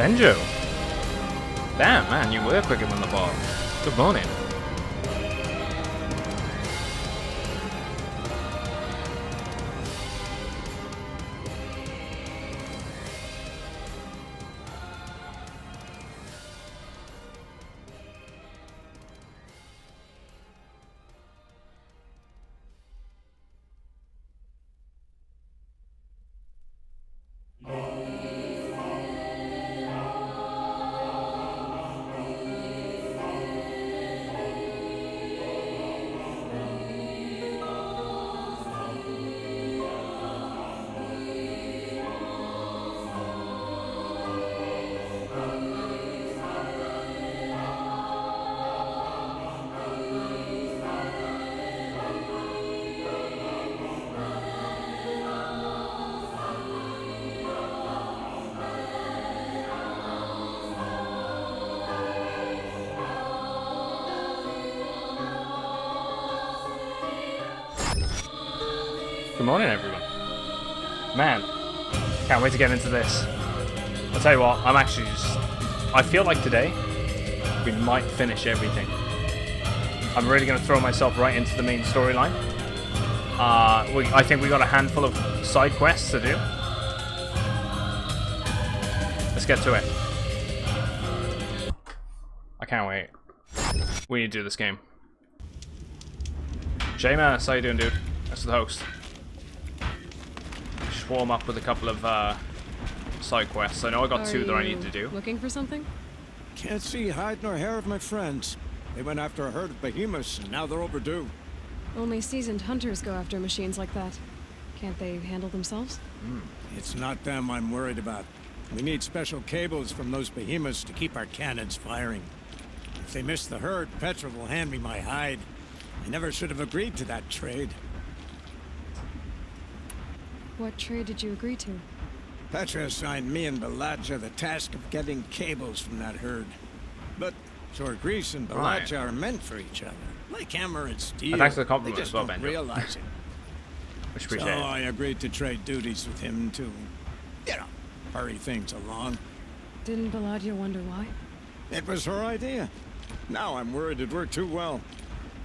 Benjo. Damn, man, you were quicker than the ball. Good morning. Good morning, everyone. Man, can't wait to get into this. I'll tell you what, I'm actually just... I feel like today, we might finish everything. I'm really going to throw myself right into the main storyline. I think we got a handful of side quests to do. Let's get to it. I can't wait. We need to do this game. Seamus, how you doing, dude? That's the host. Warm up with a couple of side quests. I know I got two that I need to do. Looking for something? Can't see hide nor hair of my friends. They went after a herd of behemoths, and now they're overdue. Only seasoned hunters go after machines like that. Can't they handle themselves? It's not them I'm worried about. We need special cables from those behemoths to keep our cannons firing. If they miss the herd, Petra will hand me my hide. I never should have agreed to that trade. What trade did you agree to? Petra assigned me and Balaja the task of getting cables from that herd. But Jorgris and Balaja are meant for each other, like hammer and steel. Thanks for the compliment they just as well, don't Benjo. realize it. Much So appreciated. I agreed to trade duties with him to, hurry things along. Didn't Baladia wonder why? It was her idea. Now I'm worried it worked too well.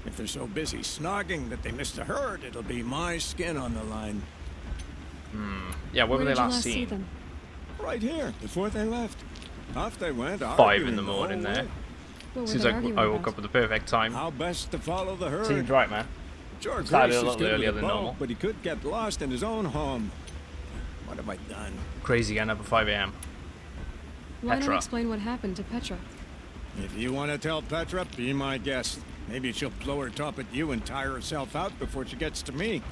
If they're so busy snogging that they missed the herd, it'll be my skin on the line. Yeah, when were Where they did you last see seen? them? Right here, before they left. Off they went, 5 in the arguing morning whole there. way. What were Seems they like arguing I woke about? up at the perfect time. How best to follow the herd. Seems right, man. George Started Grace a is little good earlier with a than bow, normal. but he could get lost in his own home. What have I done? Crazy getting up at 5 AM. Why Petra. not explain what happened to Petra? If you want to tell Petra, be my guest. Maybe she'll blow her top at you and tire herself out before she gets to me.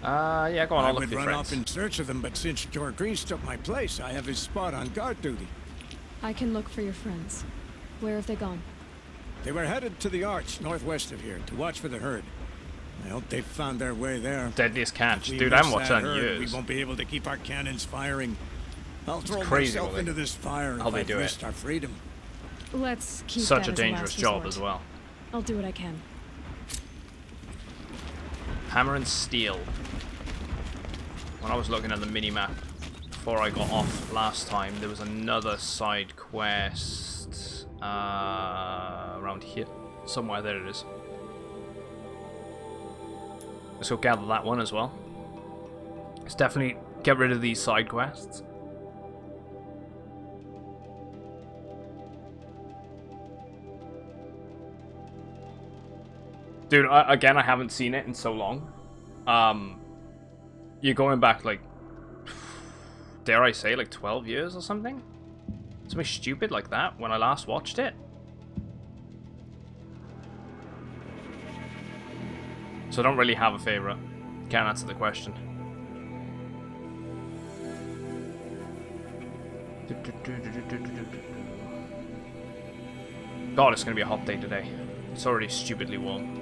Yeah, go on, I I'll look would for your run friends. off in search of them, but since George Grease took my place, I have his spot on guard duty. I can look for your friends. Where have they gone? They were headed to the arch northwest of here to watch for the herd. I hope they found their way there. Deadliest catch. If we Dude, I miss haven't watched that that in herd, years. We won't be able to keep our cannons firing. I'll throw crazy myself how they- into this fire how if they I've do it. risked our freedom. Let's keep Such that a as dangerous last job resort. as well. I'll do what I can. Hammer and steel. When I was looking at the mini-map before I got off last time, there was another side quest around here. Somewhere, there it is. Let's go gather that one as well. Let's definitely get rid of these side quests. Dude, again, I haven't seen it in so long. You're going back, like, dare I say, like 12 years or something? Something stupid like that when I last watched it. So I don't really have a favorite. Can't answer the question. God, it's gonna be a hot day today. It's already stupidly warm.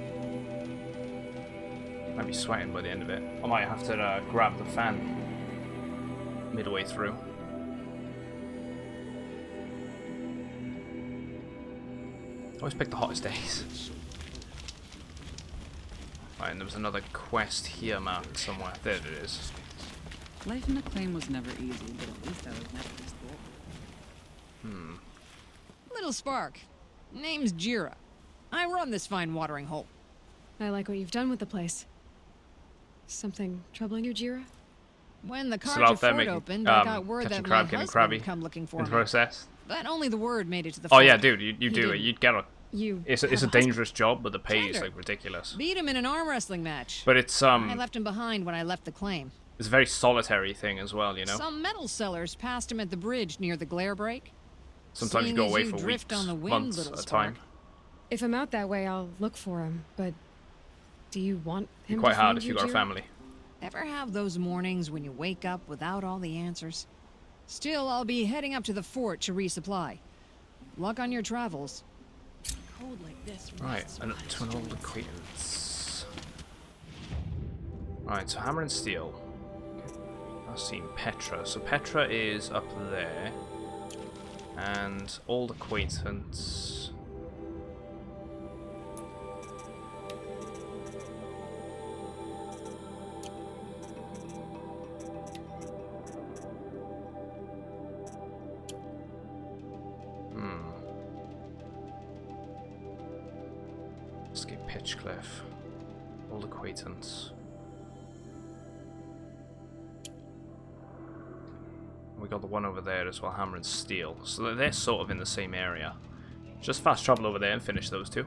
Might be sweating by the end of it. I might have to grab the fan midway through. Always pick the hottest days. Right, and there was another quest here marked somewhere. There it is. Life in the claim was never easy, but at least I was never this bored. Little spark. Name's Jira. I run this fine watering hole. I like what you've done with the place. Something troubling you, Jira? When the Still out Carja there Fort making, opened, I got word catching that crab, my getting husband crabby would come looking for in the me. process. But only the word made it to the Oh fort. yeah, dude, you He do it. didn't. You'd get a. You It's have a husband? dangerous job, but the pay is Tender. like ridiculous. Beat him in an arm wrestling match. But it's I left him behind when I left the claim. it's a very solitary thing as well, you know. Some metal sellers passed him at the bridge near the glare break. Sometimes you Seeing go as away you for drift weeks, on the wind, months little at a spark. time. If I'm out that way, I'll look for him, but do you want him Quite to hard find if you, you got a Jira? family. Ever have those mornings when you wake up without all the answers? Still, I'll be heading up to the fort to resupply. Luck on your travels. Cold like this. Right, and to an old acquaintance. Right, so hammer and steel. I've seen Petra. So Petra is up there. And old acquaintance. Escape Pitchcliff. Old acquaintance. We got the one over there as well, hammer and steel. So they're sort of in the same area. Just fast travel over there and finish those two.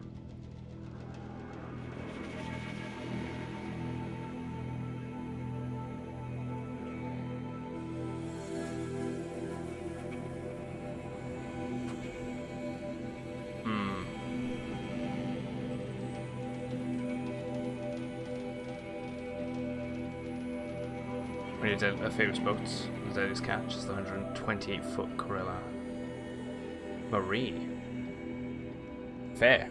When you did a famous boat, the deadliest catch is the 128-foot gorilla. Marie. Fair.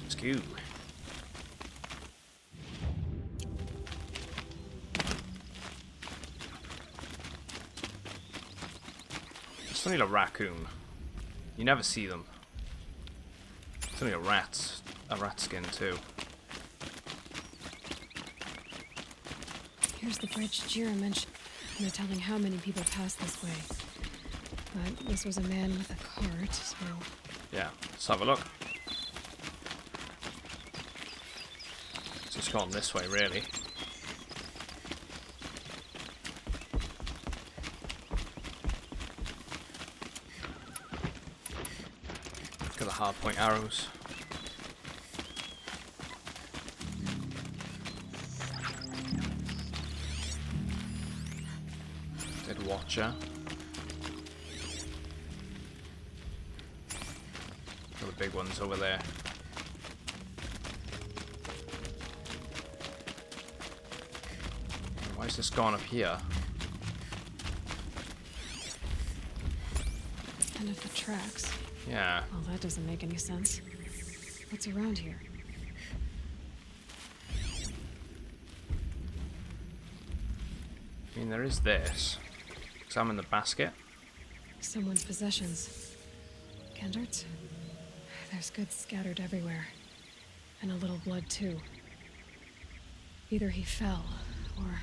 Let's go. It's only a raccoon. You never see them. It's only a rat skin too. Here's the bridge Jira mentioned. No telling how many people pass this way. But this was a man with a cart, so... Yeah, let's have a look. So it's gone this way, really. Look at the hardpoint arrows. Dead Watcher. All the big ones over there. Why is this gone up here? End of the tracks. Yeah. Well, that doesn't make any sense. What's around here? I mean, there is this. Examine the basket. Someone's possessions. Kendart's? There's goods scattered everywhere. And a little blood, too. Either he fell, or...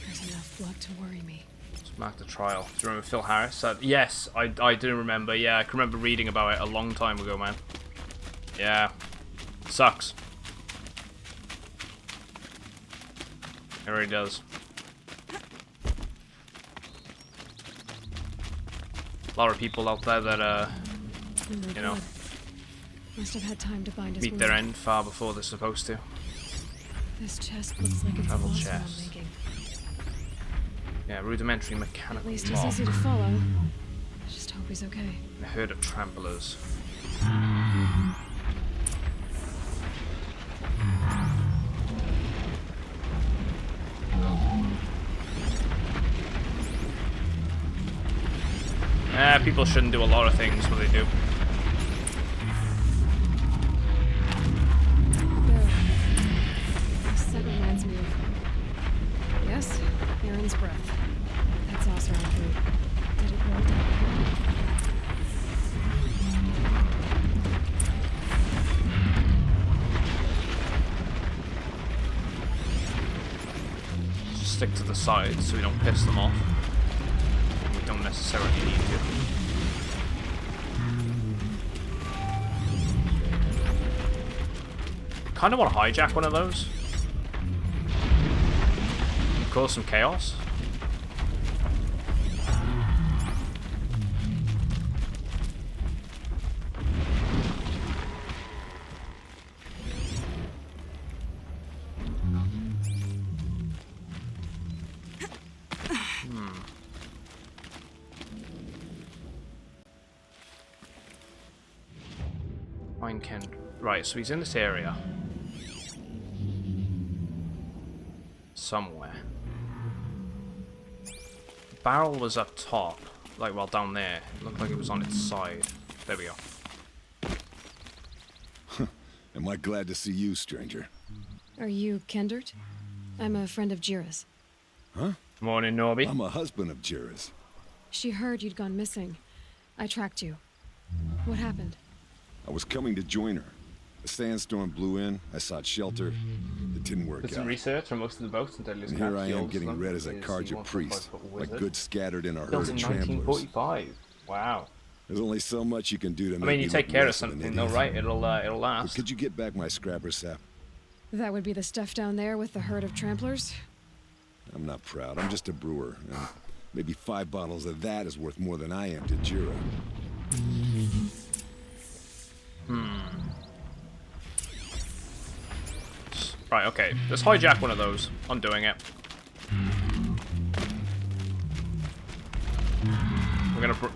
There's enough blood to worry me. Let's mark the trial. Do you remember Phil Harris? Yes, I do remember. Yeah, I can remember reading about it a long time ago, man. Yeah. Sucks. It really does. A lot of people out there that, you know, Must have had time to bind his meet their wound. end far before they're supposed to. This chest looks like it's Travel lost when I'm chest. making. Yeah, rudimentary At mechanical least he's lock. easy to follow. I just hope he's okay. A herd of tramplers. People shouldn't do a lot of things, but they do. This set reminds me of... Yes, Aaron's breath. That's also our food. Did it roll down here? stick to the side so we don't piss them off. We don't necessarily need to. Kind of want to hijack one of those. Cause some chaos. Mine can... Right, so he's in this area. Somewhere. The barrel was up top. Like, well, down there. It looked like it was on its side. There we go. Am I glad to see you, stranger? Are you Kendert? I'm a friend of Jira's. Huh? Morning, Norby. I'm a husband of Jira's. She heard you'd gone missing. I tracked you. What happened? I was coming to join her. A sandstorm blew in. I sought shelter. It didn't work Did some out. research on most of the boats until And here I am getting read as a Karja priest. My goods scattered in a herd Built of in tramplers. 1945. Wow. There's only so much you can do to I make mean, me you take look care of less an something, idiot. though, right? It'll But last. could you get back my scrapper sap? That would be the stuff down there with the herd of tramplers? I'm not proud. I'm just a brewer. And maybe 5 bottles of that is worth more than I am to Jira. Right, okay. Let's hijack one of those. I'm doing it.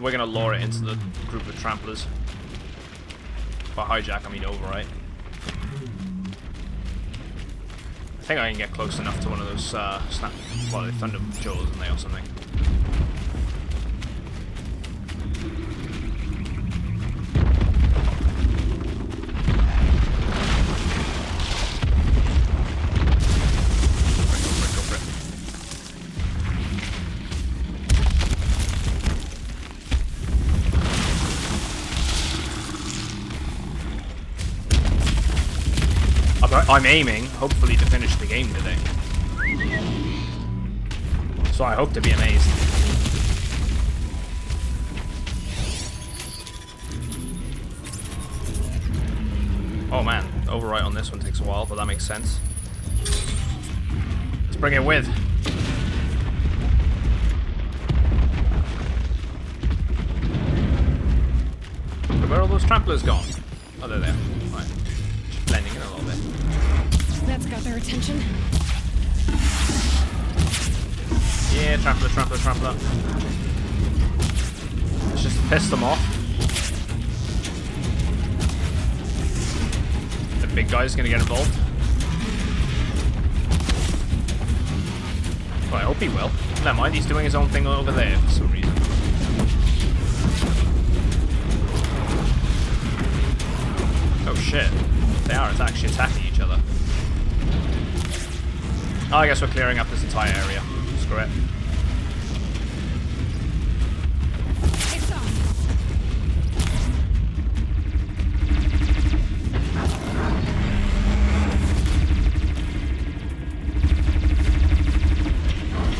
We're gonna lure it into the group of tramplers. By hijack, I mean overwrite. I think I can get close enough to one of those they thunder jaws in there or something. Go for it. I'm aiming, hopefully, to finish the game today. So I hope to be amazed. Oh man, overwrite on this one takes a while, but that makes sense. Let's bring it with. Where are all those tramplers gone? Oh, they're there. Right. Just blending in a little bit. That's got their attention. Yeah, trampler, trampler, trampler. Let's just piss them off. The big guy's gonna get involved. Well, I hope he will. Never mind, he's doing his own thing over there for some reason. Oh shit. They are actually attacking each other. Oh, I guess we're clearing up this entire area. Screw it. It's on.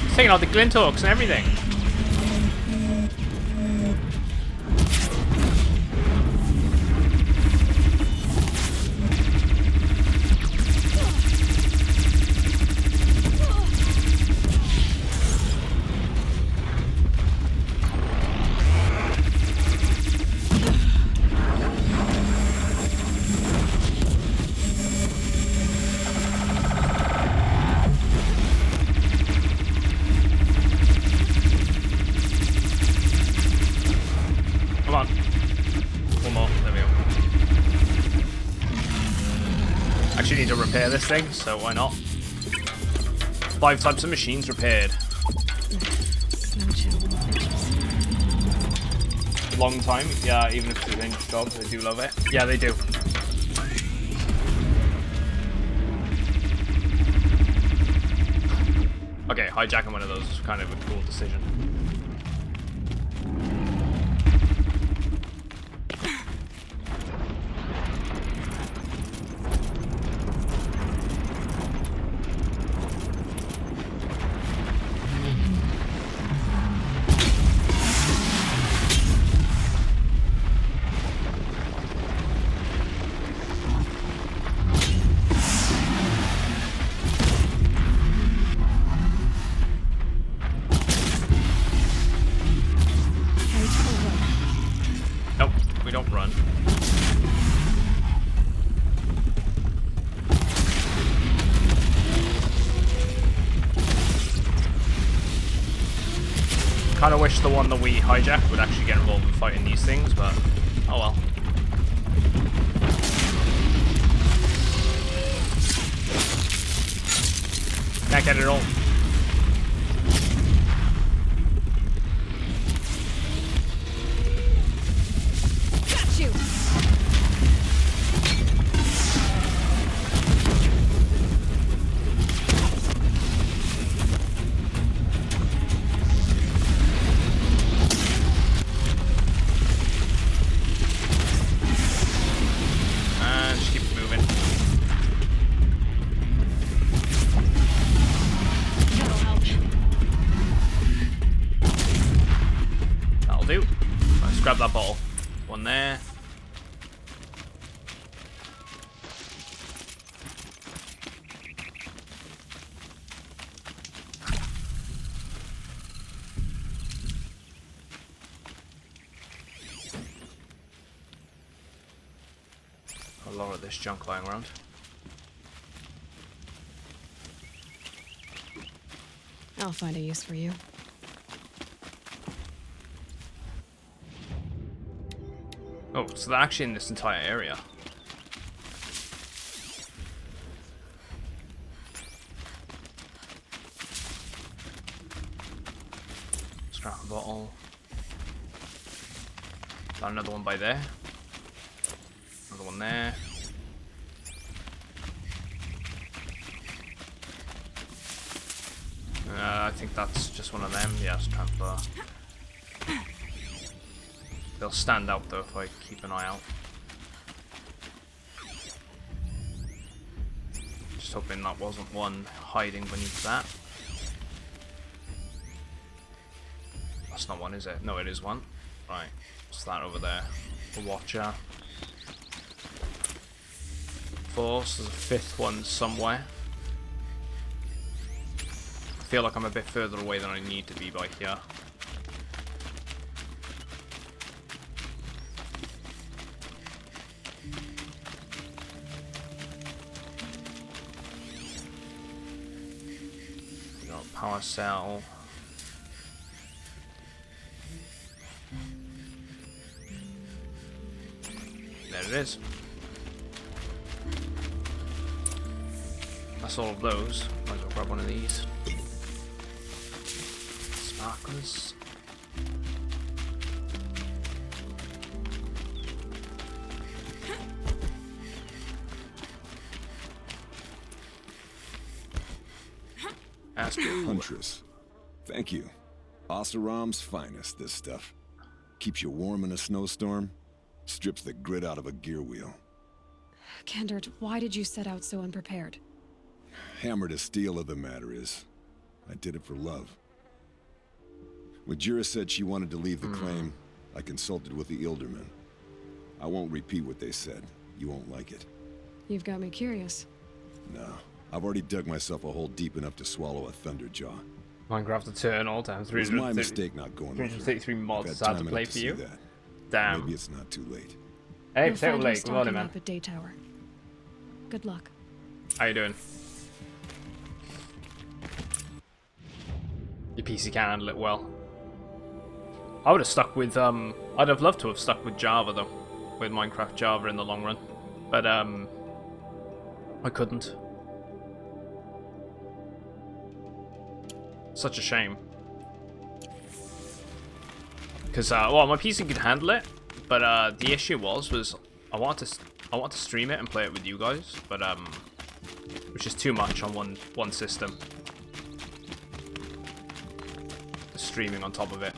It's taking out the Glinthawks and everything. Come on. One more. There we go. Actually need to repair this thing, so why not? 5 types of machines repaired. Snow chill. Long time. Yeah, even if it's a dangerous job, they do love it. Yeah, they do. Okay, hijacking one of those is kind of a cool decision. done. Kind of wish the one that we hijacked would actually get involved in fighting these things, but oh well. Can't get it all. Got you. Just keep moving. That'll help. That'll do. Let's grab that bottle. One there. A lot of this junk lying around. I'll find a use for you. Oh, so they're actually in this entire area. Scrap a bottle. Got another one by there. Another one there. I think that's just one of them. Yes, transfer. They'll stand out though if I keep an eye out. Just hoping that wasn't one hiding beneath that. That's not one, is it? No, it is one. Right, what's that over there? A watcher. Four, so there's a fifth one somewhere. I feel like I'm a bit further away than I need to be by here. We got a power cell. There it is. That's all of those. Might as well grab one of these. Sparklers. Huntress. Thank you. Oseram's finest, this stuff. Keeps you warm in a snowstorm. Strips the grit out of a gear wheel. Kendert, why did you set out so unprepared? Hammer to steel of the matter is, I did it for love. When Jira said she wanted to leave the claim, I consulted with the Ildermen. I won't repeat what they said. You won't like it. You've got me curious. No. I've already dug myself a hole deep enough to swallow a thunderjaw. Minecraft Eternal times It was my mistake not going with her. 333 mods had to play for you. That. Damn. Maybe it's not too late. Hey, You'll Potato find her Lake, good morning, stalking man. up at Day Tower. Good luck. How you doing? Your PC can't handle it well. I would have stuck with I'd have loved to have stuck with Java though, with Minecraft Java in the long run, but I couldn't. Such a shame. Because well, my PC could handle it, but the issue was I want to stream it and play it with you guys, but which is too much on one system. The streaming on top of it.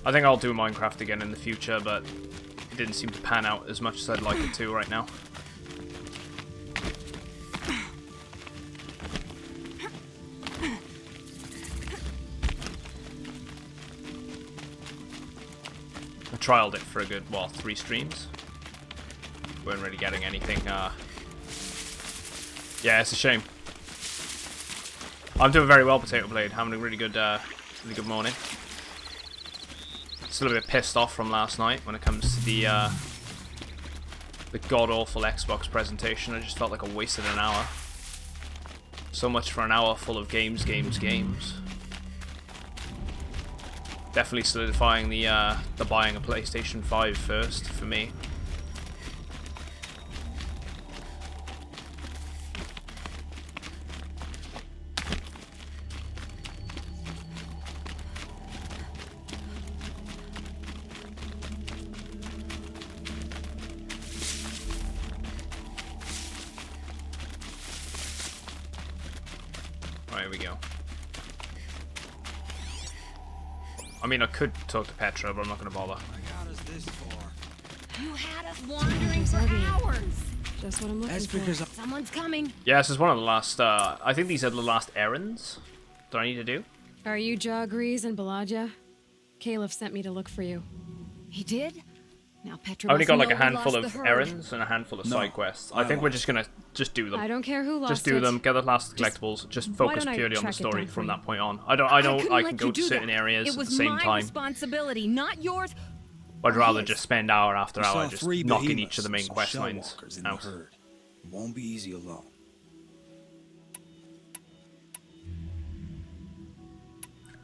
I think I'll do Minecraft again in the future, but it didn't seem to pan out as much as I'd like it to right now. I trialed it for a good, well, 3 streams. Weren't really getting anything, yeah, it's a shame. I'm doing very well, Potato Blade. Having a really good morning. Still a bit pissed off from last night when it comes to the god-awful Xbox presentation. I just felt like I wasted an hour. So much for an hour full of games. Definitely solidifying the buying a PlayStation 5 first for me. Right, here we go. I mean, I could talk to Petra, but I'm not going to bother. You had us wandering for hours. Just what I'm looking for. Someone's coming. Yeah, this is one of the last, I think these are the last errands that I need to do. Are you Jagrees and Balaja? Caliph sent me to look for you. He did? Now Petra I only got must like a know we handful lost of the herd. errands and a handful of side quests. I think we're just going to do them. I don't care who lost Just do it. them, get the last collectibles, just why focus don't I purely on the track it story down for from you? that point on. I know couldn't I let can you go to do certain that. areas It at the was same my time. responsibility, not yours. I'd rather his. just spend hour after We hour saw just 3 knocking behemoths each of the main and some quest shell lines walkers in the out. herd. It won't be easy alone.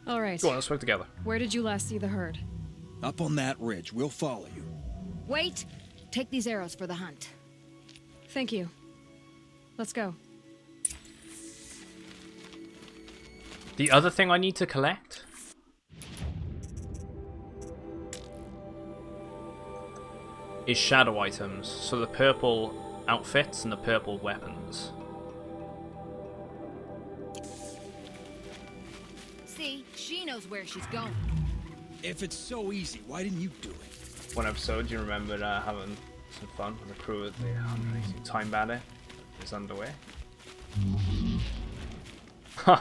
All right. Go on, let's work together. Where did you last see the herd? Up on that ridge, we'll follow you. Wait. Take these arrows for the hunt. Thank you. Let's go. The other thing I need to collect is shadow items, so the purple outfits and the purple weapons. See, she knows where she's going. If it's so easy, why didn't you do it? One episode, you remembered having some fun with the crew at the Time Bandit is underway. Huh.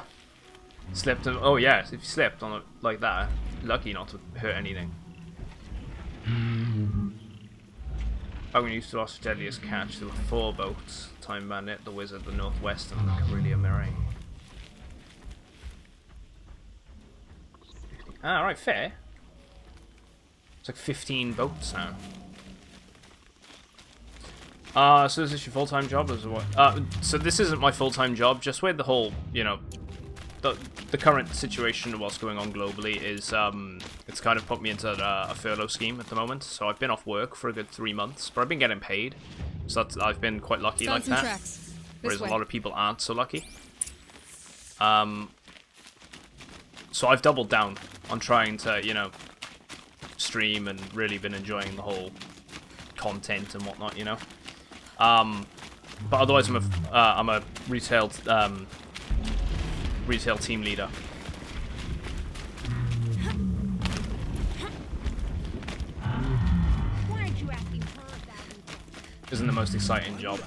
Slipped. Oh yes, if you slipped on it like that, lucky not to hurt anything. Back when you used to lost your deadliest catch, there were 4 boats: Time Bandit, the Wizard, the Northwest, and the Carillia Mirai. Ah, right, fair. It's like 15 boats now. So is this your full-time job, or what? So this isn't my full-time job. Just with the whole, you know, the current situation of what's going on globally is, it's kind of put me into a furlough scheme at the moment. So I've been off work for a good 3 months, but I've been getting paid. So I've been quite lucky Found like some that. tracks. Whereas This way. a lot of people aren't so lucky. So I've doubled down on trying to, you know, stream and really been enjoying the whole content and whatnot, you know. But otherwise, I'm a retail team leader. Why aren't you asking her that? Isn't the most exciting job.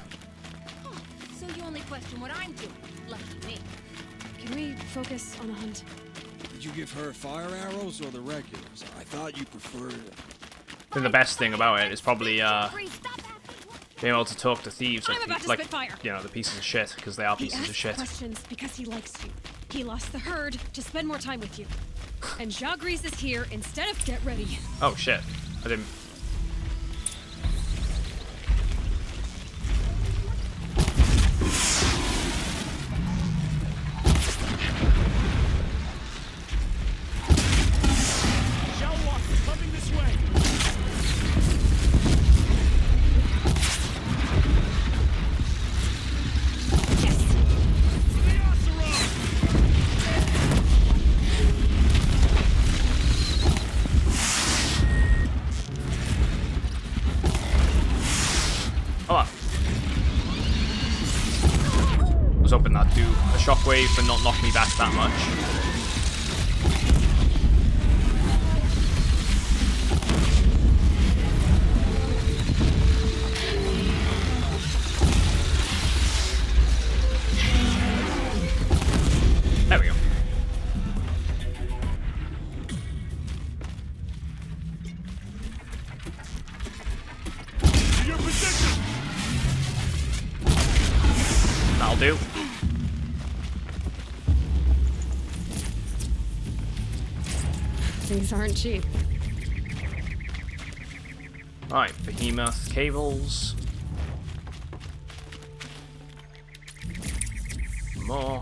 So you only question what I'm doing. Lucky me. Can we focus on the hunt? Did you give her fire arrows or the regulars? I thought you preferred... I think the best thing about it is probably Jeffrey, stop asking what- being able to talk to thieves I'm about to like spit fire. you know, the pieces of shit, because they are He pieces of asks shit. questions because he likes you. He lost the herd to spend more time with you. And Jagrees is here instead of get ready. Oh shit! I didn't. Hold on. I was hoping that'd do a shockwave but not knock me back that much. There we go. That'll do. These aren't cheap. Right, behemoth cables. More.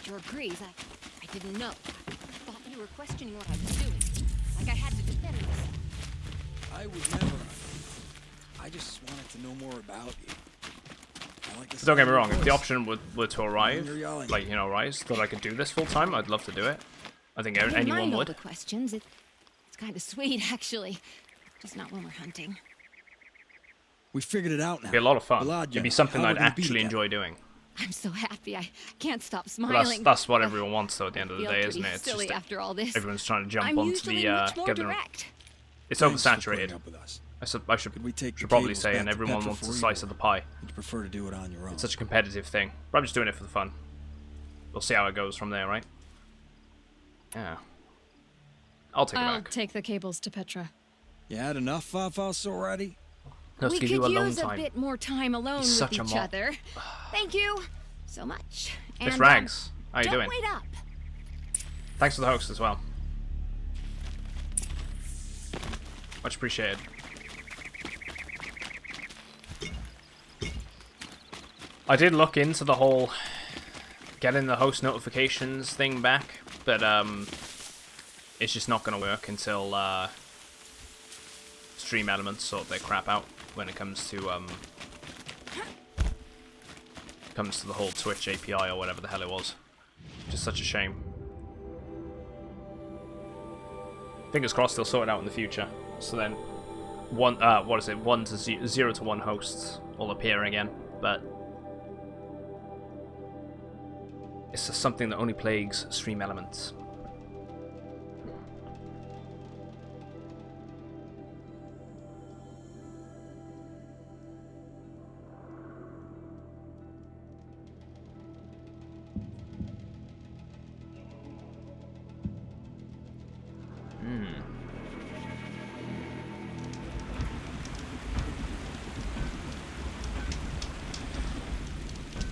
Your agrees. I didn't know. I thought you were questioning what I was doing. Like I had to defend this. I would never. I just wanted to know more about you. I like the Don't get sound me of your wrong, if the voice. option were to arrive, You're yelling. like, you know, rise, that I could do this full time, I'd love to do it. I think I didn't anyone mind all would. the questions. It's kind of sweet, actually. Just not when we're hunting. We figured it out now. It'd be a lot of fun. Blood, It'd be Jenna. something How we're I'd gonna be actually together. enjoy doing. I'm so happy. I can't stop But smiling. that's what Oh, everyone wants, though, at the end of the feel day, pretty isn't it? It's silly just after all this. everyone's trying to jump I'm onto usually the much more get the. direct. It's Thanks for oversaturated. putting up with us. I should Could we take the probably cables say, back and to everyone Petra wants a for you, slice or of the pie. Would you prefer to do it on your own? It's such a competitive thing. But I'm just doing it for the fun. We'll see how it goes from there, right? Yeah. I'll take it I'll back. take the cables to Petra. You had enough fuss already? Let's We give could you alone use a time. bit more time alone He's with such a each mop. other. Thank you so much. It's And, Rags. How you don't doing? wait up. Thanks for the host as well. Much appreciated. I did look into the whole getting the host notifications thing back, but it's just not going to work until Stream Elements sort their crap out when it comes to the whole Twitch API or whatever the hell it was. Just such a shame. Fingers crossed they'll sort it out in the future. So then, 0 to 1 hosts will appear again, but it's just something that only plagues Stream Elements.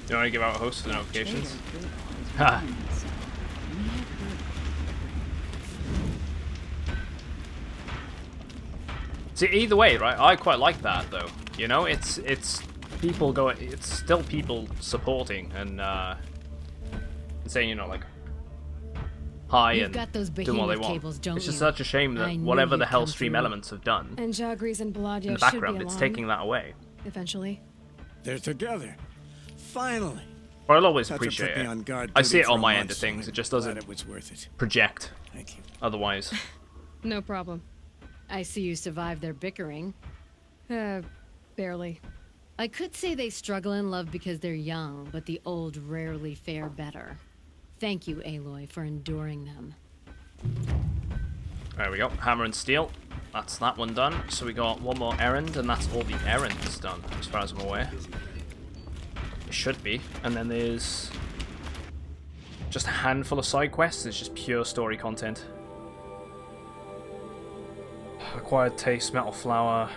Do you want to give out a host for the notifications? Ha! See, either way, right? I quite like that, though. You know, it's people going. It's still people supporting and saying, you know, like hi You've and got those doing what they behemoth want. cables, don't It's just you? such a shame I that knew whatever the you'd hell come Stream through. Elements have done And Jagris and in Bladia the should background, be it's along, taking that away. eventually. They're together. Finally. Or I'll always Petra appreciate put me it. on guard I see duty it for on a my month, end of so things. I'm It just glad doesn't it was worth it. project Thank you. otherwise. No problem. I see you survived their bickering. Barely. I could say they struggle in love because they're young, but the old rarely fare better. Thank you, Aloy, for enduring them. There we go. Hammer and steel. That's that one done. So we got one more errand, and that's all the errands done, as far as I'm aware. It should be. And then there's just a handful of side quests. It's just pure story content. Acquired taste, metal flower.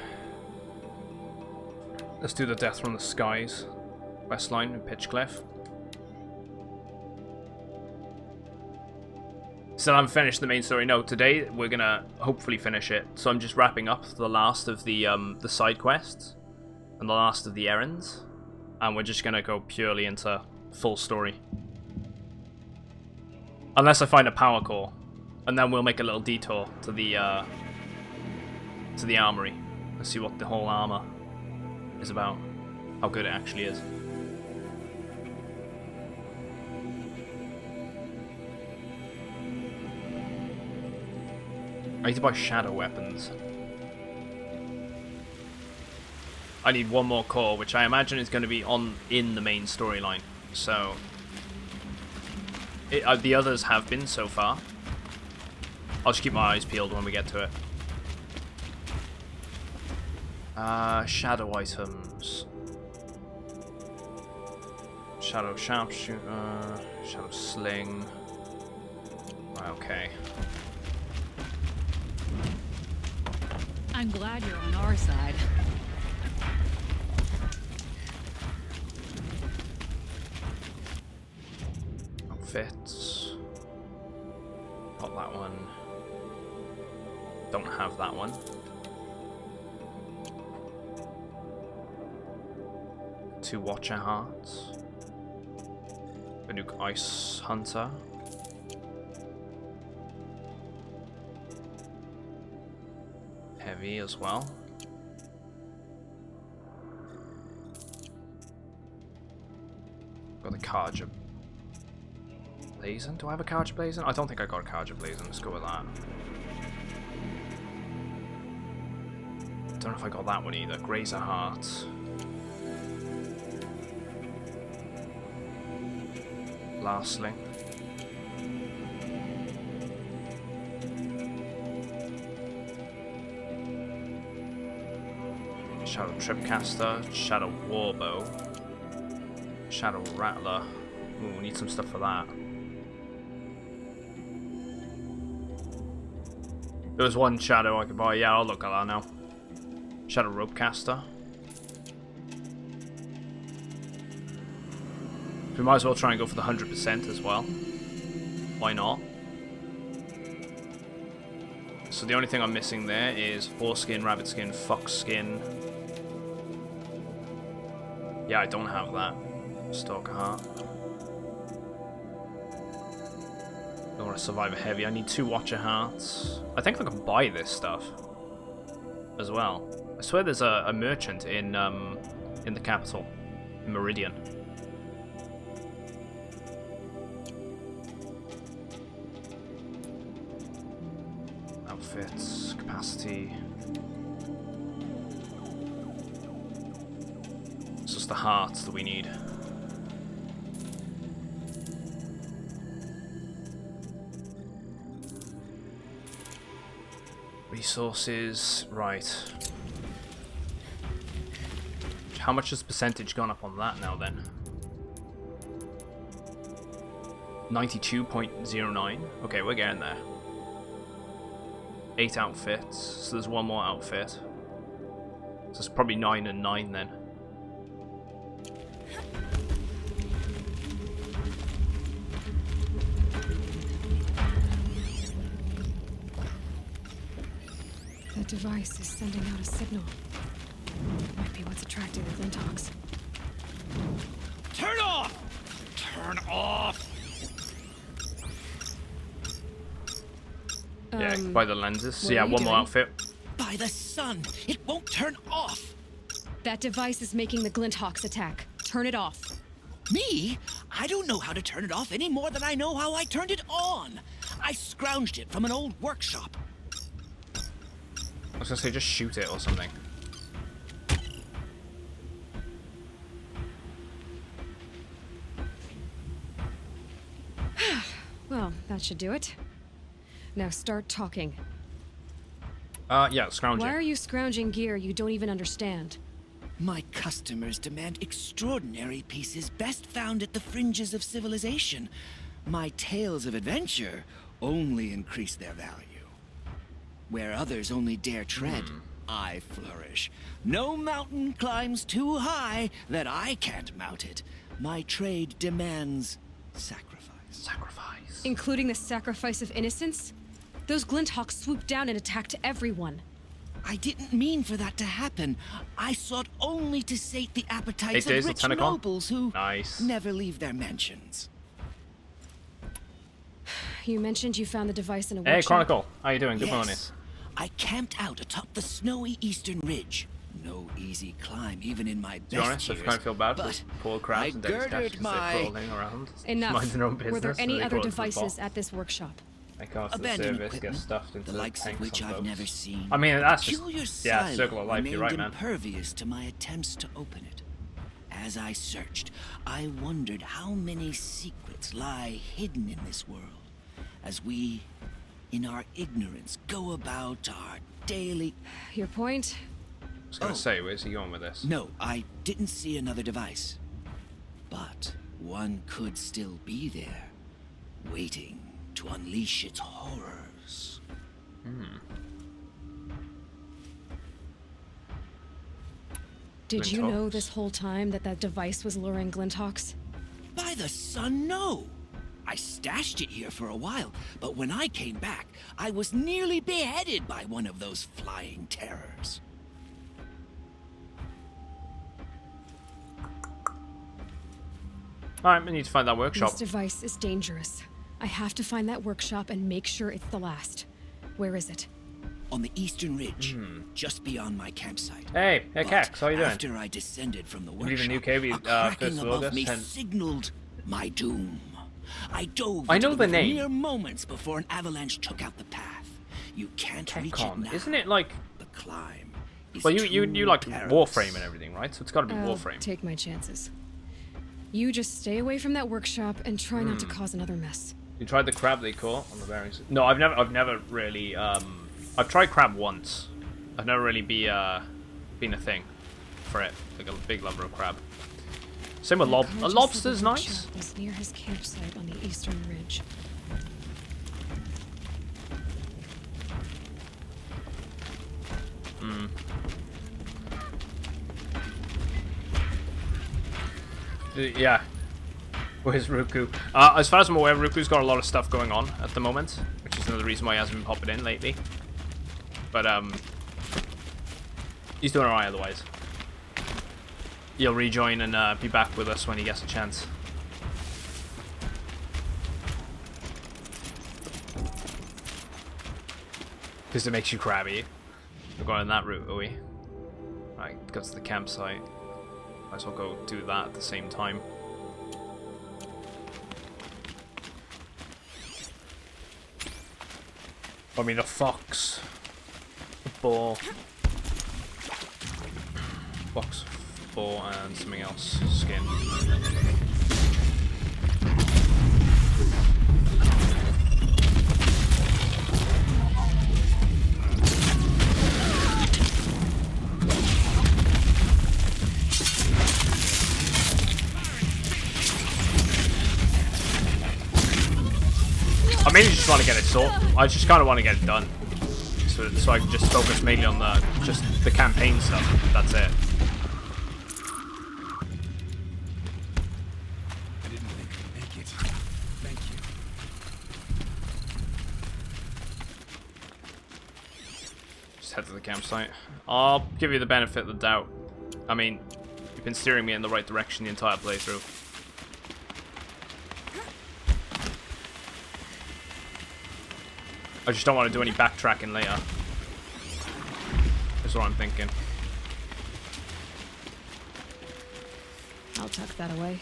Let's do the Death from the Skies questline in Pitchcliff. Still haven't finished the main story. No, today we're gonna hopefully finish it. So I'm just wrapping up the last of the side quests and the last of the errands, and we're just gonna go purely into full story. Unless I find a power core, and then we'll make a little detour to the armory and see what the whole armor is about, how good it actually is. I need to buy shadow weapons. I need one more core, which I imagine is going to be in the main storyline. So the others have been so far. I'll just keep my eyes peeled when we get to it. Shadow items. Shadow sharpshooter. Shadow sling. Right, okay. I'm glad you're on our side. Outfits. Got that one. Don't have that one. Two Watcher Hearts. A new Ice Hunter. Heavy as well. Got the Carja Blazon. Do I have a Carja Blazon? I don't think I got a Carja Blazon. Let's go with that. Don't know if I got that one either. Grazer Heart. Lastly. Shadow Tripcaster, Shadow Warbow, Shadow Rattler. Ooh, we need some stuff for that. There was one Shadow I could buy. Yeah, I'll look at that now. Shadow Ropecaster. We might as well try and go for the 100% as well. Why not? So the only thing I'm missing there is horse skin, rabbit skin, fox skin. Yeah, I don't have that. Stalker Heart. Don't want to survive a heavy. I need 2 Watcher Hearts. I think I can buy this stuff as well. I swear there's a merchant in the capital, in Meridian. Outfits, capacity. It's just the hearts that we need. Resources, right. How much has percentage gone up on that now then? 92.09. Okay, we're getting there. 8 outfits, so there's one more outfit. So it's probably 9 and 9 then. That device is sending out a signal. Might be what's attracting the Glinthawks. Turn off! Turn off! Yeah, by the lenses. what Yeah, are you one more doing? outfit. By the sun! It won't turn off! That device is making the Glinthawks attack. Turn it off. Me? I don't know how to turn it off any more than I know how I turned it on. I scrounged it from an old workshop. I was gonna say just shoot it or something. Well, that should do it. Now start talking. Yeah, scrounging. Why are you scrounging gear you don't even understand? My customers demand extraordinary pieces best found at the fringes of civilization. My tales of adventure only increase their value. Where others only dare tread, I flourish. No mountain climbs too high that I can't mount it. My trade demands sacrifice. Sacrifice. Including the sacrifice of innocence? Those Glinthawks swooped down and attacked everyone. I didn't mean for that to happen. I sought only to sate the appetites 8 days of of rich Tentacon? nobles who Nice. never leave their mansions. You mentioned you found the device in a Hey, workshop. Chronicle. How you doing? Good morning. Yes, I camped out atop the snowy eastern ridge. No easy climb, even in my best To be honest, I years. kind of feel bad for but poor crowds I and Dennis Cash girded because they're my crawling around, Enough. minding their own business. Were there and any they other call it football. devices at this workshop? They come after the abandoned service, get equipment, stuffed into the likes of tanks which on I've boats. never seen. I mean, that's just Peculiar yeah, silo circle of life. You're right, remained man. impervious to my attempts to open it. As I searched, I wondered how many secrets lie hidden in this world, as we, in our ignorance, go about our daily... Your point? I was gonna say, where's he going with this? No, I didn't see another device. But one could still be there, waiting to unleash its horrors. Did you know Glinthawks? this whole time that that device was luring Glinthawks? By the sun, no! I stashed it here for a while, but when I came back, I was nearly beheaded by one of those flying terrors. Alright, we need to find that workshop. This device is dangerous. I have to find that workshop and make sure it's the last. Where is it? On the eastern ridge, just beyond my campsite. Hey, But Cax, how you doing? after I descended from the You leaving workshop, UK, a cracking 1st of above August, me and- signaled my doom. I dove I into know the river name. mere moments before an avalanche took out the path. You can't reach it Capcom. now. Isn't it like... The climb is Well, you too like perilous. Warframe and everything, right? So it's got to be I'll Warframe. take my chances. You just stay away from that workshop and try not to cause another mess. You tried the crab they caught on the bearings? No, I've never really. I've tried crab once. I've never really been a thing for it. Like a big lover of crab. Same with My conscious lobster's of the nice. workshop was near his campsite on the eastern ridge. Yeah. Where's Ruku? As far as I'm aware, Ruku's got a lot of stuff going on at the moment, which is another reason why he hasn't been popping in lately. But he's doing alright otherwise. He'll rejoin and be back with us when he gets a chance. Because it makes you crabby. We're going that route, are we? Right, go to the campsite. Might as well go do that at the same time. I mean, a fox. A boar. Fox, boar, and something else. Skin. I mainly just want to get it sorted. I just kind of want to get it done, so I can just focus mainly on the campaign stuff. That's it. I didn't think I'd make it. Thank you. Just head to the campsite. I'll give you the benefit of the doubt. I mean, you've been steering me in the right direction the entire playthrough. I just don't want to do any backtracking later. That's what I'm thinking. I'll tuck that away.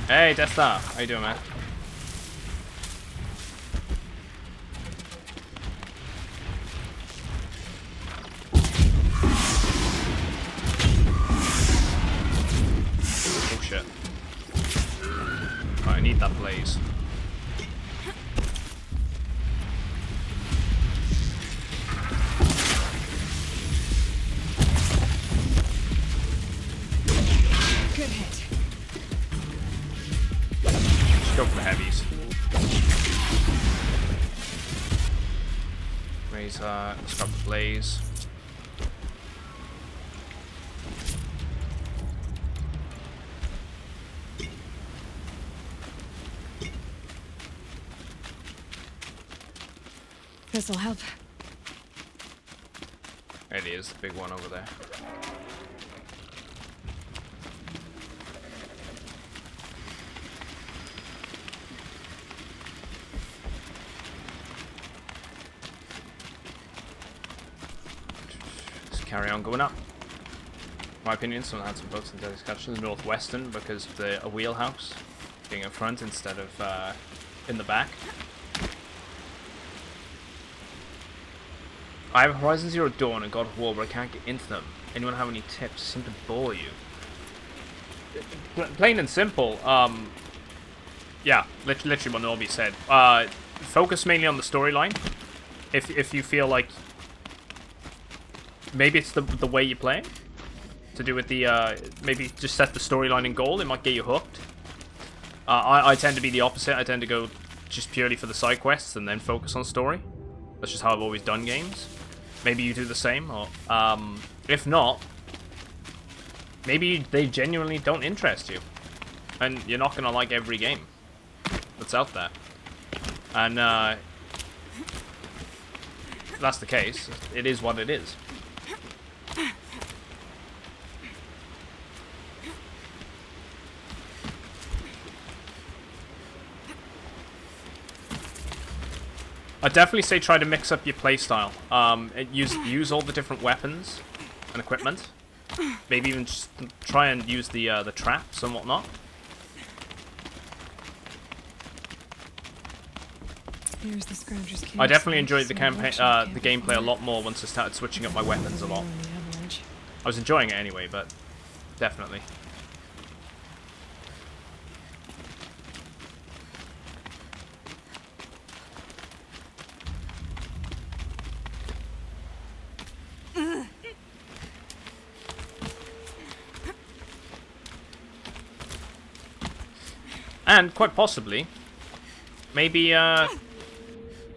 Hey, Death Star. How you doing, man? Oh, shit. Right, I need that blaze. Good hit. Just go for the heavies. Let's grab the blaze. This'll help. There it is, the big one over there. Just carry on going up. In my opinion, some had some boats in discussions. Northwestern because of a wheelhouse being up front instead of in the back. I have Horizon Zero Dawn and God of War, but I can't get into them. Anyone have any tips? Seem to bore you. Plain and simple. Yeah, literally what Norby said. Focus mainly on the storyline. If you feel like maybe it's the way you play, to do with the maybe just set the storyline in goal. It might get you hooked. I tend to be the opposite. I tend to go just purely for the side quests and then focus on story. That's just how I've always done games. Maybe you do the same, or If not, maybe they genuinely don't interest you. And you're not going to like every game that's out there. And if that's the case, it is what it is. I'd definitely say try to mix up your playstyle. Use all the different weapons and equipment. Maybe even just try and use the traps and whatnot. Here's the Scrounger's I definitely enjoyed the campaign, the gameplay a lot more once I started switching up my weapons a lot. I was enjoying it anyway, but definitely. And quite possibly, maybe, you know,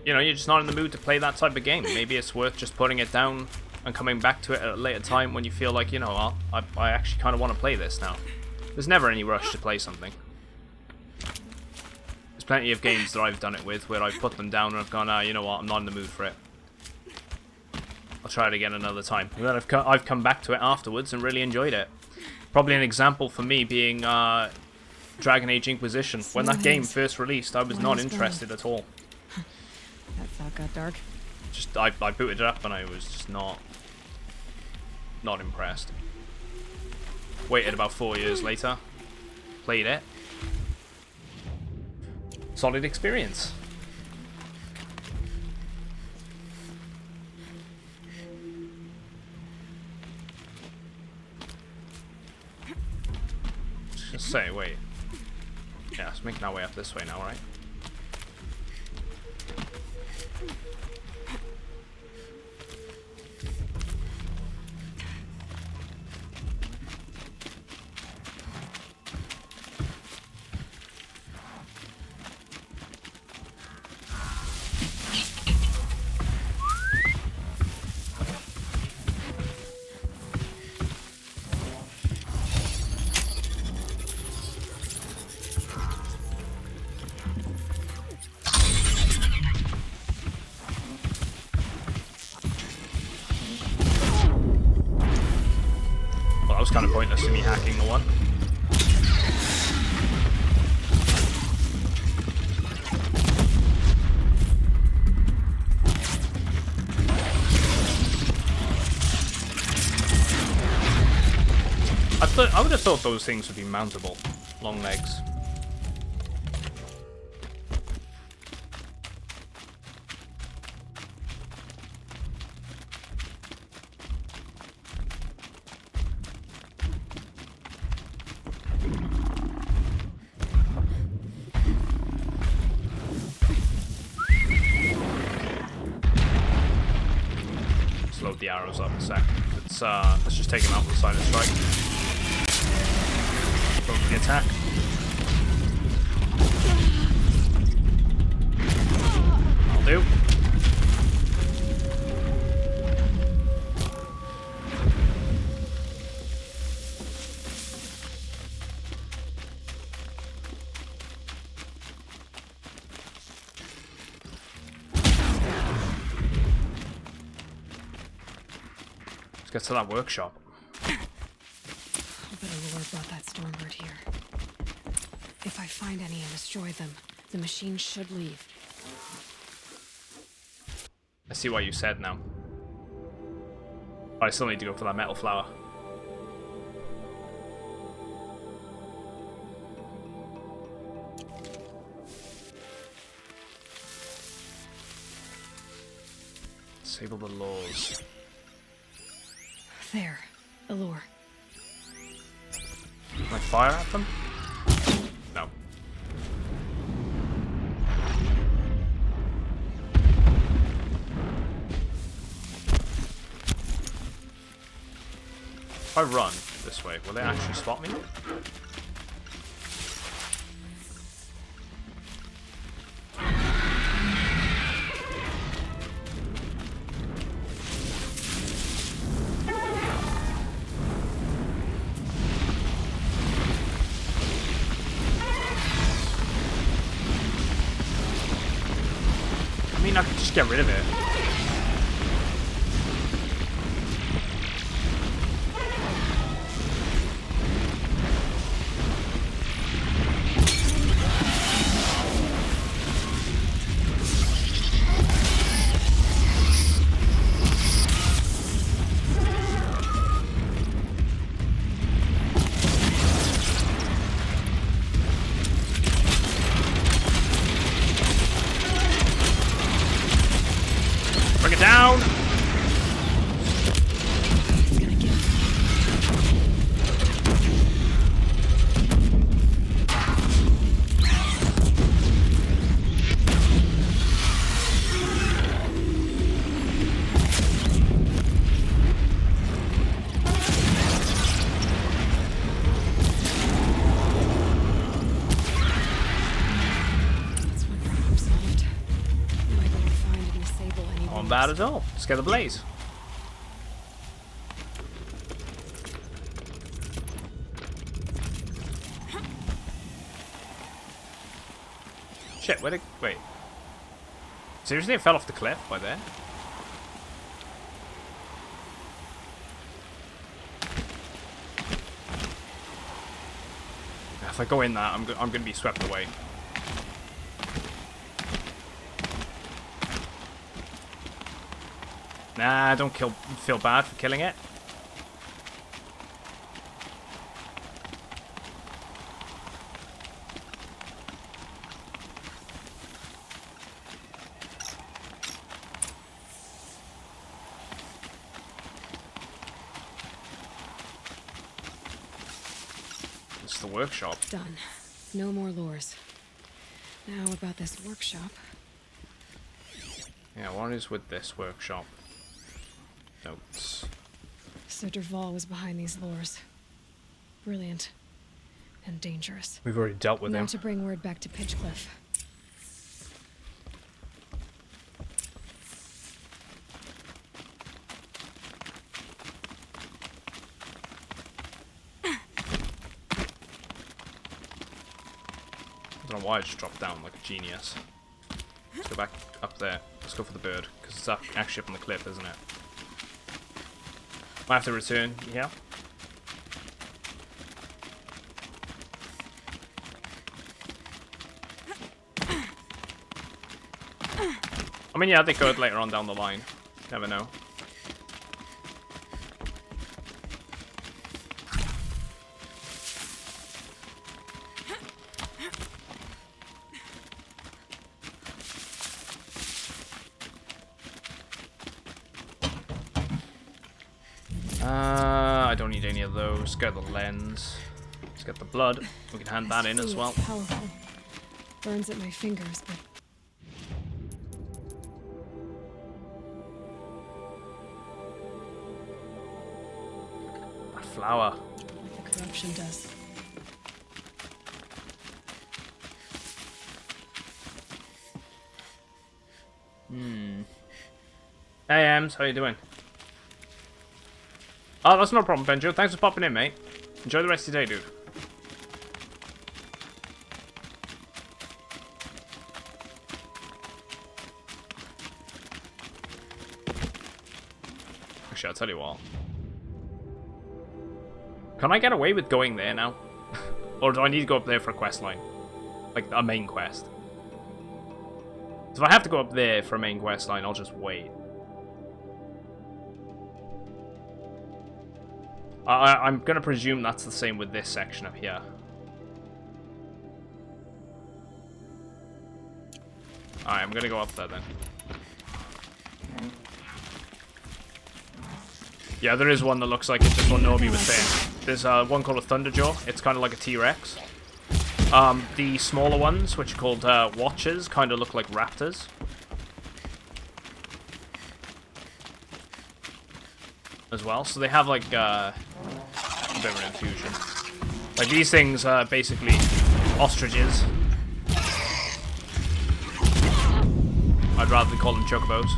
you're just not in the mood to play that type of game. Maybe it's worth just putting it down and coming back to it at a later time when you feel like, you know, I actually kind of want to play this now. There's never any rush to play something. There's plenty of games that I've done it with where I've put them down and I've gone, you know what, I'm not in the mood for it. I'll try it again another time. And then I've come back to it afterwards and really enjoyed it. Probably an example for me being Dragon Age Inquisition. When that game first released, I was not interested at all. That thought got dark. Just I booted it up and I was just not impressed. Waited about 4 years later, played it. Solid experience. Just say, wait. Yeah, it's making our way up this way now, right? That was kind of pointless to me hacking the one. I would have thought those things would be mountable. Long legs. Load the arrows up a sec. Let's just take him out with a silent strike. Go for the attack. I'll do. Get to that workshop. I'll bet Allure brought that Stormbird here. If I find any and destroy them, the machine should leave. I see what you said now. But I still need to go for that metal flower. Disable the laws. There. Allure. Can I fire at them? No. If I run this way, will they actually spot me? I could just get rid of it. Bring it down! It's gonna get That's one problem solved. Now I better find and disable any Not bombs. bad at all. Let's get the blaze. Shit, where'd it... Wait. Seriously, it fell off the cliff by there? If I go in that, I'm going to be swept away. Nah, don't feel bad for killing it. It's the workshop. Done. No more lures. Now about this workshop. Yeah, what is with this workshop? Notes. Sir Derval was behind these lures. Brilliant. And dangerous. We've already dealt with Now him. to bring word back to Pitchcliff. I don't know why I just dropped down like a genius. Let's go back up there. Let's go for the bird, because it's actually up on the cliff, isn't it? I have to return, yeah. I mean, yeah, they could later on down the line. Never know. I don't need any of those. Get the lens. Let's get the blood. We can hand that in as well. Powerful. Burns at my fingers, but A flower. like the corruption does. Hey, Ems, how you doing? Oh, that's no problem, Benjo. Thanks for popping in, mate. Enjoy the rest of your day, dude. Actually, I'll tell you what. Can I get away with going there now? Or do I need to go up there for a quest line? Like, a main quest? So if I have to go up there for a main quest line, I'll just wait. I'm going to presume that's the same with this section up here. Alright, I'm going to go up there then. Yeah, there is one that looks like it's just what Nobi was saying. There's one called a Thunderjaw. It's kind of like a T-Rex. The smaller ones, which are called Watchers, kind of look like raptors. As well, so they have like a bit of an infusion. Like these things are basically ostriches. I'd rather call them chocobos.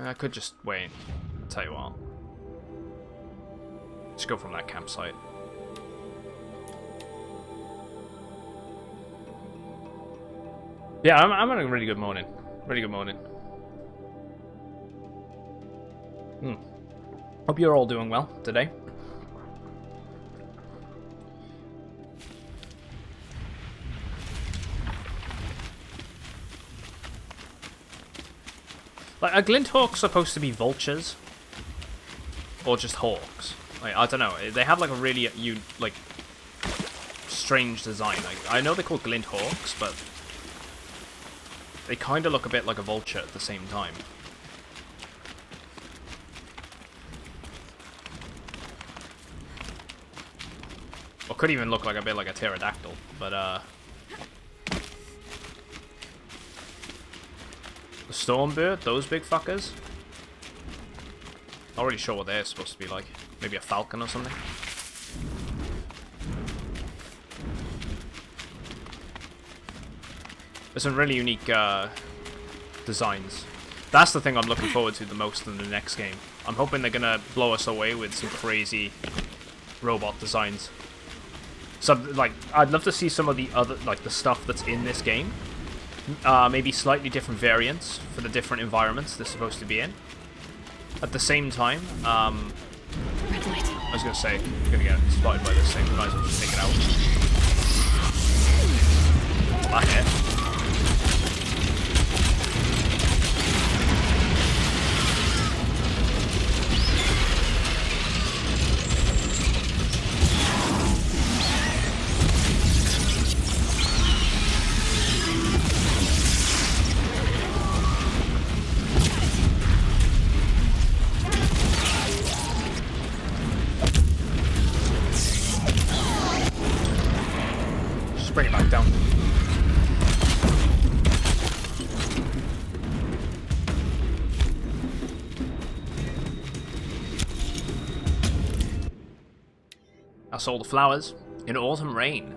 I could just wait. Tell you what. Just go from that campsite. Yeah, I'm having a really good morning. Really good morning. Hope you're all doing well today. Like, are glint hawks supposed to be vultures? Or just hawks? Like, I don't know. They have like a really strange design. Like, I know they're called glint hawks, but they kind of look a bit like a vulture at the same time. Or could even look like a bit like a pterodactyl, but the stormbird, those big fuckers. Not really sure what they're supposed to be like. Maybe a falcon or something. There's some really unique designs. That's the thing I'm looking forward to the most in the next game. I'm hoping they're gonna blow us away with some crazy robot designs. Some, like, I'd love to see some of the other, like, the stuff that's in this game. Maybe slightly different variants for the different environments they're supposed to be in. At the same time, Red light. I was gonna say, I'm gonna get spotted by this thing. Might as well just take it out. Well, that hit. Bring it back down. I saw the flowers. In autumn rain,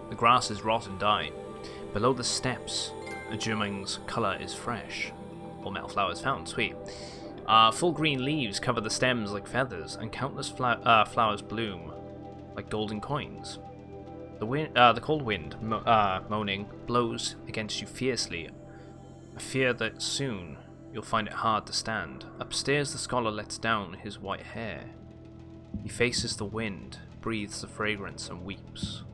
the grasses rot and die. Below the steps, a Juming's colour is fresh. All metal flowers found, sweet. Full green leaves cover the stems like feathers, and countless flowers bloom like golden coins. The cold wind, moaning, blows against you fiercely. I fear that soon you'll find it hard to stand. Upstairs the scholar lets down his white hair. He faces the wind, breathes the fragrance, and weeps.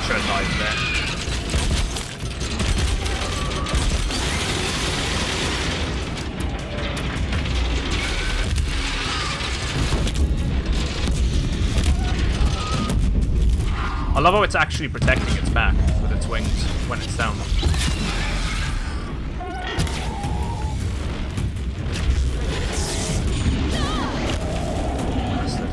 Should have died there. I love how it's actually protecting its back with its wings when it's down. Bastard.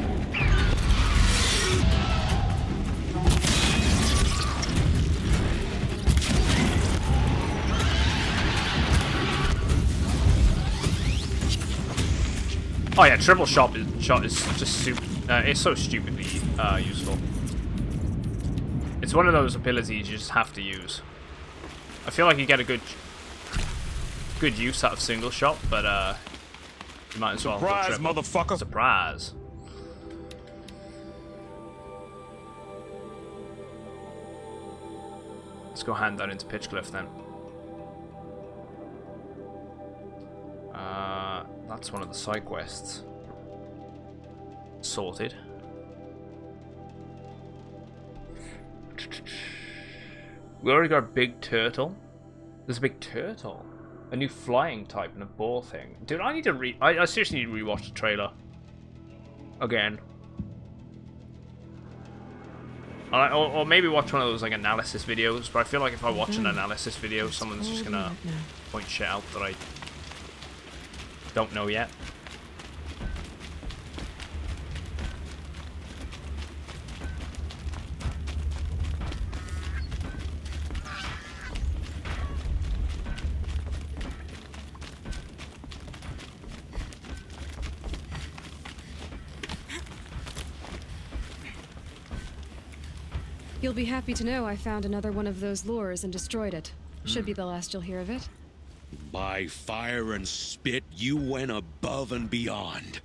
Oh yeah, triple shot is just super. It's so stupidly useful. It's one of those abilities you just have to use. I feel like you get a good use out of single shot, but you might as well. Surprise, motherfucker! Surprise! Let's go hand down into Pitchcliff then. That's one of the side quests. Sorted. We already got a big turtle. There's a big turtle. A new flying type and a ball thing. Dude, I need to I seriously need to rewatch the trailer. Again. Or maybe watch one of those like analysis videos, but I feel like if I watch an analysis video, someone's just gonna point shit out that I don't know yet. You'll be happy to know I found another one of those lures and destroyed it. Should be the last you'll hear of it. By fire and spit, you went above and beyond.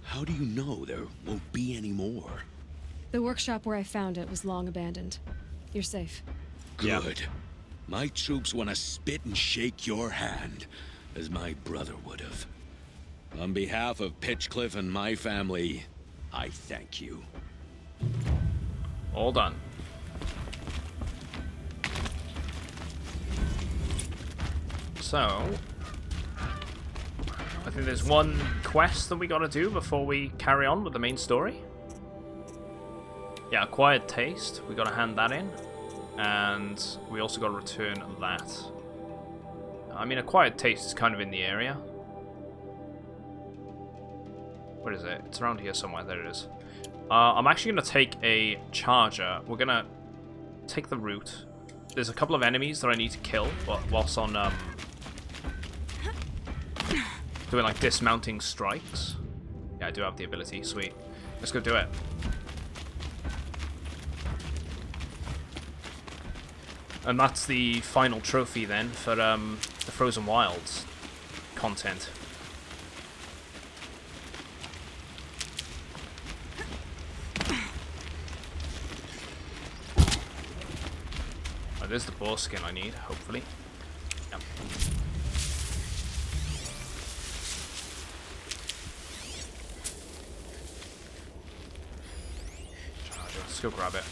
How do you know there won't be any more? The workshop where I found it was long abandoned. You're safe. Good. My troops want to spit and shake your hand, as my brother would have. On behalf of Pitchcliff and my family, I thank you. All done. So, I think there's one quest that we gotta do before we carry on with the main story. Yeah, acquired taste. We gotta hand that in. And we also gotta return that. I mean, acquired taste is kind of in the area. Where is it? It's around here somewhere. There it is. I'm actually gonna take a charger. We're gonna take the route. There's a couple of enemies that I need to kill whilst on doing like dismounting strikes. Yeah, I do have the ability. Sweet. Let's go do it. And that's the final trophy then for the Frozen Wilds content. Oh, there's the boar skin I need, hopefully. Yep. Charger, let's go grab it.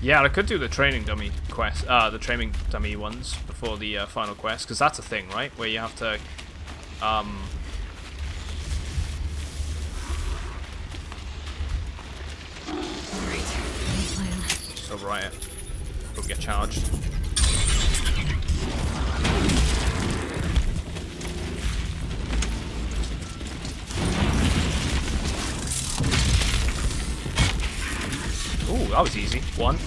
Yeah, I could do the training dummy quest, the training dummy ones before the final quest, because that's a thing, right? Where you have to, just overwrite it. Don't get charged. Ooh, that was easy. One.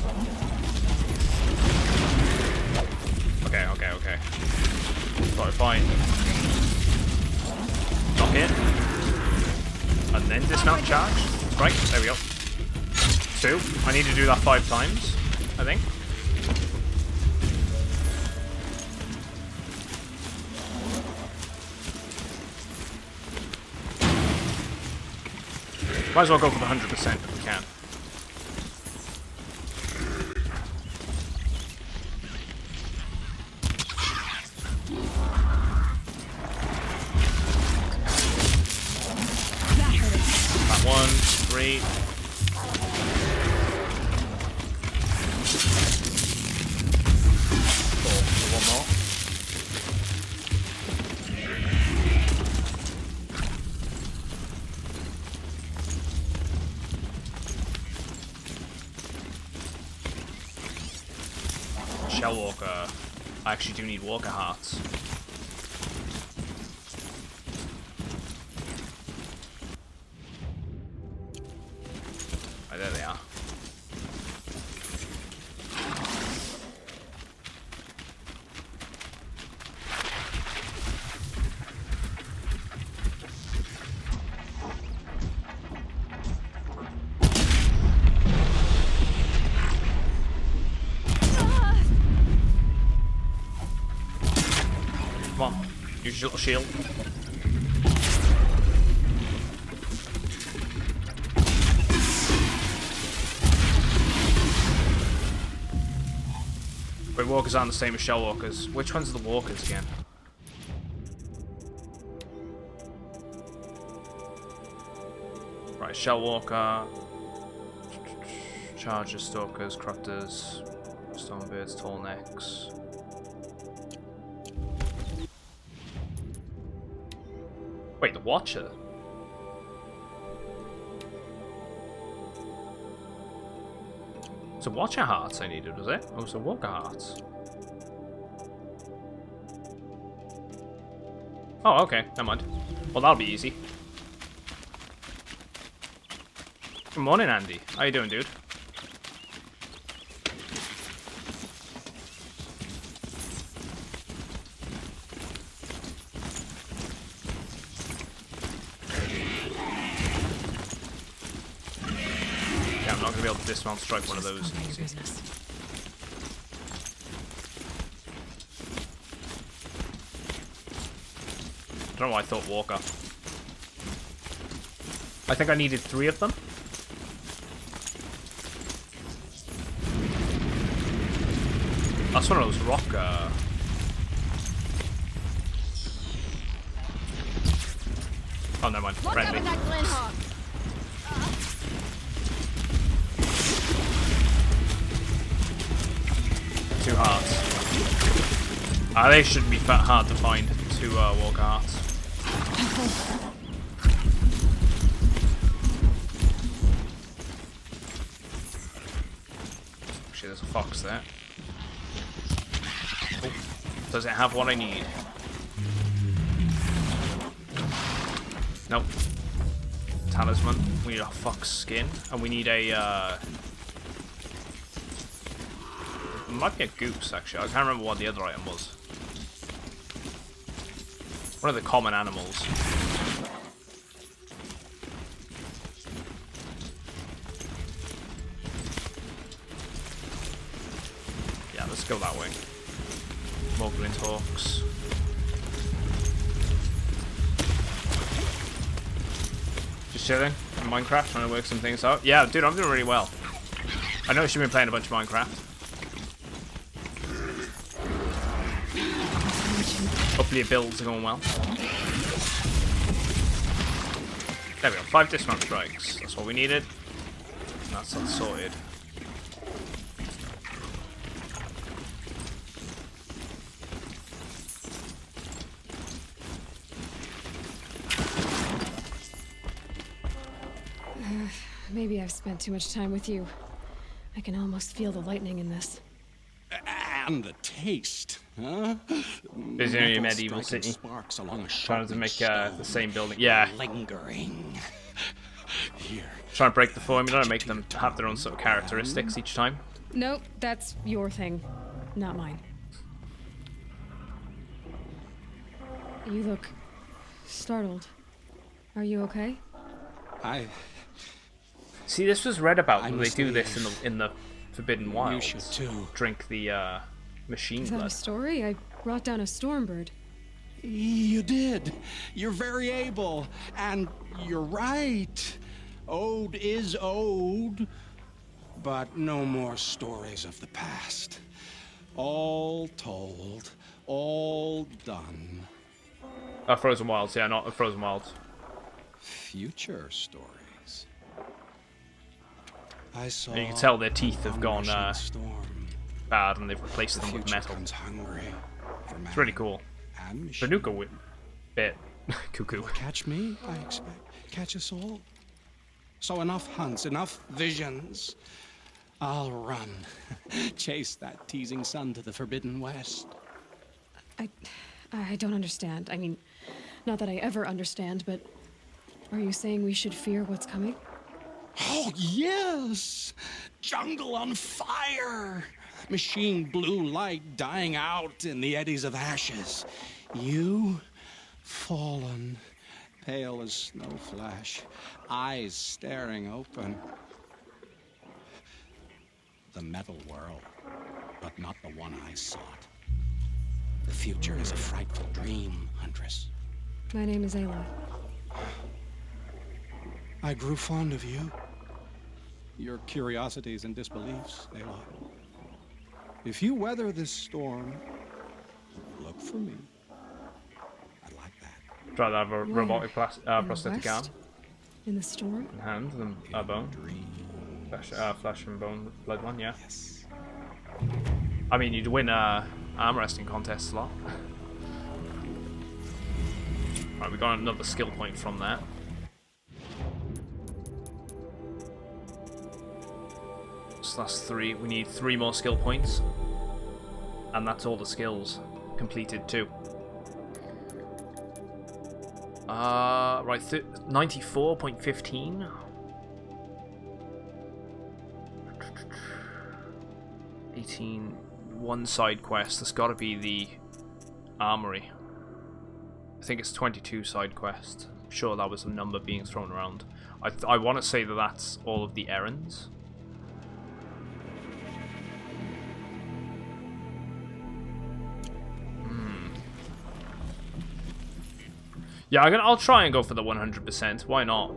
Okay. Sorry, fine. Knock in. And then dismount charge. Right, there we go. 2. I need to do that 5 times, I think. Might as well go for the 100% if we can. One, 3. Cool. So one more. Shell Walker. I actually do need Walker Hearts. There they are. Come on, use your little shield. Wait, walkers aren't the same as shell walkers. Which one's the walkers again? Right, shell walker, chargers, stalkers, crafters, stonebirds, tall necks. Wait, the watcher? So Watcher Hearts I needed, was it? Oh, so Walker Hearts. Oh, okay, never mind. Well, that'll be easy. Good morning, Andy. How you doing, dude? be able to dismount strike one of those. Just your business. I don't know why I thought walker. I think I needed 3 of them. That's one of those rock. Oh, never mind. Look out Friendly. with that Glenhawk! 2 hearts. They shouldn't be that hard to find. 2 walker hearts. Actually, there's a fox there. Oh, does it have what I need? Nope. Talisman. We need a fox skin, and we need a. It might be a goose, actually. I can't remember what the other item was. One of the common animals. Yeah, let's go that way. More glint hawks. Just chilling in Minecraft, trying to work some things out. Yeah, dude, I'm doing really well. I know you've been playing a bunch of Minecraft. Hopefully your builds are going well. There we go, 5 dismount strikes. That's what we needed. That's all sorted. Maybe I've spent too much time with you. I can almost feel the lightning in this. And the taste, huh? Busy in your medieval city. Sparks along a Trying to make stone, the same building. Yeah. lingering. Here. Trying to break the formula and make them have their own sort of characteristics each time. Nope, that's your thing, not mine. You look startled. Are you okay? See, this was read about I when they must do this leave. in the Forbidden Wilds. You should too. Drink the machine Is that blood. a story? I brought down a stormbird. You did. You're very able, and you're right. Ode is ode, but no more stories of the past. All told, all done. Frozen Wilds, yeah, not Frozen Wilds. Future stories. I saw. And you can tell their teeth have on gone rushing storm. bad, and they've replaced The them with future metal. comes hungry for It's really man cool. and machine. Banuka bit cuckoo. Catch me, I expect. Catch us all. So enough hunts, enough visions. I'll run. Chase that teasing sun to the Forbidden West. I don't understand. I mean, not that I ever understand, but are you saying we should fear what's coming? Oh, yes! Jungle on fire! Machine blue light dying out in the eddies of ashes. You, fallen, pale as snow flash, eyes staring open. The metal world, but not the one I sought. The future is a frightful dream, Huntress. My name is Aloy. I grew fond of you. Your curiosities and disbeliefs, Aloy. If you weather this storm, look for me. I'd like that. Try to have a Where? robotic In the prosthetic arm west? In the storm? in hand, and a bone. Flesh and bone, blood one, yeah. Yes. I mean, you'd win arm wrestling contests a lot. Right, we got another skill point from that. So that's 3. We need 3 more skill points. And that's all the skills completed too. Right, 94.15. 18. 1 side quest. That's got to be the armory. I think it's 22 side quests. I'm sure that was a number being thrown around. I want to say that that's all of the errands. Yeah, I'll try and go for the 100%. Why not?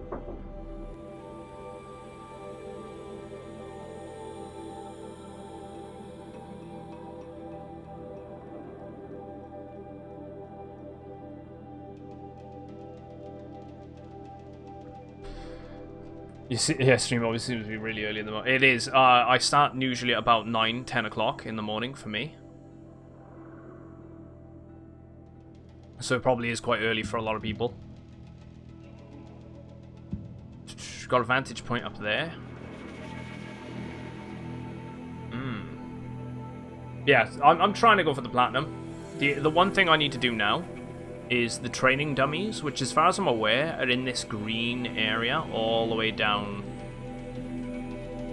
You see, yeah, stream always seems to be really early in the morning. It is. I start usually at about 9, 10 o'clock in the morning for me. So it probably is quite early for a lot of people. Got a vantage point up there. Yeah, I'm trying to go for the platinum. The one thing I need to do now is the training dummies, which as far as I'm aware are in this green area all the way down.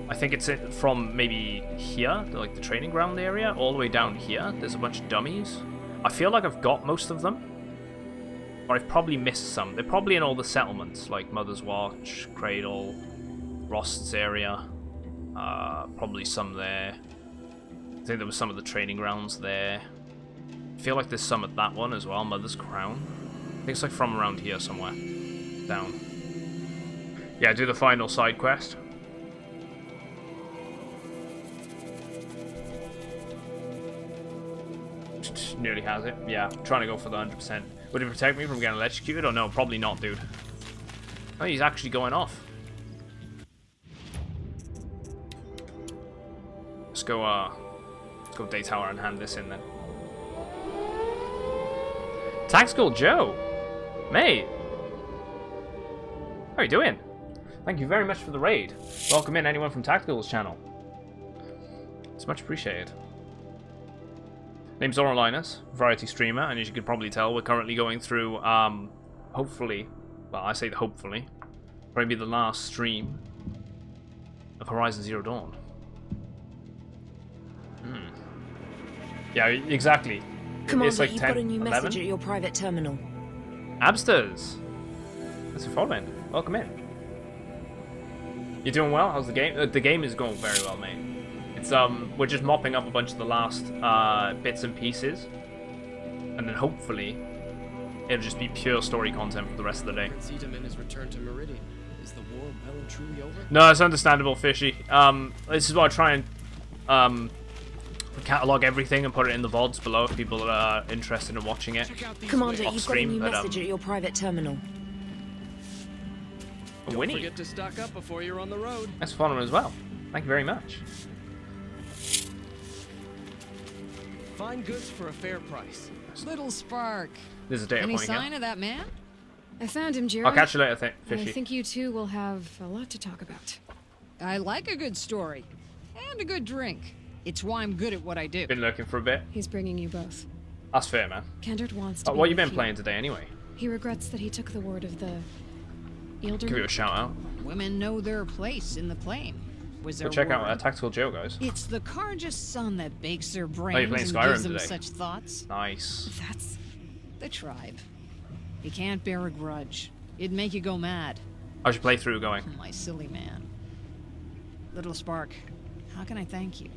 I think it's from maybe here, like the training ground area, all the way down here. There's a bunch of dummies. I feel like I've got most of them, or I've probably missed some. They're probably in all the settlements, like Mother's Watch, Cradle, Rost's area, probably some there. I think there was some of the training grounds there. I feel like there's some at that one as well, Mother's Crown. I think it's like from around here somewhere. Down. Yeah, do the final side quest. Nearly has it. Yeah, trying to go for the 100%. Would it protect me from getting electrocuted or no? Probably not, dude. Oh, he's actually going off. Let's go Day Tower and hand this in then. Tactical Joe! Mate! How are you doing? Thank you very much for the raid. Welcome in anyone from Tactical's channel. It's much appreciated. Name's Auralinus, variety streamer, and as you can probably tell, we're currently going through, hopefully, well, I say hopefully, probably the last stream of Horizon Zero Dawn. Yeah, exactly. Commander, like you've 10, got a new 11? message at your private terminal. Absters! Thanks for following. Welcome in. You doing well? How's the game? The game is going very well, mate. It's we're just mopping up a bunch of the last bits and pieces, and then hopefully it'll just be pure story content for the rest of the day. Is returned to Meridian. Is the war well and truly over? No, it's understandable, Fishy. This is why I try and catalog everything and put it in the VODs below if people are interested in watching it. Commander, off you've got a stream, new but, message at your private terminal. Don't forget to stock up before you're on the road. Thanks for following as well. Thank you very much. Fine goods for a fair price. Little Spark. There's a data Any point sign of that man? I found him, Jira. I'll catch you later, I Fishy. think you two will have a lot to talk about. I like a good story. And a good drink. It's why I'm good at what I do. Been looking for a bit. He's bringing you both. That's fair, man. Kendrick wants to be What you with been playing today, anyway? He regrets that he took the word of the Elder. Give you a shout out. Women know their place in the plane. Was Go there check out word? Tactical Joe, guys. It's the Carja's son that bakes their brains Oh, you're playing and Skyrim gives them today. such thoughts. Nice. That's the tribe. You can't bear a grudge. It'd make you go mad. How's your playthrough going? My silly man. Little Spark, how can I thank you?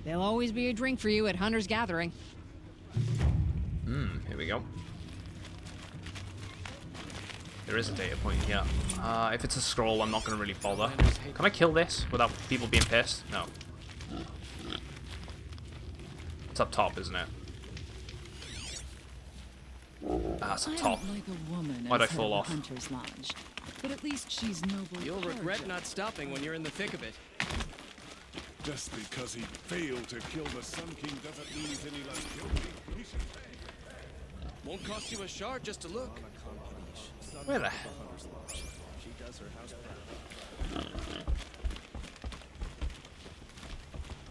There'll always be a drink for you at Hunter's Gathering. Here we go. There is a data point here. If it's a scroll, I'm not going to really bother. Can I kill this without people being pissed? No. It's up top, isn't it? Ah, it's up top. Like a woman Why'd I as head fall of off? the Hunter's Lodge, but at least she's noble. You'll regret not stopping when you're in the thick of it. Just because he failed to kill the Sun King doesn't mean he's any less guilty. He should pay. Won't cost you a shard just to look. Where the She does her house.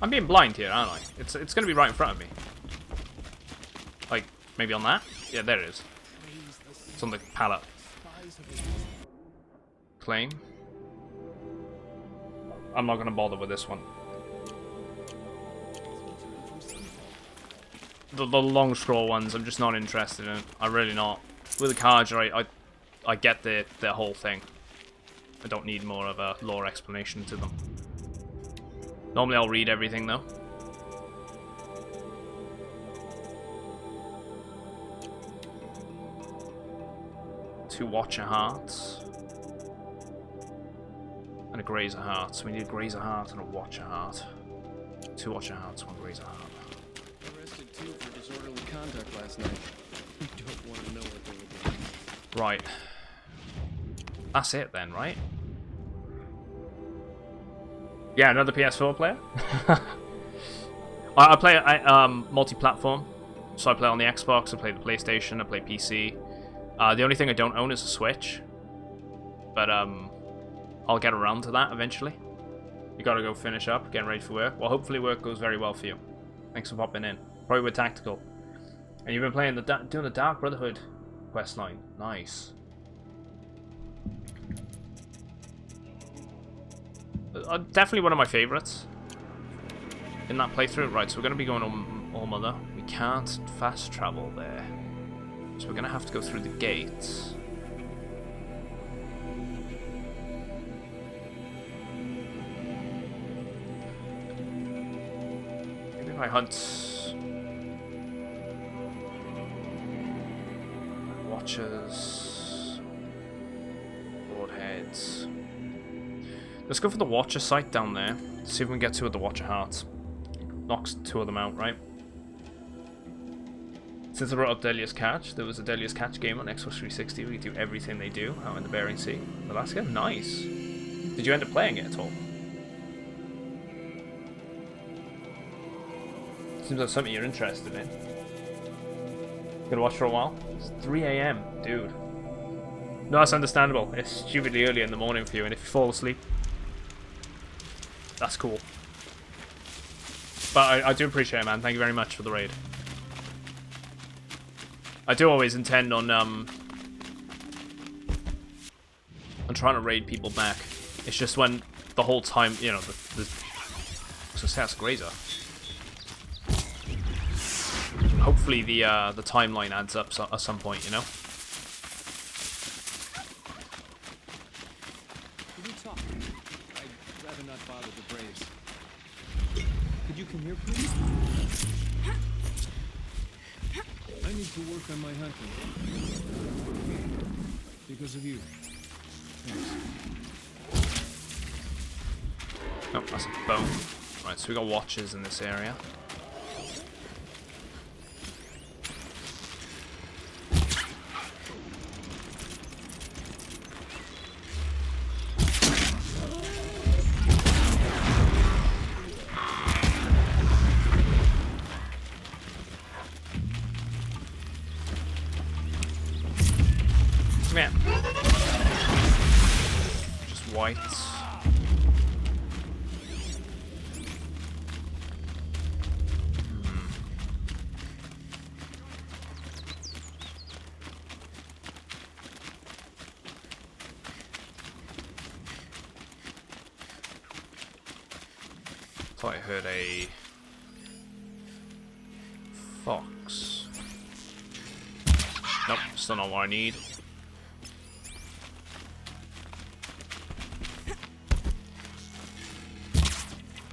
I'm being blind here, aren't I? It's going to be right in front of me. Like, maybe on that? Yeah, there it is. It's on the pallet. Claim. I'm not going to bother with this one. The long scroll ones, I'm just not interested in. I'm really not. With the cards, I get the whole thing. I don't need more of a lore explanation to them. Normally I'll read everything though. 2 Watcher Hearts. And a Grazer Heart. So we need a Grazer Heart and a Watcher Heart. 2 Watcher Hearts, 1 Grazer Heart. Arrested 2 for disorderly conduct last night. You don't want to know what they were doing. Right. That's it then, right? Yeah, another PS4 player. I play multi-platform. So I play on the Xbox, I play the PlayStation, I play PC. The only thing I don't own is a Switch. But I'll get around to that eventually. You gotta go finish up, getting ready for work. Well, hopefully work goes very well for you. Thanks for popping in. Probably with Tactical. And you've been playing doing the Dark Brotherhood questline. Nice. Definitely one of my favorites in that playthrough. Right, so we're going to be going on All Mother. We can't fast travel there, so we're going to have to go through the gates. Maybe if I hunt Watchers, Broadheads. Let's go for the Watcher site down there. See if we can get 2 of the Watcher Hearts. Knocks 2 of them out, right? Since I brought up Delia's Catch, there was a Delia's Catch game on Xbox 360 where you do everything they do out in the Bering Sea. Alaska? Nice. Did you end up playing it at all? Seems like something you're interested in. Gonna watch for a while? It's 3 AM, dude. No, that's understandable. It's stupidly early in the morning for you, and if you fall asleep, that's cool. But I do appreciate it, man. Thank you very much for the raid. I do always intend on trying to raid people back. It's just when the whole time, you know, the success Grazer. Hopefully the timeline adds up at some point, you know. Could we talk? I'd rather not bother the Braves. Could you come here, please? I need to work on my hunting. Because of you. Thanks. Oh, that's a bone. Right, so we got watches in this area. Thought I heard a fox. Nope, still not what I need.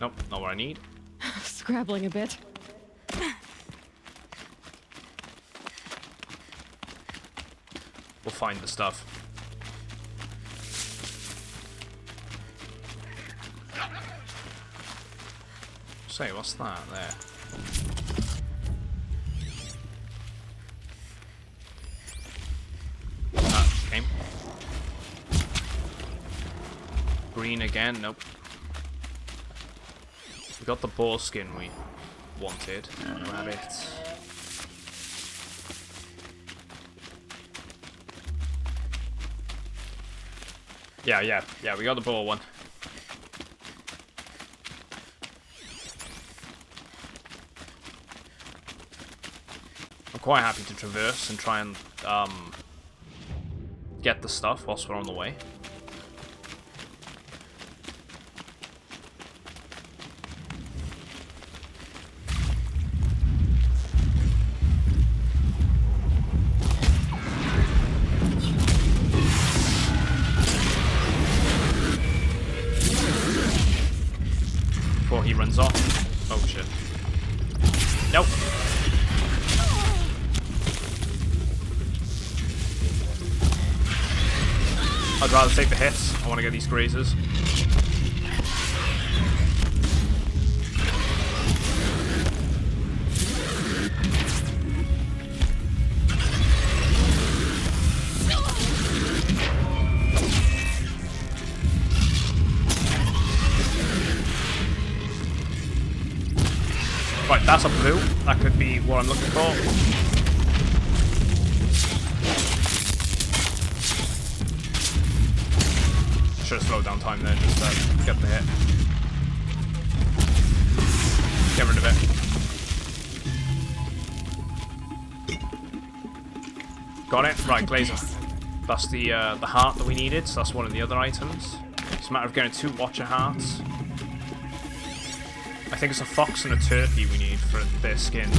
Nope, not what I need. Scrabbling a bit. We'll find the stuff. Say, what's that there? Okay. Green again? Nope. We got the boar skin we wanted. Rabbit. Yeah, we got the boar one. I'm quite happy to traverse and try and get the stuff whilst we're on the way. Before he runs off. Oh shit. Nope. I'd rather take the hits. I want to get these grazers. Right, that's a blue. That could be what I'm looking for. Should have slowed down time there just to get the hit. Get rid of it. Got it? Right, Glazer. That's the heart that we needed, so that's one of the other items. It's a matter of getting 2 Watcher hearts. I think it's a fox and a turkey we need for their skin.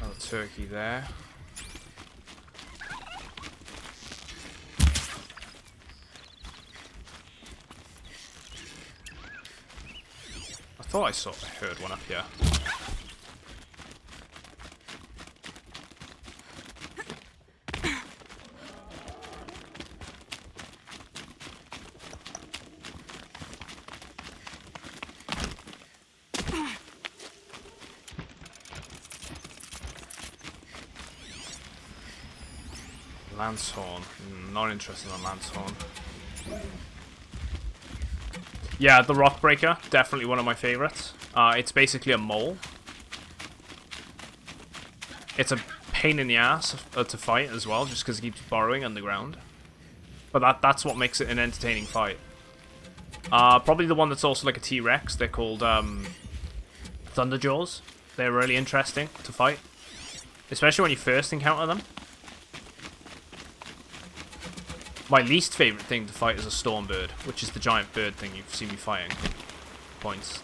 Another turkey there. I thought I heard one up here. Lancehorn. Not interested in Lancehorn. Yeah, the Rockbreaker. Definitely one of my favorites. It's basically a mole. It's a pain in the ass to fight as well, just because it keeps burrowing underground. But that's what makes it an entertaining fight. Probably the one that's also like a T-Rex. They're called Thunderjaws. They're really interesting to fight. Especially when you first encounter them. My least favourite thing to fight is a Stormbird, which is the giant bird thing you've seen me fighting. Points.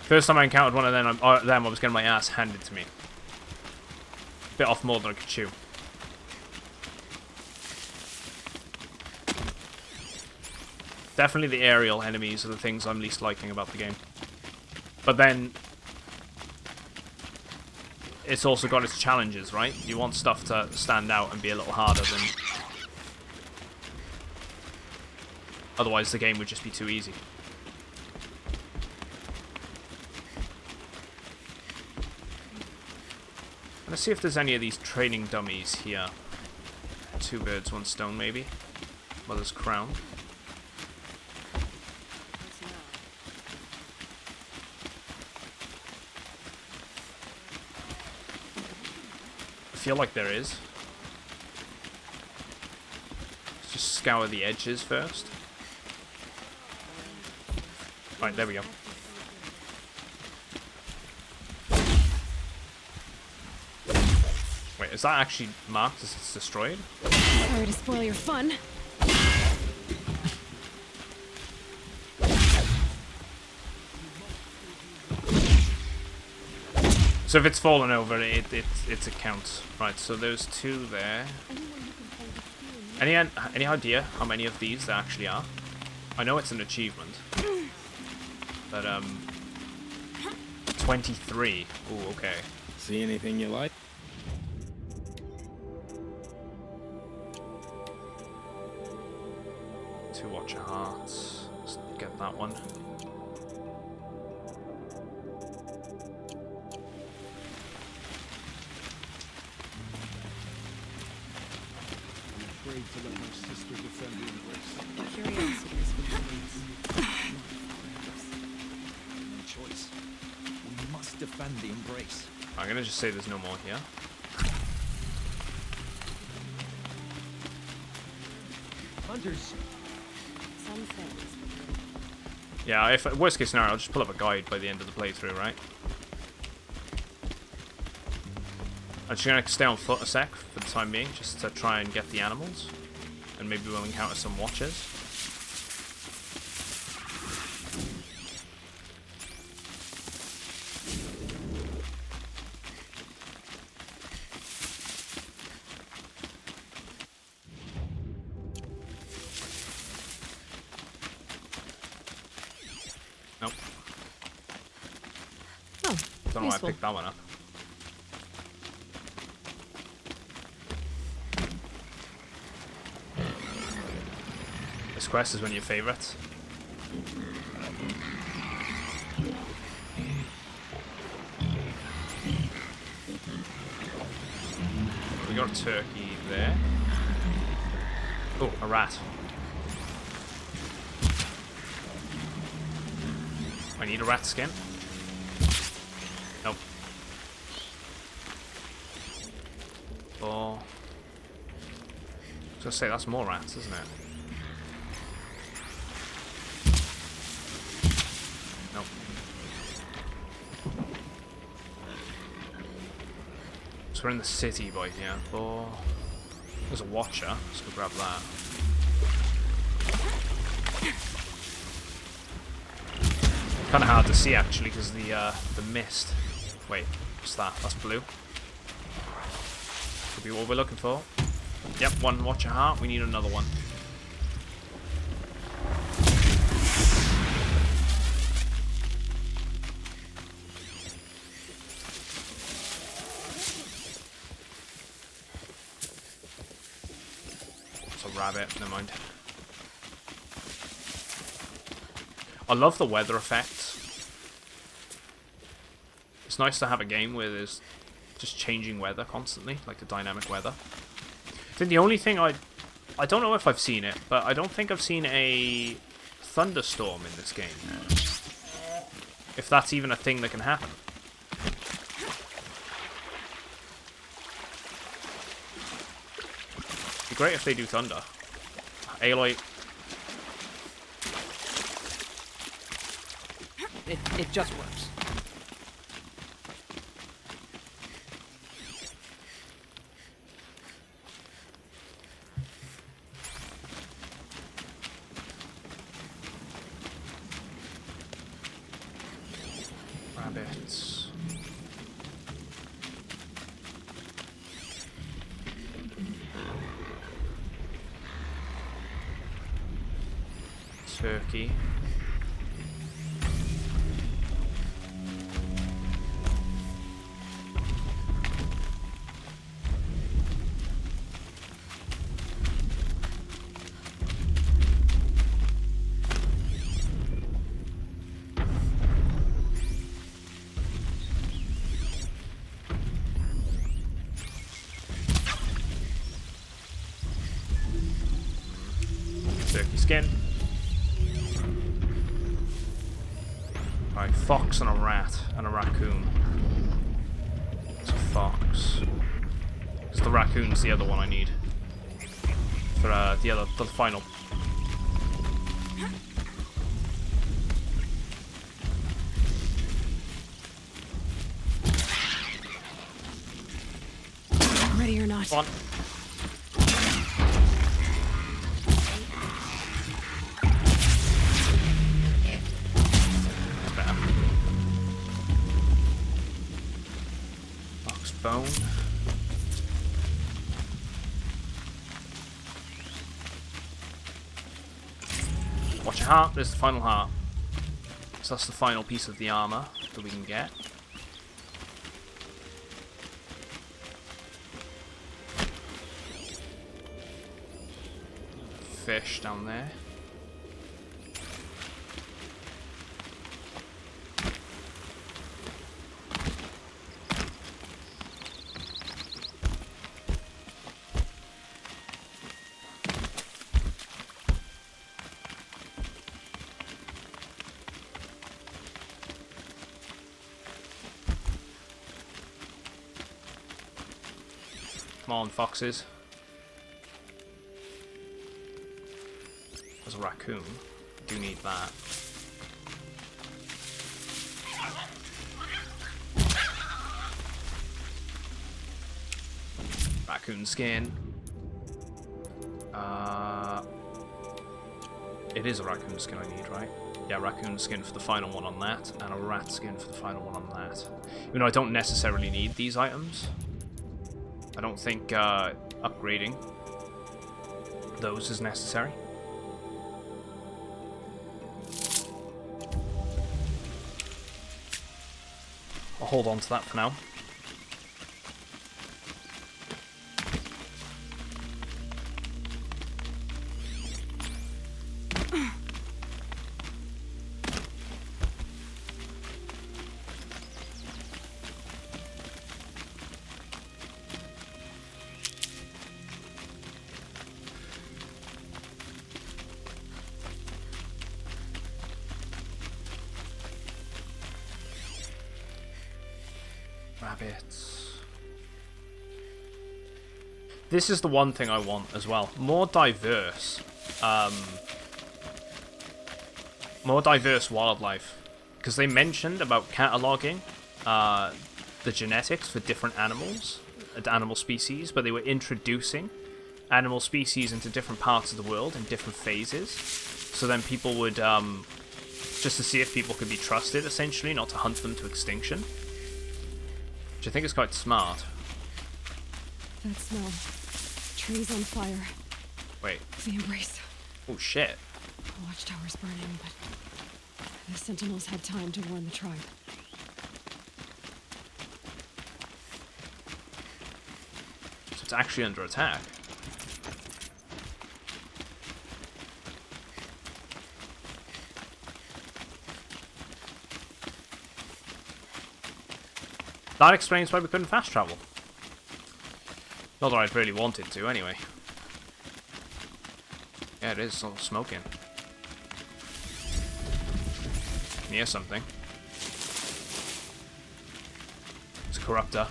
First time I encountered one of them, I was getting my ass handed to me. Bit off more than I could chew. Definitely the aerial enemies are the things I'm least liking about the game. But then, it's also got its challenges, right? You want stuff to stand out and be a little harder than... Otherwise the game would just be too easy. Let's see if there's any of these training dummies here. 2 birds, 1 stone maybe. Mother's crown. I feel like there is. Let's just scour the edges first. Right, there we go. Wait, is that actually marked as it's destroyed? Sorry to spoil your fun. So if it's fallen over, it counts. Right, so there's 2 there. Any idea how many of these there actually are? I know it's an achievement. But, 23. Ooh, okay. See anything you like? Two Watcher hearts. Let's get that one. I'm afraid to let my sister defend the embrace. Curiosity is what leads. No choice. We must defend the embrace. I'm gonna just say there's no more here. Hunters. Some things. Yeah, if worst case scenario, I'll just pull up a guide by the end of the playthrough, right? I'm just gonna stay on foot a sec for the time being, just to try and get the animals. And maybe we'll encounter some watchers. Don't know why I Useful. picked that one up. This quest is one of your favourites. We got a turkey there. Oh, a rat. I need a rat skin. Nope. Oh. I was gonna say, that's more rats, isn't it? Nope. So we're in the city by here. Oh. There's a watcher. Let's go grab that. Kind of hard to see actually because the mist. Wait, what's that? That's blue. Could be what we're looking for. Yep, one watcher heart. We need another one. It's a rabbit. Never mind. I love the weather effects. It's nice to have a game where there's just changing weather constantly, like the dynamic weather. I think the only thing I don't know if I've seen it, but I don't think I've seen a thunderstorm in this game. If that's even a thing that can happen. It'd be great if they do thunder. Aloy. It just works. Rabbits. Turkey. Turkey skin. Right, fox and a rat and a raccoon. It's a fox. Because the raccoon's the other one I need. For the final. Ready or not. Come on. Bone. Watch your heart. There's the final heart. So that's the final piece of the armor that we can get. Fish down there. Come on, foxes. There's a raccoon. Do need that. Raccoon skin. It is a raccoon skin I need, right? Yeah, raccoon skin for the final one on that, and a rat skin for the final one on that. Even though I don't necessarily need these items. I don't think upgrading those is necessary. hold on to that for now. Rabbits. This is the one thing I want as well. More diverse wildlife. Because they mentioned about cataloging the genetics for different animals, animal species, but they were introducing animal species into different parts of the world in different phases. So then people would, just to see if people could be trusted, essentially, not to hunt them to extinction. Which I think is quite smart. That smell. Trees on fire. Wait. The embrace. Oh shit. The watchtower's burning, but the sentinels had time to warn the tribe. So it's actually under attack. That explains why we couldn't fast travel. Not that I'd really wanted to, anyway. Yeah, it is all smoking. Near something. It's a corruptor.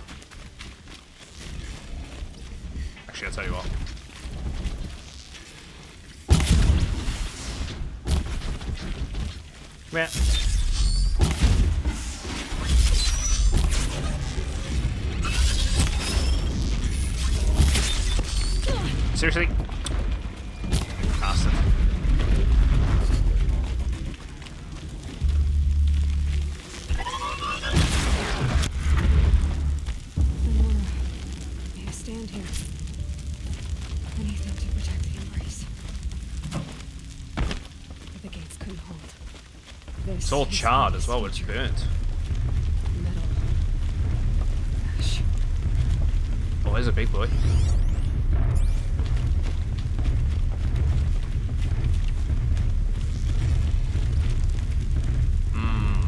Actually, I'll tell you what. Come here. Seriously? Bastard. Lenora, may I stand here? Anything to protect the embrace. But the gates couldn't hold. This It's all is charred this as well, it's feature. burnt. Metal. Ash. Oh, there's a big boy.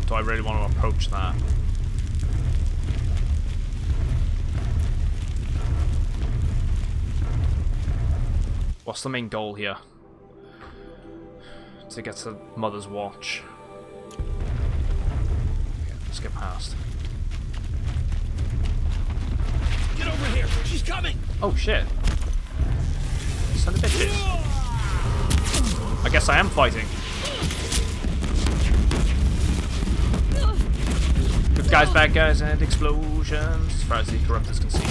Do I really want to approach that? What's the main goal here? To get to Mother's Watch. Okay, let's get past. Get over here! She's coming! Oh shit. Son of bitches. I guess I am fighting. Good guys, bad guys, and explosions, as far as the corruptors can see.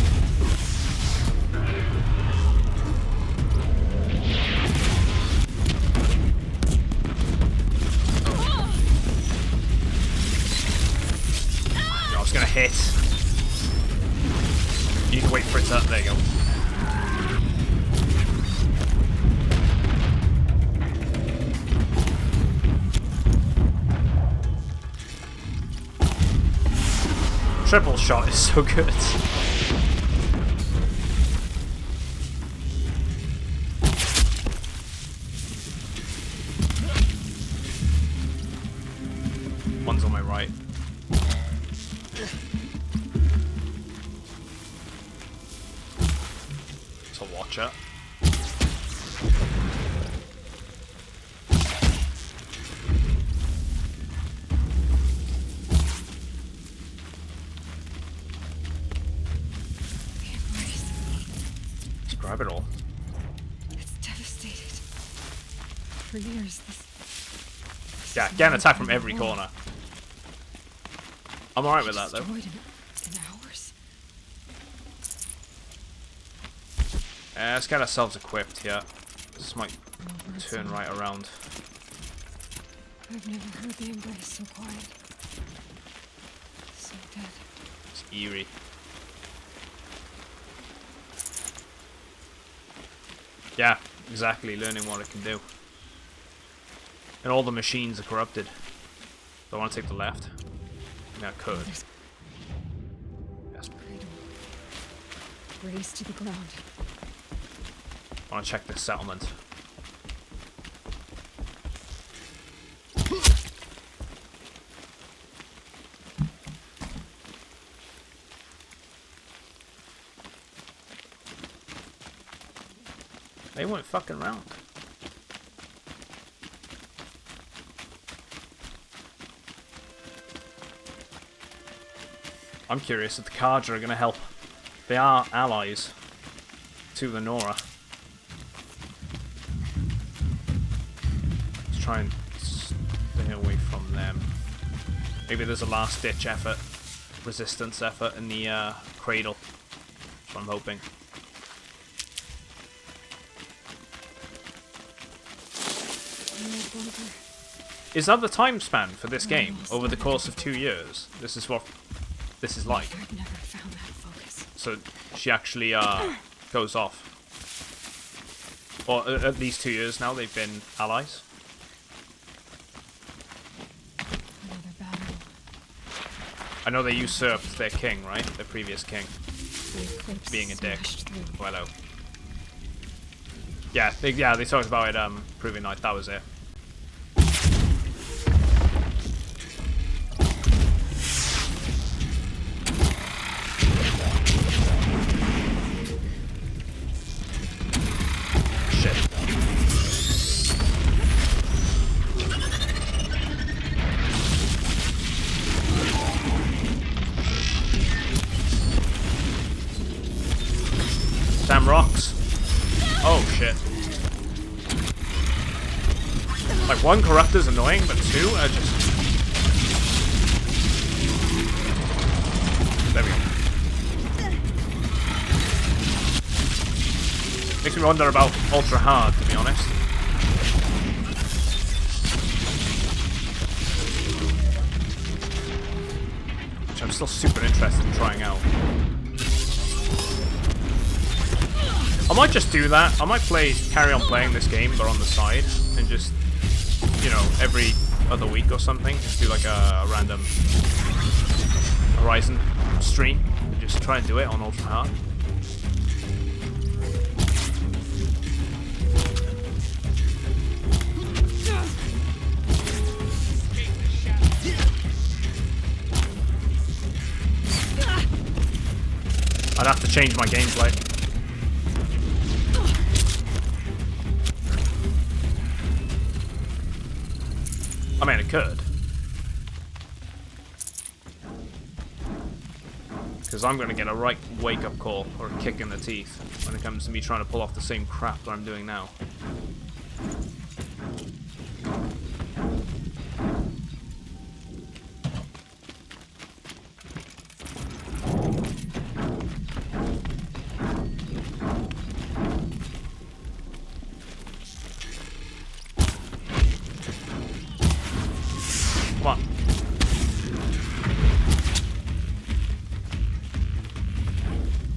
I was gonna hit. You need to wait for it to... There you go. Triple shot is so good. One's on my right. It's a watcher. Grab it all. It's devastated. For years, this Yeah, get an attack from every corner. I'm alright with that, though. destroyed in hours. Let's get ourselves equipped here. This might turn right around. I've never heard the embrace so quiet. So dead. It's eerie. Yeah, exactly, learning what it can do. And all the machines are corrupted. Do I want to take the left? Yeah, I could. Raised to the ground. I want to check this settlement. They weren't fucking around. I'm curious if the Carja are going to help. They are allies to the Nora. Let's try and stay away from them. Maybe there's a last-ditch effort, resistance effort in the cradle. That's what I'm hoping. Is that the time span for this game over the course of 2 years? This is what this is like. I've never found that focus. So she actually goes off. Or at least 2 years now they've been allies. Another battle. I know they usurped their king, right? Their previous king. Being a dick. Hello. Yeah, they talked about it proving like that was it. Damn rocks. Oh shit. Like one corruptor's annoying, but two are just... There we go. Makes me wonder about ultra hard, to be honest. Which I'm still super interested in trying out. I might just do that. I might carry on playing this game, but on the side, and just, you know, every other week or something, just do like a random Horizon stream, and just try and do it on ultra hard. I'd have to change my gameplay. I mean, it could. Because I'm going to get a right wake-up call, or a kick in the teeth, when it comes to me trying to pull off the same crap that I'm doing now.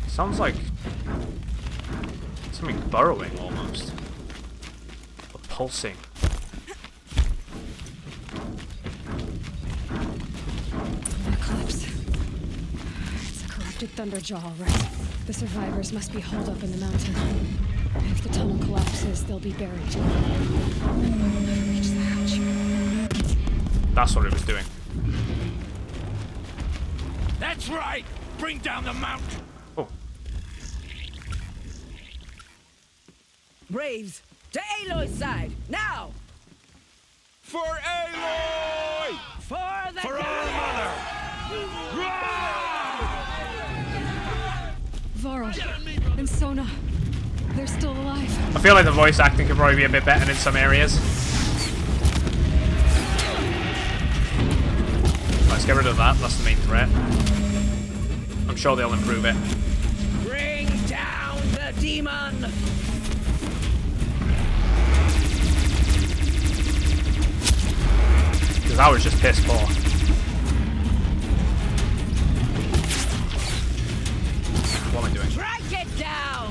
Sounds like something burrowing almost. Or pulsing. An eclipse. It's a corrupted Thunderjaw, all right. The survivors must be holed up in the mountain. If the tunnel collapses, they'll be buried. Reach the hatch. That's what it was doing. That's right! Bring down the mountain! Oh. Braves, to Aloy's side, now! For Aloy! For the For our mother! Varl and Sona, they're still alive. I feel like the voice acting could probably be a bit better in some areas. Let's get rid of that, that's the main threat. I'm sure they'll improve it. Bring down the demon! Because I was just piss poor. What am I doing? Strike it down!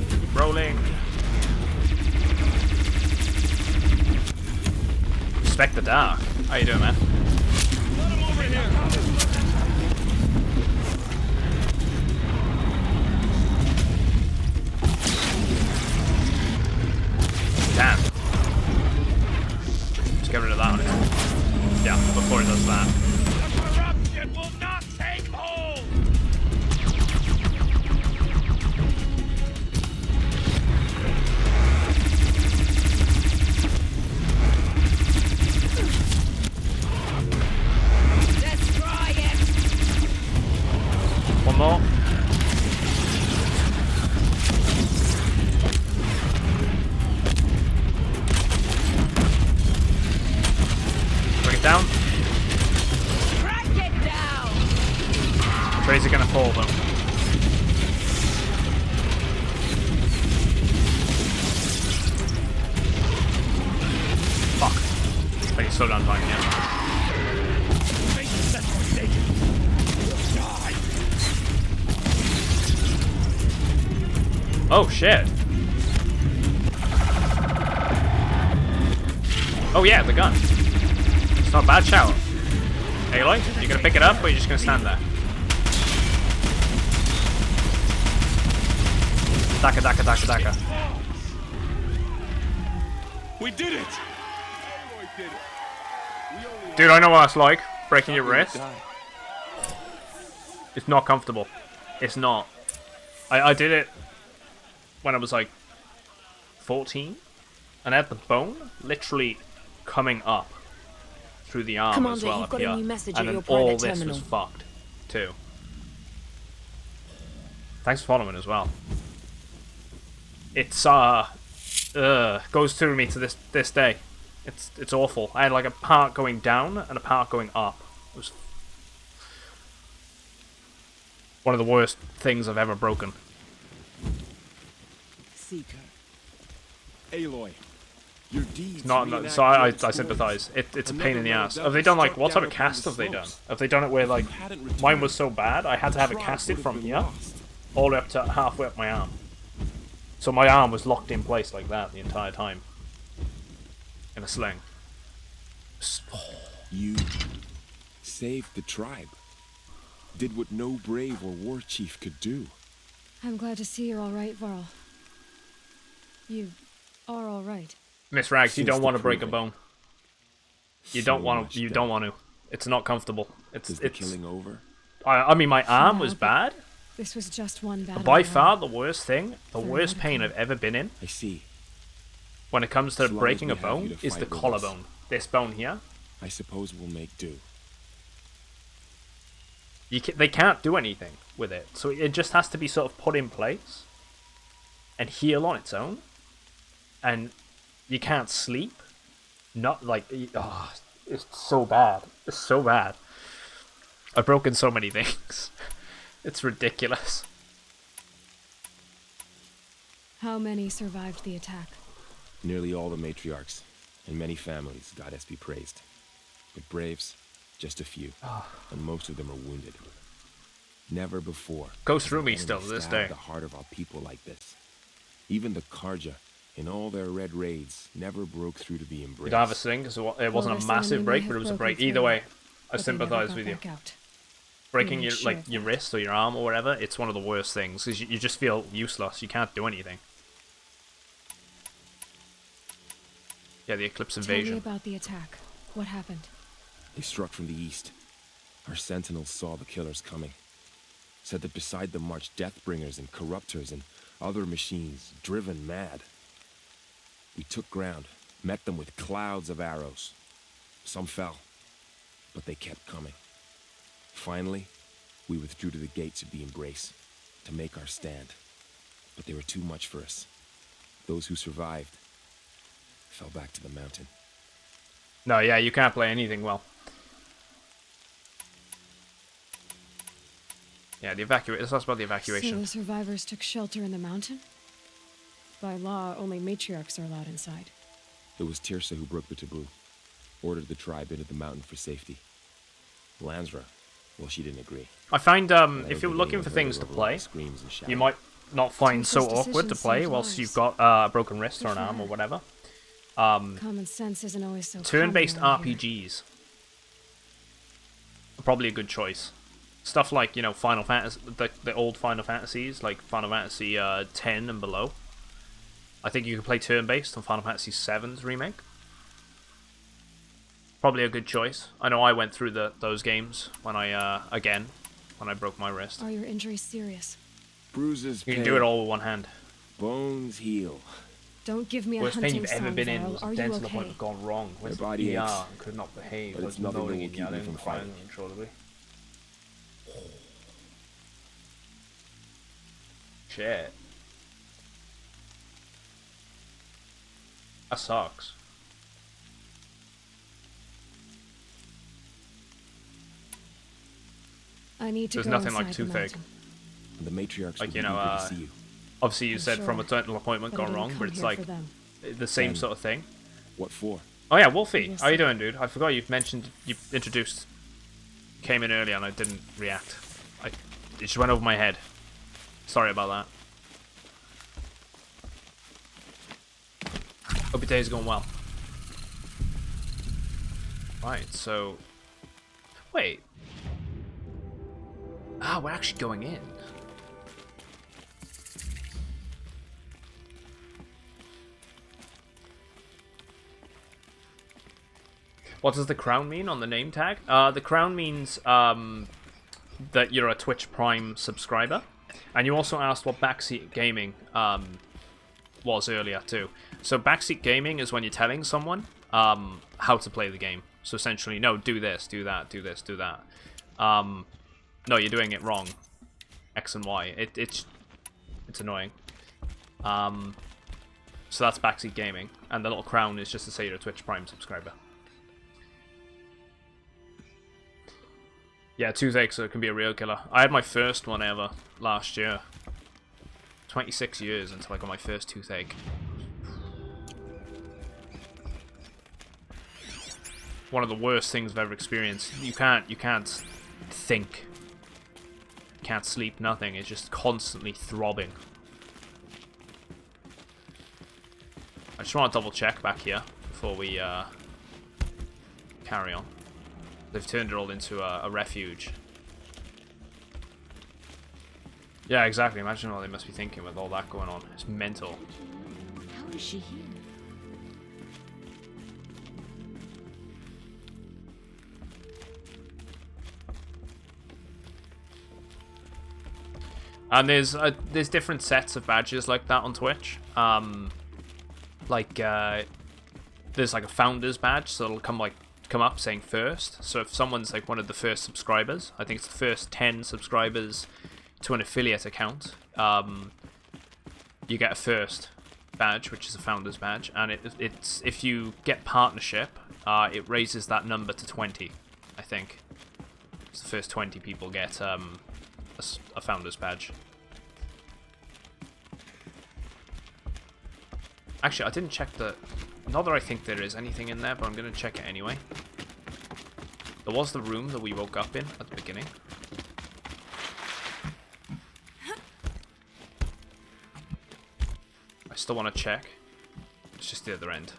Keep rolling. Respect the dark. How you doing, man? Let him over here! One more. Bring it down. Crack it down! Trays are gonna fall though. Fuck. But he's still done fine, yeah. Oh shit. Oh yeah, the gun. It's not a bad shout. Aloy, you gonna pick it up or are you just gonna stand there? Daka, daka, daka, daka. We did it! Dude, I know what it's like. Breaking your wrist. It's not comfortable. It's not. I did it when I was like 14. And I had the bone literally coming up through the arm Commander, as well you've up got here. a new message at And then your private all this terminal. was fucked too. Thanks for following as well. It's goes through me to this day. It's awful. I had like a part going down and a part going up. It was one of the worst things I've ever broken. Seeker. Aloy, your deeds. So I sympathise. It's a pain in the ass. Have they done like what sort of cast have they done? Have they done it where like mine was so bad I had to have it casted from here all the way up to halfway up my arm. So my arm was locked in place like that the entire time. In a sling. You saved the tribe. Did what no brave or war chief could do. I'm glad to see you're all right, Varl. You are all right. Miss Rags, you Since don't the want to break a proving. bone. You So don't want much to. You death. don't want to. It's not comfortable. Is the killing over? I mean, my arm was but bad. This was just one battle. By Varl. far the worst thing, the There worst would pain come. I've ever been in I see. when it comes to As long as breaking we a have you bone to is the fight with us. collarbone. This bone here. I suppose we'll make do. They can't do anything with it, so it just has to be sort of put in place and heal on its own. And you can't sleep. Not like it's so bad. It's so bad. I've broken so many things. It's ridiculous. How many survived the attack? Nearly all the matriarchs, and many families, goddess be praised. But braves, just a few, and most of them are wounded. Never before Goes has through an me enemy still to this stabbed day. the heart of our people like this. Even the Karja, in all their red raids, never broke through to the embrace. You don't have a sling because it wasn't Well, a this massive enemy break, may but it was a have break. broken Either through, way, I but they never sympathise got with you. back out. Breaking We your made sure like of your that. wrist or your arm or whatever, it's one of the worst things because you just feel useless. You can't do anything. Yeah, the Eclipse Tell invasion. me about the attack. What happened? They struck from the east. Our sentinels saw the killers coming. Said that beside them marched Deathbringers and Corruptors and other machines, driven mad. We took ground, met them with clouds of arrows. Some fell, but they kept coming. Finally, we withdrew to the gates of the embrace to make our stand. But they were too much for us. Those who survived fell back to the mountain. No, yeah, you can't play anything well. Yeah, the evacuation. Let's talk about the So evacuation. the survivors took shelter in the mountain? By law, only matriarchs are allowed inside. It was Tirsa who broke the taboo, ordered the tribe into the mountain for safety. Lansra, well, she didn't agree. I find I don't if you're think looking anyone for heard things her to over all the play, screams and you shouting. might not find so Tirsa's awkward to decisions play saved whilst lives. you've got a broken wrist or an Good for arm or her. whatever. Common sense isn't always so Turn-based common around here. RPGs are probably a good choice. Stuff like, you know, Final Fantasy, the old Final Fantasies, like Final Fantasy 10 and below. I think you can play turn-based on Final Fantasy VII's remake. Probably a good choice. I know I went through those games when I when I broke my wrist. Are your injuries serious? Bruises You can do it all with one hand. Bones heal. Don't give me a Worst pain hunting you've ever song, been in Varl. was Are you dental okay? appointment gone wrong. My Went to body the ER aches, and could not behave. but Was it's nothing that moaning will and keep me yelling from and crying fighting. uncontrollably. shit. That sucks. I need to There's go nothing like inside the toothache. mountain. The matriarchs Like, would you be know, eager to see you. obviously you said Sure, from a dental appointment but I gone didn't wrong, come but it's here like for them. the same Then- sort of thing. What for? Oh yeah, Wolfie, We'll how you see. doing, dude? I forgot you mentioned, you introduced, came in early and I didn't react. It just went over my head. Sorry about that. Hope your day's going well. Right, so... Wait. Ah, we're actually going in. What does the crown mean on the name tag? The crown means that you're a Twitch Prime subscriber. And you also asked what Backseat Gaming was earlier too. So Backseat Gaming is when you're telling someone how to play the game. So essentially, no, do this, do that, do this, do that. No, you're doing it wrong. X and Y. It's annoying. So that's Backseat Gaming. And the little crown is just to say you're a Twitch Prime subscriber. Yeah, toothache, so it can be a real killer. I had my first one ever last year. 26 years until I got my first toothache. One of the worst things I've ever experienced. You can't think. You can't sleep, nothing. It's just constantly throbbing. I just want to double check back here before we carry on. They've turned it all into a refuge. Yeah, exactly. Imagine what they must be thinking with all that going on. It's mental. How is she here? And there's different sets of badges like that on Twitch. There's like a founder's badge, so it'll come up saying first. So if someone's like one of the first subscribers, I think it's the first 10 subscribers to an affiliate account, you get a first badge, which is a founder's badge, and it's if you get partnership, it raises that number to 20, I think. So the first 20 people get a founder's badge. Actually, I didn't check not that I think there is anything in there, but I'm going to check it anyway. There was the room that we woke up in at the beginning. I still want to check. It's just the other end.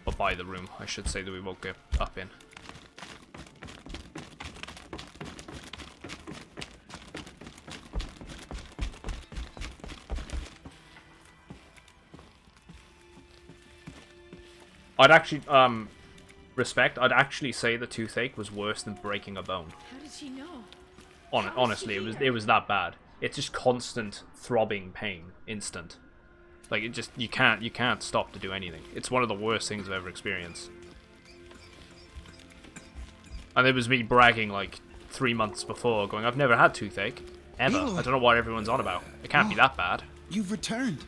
Or by the room, I should say, that we woke up in. I'd actually, I'd actually say the toothache was worse than breaking a bone. How did she know? Honestly, it was that bad. It's just constant throbbing pain, instant. Like you can't stop to do anything. It's one of the worst things I've ever experienced. And it was me bragging like 3 months before, going, I've never had toothache ever. Eloy. I don't know what everyone's on about. It can't be that bad. You've returned.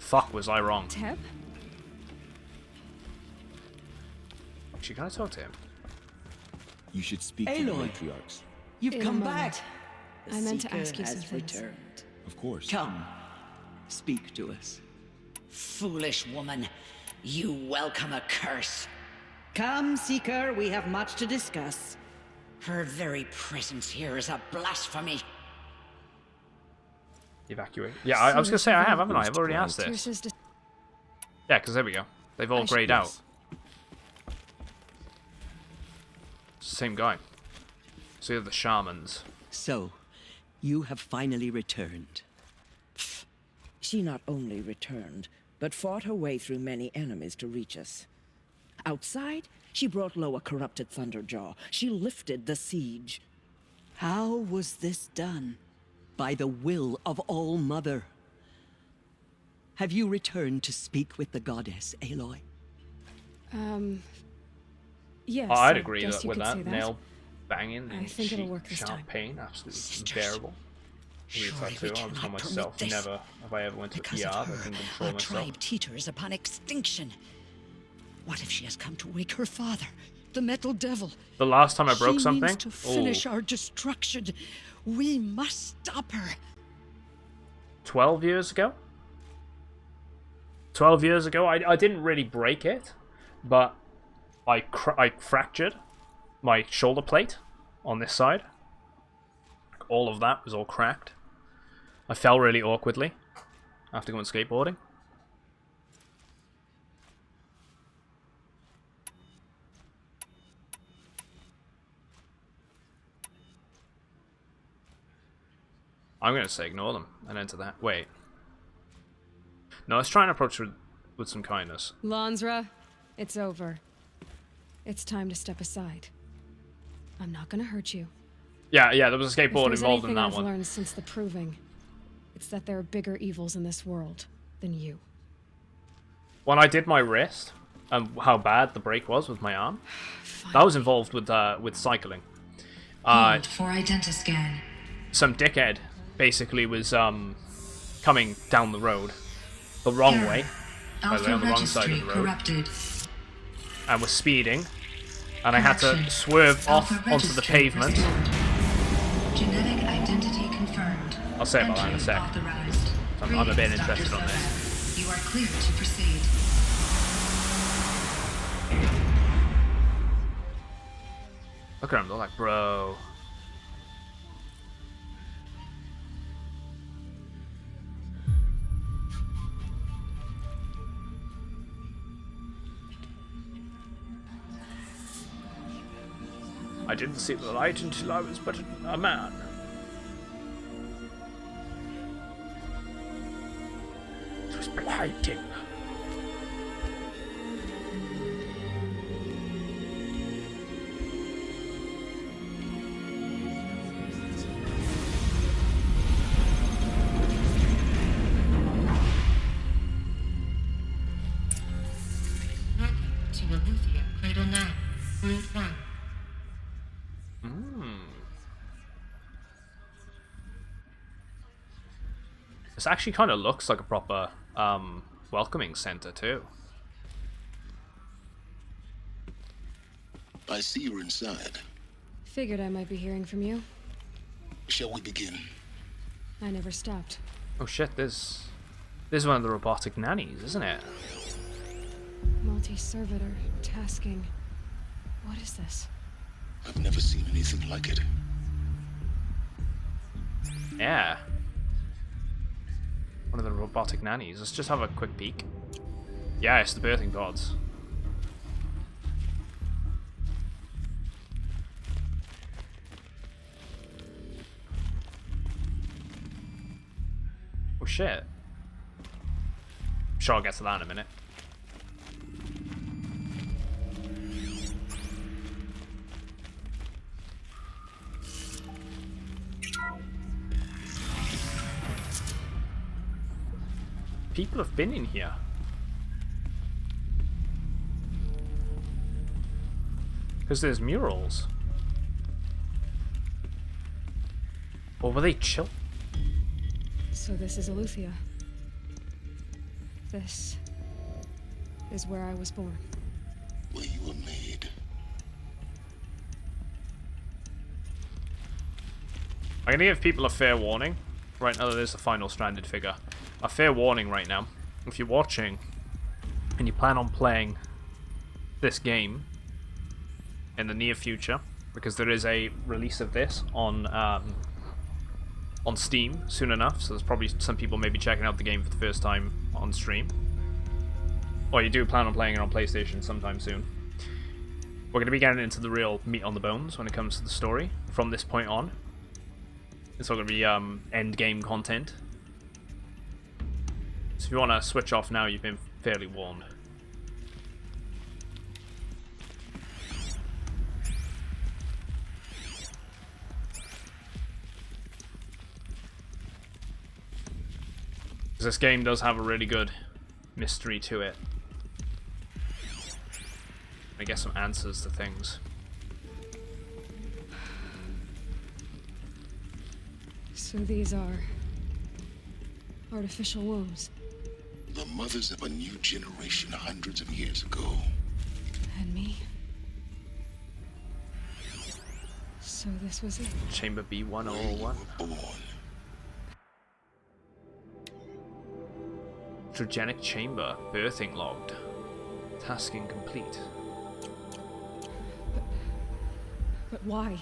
Fuck, was I wrong? Teb? Actually, can I talk to him? You should speak to the Aloy. matriarchs. You've In a come moment. back. I meant to Seeker ask you has some things. returned. Of course. Come, speak to us. Foolish woman, you welcome a curse. Come, Seeker, we have much to discuss. Her very presence here is a blasphemy. Evacuate. Yeah, I was gonna say I have, haven't I? I've already asked this. Teresa's Yeah, because there we go. They've all I should- grayed out. Same guy. So you're the shamans. So, you have finally returned. She not only returned, but fought her way through many enemies to reach us. Outside, she brought low a corrupted Thunderjaw. She lifted the siege. How was this done? By the will of All Mother. Have you returned to speak with the goddess, Aloy? Yes. I'd I agree guess you with could that, say Nail. banging I and think it'll work this sharp time. pain, absolutely unbearable. Reads that too. I was on myself. this. Never have I ever went to Because ER of that her, can control our myself. tribe teeters upon extinction. What if she has come to wake her father, the Metal Devil? The last time I broke She something, means to finish ooh, our destruction. We must stop her. 12 years ago? 12 years ago, I didn't really break it, but I fractured my shoulder plate on this side. All of that was all cracked. I fell really awkwardly after going skateboarding. I'm going to say ignore them and enter that. Wait. No, let's try and approach with some kindness. Lansra, it's over. It's time to step aside. I'm not gonna hurt you. Yeah, there was a skateboard If there's involved in anything that I've one. learned since the Proving, it's that there are bigger evils in this world than you. When I did my wrist, and how bad the break was with my arm, that was involved with cycling. Hold for identiscan. Some dickhead basically was coming down the road the wrong way, by the way, on the wrong side of the road, corrupted. and was speeding, and I had to swerve off onto the pavement. Genetic identity confirmed. I'll say about that in a sec. Authorized. I'm a bit Greetings, interested Dr. on this. Sylvester. You are clear to proceed. Look at him, they're like, bro. I didn't see the light until I was but a man. It was blinding. To Aluthia, Cradle 9, Route 1. This actually kind of looks like a proper welcoming center too. I see you're inside. Figured I might be hearing from you. Shall we begin? I never stopped. Oh shit, this is one of the robotic nannies, isn't it? Multi-servitor tasking. What is this? I've never seen anything like it. Yeah. One of the robotic nannies. Let's just have a quick peek. Yeah, it's the birthing pods. Oh shit. Sure, I'll get to that in a minute. People have been in here. Because there's murals. Or were they chill? So this is Aluthia. This is where I was born. Where you were made. I'm gonna give people a fair warning. Right now, there's the final stranded figure. A fair warning right now. If you're watching and you plan on playing this game in the near future, because there is a release of this on Steam soon enough, so there's probably some people maybe checking out the game for the first time on stream. Or you do plan on playing it on PlayStation sometime soon. We're going to be getting into the real meat on the bones when it comes to the story from this point on. It's all going to be end game content. So if you want to switch off now, you've been fairly warned. This game does have a really good mystery to it. I guess some answers to things. So these are artificial wombs. The mothers of a new generation hundreds of years ago. And me. So this was it. Chamber B1001. Trogenic chamber. Birthing logged. Tasking complete. But why?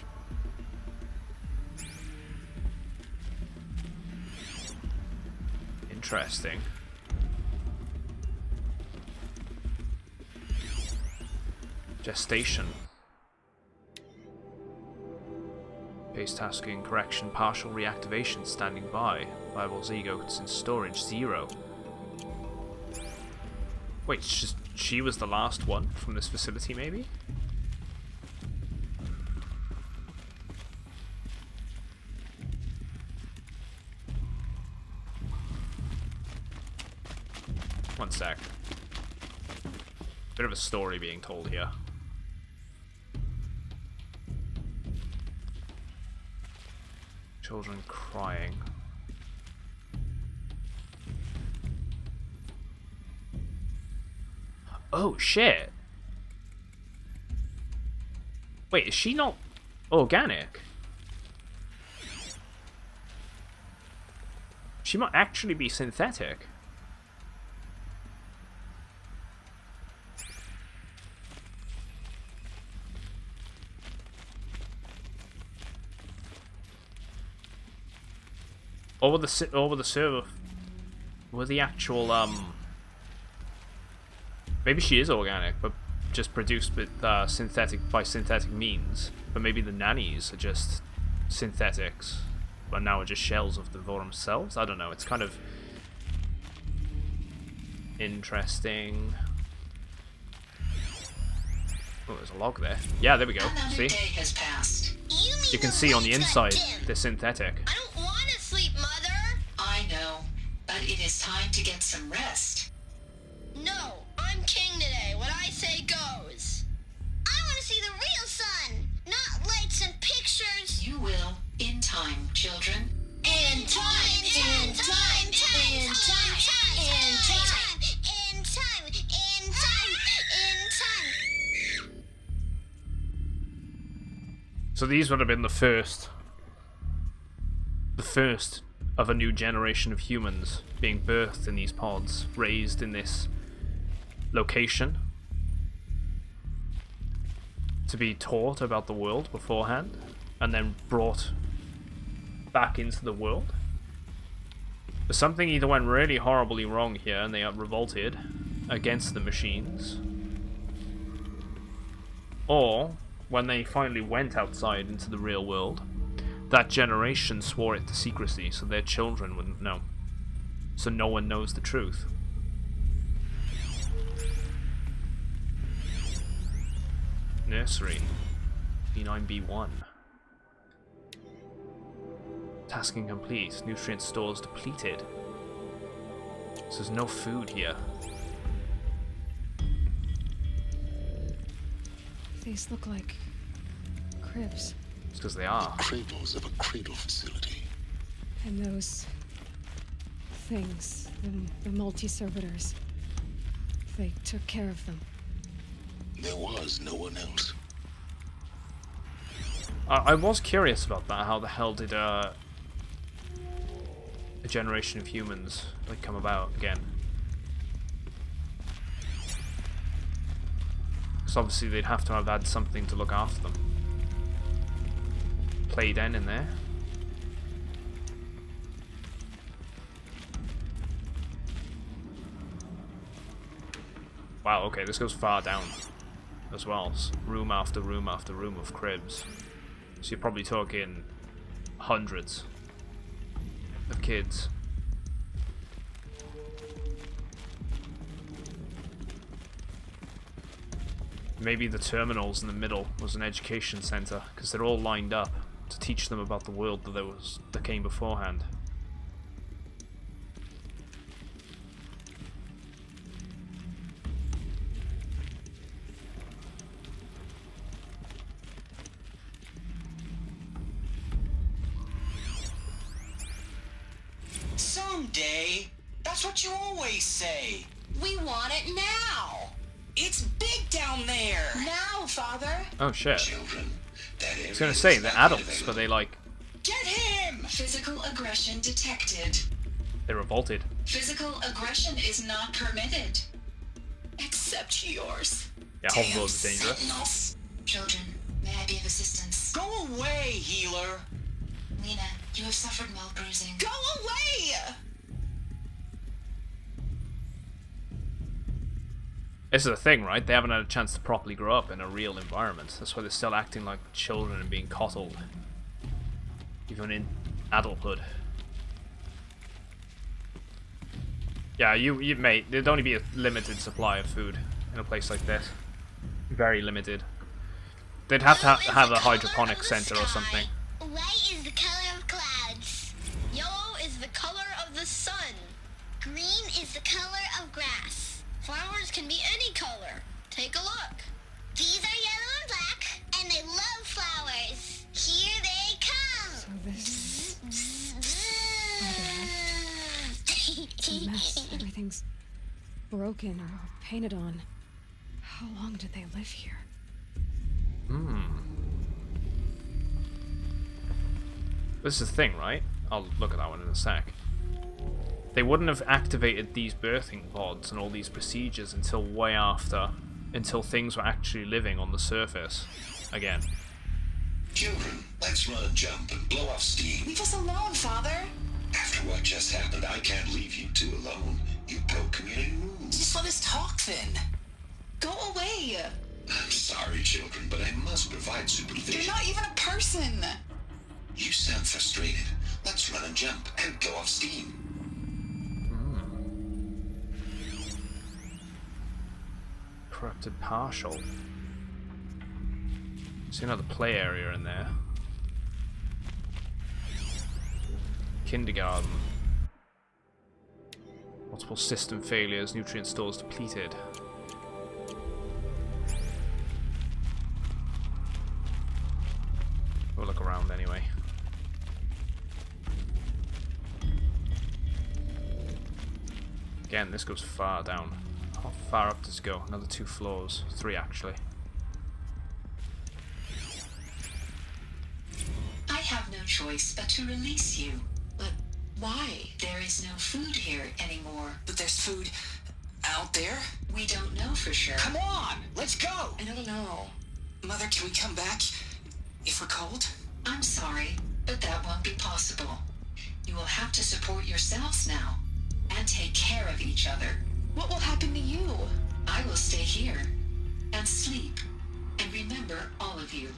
Interesting. Gestation. Base tasking, correction, partial reactivation, standing by. Viable zygotes in storage, 0. Wait, she was the last one from this facility, maybe? One sec. Bit of a story being told here. Children crying. Oh shit! Wait, is she not organic? She might actually be synthetic. Or with the server, with the actual maybe she is organic, but just produced with synthetic means. But maybe the nannies are just synthetics, but now are just shells of the Vor themselves. I don't know. It's kind of interesting. Oh, there's a log there. Yeah, there we go. See? Day has passed. You can see on the inside they're synthetic. I don't want to sleep, Mother. I know, but it is time to get some rest. No, I'm king today. What I say goes. I want to see the real sun, not lights and pictures. You will, in time, children. In time, in time, in time, in time, in time, in time, in time. So these would have been the first of a new generation of humans being birthed in these pods, raised in this location, to be taught about the world beforehand, and then brought back into the world. But something either went really horribly wrong here and they are revolted against the machines, or when they finally went outside into the real world, that generation swore it to secrecy so their children wouldn't know. So no one knows the truth. Nursery. B9B1. Tasking complete. Nutrient stores depleted. So there's no food here. These look like cribs. It's because they are. The cradles of a cradle facility. And those things, the multi-servitors, they took care of them. There was no one else. I was curious about that. How the hell did a generation of humans like come about again? Because obviously they'd have to have had something to look after them. Playden in there. Wow, okay, this goes far down as well. It's room after room after room of cribs. So you're probably talking hundreds of kids. Maybe the terminals in the middle was an education center, because they're all lined up to teach them about the world that came beforehand. someday. That's what you always say. We want it now. It's big down there. Now, Father. Oh shit. Children, I was gonna say, they're adults, but they like... Get him! Physical aggression detected. They revolted. Physical aggression is not permitted. Except yours. Yeah, hoverboards are dangerous. Sentinels. Children, may I be of assistance? Go away, healer. Lena, you have suffered mild bruising. Go away! This is the thing, right? They haven't had a chance to properly grow up in a real environment. That's why they're still acting like children and being coddled. Even in adulthood. Yeah, you mate, there'd only be a limited supply of food in a place like this. Very limited. They'd have to have a hydroponic center or something. White is the color of clouds. Yellow is the color of the sun. Green is the color of grass. Flowers can be any color. Take a look. These are yellow and black, and they love flowers. Here they come. So this is where they lived. It's a mess. Everything's broken or painted on. How long did they live here? This is the thing, right? I'll look at that one in a sec. They wouldn't have activated these birthing pods and all these procedures until way after, until things were actually living on the surface again. Children, let's run and jump and blow off steam. Leave us alone, Father. After what just happened, I can't leave you two alone. You broke community rules. Just let us talk then. Go away. I'm sorry, children, but I must provide supervision. You're not even a person. You sound frustrated. Let's run and jump and blow off steam. Corrupted partial. See another play area in there. Kindergarten. Multiple system failures, nutrient stores depleted. We'll look around anyway. Again, this goes far down. How far up does it go? Another 2 floors. 3 actually. I have no choice but to release you. But why? There is no food here anymore. But there's food out there? We don't know for sure. Come on, let's go! I don't know. Mother, can we come back if we're cold? I'm sorry, but that won't be possible. You will have to support yourselves now, and take care of each other. What will happen to you? I will stay here, and sleep, and remember all of you.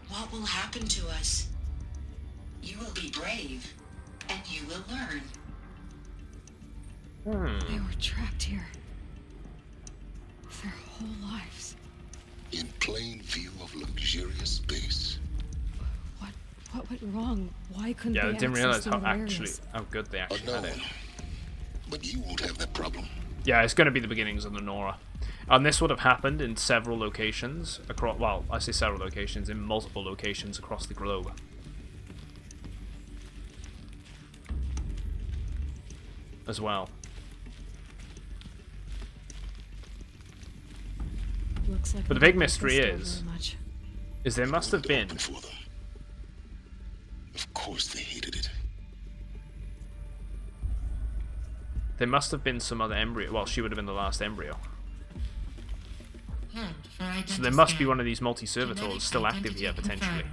What will happen to us? You will be brave, and you will learn. They were trapped here. Their whole lives. In plain view of luxurious space. What went wrong? Why couldn't Yeah, they I didn't access realize the how other actually areas? how good they actually had it. But you won't have that problem. Yeah, it's going to be the beginnings of the Nora. And this would have happened in several locations across, well, I say several locations, in multiple locations across the globe. As well. Looks like But the they big don't like mystery this door is very much. there must have been... Of course they hated it. There must have been some other embryo. Well, she would have been the last embryo. So there must be one of these multi-servitors still active here, potentially.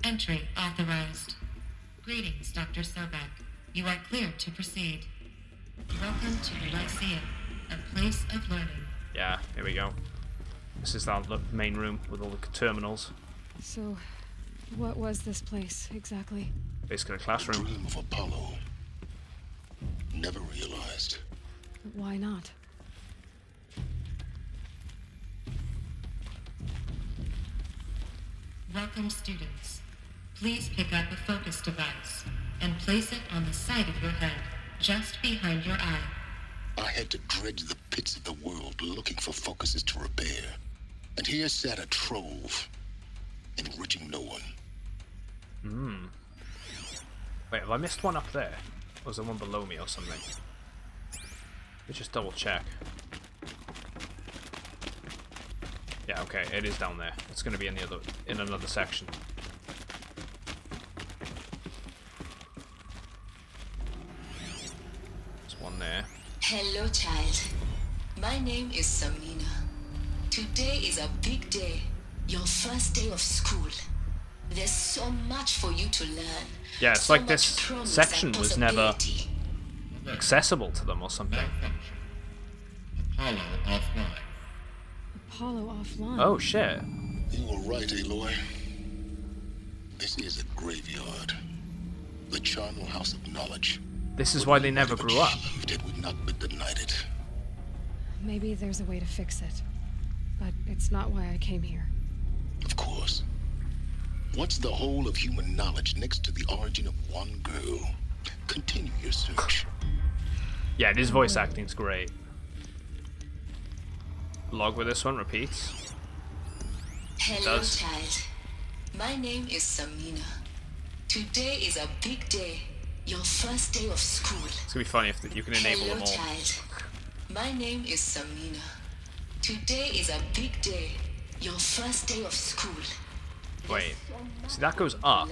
Entry authorized. Greetings, Dr. Sobek. You are cleared to proceed. Welcome to the Lyceum, a place of learning. Yeah, here we go. This is our main room with all the terminals. So, what was this place exactly? Basically a classroom. Dream of Apollo. Never realized. But why not? Welcome, students. Please pick up a focus device and place it on the side of your head, just behind your eye. I had to dredge the pits of the world looking for focuses to repair. And here sat a trove, enriching no one. Wait, have I missed one up there? Or is there one below me or something? Let's just double check. Yeah, okay, it is down there. It's gonna be in another section. There's one there. Hello, child. My name is Samina. Today is a big day. Your first day of school. There's so much for you to learn. Yeah, it's so like this section was never accessible to them or something. Apollo offline. Apollo offline. Oh shit. You were right, Aloy. This is a graveyard. The charnel house of knowledge. This is why they never grew up. It would not be denied. Maybe there's a way to fix it. But it's not why I came here. Of course. What's the whole of human knowledge next to the origin of one girl? Continue your search. Yeah, this voice acting's great. Log with this one repeats. Hello, child. My name is Samina. Today is a big day. Your first day of school. It's gonna be funny if you can enable them all. Child. My name is Samina. Today is a big day. Your first day of school. Wait, see that goes up.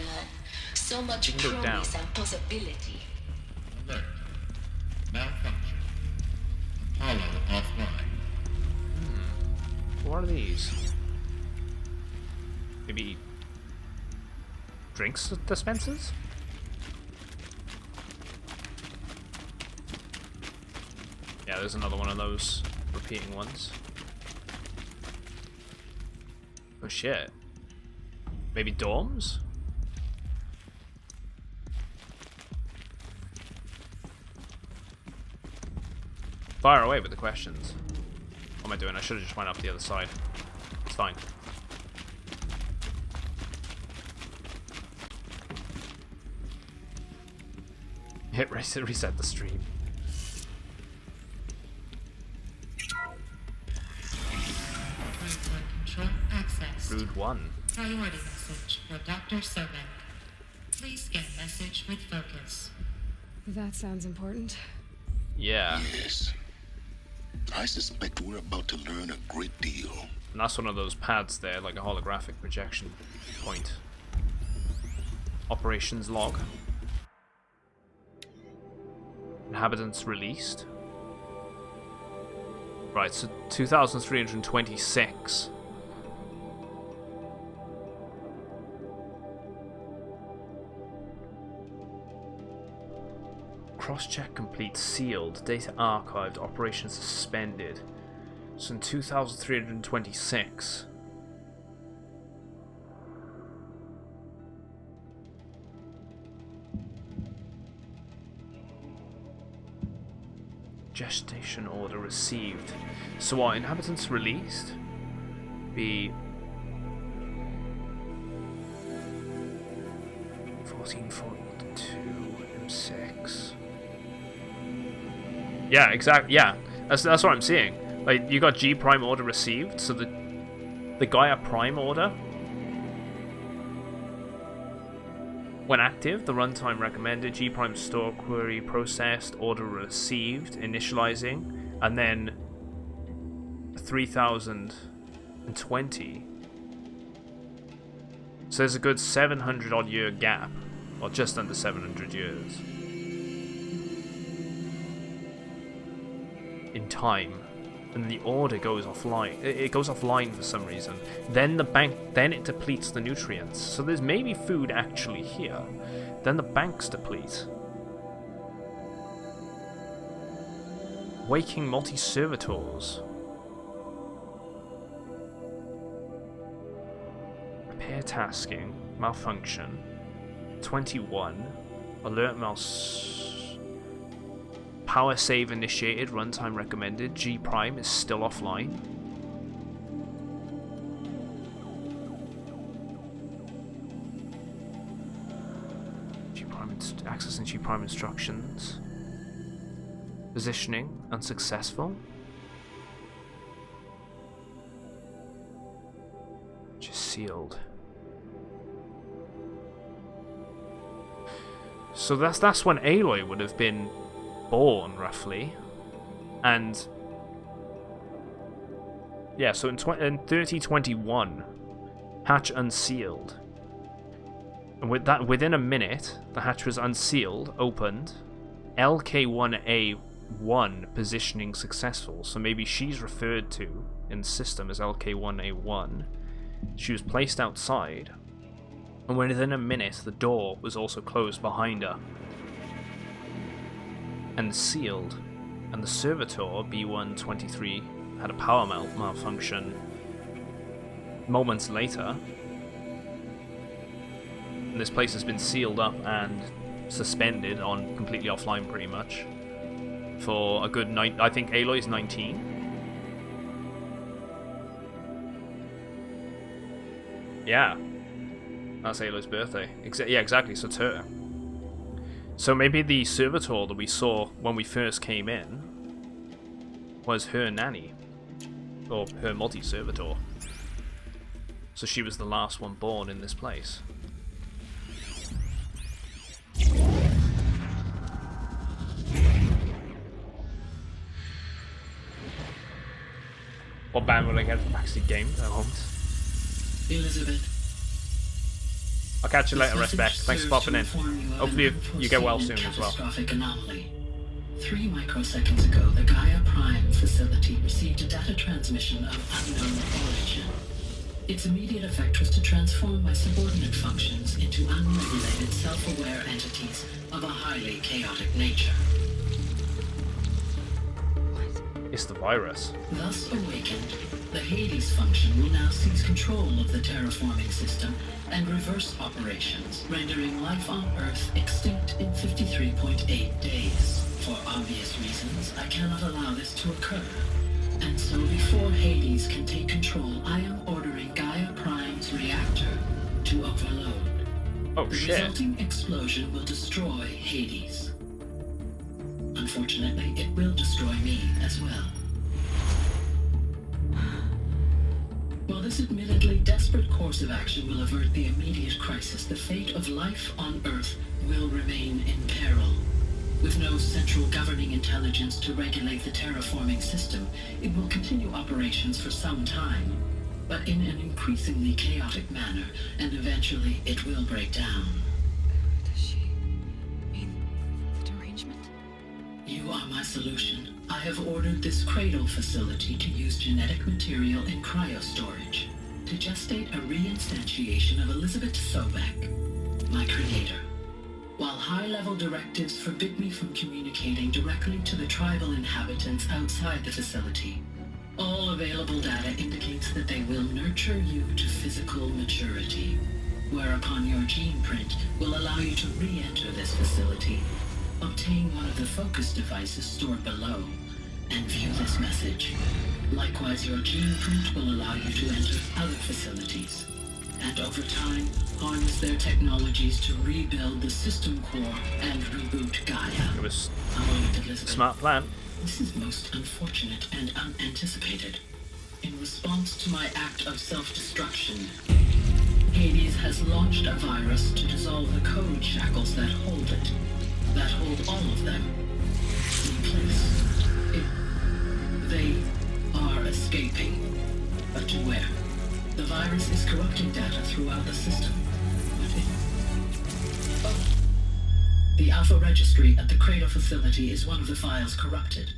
So much you can go down. promise and possibility. Alert. Malfunction. Apollo offline. What are these? Maybe drinks dispensers? Yeah, there's another one of those repeating ones. Oh shit. Maybe dorms? Fire away with the questions. What am I doing? I should have just went up the other side. It's fine. Hit reset the stream. Control access. Rude one. Priority message for Dr. Sobek. Please scan message with focus. That sounds important. Yeah. Yes. I suspect we're about to learn a great deal. And that's one of those pads there, like a holographic projection point. Operations log. Inhabitants released. Right, so 2,326. Cross-check complete, sealed, data archived, operations suspended. So in 2,326. Gestation order received. So what, inhabitants released? Be 1442 M6. Yeah, exactly. Yeah, that's what I'm seeing. Like, you got G prime order received, so the Gaia prime order, when active, the runtime recommended, G prime store query processed, order received, initializing, and then 3020. So there's a good 700 odd year gap, or just under 700 years in time, and the order goes offline. It goes offline for some reason. Then then it depletes the nutrients. So there's maybe food actually here. Then the banks deplete. Waking multi-servitors. Repair tasking. Malfunction. 21. Alert Power save initiated, runtime recommended. G prime is still offline. G prime accessing G prime instructions. Positioning unsuccessful. Just sealed. So that's when Aloy would have been born, roughly. And yeah, so in 3021, hatch unsealed. And with that, within a minute, the hatch was unsealed, opened. LK1A1 positioning successful. So maybe she's referred to in the system as LK1A1. She was placed outside. And within a minute, the door was also closed behind her. And sealed. And the servitor, B123, had a power malfunction. Moments later, and this place has been sealed up and suspended on completely offline pretty much for a good night. I think Aloy's 19. Yeah, that's Aloy's birthday. Yeah, exactly. So it's her. So maybe the servitor that we saw when we first came in was her nanny, or her multi-servitor. So she was the last one born in this place. What band will I get for backseat games? I won't. Elizabeth. I'll catch you later, Respect. Thanks for popping in. Hopefully you get well soon as well. Anomaly. 3 microseconds ago, the Gaia Prime facility received a data transmission of unknown origin. Its immediate effect was to transform my subordinate functions into unregulated, self-aware entities of a highly chaotic nature. It's the virus. Thus awakened, the Hades function will now seize control of the terraforming system and reverse operations, rendering life on Earth extinct in 53.8 days. For obvious reasons, I cannot allow this to occur. And so before Hades can take control, I am ordering Gaia Prime's reactor to overload. Oh, the resulting explosion will destroy Hades. Unfortunately, it will destroy me as well. While this admittedly desperate course of action will avert the immediate crisis, the fate of life on Earth will remain in peril. With no central governing intelligence to regulate the terraforming system, it will continue operations for some time, but in an increasingly chaotic manner, and eventually it will break down. Does she mean the derangement? You are my solution. I have ordered this cradle facility to use genetic material in cryostorage to gestate a reinstantiation of Elizabeth Sobek, my creator. While high-level directives forbid me from communicating directly to the tribal inhabitants outside the facility, all available data indicates that they will nurture you to physical maturity, whereupon your gene print will allow you to re-enter this facility, obtain one of the focus devices stored below, and view this message. Likewise, your gene print will allow you to enter other facilities, and over time, harness their technologies to rebuild the system core and reboot Gaia. It was a smart plan. This is most unfortunate and unanticipated. In response to my act of self-destruction, Hades has launched a virus to dissolve the code shackles that hold it, that hold all of them in place. They are escaping, but to where? The virus is corrupting data throughout the system. The Alpha Registry at the Cradle facility is one of the files corrupted.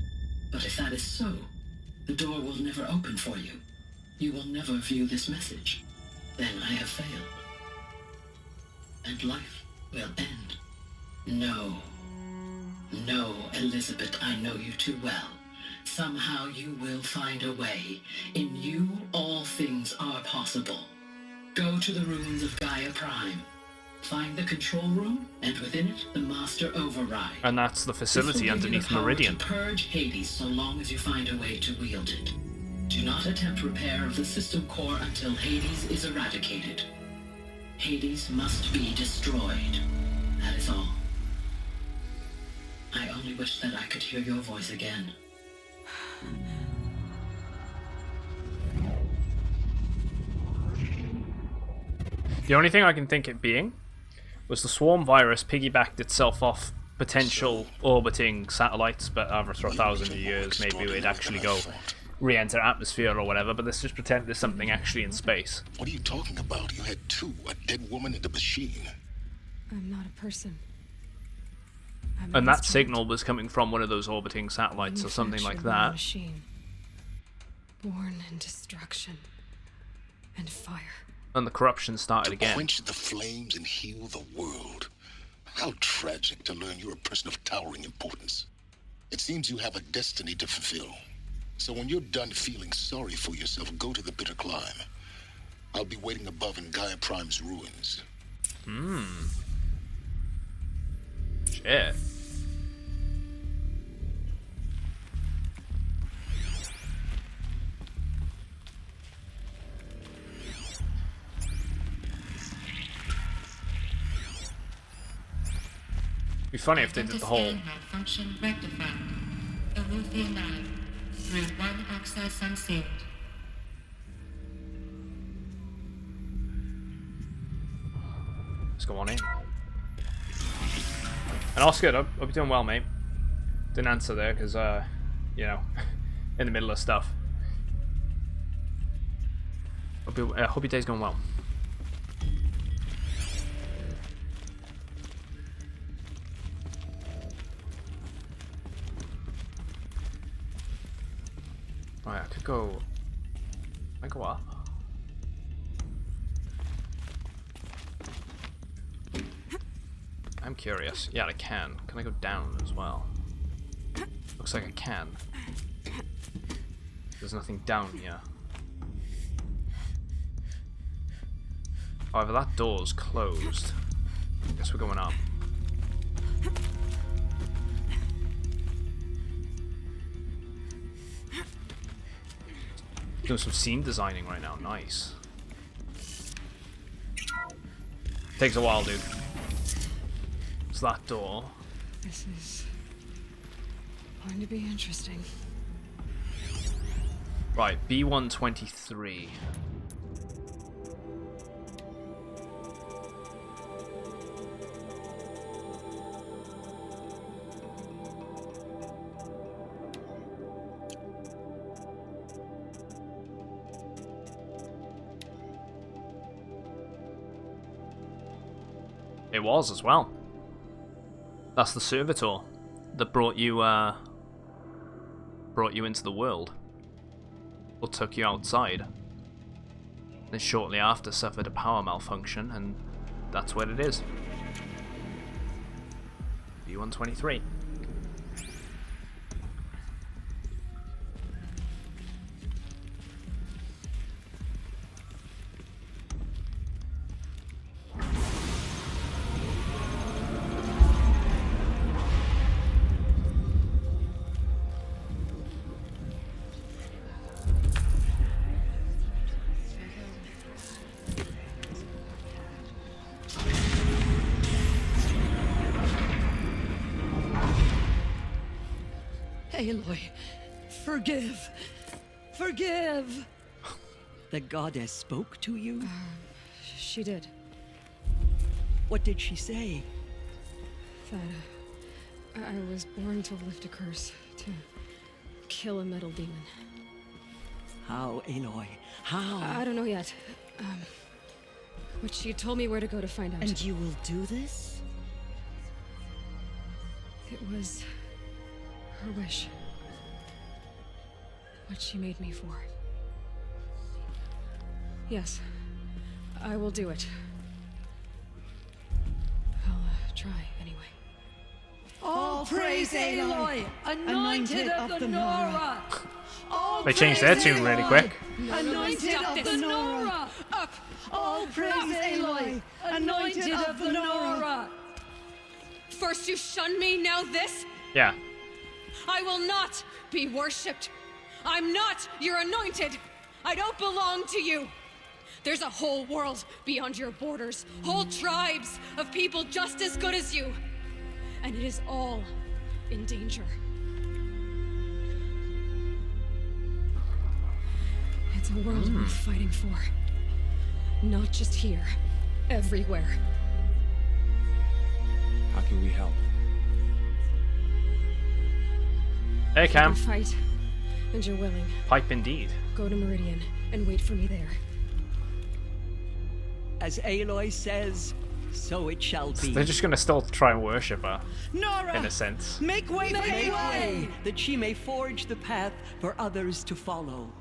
But if that is so, the door will never open for you. You will never view this message. Then I have failed. And life will end. No. No, Elizabeth, I know you too well. Somehow you will find a way. In you, all things are possible. Go to the ruins of Gaia Prime. Find the control room, and within it, the master override. And that's the facility underneath Meridian. To purge Hades so long as you find a way to wield it. Do not attempt repair of the system core until Hades is eradicated. Hades must be destroyed. That is all. I only wish that I could hear your voice again. The only thing I can think it being was the swarm virus piggybacked itself off potential orbiting satellites, but after 1,000 years maybe it'd actually go re-enter atmosphere or whatever, but let's just pretend there's something actually in space. What are you talking about? You had two, a dead woman and a machine. I'm not a person. I'm And an that instrument. signal was coming from one of those orbiting satellites or something like Manufactured by a that. Machine. Born in destruction and fire. And the corruption started again. Quench the flames and heal the world. How tragic to learn you're a person of towering importance. It seems you have a destiny to fulfill. So when you're done feeling sorry for yourself, go to the bitter climb. I'll be waiting above in Gaia Prime's ruins. Shit. It'd be funny if they did the whole. Malfunction rectified. Eleuthia 9. Through 1 access unsealed. Let's go on in. And Oscar, hope you're doing well, mate. Didn't answer there because, you know, in the middle of stuff. Hope your day's going well. Right, I could go. I go up. I'm curious. Yeah, I can. Can I go down as well? Looks like I can. There's nothing down here. However, that door's closed. Guess we're going up. Doing some scene designing right now. Nice. Takes a while, dude. It's that door. This is going to be interesting. Right, B123. It was as well. That's the servitor that brought you into the world, or took you outside. Then shortly after suffered a power malfunction, and that's what it is. B123. Aloy, forgive. Forgive! The goddess spoke to you? She did. What did she say? That I was born to lift a curse, to kill a metal demon. How, Aloy? How? I don't know yet. But she told me where to go to find out. And you will do this? It was her wish. What she made me for. Yes, I will do it. I'll try anyway. All praise Aloy, anointed of the Nora. They changed their tune really quick. Anointed of the Nora. Up. All praise Aloy, anointed of the Nora. First you shun me, now this? Yeah. I will not be worshipped. I'm not your anointed. I don't belong to you. There's a whole world beyond your borders, whole tribes of people just as good as you. And it is all in danger. It's a world worth fighting for. Not just here, everywhere. How can we help? Hey, Cam. You can fight, and you're willing. Pipe indeed. Go to Meridian and wait for me there. As Aloy says, so it shall be. They're just gonna still try and worship her. Nora! In a sense. Make way for Aloy! That she may forge the path for others to follow.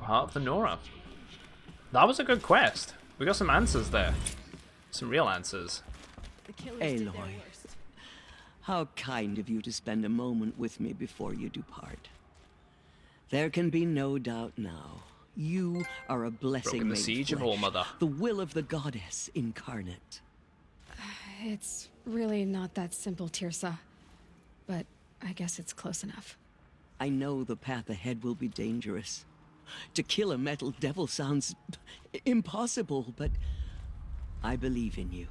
Heart of the Nora. That was a good quest. We got some answers there. Some real answers. Aloy, how kind of you to spend a moment with me before you depart. There can be no doubt now. You are a blessing Broken the made siege of flesh, All-Mother. the will of the goddess incarnate. It's really not that simple, Tirsa. But I guess it's close enough. I know the path ahead will be dangerous. To kill a metal devil sounds impossible, but I believe in you.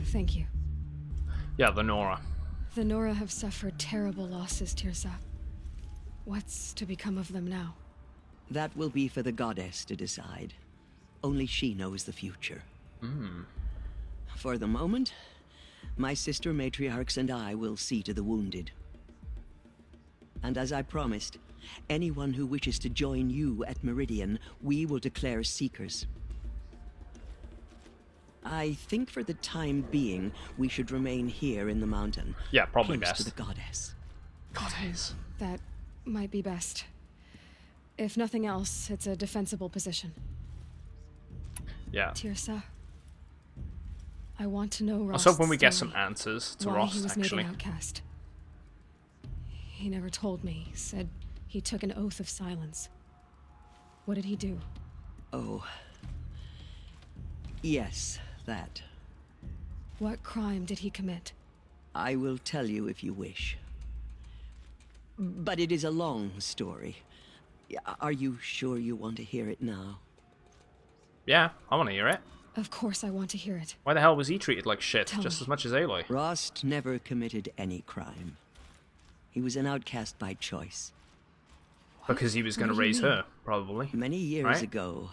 Thank you. Yeah, the Nora. The Nora have suffered terrible losses, Tirsa. What's to become of them now? That will be for the goddess to decide. Only she knows the future. For the moment, my sister matriarchs and I will see to the wounded. And as I promised, anyone who wishes to join you at Meridian, we will declare seekers. I think for the time being, we should remain here in the mountain. Yeah, probably close best. to the goddess. Goddess. That might be best. If nothing else, it's a defensible position. Yeah. Tirsa, I want to know Rost's I was hoping we get some story. answers to Why Rost, he was actually. made an outcast. He never told me. Said he took an oath of silence. What did he do? Oh. Yes, that. What crime did he commit? I will tell you if you wish. But it is a long story. Are you sure you want to hear it now? Yeah, I want to hear it. Of course I want to hear it. Why the hell was he treated like shit, Tell just me. as much as Aloy? Rost never committed any crime. He was an outcast by choice. Because he was going to What do you raise mean? her, probably. Many years Right? ago,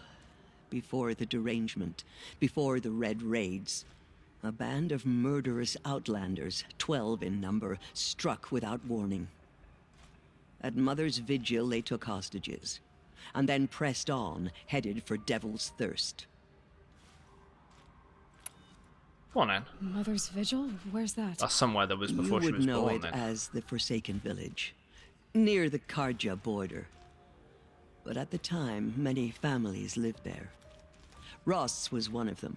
before the derangement, before the Red Raids, a band of murderous outlanders, 12 in number, struck without warning. At Mother's Vigil, they took hostages, and then pressed on, headed for Devil's Thirst. Go on, then. Mother's Vigil? Where's that? That's somewhere that was before you she would was know born, it then. as the Forsaken Village, near the Karja border. But at the time, many families lived there. Ross was one of them.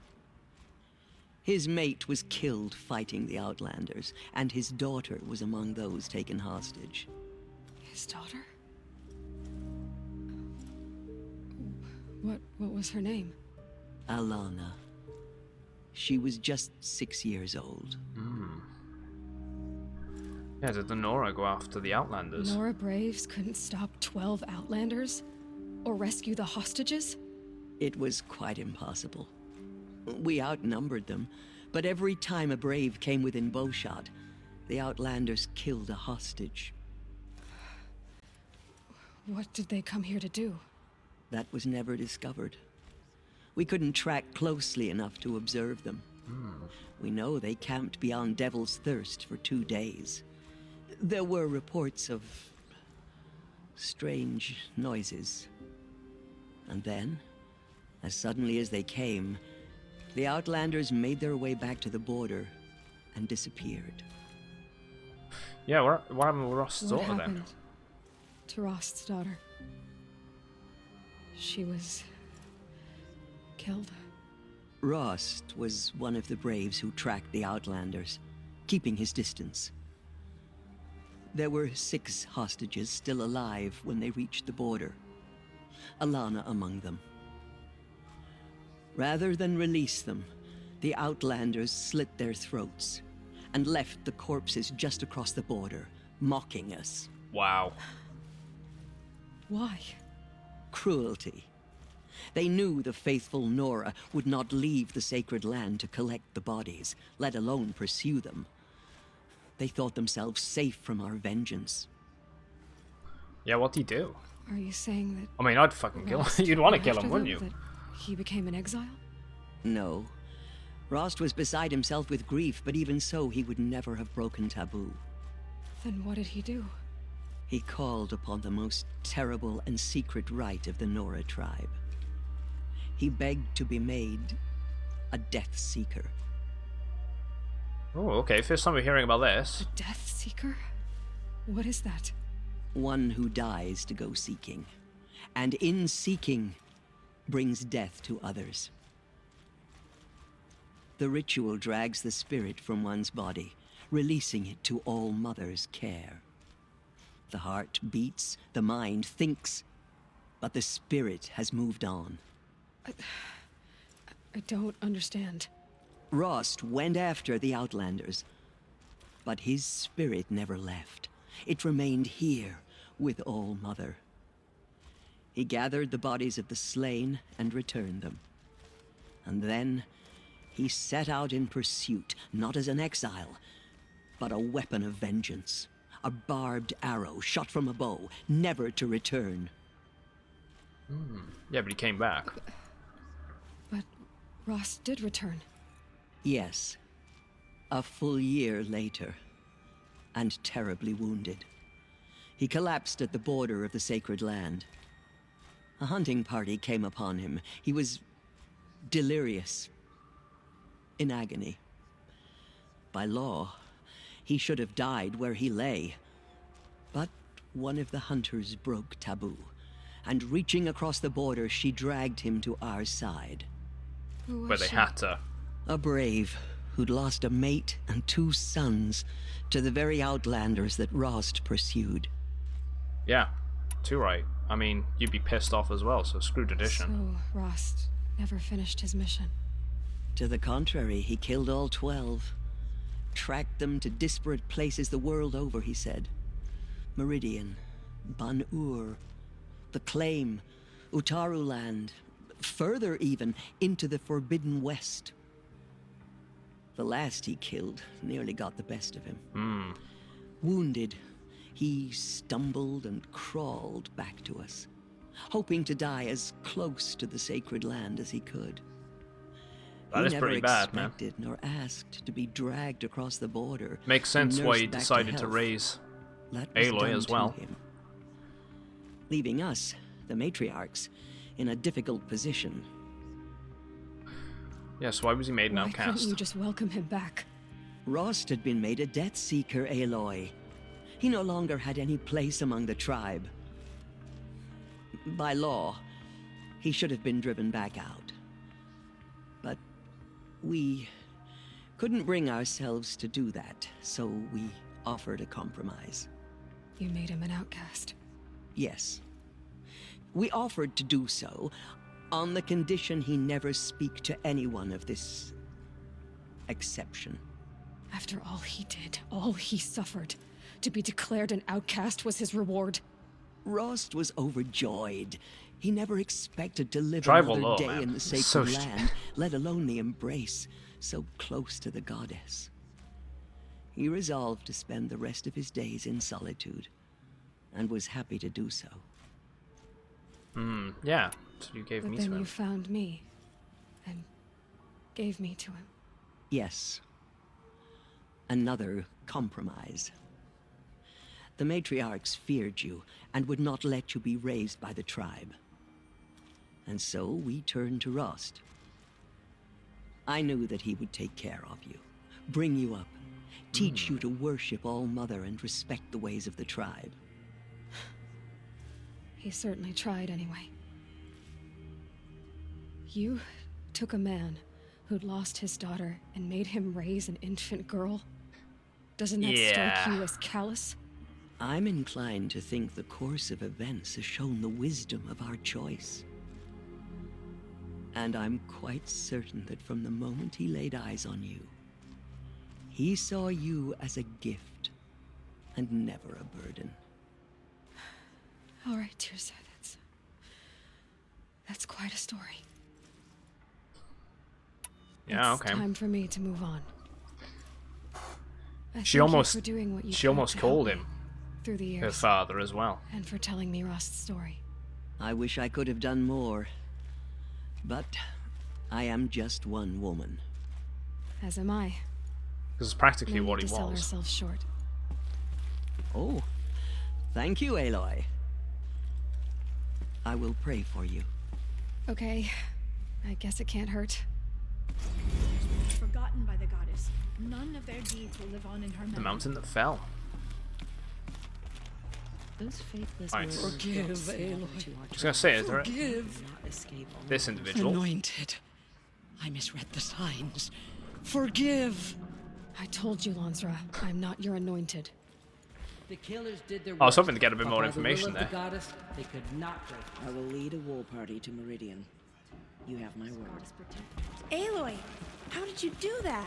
His mate was killed fighting the Outlanders, and his daughter was among those taken hostage. His daughter? What was her name? Alana. She was just 6 years old. Yeah, did the Nora go after the Outlanders? Nora Braves couldn't stop 12 Outlanders? Or rescue the hostages? It was quite impossible. We outnumbered them, but every time a brave came within bowshot, the Outlanders killed a hostage. What did they come here to do? That was never discovered. We couldn't track closely enough to observe them. We know they camped beyond Devil's Thirst for 2 days. There were reports of strange noises. And then, as suddenly as they came, the Outlanders made their way back to the border and disappeared. Yeah, what happened with Rost's What daughter, happened then? to Rost's daughter? She was killed. Rost was one of the braves who tracked the Outlanders, keeping his distance. There were 6 hostages still alive when they reached the border. Alana among them. Rather than release them, the Outlanders slit their throats and left the corpses just across the border, mocking us. Wow. Why? Cruelty. They knew the faithful Nora would not leave the sacred land to collect the bodies, let alone pursue them. They thought themselves safe from our vengeance. Yeah, what do you do? Are you saying that... I mean, I'd fucking kill Rost him. You'd want to went kill him, after wouldn't them, you? that he became an exile? No. Rost was beside himself with grief, but even so, he would never have broken taboo. Then what did he do? He called upon the most terrible and secret rite of the Nora tribe. He begged to be made a Death Seeker. Oh, okay. First time we're hearing about this. A Death Seeker? What is that? One who dies to go seeking, and in seeking, brings death to others. The ritual drags the spirit from one's body, releasing it to All Mother's care. The heart beats, the mind thinks, but the spirit has moved on. I don't understand. Rost went after the Outlanders, but his spirit never left. It remained here with All Mother. He gathered the bodies of the slain and returned them. And then he set out in pursuit, not as an exile, but a weapon of vengeance. A barbed arrow shot from a bow, never to return. Yeah, but he came back. But Rost did return. Yes. A full year later, and terribly wounded. He collapsed at the border of the sacred land. A hunting party came upon him. He was delirious, in agony. By law, he should have died where he lay. But one of the hunters broke taboo, and reaching across the border, she dragged him to our side. Where they had to. A brave who'd lost a mate and 2 sons to the very Outlanders that Rost pursued. Yeah, too right. I mean, you'd be pissed off as well, so screw tradition. So Rost never finished his mission. To the contrary, he killed all 12. Tracked them to disparate places the world over, he said. Meridian, Ban-Ur, the Claim, Utaruland, further even, into the Forbidden West. The last he killed nearly got the best of him. Wounded, he stumbled and crawled back to us, hoping to die as close to the sacred land as he could. That is pretty bad, man. He never expected nor asked to be dragged across the border. Makes sense why he nursed back decided to health. raise That was Aloy done as to well. him, leaving us, the matriarchs, in a difficult position. Yes, why was he made an Why outcast? couldn't you just welcome him back? Rost had been made a Death Seeker, Aloy. He no longer had any place among the tribe. By law, he should have been driven back out. But we couldn't bring ourselves to do that, so we offered a compromise. You made him an outcast. Yes. We offered to do so on the condition he never speak to anyone of this exception. After all he did, all he suffered, to be declared an outcast was his reward. Rost was overjoyed. He never expected to live Tribal another law, day man. in the sacred So land, let alone the embrace, so close to the goddess. He resolved to spend the rest of his days in solitude, and was happy to do so. Yeah, so you gave But me then to you him. found me, and gave me to him. Yes. Another compromise. The matriarchs feared you, and would not let you be raised by the tribe. And so we turned to Rost. I knew that he would take care of you, bring you up, teach you to worship All Mother and respect the ways of the tribe. He certainly tried anyway. You took a man who'd lost his daughter and made him raise an infant girl? Doesn't that strike you as callous? I'm inclined to think the course of events has shown the wisdom of our choice. And I'm quite certain that from the moment he laid eyes on you, he saw you as a gift and never a burden. All right, Tirsa, That's quite a story. Yeah, It's okay. time for me to move on. She Thank you almost for doing what you she could almost to help called me him through the years, her father as well. and for telling me Rust's story. I wish I could have done more. But I am just one woman. As am I. This is practically No what need he to sell was. ourselves short. Oh, thank you, Aloy. I will pray for you. Okay, I guess it can't hurt. Forgotten by the goddess. None of their deeds will live on in her memory. The mountain that fell. Those faithless Nice. words Forgive, brought sorrow Aloy. to our I was gonna say, is there a- Forgive. not escape this individual? Anointed. I misread the signs. Forgive. I told you, Lansra, I'm not your anointed. The killers did their I was worst, hoping to get a bit but more by the will information of there. The goddess, they could not break. I will lead a war party to Meridian. You have my word. Aloy, how did you do that?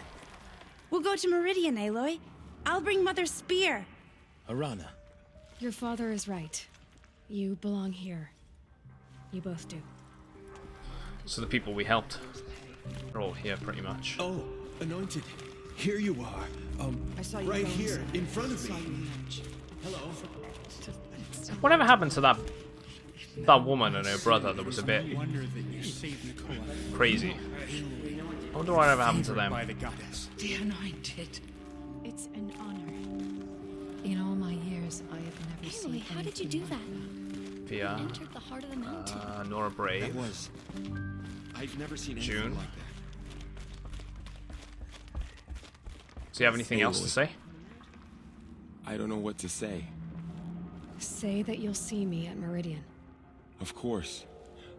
We'll go to Meridian, Aloy. I'll bring Mother's spear. Arana. Your father is right. You belong here. You both do. So the people we helped are all here, pretty much. Oh, Anointed. Here you are. I saw you Right going here, somewhere. in front of Saw me. you march. Hello. Whatever happened to that woman and her brother that was a bit crazy? I wonder whatever happened to them. The Anointed. It's an honor. In all my years, I have never seen Aloy, how did you do that? Via Entered the heart of the mountain. Nora Brave. I've never seen June. anything like that. Do you have anything else to say? I don't know what to say. Say that you'll see me at Meridian. Of course.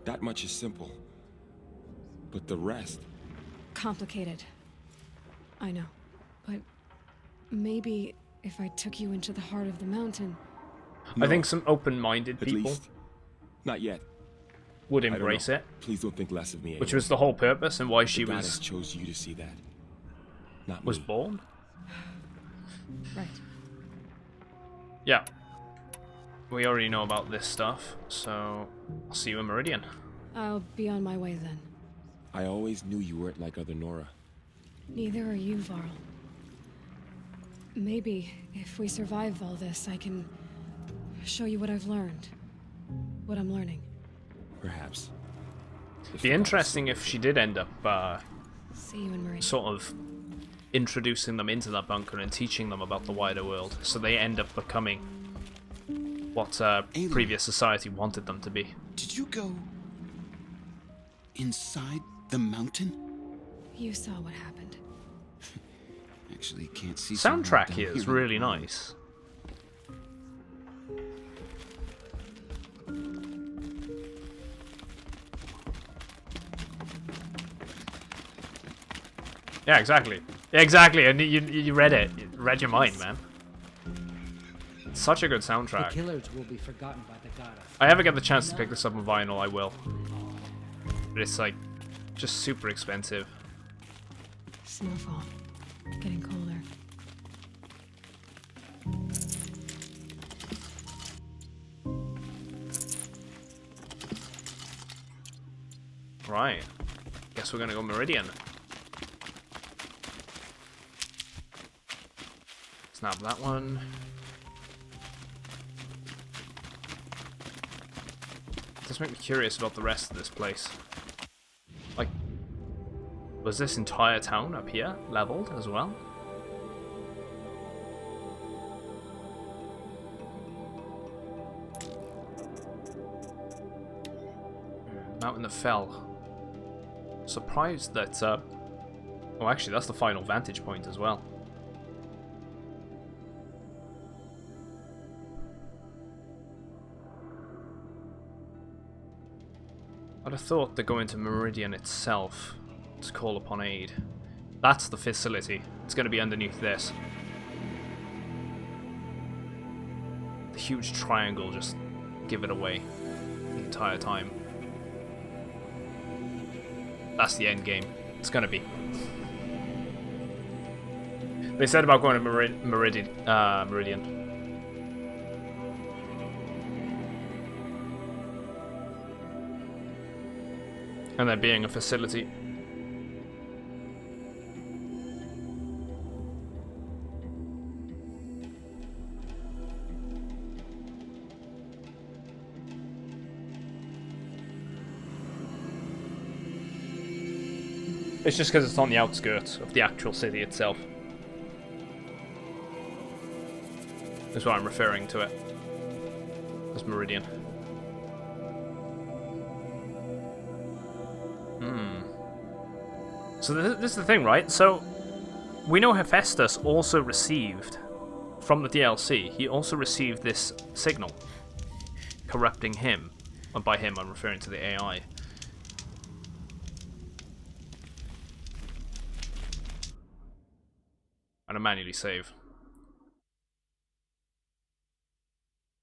That much is simple. But the rest... Complicated. I know. But maybe if I took you into the heart of the mountain... I think some open-minded At people least, not yet. would I don't embrace know. it, Please don't think less of me. which Aloy. was the whole purpose and why she The goddess was chose you to see that. Not was me. born. Right. Yeah. We already know about this stuff, so I'll see you in Meridian. I'll be on my way then. I always knew you weren't like other Nora. Neither are you, Varl. Maybe, if we survive all this, I can show you what I've learned. What I'm learning. Perhaps. It'd be interesting if she did end up See you in Meridian. sort of introducing them into that bunker and teaching them about the wider world, so they end up becoming what previous society wanted them to be. Did you go inside the mountain? You saw what happened. Actually, can't see. Soundtrack here is really nice. Yeah, exactly. Exactly, and you read it. You read your mind, man. Such a good The soundtrack. killers will be forgotten by the goddess. If I ever get the chance to pick this up on vinyl, I will. But it's like just super expensive. Snowfall. Getting colder. Right. Guess we're gonna go Meridian. Snap that one. Does make me curious about the rest of this place. Like, was this entire town up here leveled as well? Mountain that fell. Surprised that, oh, actually, that's the final vantage point as well. I'd have thought that going to Meridian itself to call upon aid. That's the facility. It's going to be underneath this. The huge triangle just give it away the entire time. That's the end game. It's going to be. They said about going to Meridian. And there being a facility. It's just because it's on the outskirts of the actual city itself. That's why I'm referring to it as Meridian. So this is the thing, right? So we know Hephaestus also received, from the DLC, he also received this signal corrupting him. And by him, I'm referring to the AI. And I manually save.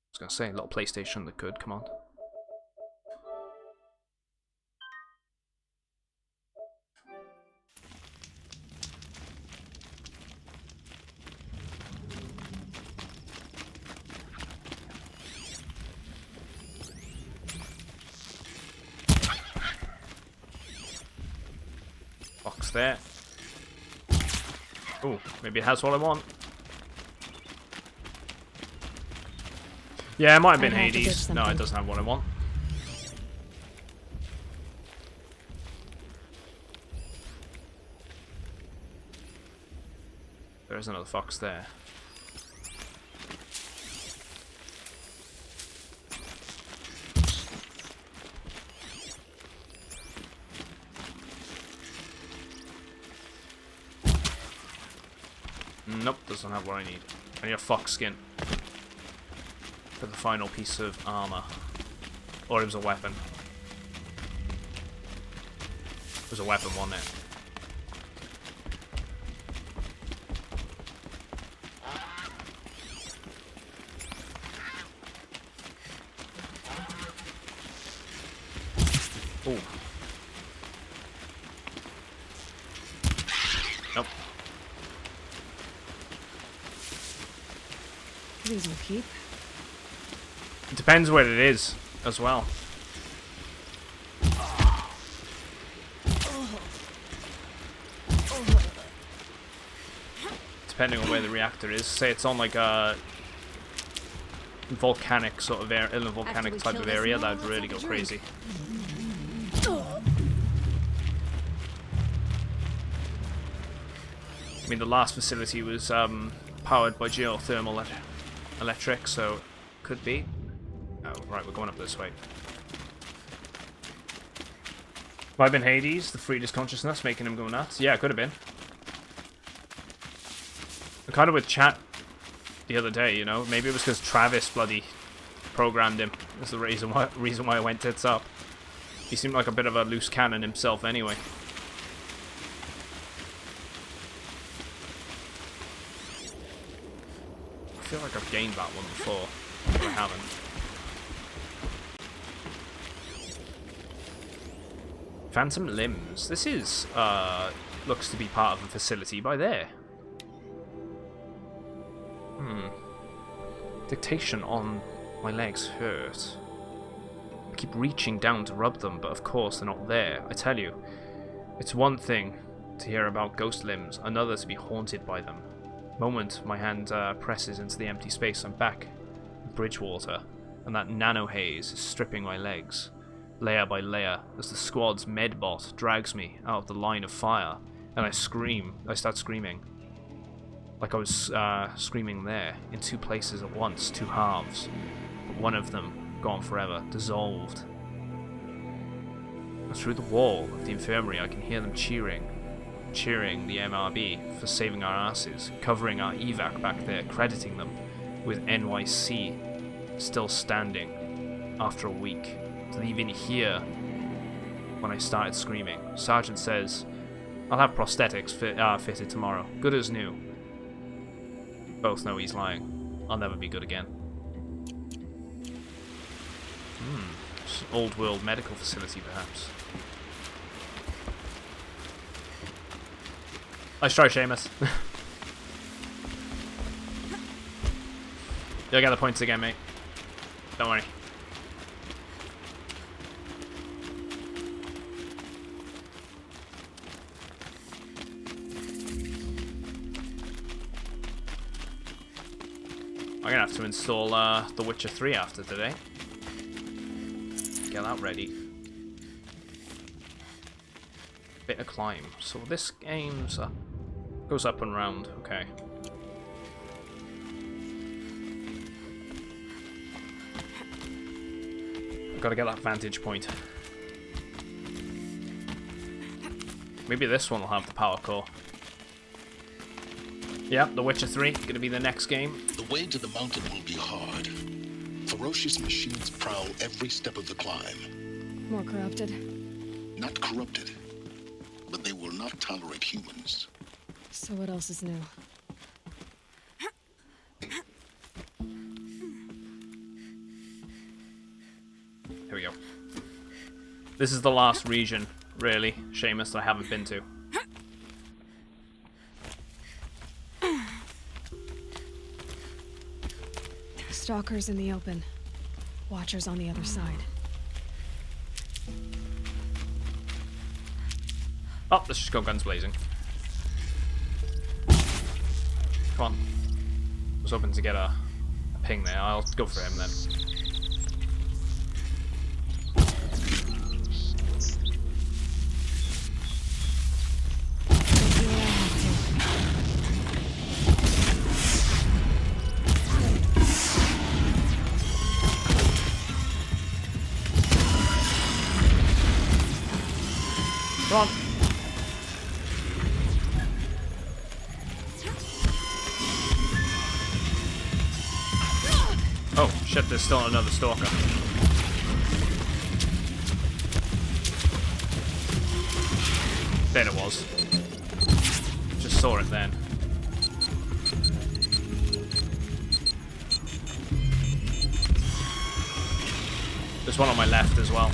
I was gonna say, a little PlayStation that could, come on. Box there. Oh, maybe it has what I want. Yeah, it might have been Hades. No, it doesn't have what I want. There is another fox there. Nope, doesn't have what I need. I need a fox skin for the final piece of armor. Or it was a weapon. It was a weapon, wasn't it? Oh. Nope. These will keep. It depends where it is, as well. Depending on where the reactor is. Say it's on like a volcanic sort of area, in a volcanic type of area, that would really go crazy. I mean, the last facility was powered by geothermal electric, so could be. Oh, right, we're going up this way. Might have been Hades, the freed his consciousness, making him go nuts. Yeah, it could have been. Kind of with chat the other day, you know. Maybe it was because Travis bloody programmed him. That's the reason why I went tits up. He seemed like a bit of a loose cannon himself, anyway. I feel like I've gained that one before, but I haven't. Phantom limbs. This is looks to be part of a facility by there. Dictation on my legs hurt. I keep reaching down to rub them, but of course they're not there. I tell you, it's one thing to hear about ghost limbs, another to be haunted by them. Moment my hand presses into the empty space, I'm back in Bridgewater, and that nano haze is stripping my legs, layer by layer, as the squad's medbot drags me out of the line of fire, and I start screaming. Like I was screaming there, in two places at once, two halves, but one of them gone forever, dissolved. And through the wall of the infirmary I can hear them cheering the MRB for saving our asses, covering our evac back there, crediting them with NYC still standing after a week. To even hear when I started screaming. Sergeant says, I'll have prosthetics fitted tomorrow, good as new. Both know he's lying. I'll never be good again. It's an old world medical facility, perhaps. Nice try, Seamus. You'll get the points again, mate. Don't worry. I'm gonna have to install The Witcher 3 after today. Get that ready. Bit of climb. So this game's goes up and round. Okay. I've got to get that vantage point. Maybe this one will have the power core. Yep, The Witcher 3, gonna be the next game. The way to the mountain will be hard. Ferocious machines prowl every step of the climb. More corrupted. Not corrupted, but they will not tolerate humans. So what else is new? Here we go. This is the last region, really, Seamus, that I haven't been to. Stalkers in the open. Watchers on the other side. Oh, let's just go guns blazing. Come on. I was hoping to get a ping there. I'll go for him then. Come on. Oh, shit, there's still another stalker. There it was. Just saw it then. There's one on my left as well.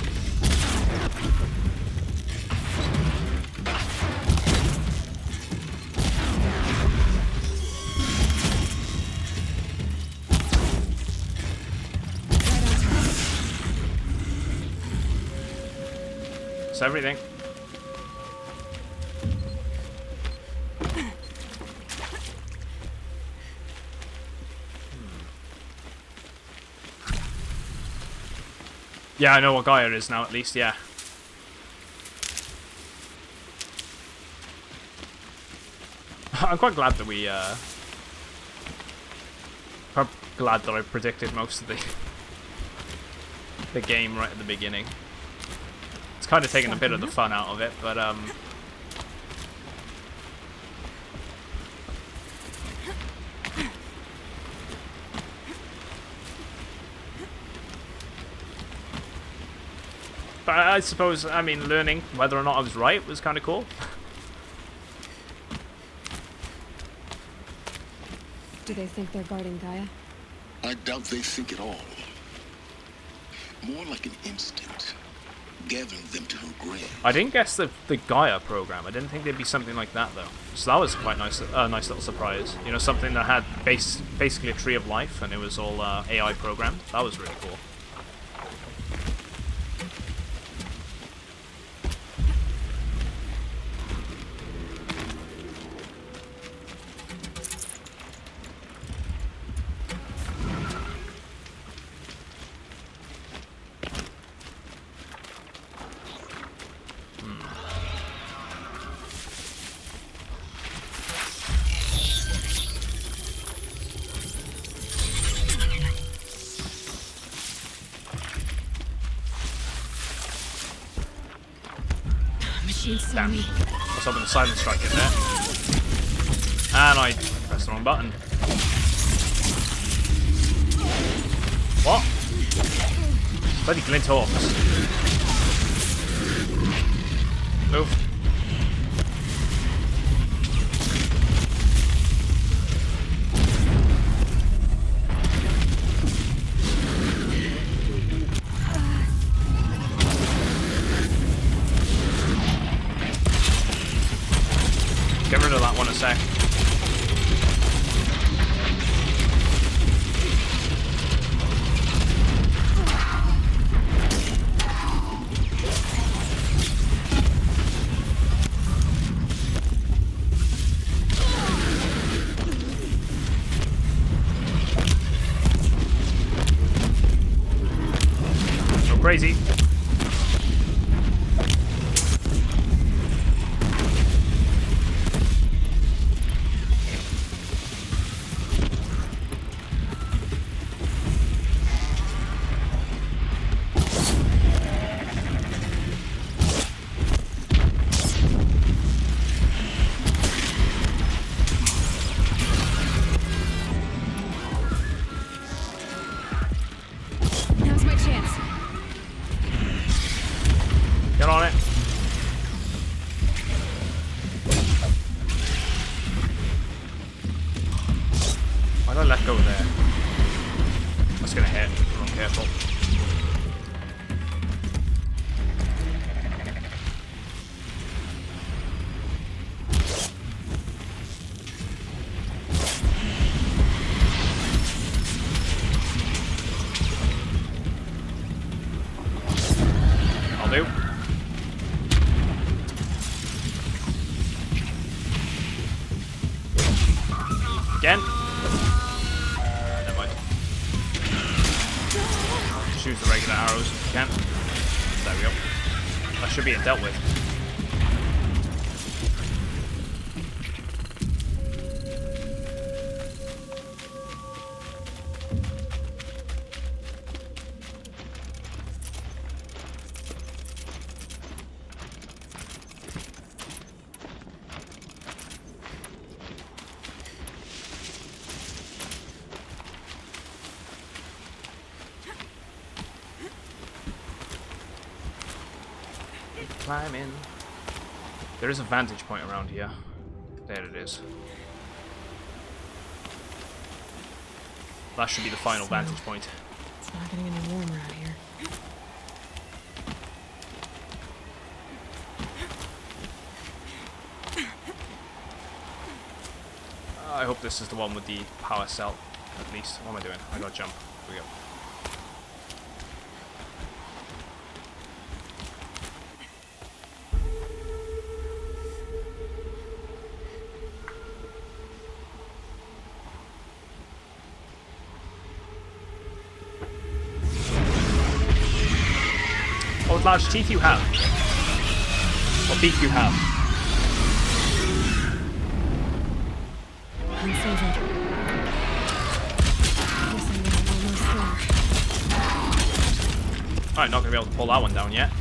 Everything. Yeah, I know what Gaia is now, at least, yeah. I'm quite glad that we, I'm glad that I predicted most of the game right at the beginning. It's kind of taken a bit of the fun out of it, but I suppose, I mean, learning whether or not I was right was kind of cool. Do they think they're guarding Gaia? I doubt they think at all. More like an instinct. Gathering them to her grave. I didn't guess the Gaia program. I didn't think there'd be something like that though. So that was quite nice, nice little surprise. You know, something that had basically a tree of life, and it was all AI programmed. That was really cool. Damn. I was hoping the silent strike in there. And I pressed the wrong button. What? Bloody glint hawks. Move. Get rid of that one a sec. crazy. Now's my chance. Get on it. Why did I let go there? That's gonna hit. I'm not careful. I'll do. Again. Never mind. Shoot the regular arrows if you can. There we go. That should be it dealt with. Climbing. There is a vantage point around here. There it is. That should be the final vantage point. It's not getting any warmer out here. I hope this is the one with the power cell, at least. What am I doing? I gotta jump. Here we go. What large teeth you have? What beak you have? Unfavored. Guessing we're almost there. Alright, not gonna be able to pull that one down yet.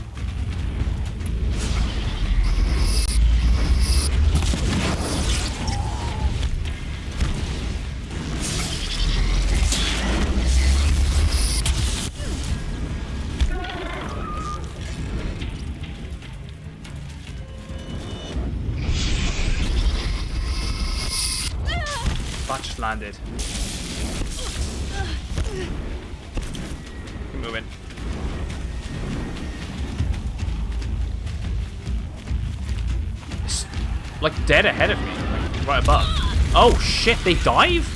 That just landed. Keep moving. It's like dead ahead of me, like right above. Oh shit, they dive?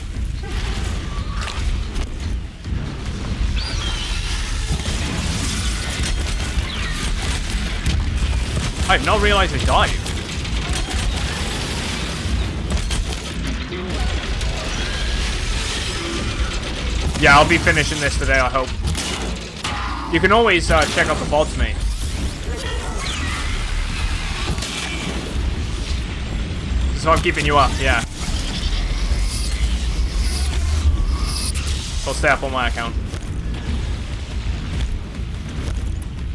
I did not realize they dived. Yeah, I'll be finishing this today, I hope. You can always check out the VODs, mate. So I'm keeping you up, yeah. So I'll stay up on my account.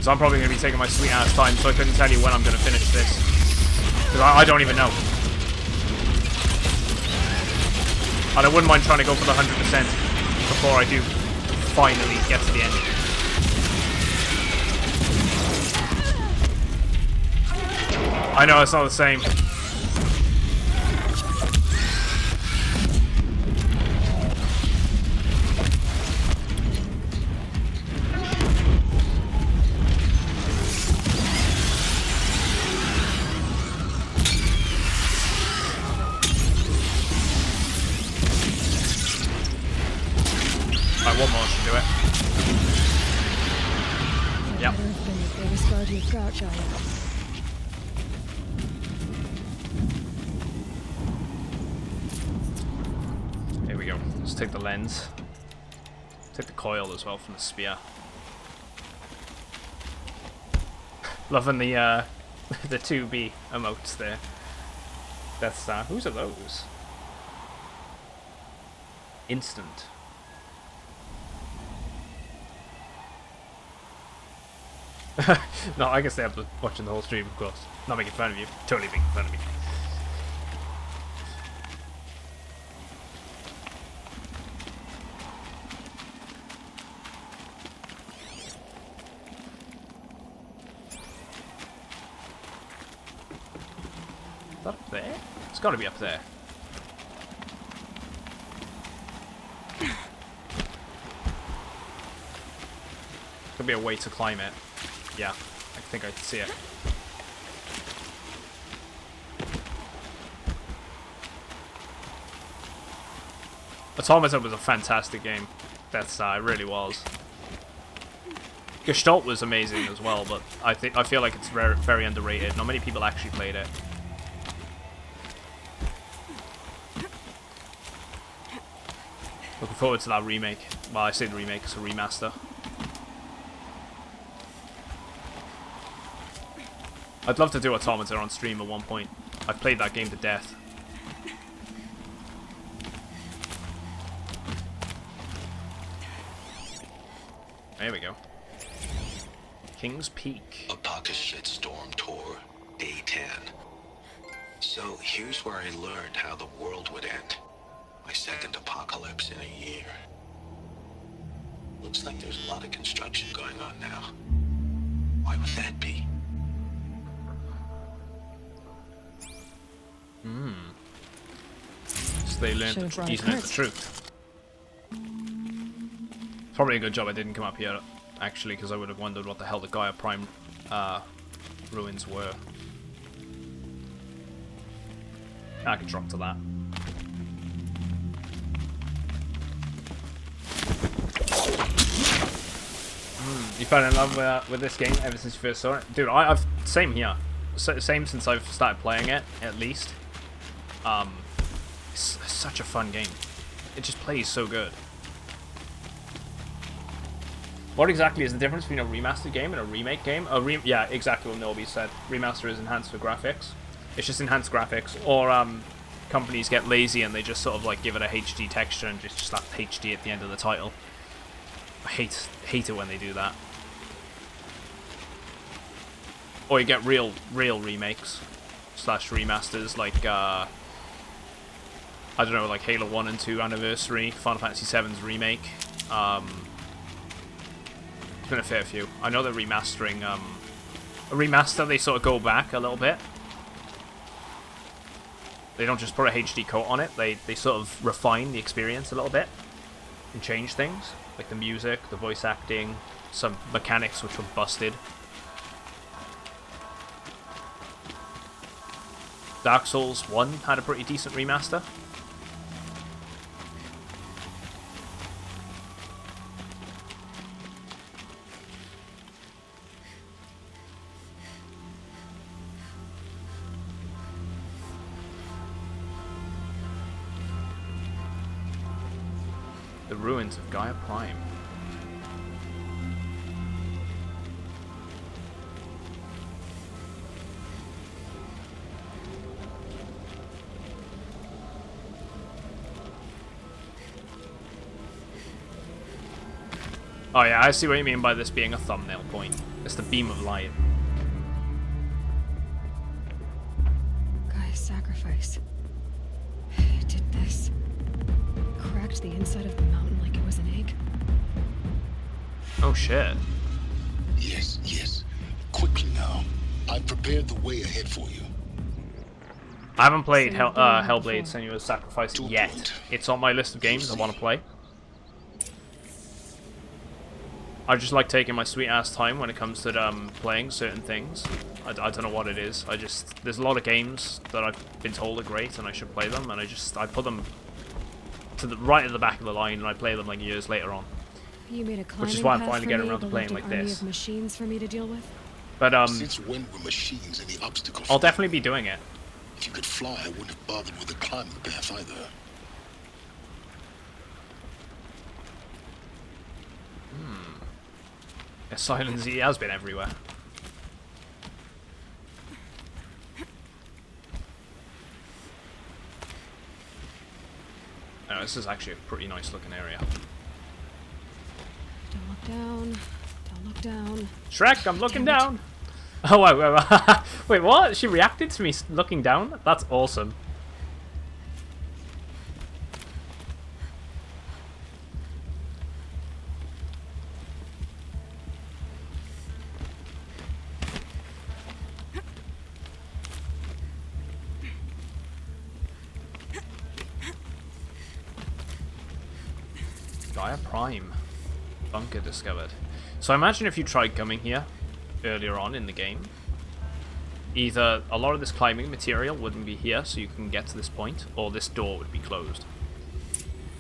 So I'm probably going to be taking my sweet ass time, so I couldn't tell you when I'm going to finish this. Because I don't even know. And I wouldn't mind trying to go for the 100%. Before I do finally get to the end. I know, it's not the same. One more should do it. Yep. Here we go. Let's take the lens. Take the coil as well from the spear. Loving the the 2B emotes there. That's whose are those? Instant. No, I guess they have watching the whole stream, of course. Not making fun of you. Totally making fun of me. Is that up there? It's got to be up there. Could be a way to climb it. Yeah, I think I can see it. Automata was a fantastic game. That's it really was. Gestalt was amazing as well, but I feel like it's very, very underrated. Not many people actually played it. Looking forward to that remake. Well, I say the remake, it's a remaster. I'd love to do Automata on stream at one point. I've played that game to death. There we go. King's Peak. A pocket shit storm tour, day 10. So here's where I learned how the world would end. My second apocalypse in a year. Looks like there's a lot of construction going on now. Why would that be? So they learned he's learned the truth. Probably a good job I didn't come up here, actually, because I would have wondered what the hell the Gaia Prime ruins were. I could drop to that. You fell in love with this game ever since you first saw it? Dude, I've same here. Same since I've started playing it, at least. It's such a fun game. It just plays so good. What exactly is the difference between a remastered game and a remake game? Yeah, exactly what Nobi said. Remaster is enhanced for graphics. It's just enhanced graphics. Or companies get lazy and they just sort of like give it a HD texture and just slap HD at the end of the title. I hate it when they do that. Or you get real remakes slash remasters like I don't know, like Halo 1 and 2 Anniversary, Final Fantasy 7's remake. There's been a fair few. I know they're remastering a remaster, they sort of go back a little bit. They don't just put a HD coat on it, they sort of refine the experience a little bit and change things. Like the music, the voice acting, some mechanics which were busted. Dark Souls 1 had a pretty decent remaster. The ruins of Gaia Prime. Oh yeah, I see what you mean by this being a thumbnail point. It's the beam of light. Gaia's sacrifice. It did this. Cracked the inside of the mountain like it was an egg. Oh shit. Yes, yes. Quickly now. I've prepared the way ahead for you. I haven't played Hellblade: Senua's Sacrifice yet. It's on my list of games I want to play. I just like taking my sweet ass time when it comes to playing certain things. I don't know what it is. There's a lot of games that I've been told are great and I should play them, and I put them to the right at the back of the line and I play them like years later on. You made a Which is why I'm finally getting around to playing like this. Of machines for me to deal with. But since when were machines any obstacle? I'll definitely be doing it. If you could fly, I wouldn't have bothered with the climbing path either. Yeah, Silence, he has been everywhere. Oh, this is actually a pretty nice looking area. Don't look down. Don't look down. Shrek, I'm looking down. Oh, wait, wait, what? She reacted to me looking down? That's awesome. Gaia Prime. Bunker discovered. So I imagine if you tried coming here earlier on in the game, either a lot of this climbing material wouldn't be here so you can get to this point, or this door would be closed.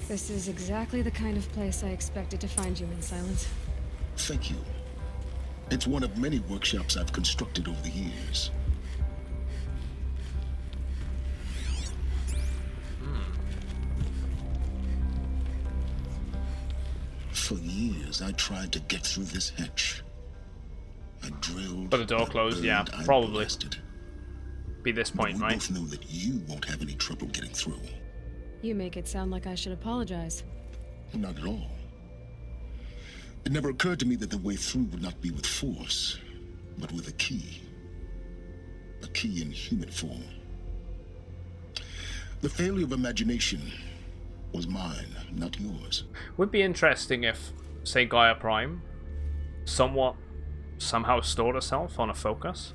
This is exactly the kind of place I expected to find you in, Silence. Thank you. It's one of many workshops I've constructed over the years. For years, I tried to get through this hatch. I drilled. But the door closed, yeah, probably. Be this point, right? We both know that you won't have any trouble getting through. You make it sound like I should apologize. Not at all. It never occurred to me that the way through would not be with force, but with a key. A key in human form. The failure of imagination was mine, not yours. Would be interesting if, say, Gaia Prime somehow stored herself on a focus.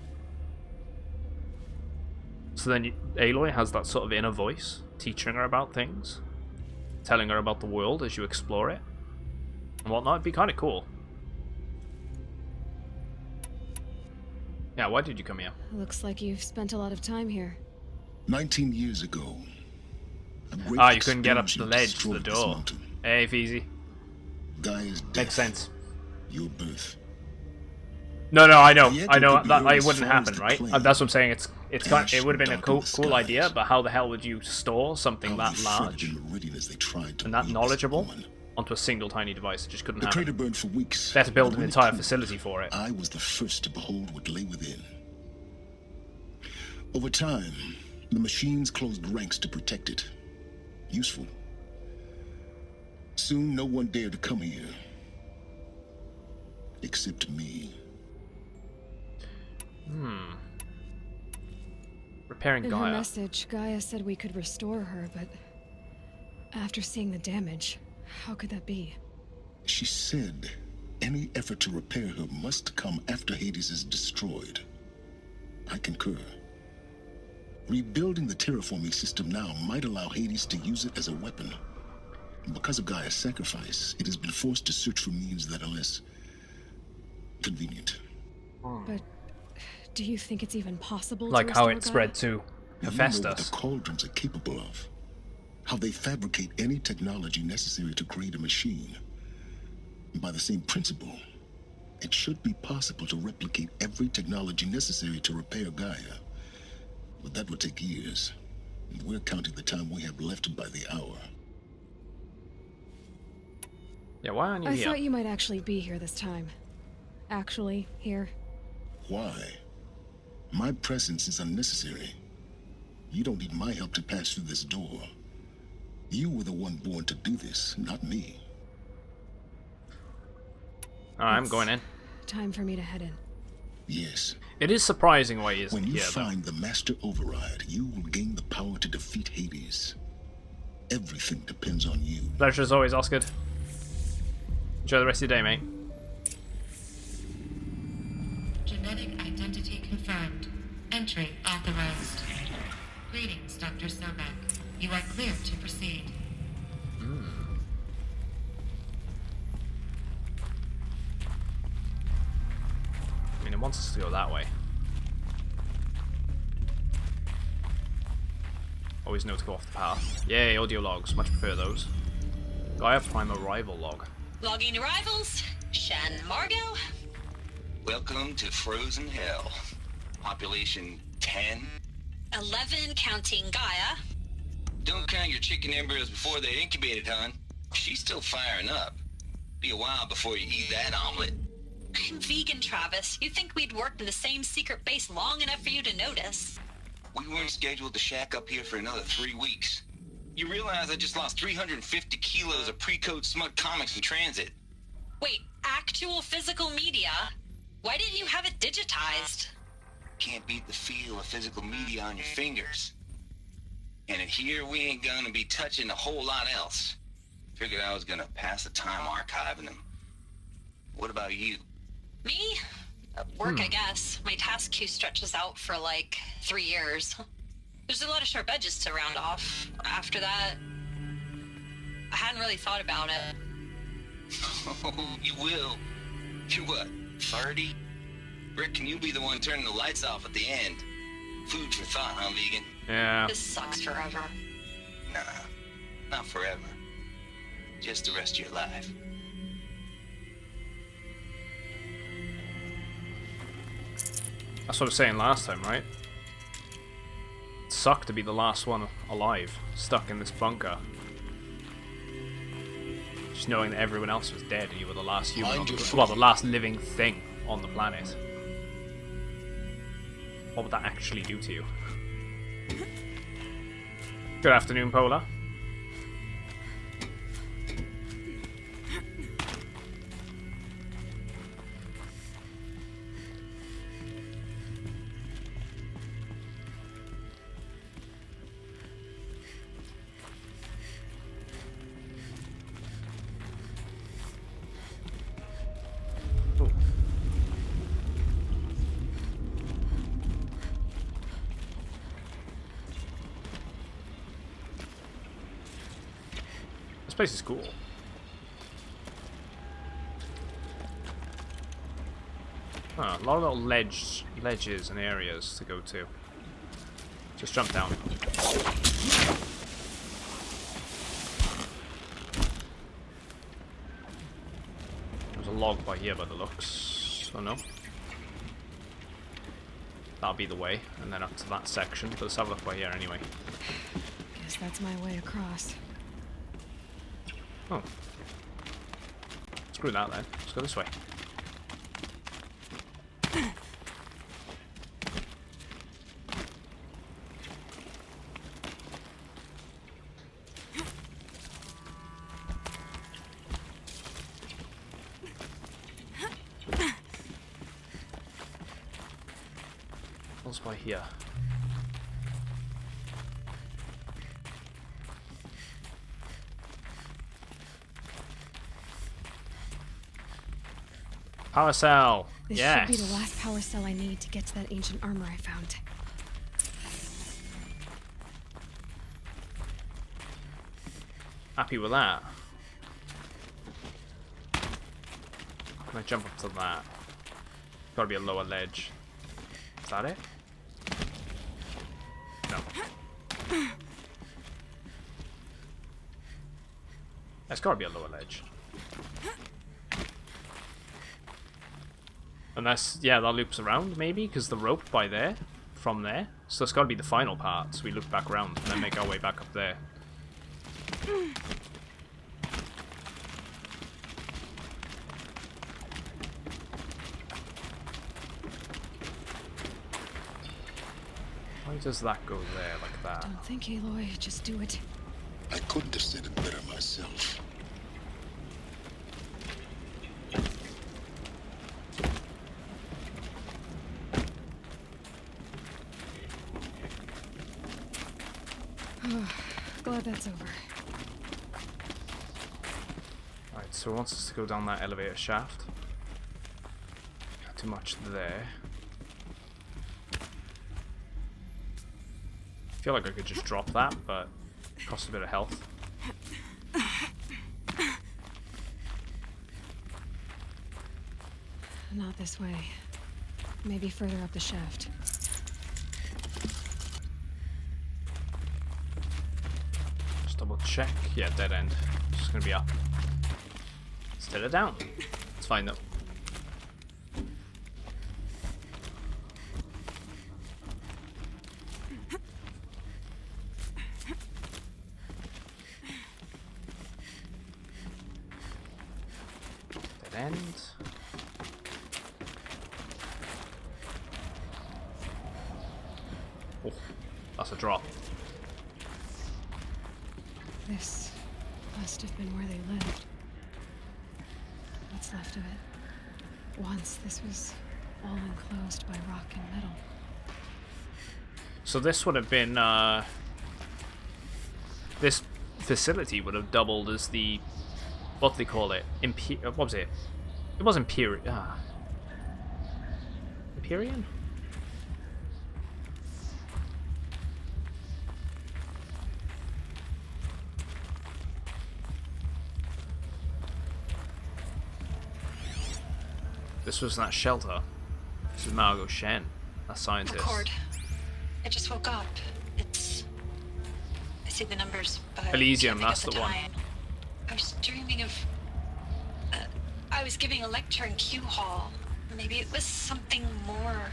So then Aloy has that sort of inner voice, teaching her about things, telling her about the world as you explore it, and whatnot. It'd be kind of cool. Yeah, why did you come here? Looks like you've spent a lot of time here. 19 years ago. Ah, you couldn't get up to the ledge to the door. Hey, Feezy. Gaia's death. Makes sense. Your birth. No, I know that it wouldn't happen, right? That's what I'm saying. It would have been a cool idea, but how the hell would you store something that large and that knowledgeable onto a single tiny device? It just couldn't happen. The crater burned for weeks. They had to build an entire facility for it. I was the first to behold what lay within. Over time, the machines closed ranks to protect it. Useful. Soon, no one dared to come here. Except me. Repairing Gaia. In her message, Gaia said we could restore her, but after seeing the damage, how could that be? She said any effort to repair her must come after Hades is destroyed. I concur. Rebuilding the terraforming system now might allow Hades to use it as a weapon. Because of Gaia's sacrifice, it has been forced to search for means that are less convenient. But do you think it's even possible like to how restore it spread to Hephaestus? You know what the cauldrons are capable of. How they fabricate any technology necessary to create a machine. And by the same principle, it should be possible to replicate every technology necessary to repair Gaia. But that would take years. And we're counting the time we have left by the hour. Yeah, why aren't you I here? thought you might actually be here this time. Actually, here. Why? My presence is unnecessary. You don't need my help to pass through this door. You were the one born to do this, not me. I'm going in. Time for me to head in. Yes. It is surprising why he isn't When you here, find the Master Override, you will gain the power to defeat Hades. Everything depends on you. Pleasure as always, Oscar. Enjoy the rest of your day, mate. Genetic identity confirmed. Entry authorized. Greetings, Dr. Sobek. You are clear to proceed. I mean, it wants us to go that way. Always know to go off the path. Yay, audio logs. Much prefer those. Gaia Prime arrival log. Logging arrivals. Shan Margot. Welcome to Frozen Hell. Population 10. 11 counting Gaia. Don't count your chicken embryos before they're incubated, hon. She's still firing up. Be a while before you eat that omelet. I'm vegan, Travis. You'd think we'd worked in the same secret base long enough for you to notice. We weren't scheduled to shack up here for another 3 weeks. You realize I just lost 350 kilos of pre-code smut comics in transit. Wait, actual physical media? Why didn't you have it digitized? Can't beat the feel of physical media on your fingers. And in here, we ain't gonna be touching a whole lot else. Figured I was gonna pass the time archiving them. What about you? Me? Work, I guess. My task queue stretches out for like 3 years. There's a lot of sharp edges to round off. After that, I hadn't really thought about it. Oh, you will. You're what, 30? Rick, can you be the one turning the lights off at the end? Food for thought, huh, vegan? Yeah. This sucks forever. Nah, not forever. Just the rest of your life. That's what I was saying last time, right? It sucked to be the last one alive, stuck in this bunker. Just knowing that everyone else was dead and you were the last human, on the, well, the last living thing on the planet. What would that actually do to you? Good afternoon, Polar. This place is cool. Huh, a lot of little ledges and areas to go to. Just jump down. There's a log by here by the looks. Oh no. That'll be the way, and then up to that section. But let's have a look by here anyway. Guess that's my way across. Oh. Screw that then. Let's go this way. What's by here? Power cell. This yes. should be the last power cell I need to get to that ancient armor I found. Happy with that. Can I jump up to that? Gotta be a lower ledge. Is that it? No. There's gotta be a lower ledge. Unless, yeah, that loops around, maybe, because the rope by there, from there. So it's got to be the final part, so we loop back around and then make our way back up there. Why does that go there like that? Don't think, Aloy. Just do it. I couldn't have said it better myself. Glad that's over. Right, so it wants us to go down that elevator shaft. Not too much there. I feel like I could just drop that, but it costs a bit of health. Not this way. Maybe further up the shaft. Just double check. Yeah, dead end. It's just gonna be up. Instead of down. It's fine though. Dead end. Oh, that's a drop. This must have been where they lived. What's left of it. Once this was all enclosed by rock and metal. So this would have been, this facility would have doubled as the, what do they call it? What was it? It was Empyrean. Empyrean? This was that shelter. This is Margot Shen, a scientist. Record. I just woke up. I see the numbers, but Elysium, I can't that's think the of one. time. I was dreaming of... I was giving a lecture in Q Hall. Maybe it was something more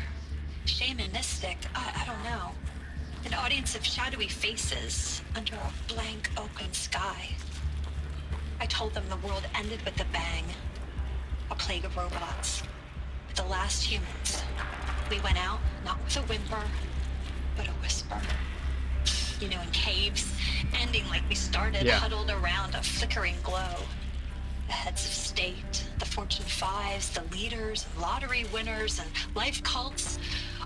shamanistic. I don't know. An audience of shadowy faces under a blank open sky. I told them the world ended with a bang. A plague of robots. The last humans. We went out, not with a whimper, but a whisper. You know, in caves, ending like we started, huddled around a flickering glow. The heads of state, the Fortune 5s, the leaders, lottery winners, and life cults,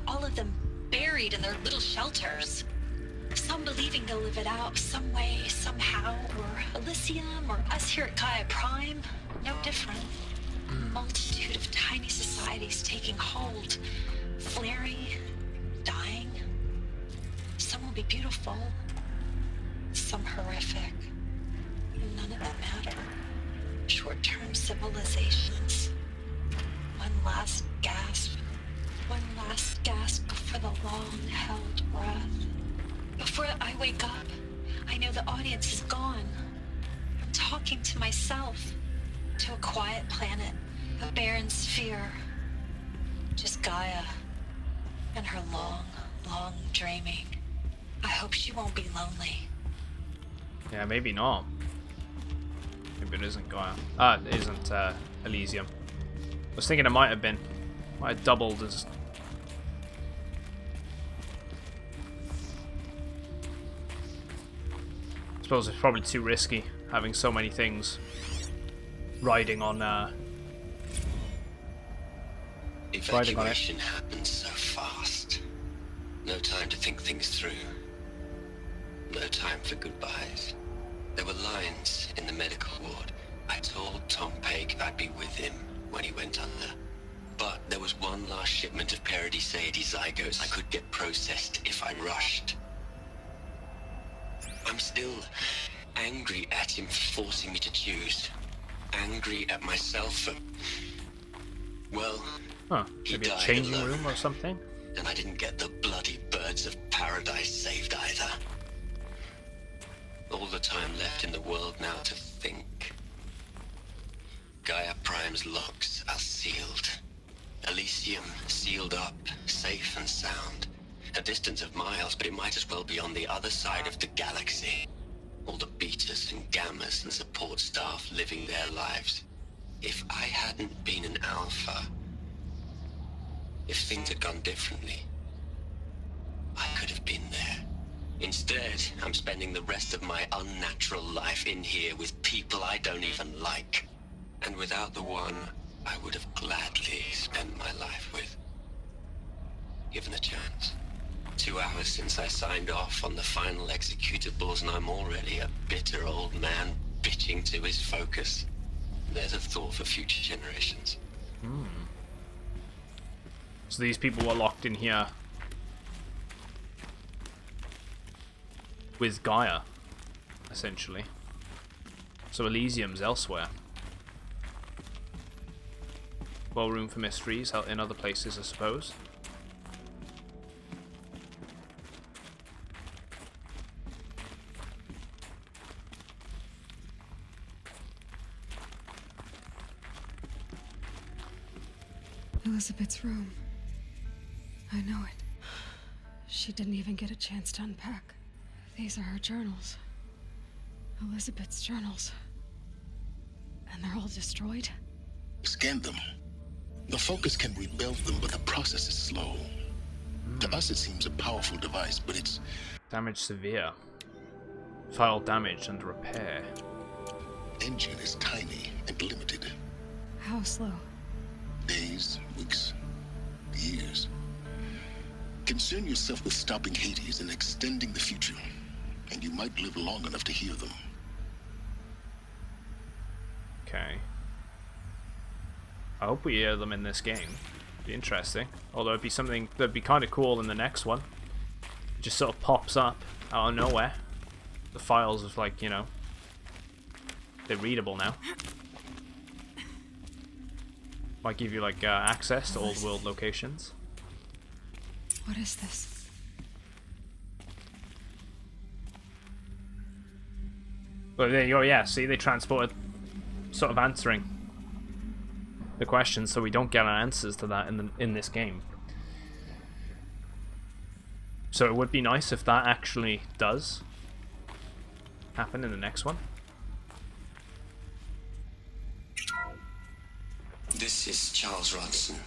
all of them buried in their little shelters. Some believing they'll live it out some way, somehow, or Elysium, or us here at Gaia Prime, no different. A multitude of tiny societies taking hold, flaring, dying. Some will be beautiful, some horrific. None of them matter. Short-term civilizations. One last gasp for the long-held breath. Before I wake up, I know the audience is gone. I'm talking to myself, to a quiet planet, a barren sphere. Just Gaia and her long, long dreaming. I hope she won't be lonely. Yeah, maybe not. Maybe it isn't Gaia. It isn't Elysium. I was thinking it might have been. Might have doubled as... I suppose it's probably too risky, having so many things riding on, Evacuation happens so fast. No time to think things through. No time for goodbyes. There were lines in the medical ward. I told Tom Pake I'd be with him when he went under. But there was one last shipment of Paradiseidae zygotes I could get processed if I rushed. I'm still angry at him for forcing me to choose. Angry at myself for... Well, maybe a changing room or something? And I didn't get the bloody birds of paradise saved either. All the time left in the world now to think. Gaia Prime's locks are sealed. Elysium sealed up, safe and sound. A distance of miles, but it might as well be on the other side of the galaxy. All the betas and gammas and support staff living their lives. If I hadn't been an alpha, if things had gone differently, I could have been there. Instead, I'm spending the rest of my unnatural life in here with people I don't even like. And without the one I would have gladly spent my life with. Given a chance. 2 hours since I signed off on the final executables, and I'm already a bitter old man bitching to his focus. There's a thought for future generations. So these people were locked in here with Gaia, essentially. So Elysium's elsewhere. Well, room for mysteries in other places, I suppose. Elizabeth's room. I know it. She didn't even get a chance to unpack. These are her journals. Elizabeth's journals. And they're all destroyed? Scan them. The Focus can rebuild them, but the process is slow. To us, it seems a powerful device, but it's... Damage severe. File damaged and repair. Engine is tiny and limited. How slow? Days, weeks, years. Concern yourself with stopping Hades and extending the future, and you might live long enough to hear them. Okay. I hope we hear them in this game. Be interesting. Although it'd be something that'd be kind of cool in the next one. It just sort of pops up out of nowhere. The files of, like, you know, they're readable now. Might give you like access to old world locations. What is this? But there you go. Yeah, see, they transported, sort of answering the questions, so we don't get our answers to that in this game. So it would be nice if that actually does happen in the next one. This is Charles Ronson.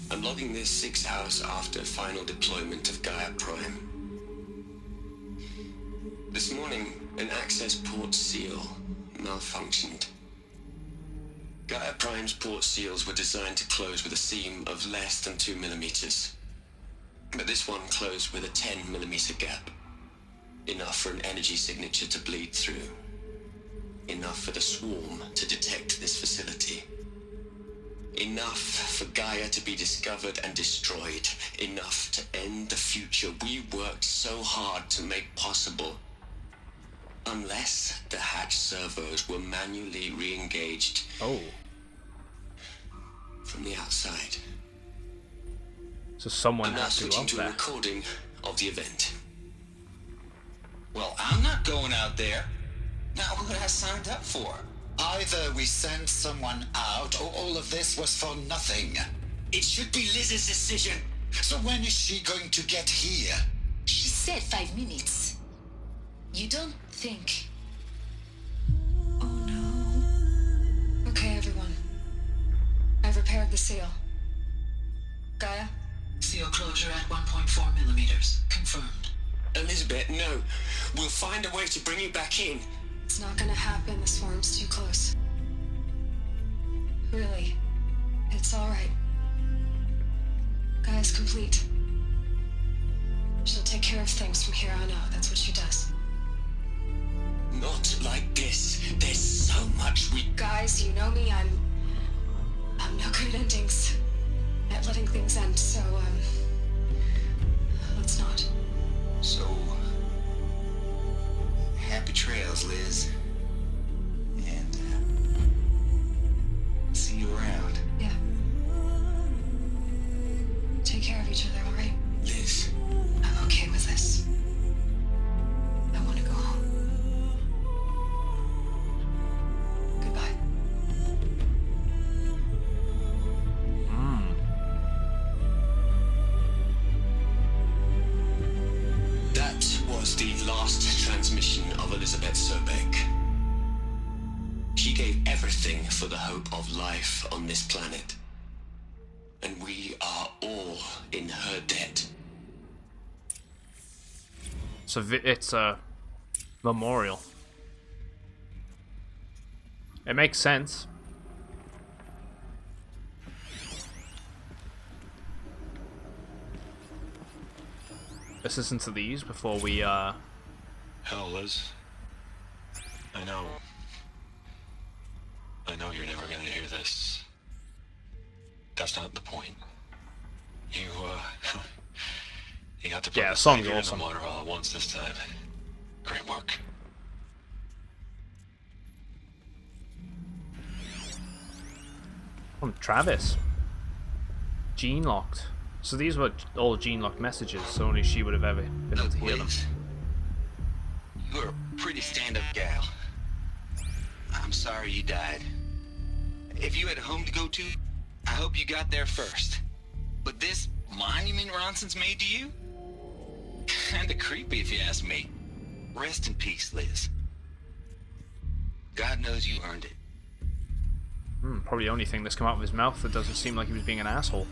I'm logging this 6 hours after final deployment of Gaia Prime. This morning, an access port seal malfunctioned. Gaia Prime's port seals were designed to close with a seam of less than 2 millimeters. But this one closed with a 10 millimeter gap. Enough for an energy signature to bleed through. Enough for the swarm to detect this facility. Enough for Gaia to be discovered and destroyed. Enough to end the future we worked so hard to make possible. Unless the hatch servos were manually re-engaged. Oh. From the outside. So someone I'm now has to go switching up to a there. recording of the event. Well, I'm not going out there. Not what I signed up for. Either we send someone out, or all of this was for nothing. It should be Liz's decision. So when is she going to get here? She said 5 minutes. You don't think... Oh no. Okay, everyone. I've repaired the seal. Gaia? Seal closure at 1.4 millimeters. Confirmed. Elizabeth, no. We'll find a way to bring you back in. It's not gonna happen. The swarm's too close. Really. It's alright. Gaia's complete. She'll take care of things from here on out. That's what she does. Not like this. There's so much we... Guys, you know me. I'm no good at endings. At letting things end, so, let's not. So... happy trails, Liz. And, see you around. Yeah. Take care of each other, alright? Liz. I'm okay with this. I want to go home. Goodbye. That was the last transmission of Elizabeth Sobeck. She gave everything for the hope of life on this planet. And we are all in her debt. So it's a memorial. It makes sense. Let's listen to these before we Hell, Liz. I know you're never gonna hear this. That's not the point. You got to put Yeah, the the song's Savior awesome. in the water all at once this time. Great work. From Travis. Gene locked. So these were all gene locked messages, so only she would have ever been able to hear them. You're a pretty stand-up gal. I'm sorry you died. If you had a home to go to, I hope you got there first. But this monument Ronson's made to you? Kinda creepy if you ask me. Rest in peace, Liz. God knows you earned it. Probably the only thing that's come out of his mouth that doesn't seem like he was being an asshole.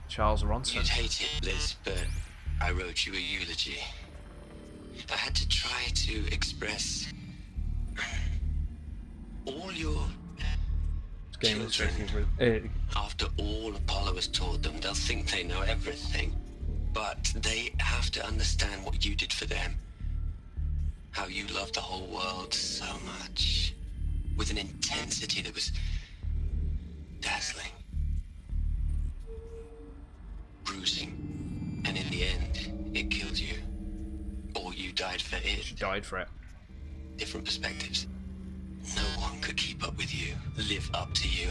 Charles Ronson. You'd hate it, Liz, but I wrote you a eulogy. I had to try to express all your children. After all Apollo has taught them, they'll think they know everything. But they have to understand what you did for them. How you loved the whole world so much. With an intensity that was dazzling. Bruising. And in the end, it killed you. Or you died for it. She died for it. Different perspectives. No one could keep up with you, live up to you.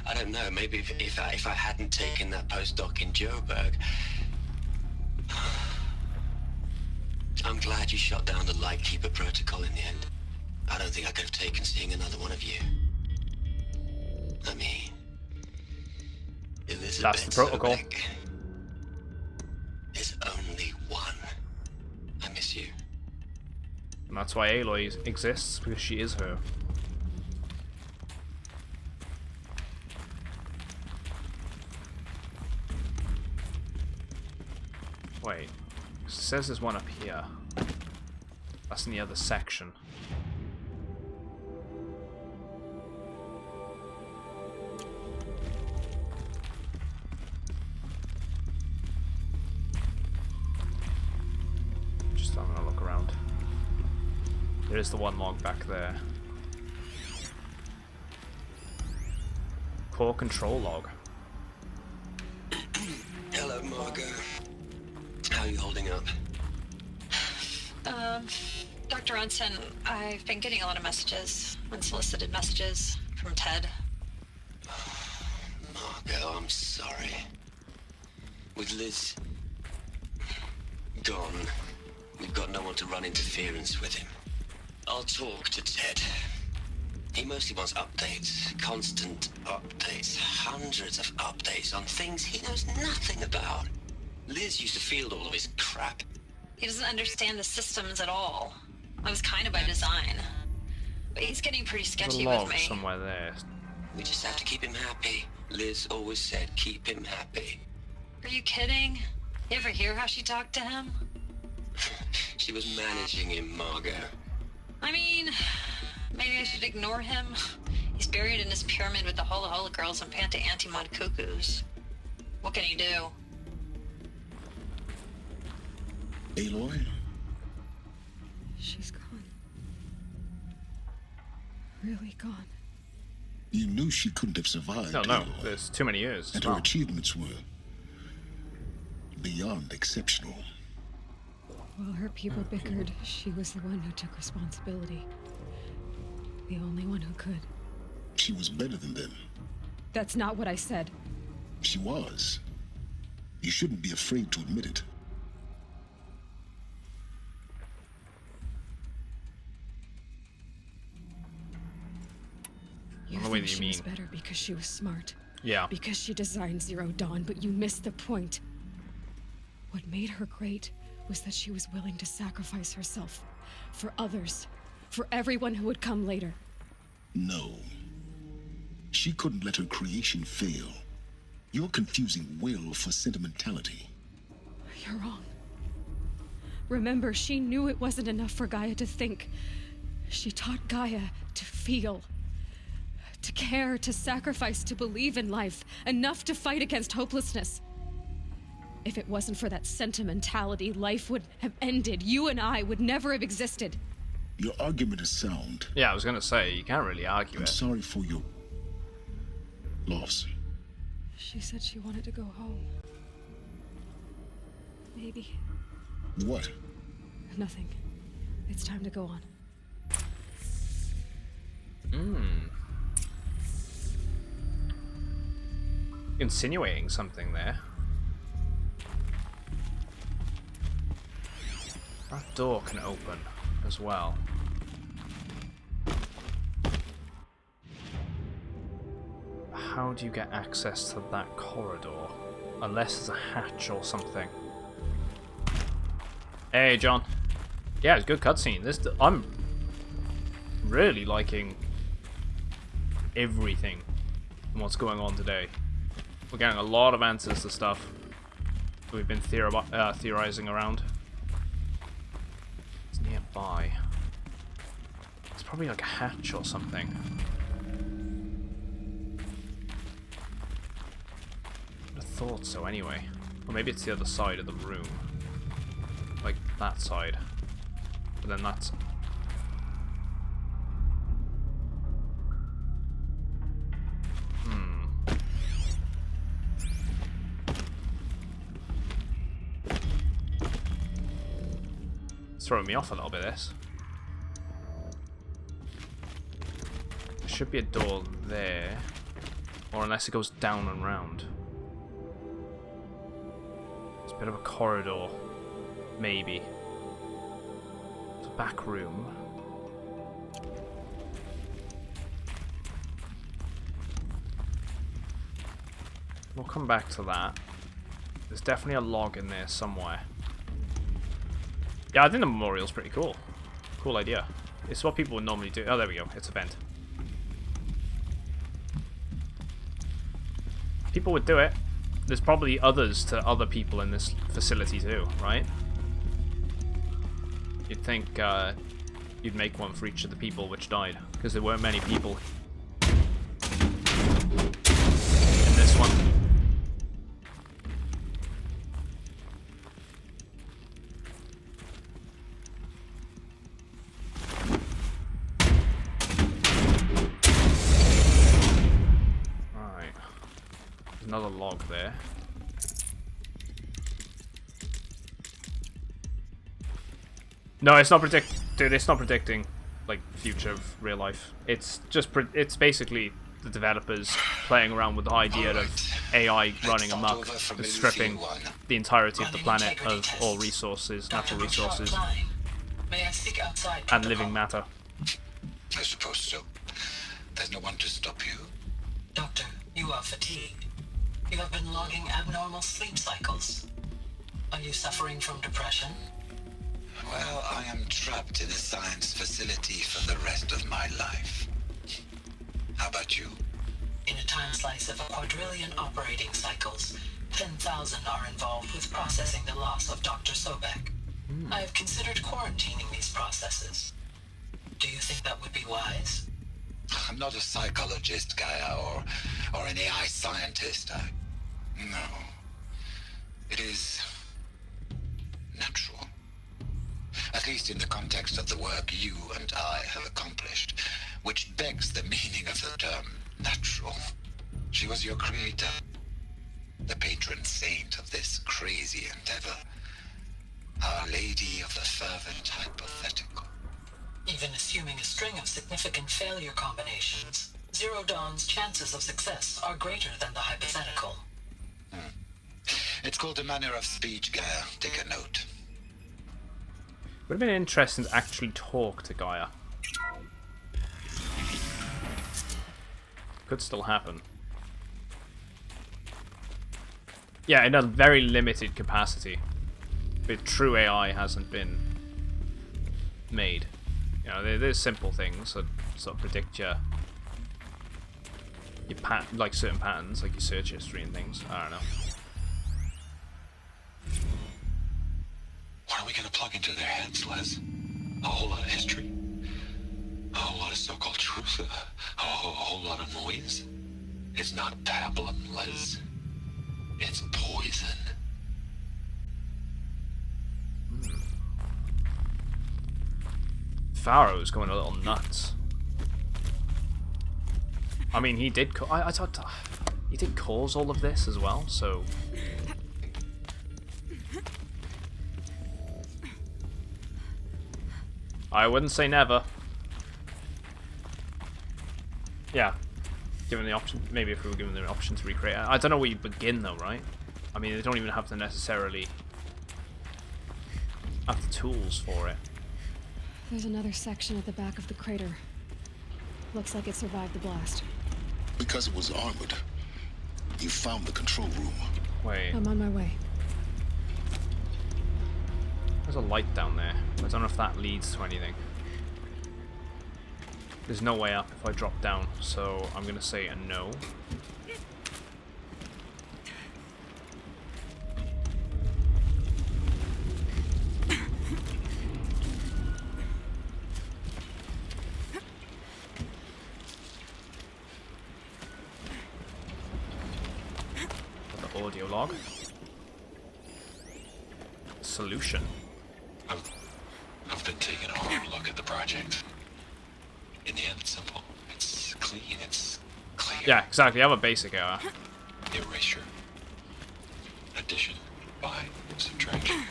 I don't know, maybe if I hadn't taken that postdoc in Joburg. I'm glad you shot down the Lightkeeper protocol in the end. I don't think I could have taken seeing another one of you. I mean, Elizabeth. That's the protocol. Sobeck. There's only one. I miss you. And that's why Aloy exists, because she is her. Wait, it says there's one up here. That's in the other section. Just having a look around. There is the one log back there. Core control log. Hello, Margot. How are you holding up? Dr. Ronson, I've been getting a lot of messages, unsolicited messages from Ted. Margot, I'm sorry. With Liz gone, we've got no one to run interference with him. I'll talk to Ted. He mostly wants updates, constant updates, hundreds of updates on things he knows nothing about. Liz used to field all of his crap. He doesn't understand the systems at all. That was kind of by design. But he's getting pretty sketchy with me. Somewhere there. We just have to keep him happy. Liz always said, keep him happy. Are you kidding? You ever hear how she talked to him? She was managing him, Margot. I mean, maybe I should ignore him. He's buried in his pyramid with the Hola Hola girls and Panta Antimod cuckoos. What can he do? Aloy? She's gone. Really gone. You knew she couldn't have survived. No, Aloy. there's too many years. And her achievements were beyond exceptional. While her people bickered, she was the one who took responsibility. The only one who could. She was better than them. That's not what I said. She was. You shouldn't be afraid to admit it. You think she was better because she was smart. Yeah. Because she designed Zero Dawn, but you missed the point. What made her great was that she was willing to sacrifice herself. For others. For everyone who would come later. No. She couldn't let her creation fail. You're confusing will for sentimentality. You're wrong. Remember, she knew it wasn't enough for Gaia to think. She taught Gaia to feel. To care, to sacrifice, to believe in life. Enough to fight against hopelessness. If it wasn't for that sentimentality, life would have ended. You and I would never have existed. Your argument is sound. Yeah, I was gonna say, you can't really argue I'm it. sorry for your loss. She said she wanted to go home. Maybe. What? Nothing. It's time to go on. Insinuating something there. That door can open as well. How do you get access to that corridor? Unless there's a hatch or something. Hey, John. Yeah, it's a good cutscene. I'm really liking everything and what's going on today. We're getting a lot of answers to stuff. we've been theorizing around. It's nearby. It's probably like a hatch or something. I thought so anyway. Or maybe it's the other side of the room. Like that side. But then that's... It's throwing me off a little bit, this. There should be a door there. Or unless it goes down and round. It's a bit of a corridor. Maybe. It's a back room. We'll come back to that. There's definitely a log in there somewhere. Yeah, I think the memorial's pretty cool. Cool idea. It's what people would normally do. Oh, there we go. It's a vent. People would do it. There's probably others to other people in this facility too, right? You'd think you'd make one for each of the people which died, because there weren't many people in this one. Another log there. No, it's not dude, it's not predicting like future of real life. It's just it's basically the developers playing around with the idea of AI running amok, stripping the entirety of the planet of all resources, natural resources, and living matter. I suppose so. There's no one to stop you. Doctor, you are fatigued. You have been logging abnormal sleep cycles. Are you suffering from depression? Well, I am trapped in a science facility for the rest of my life. How about you? In a time slice of 1,000,000,000 operating cycles, 10,000 are involved with processing the loss of Dr. Sobek. I have considered quarantining these processes. Do you think that would be wise? I'm not a psychologist, Gaia, or an AI scientist. No. It is natural. At least in the context of the work you and I have accomplished, which begs the meaning of the term natural. She was your creator, the patron saint of this crazy endeavor, Our Lady of the Fervent Hypothetical. Even assuming a string of significant failure combinations, Zero Dawn's chances of success are greater than the hypothetical. It's called a manner of speech, Gaia. Take a note. Would have been interesting to actually talk to Gaia. Could still happen. Yeah, in a very limited capacity. But true AI hasn't been made. You know, there's simple things that sort of predict your like certain patterns, like your search history and things. I don't know. What are we gonna plug into their heads, Les? A whole lot of history? A whole lot of so-called truth? A whole lot of noise? It's not pablum, Les. It's poison. Pharaoh's going a little nuts. I mean, he did. I thought he did cause all of this as well. So I wouldn't say never. Yeah, given the option, maybe if we were given the option to recreate. I don't know where you begin though, right? I mean, they don't even have to necessarily have the tools for it. There's another section at the back of the crater. Looks like it survived the blast. Because it was armored, you found the control room. Wait. I'm on my way. There's a light down there. I don't know if that leads to anything. There's no way up if I drop down, so I'm gonna say a no. audio log. Solution. I've been taking a hard look at the project. In the end, it's simple. It's clean. It's clear. Yeah, exactly. I have a basic error. Erasure. Addition. By. Subtraction.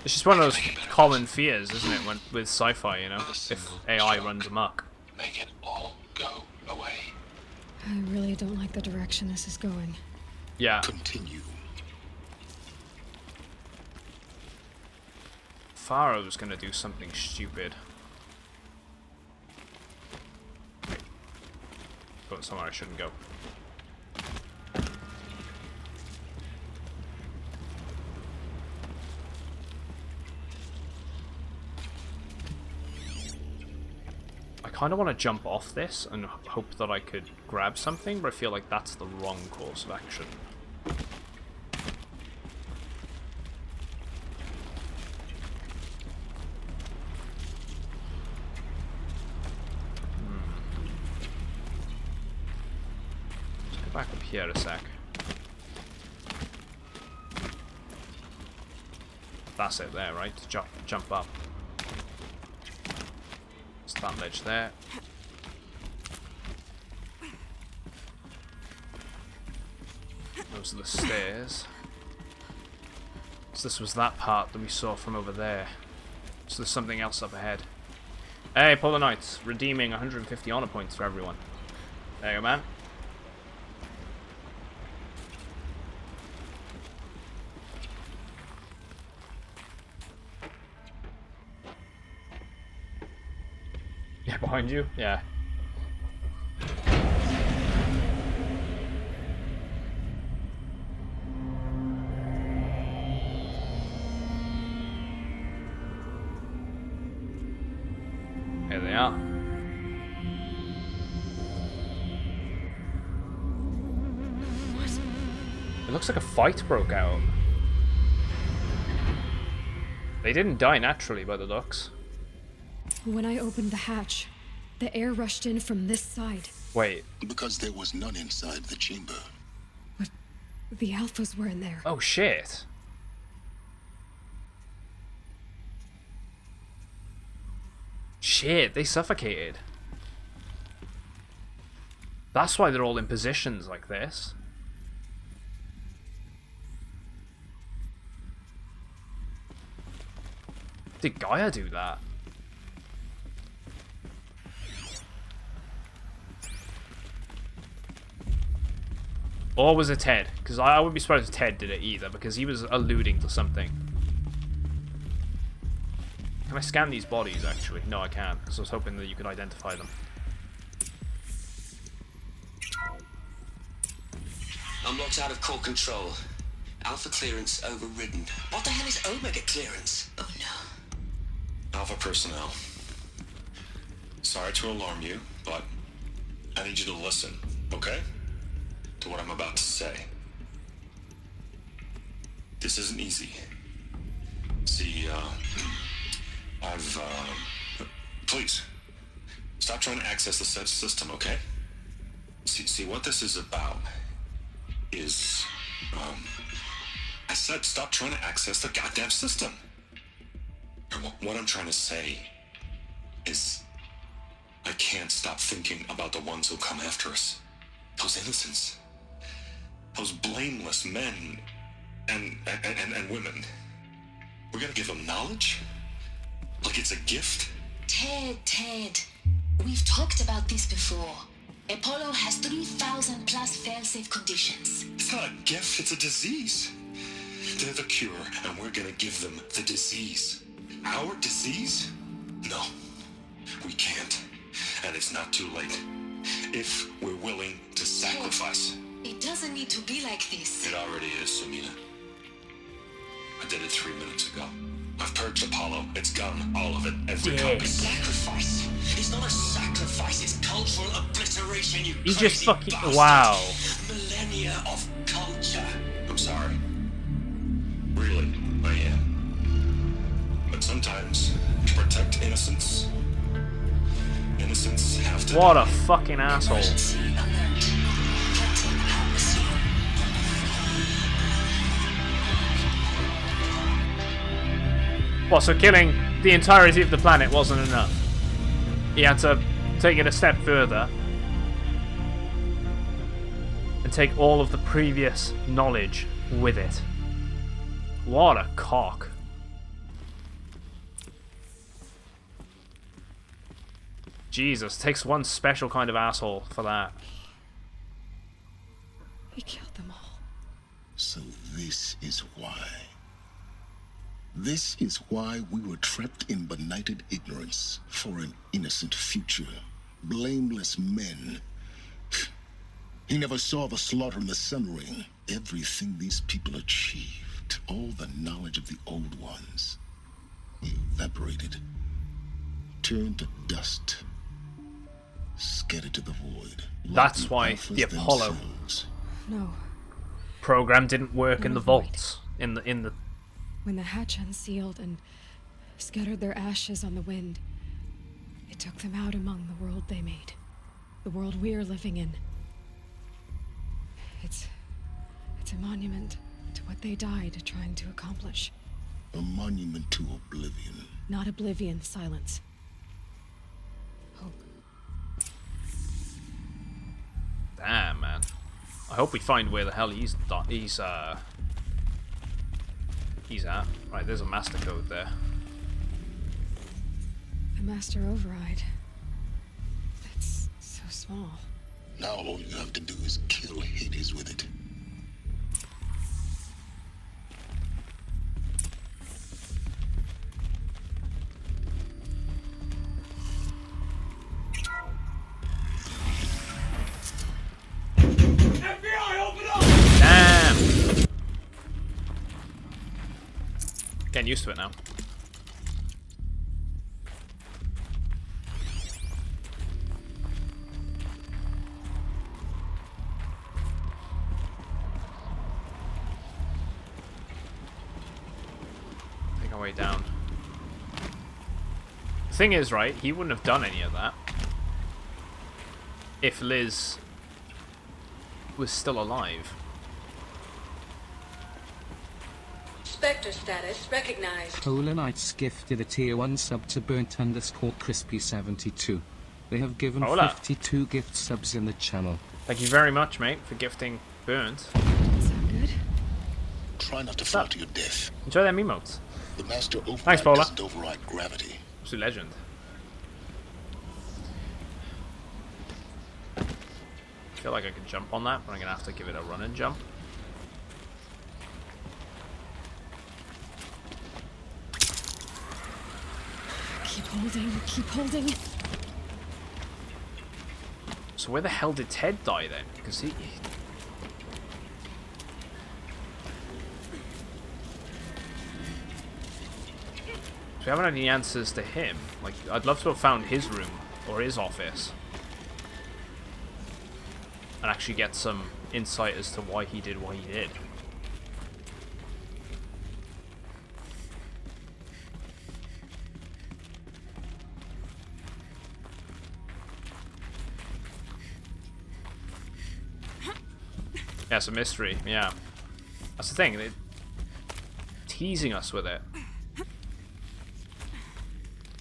It's just one of those common fears, isn't it, when, with sci-fi, you know? If AI runs amok. Make it all go away. I really don't like the direction this is going. Yeah. Continue. Pharaoh's gonna do something stupid. Going somewhere I shouldn't go. I kind of want to jump off this and hope that I could grab something, but I feel like that's the wrong course of action. Let's go back up here a sec. That's it there, right? Jump up. That ledge there. Those are the stairs. So this was that part that we saw from over there. So there's something else up ahead. Hey, Polar Knights, redeeming 150 honor points for everyone. There you go, man. Yeah, behind you? Yeah. Here they are. What? It looks like a fight broke out. They didn't die naturally by the looks. When I opened the hatch, the air rushed in from this side. Wait. Because there was none inside the chamber. But the alphas were in there. Oh shit. Shit, they suffocated. That's why they're all in positions like this. Did Gaia do that? Or was it Ted? Because I wouldn't be surprised if Ted did it either, because he was alluding to something. Can I scan these bodies, actually? No, I can't, because I was hoping that you could identify them. I'm locked out of core control. Alpha clearance overridden. What the hell is Omega clearance? Oh no. Alpha personnel. Sorry to alarm you, but I need you to listen, okay? To what I'm about to say. This isn't easy. See, please, stop trying to access the system, okay? See, what this is about is, I said stop trying to access the goddamn system. What I'm trying to say is, I can't stop thinking about the ones who come after us. Those innocents. Those blameless men and women. We're gonna give them knowledge? Like it's a gift? Ted. We've talked about this before. Apollo has 3,000 plus fail-safe conditions. It's not a gift, it's a disease. They're the cure, and we're gonna give them the disease. Our disease? No, we can't. And it's not too late. If we're willing to sacrifice. It doesn't need to be like this. It already is, Samina. I did it 3 minutes ago. I've purged Apollo. It's gone. All of it. Every copy. Sacrifice. It's not a sacrifice. It's cultural obliteration, you He crazy just fucking... bastard. Wow. Millennia of culture. I'm sorry. Really, I am. But sometimes, to protect innocence, innocents have to... What a fucking asshole. What, so killing the entirety of the planet wasn't enough? He had to take it a step further and take all of the previous knowledge with it. What a cock. Jesus, takes one special kind of asshole for that. He killed them all. So this is why. This is why we were trapped in benighted ignorance for an innocent future. Blameless men. He never saw the slaughter in the Sun Ring. Everything these people achieved, all the knowledge of the old ones, evaporated, turned to dust, scattered to the void. That's why the Apollo No. program didn't work in the void. vaults. In the When the hatch unsealed and scattered their ashes on the wind, it took them out among the world they made. The world we're living in. It's a monument to what they died trying to accomplish. A monument to oblivion. Not oblivion, silence. Hope. Damn, man. I hope we find where the hell he's at. Right, there's a master code there. The master override. It's so small. Now all you have to do is kill Hades with it. Damn! Getting used to it now. Make our way down. The thing is, right, he wouldn't have done any of that if Liz was still alive. Spectre status recognized. Polar Knights gifted a tier 1 sub to Burnt_Crispy72. They have given Hola. 52 gift subs in the channel. Thank you very much, mate, for gifting Burnt. Good. Try not to fall to your death. Enjoy them emotes. The master override Thanks, Paula. doesn't override gravity. Absolute legend. I feel like I could jump on that, but I'm gonna have to give it a run and jump. Keep holding, keep holding. So where the hell did Ted die then? Because he... So we haven't had any answers to him. Like, I'd love to have found his room or his office and actually get some insight as to why he did what he did. Yeah, it's a mystery, yeah. That's the thing, they're teasing us with it.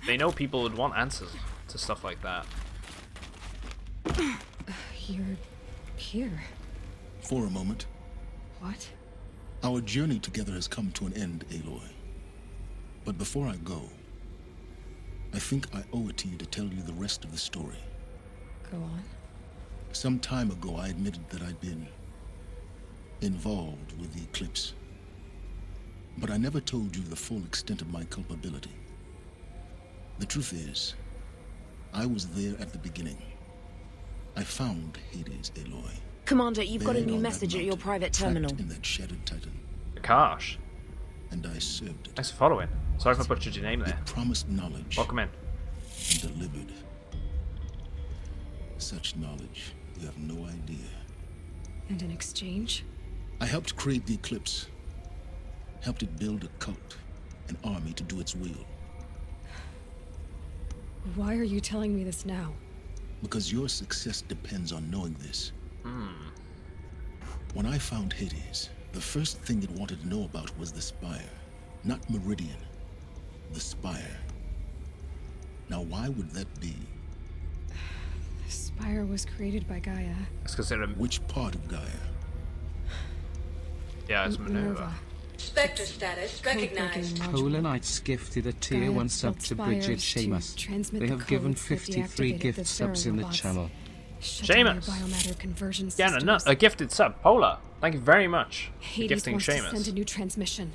They know people would want answers to stuff like that. You're here. For a moment. What? Our journey together has come to an end, Aloy. But before I go, I think I owe it to you to tell you the rest of the story. Go on. Some time ago, I admitted that I'd been involved with the eclipse. But I never told you the full extent of my culpability. The truth is, I was there at the beginning. I found Hades, Aloy. Commander, you've got a There new on that message at your mountain, private trapped terminal. in that shattered titan. Akash. And I served it. Thanks for following. Sorry if I butchered your name there. It promised knowledge. Welcome in. And delivered. Such knowledge, you have no idea. And in exchange? I helped create the Eclipse. Helped it build a cult, an army to do its will. Why are you telling me this now? Because your success depends on knowing this. When I found Hades, the first thing it wanted to know about was the Spire, not Meridian. The Spire. Now, why would that be? The Spire was created by Gaia. It's considered. Which part of Gaia? Yeah, it's Minerva. Spectre status recognized. Polar Knights gifted a tier 1 sub to Bridget Shamus. They have given 53 gift subs in the channel. Shamus! Getting a gifted sub. Polar, thank you very much for Hades gifting wants to Shamus. send a new transmission.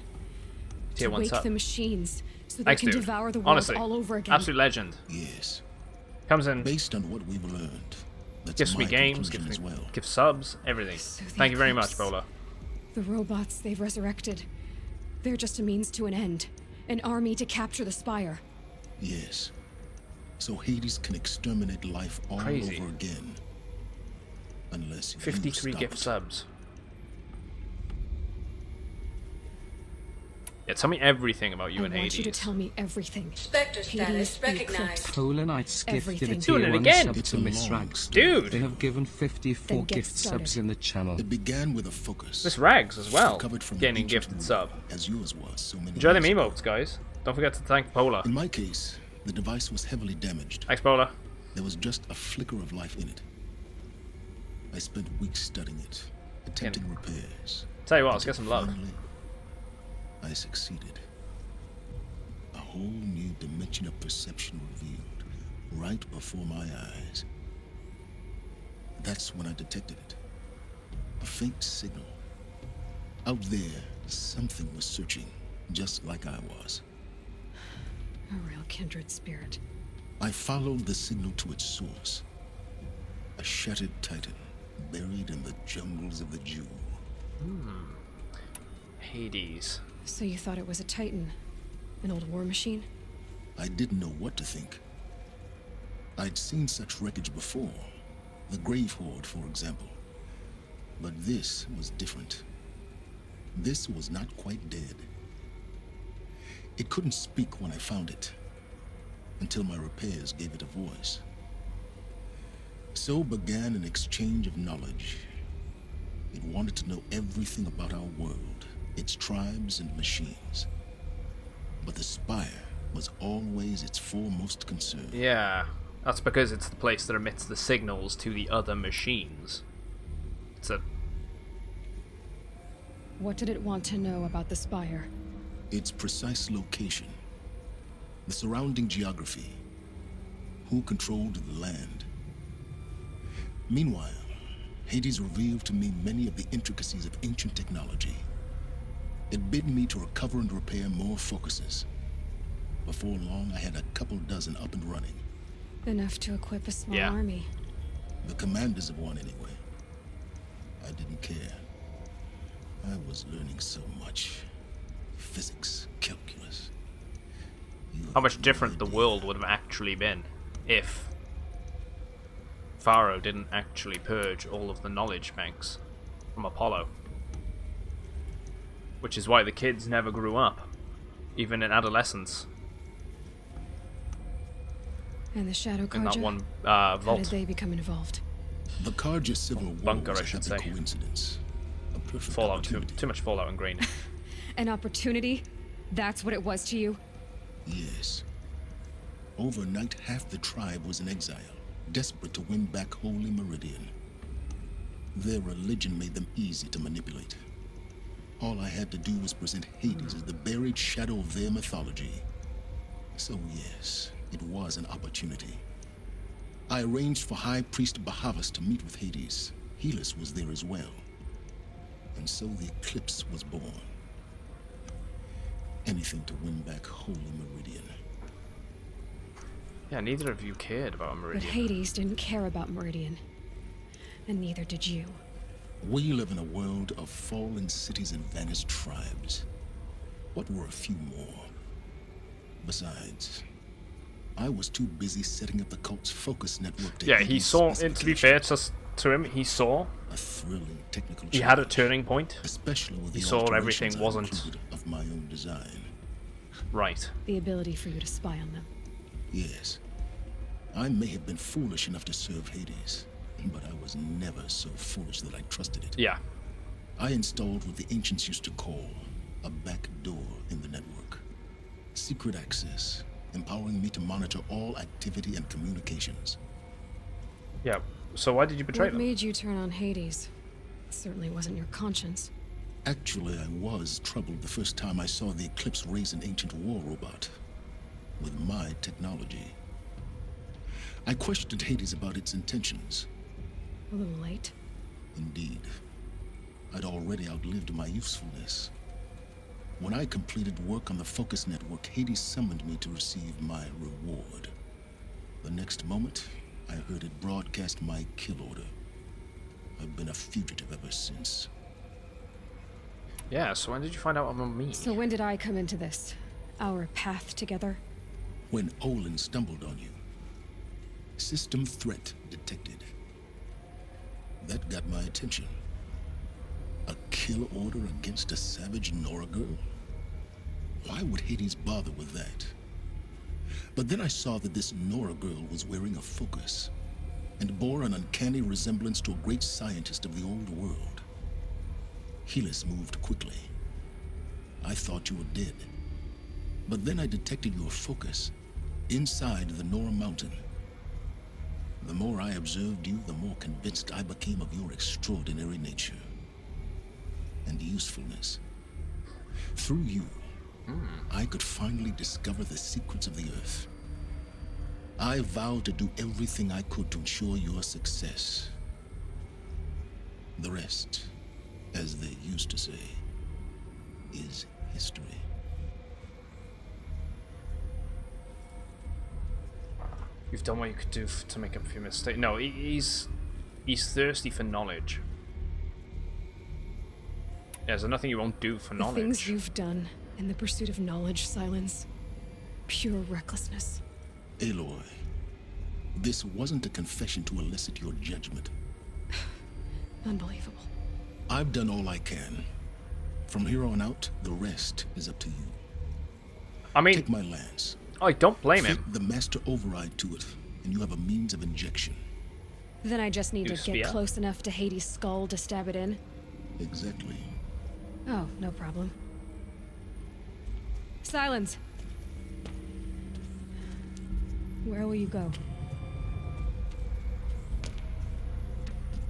Tier to 1 wake sub. the machines so they Thanks, can dude. devour the world Honestly, all over again. absolute legend. Yes. Comes in. Based on what we've learned, that's Gives me my games, conclusion gives as me well. gives subs, everything. So the Thank you very much, Eclipse. Polar. The robots they've resurrected. They're just a means to an end. An army to capture the Spire. Yes. So Hades can exterminate life all Crazy. over again. Unless you 53 stop gift it. subs. Yeah, tell me everything about you and I want Hades. you to tell me everything. Spectre Hades, status the recognized. Eclipse. Polar Knights gifted a Everything. tier Doing it 1 again. sub It's to a Miss long Rags. Dude. They have given 54 Then get gift subs started. in the channel. It began with a focus. Miss Rags as well, Covered from getting ancient gifted rule, sub. as yours was so many Enjoy them years ago. emotes, guys. Don't forget to thank Polar. In my case, the device was heavily damaged. Thanks, Polar. There was just a flicker of life in it. I spent weeks studying it, attempting repairs. Tell you what, let's get some love. Finally, I succeeded. A whole new dimension of perception revealed right before my eyes. That's when I detected it. A faint signal. Out there, something was searching, just like I was. A real kindred spirit. I followed the signal to its source. A shattered titan, buried in the jungles of the Jewel. Hades. So you thought it was a Titan? An old war machine? I didn't know what to think. I'd seen such wreckage before. The Grave Horde, for example. But this was different. This was not quite dead. It couldn't speak when I found it, until my repairs gave it a voice. So began an exchange of knowledge. It wanted to know everything about our world, its tribes and machines. But the Spire was always its foremost concern. Yeah, that's because it's the place that emits the signals to the other machines. It's a... What did it want to know about the Spire? Its precise location, the surrounding geography, who controlled the land. Meanwhile, Hades revealed to me many of the intricacies of ancient technology. It bid me to recover and repair more focuses. Before long, I had a couple dozen up and running. Enough to equip a small Yeah. army. The commanders of one, anyway. I didn't care. I was learning so much. Physics, calculus. How much different the world would have actually been if Pharaoh didn't actually purge all of the knowledge banks from Apollo. Which is why the kids never grew up, even in adolescence, And the Shadow in that Carja? one How did vault. they become involved? The Carja Civil War Bunker, was I a should happy say. coincidence. A perfect Fallout, opportunity. too much Fallout and Green. An opportunity? That's what it was to you? Yes. Overnight, half the tribe was in exile, desperate to win back Holy Meridian. Their religion made them easy to manipulate. All I had to do was present Hades as the buried shadow of their mythology. So yes, it was an opportunity. I arranged for High Priest Bahavas to meet with Hades. Helis was there as well. And so the Eclipse was born. Anything to win back Holy Meridian. Yeah, neither of you cared about But Meridian. Hades didn't care about Meridian. And neither did you. We live in a world of fallen cities and vanished tribes. What were a few more? Besides, I was too busy setting up the cult's focus network to Yeah, he Hades' saw, and to be fair to him, he saw a thrilling technical he had a challenge, turning point. especially with He the saw alterations everything I wasn't included of my own design. right. The ability for you to spy on them. Yes, I may have been foolish enough to serve Hades, but I was never so foolish that I trusted it. Yeah. I installed what the ancients used to call a back door in the network. secret access, empowering me to monitor all activity and communications. Yeah, so why did you betray What them? made you turn on Hades? It certainly wasn't your conscience. Actually, I was troubled the first time I saw the Eclipse raise an ancient war robot with my technology. I questioned Hades about its intentions. A little late. Indeed. I'd already outlived my usefulness. When I completed work on the Focus Network, Hades summoned me to receive my reward. The next moment, I heard it broadcast my kill order. I've been a fugitive ever since. Yeah, so when did you find out about me? So when did I come into this? Our path together? When Olin stumbled on you. System threat detected. That got my attention. A kill order against a savage Nora girl? Why would Hades bother with that? But then I saw that this Nora girl was wearing a focus and bore an uncanny resemblance to a great scientist of the old world. Helis moved quickly. I thought you were dead. But then I detected your focus inside the Nora mountain. The more I observed you, the more convinced I became of your extraordinary nature and usefulness. Through you, I could finally discover the secrets of the Earth. I vowed to do everything I could to ensure your success. The rest, as they used to say, is history. You've done what you could do to make up for your mistake. No, he's thirsty for knowledge. Yeah, there's nothing you won't do for knowledge. The things you've done in the pursuit of knowledge, Silence. Pure recklessness. Aloy, this wasn't a confession to elicit your judgment. Unbelievable. I've done all I can. From here on out, the rest is up to you. I mean, take my lance. I don't blame him. Fit the master override to it, and you have a means of injection. Then I just need to get close enough to Hades' skull to stab it in? Exactly. Oh, no problem. Silence! Where will you go?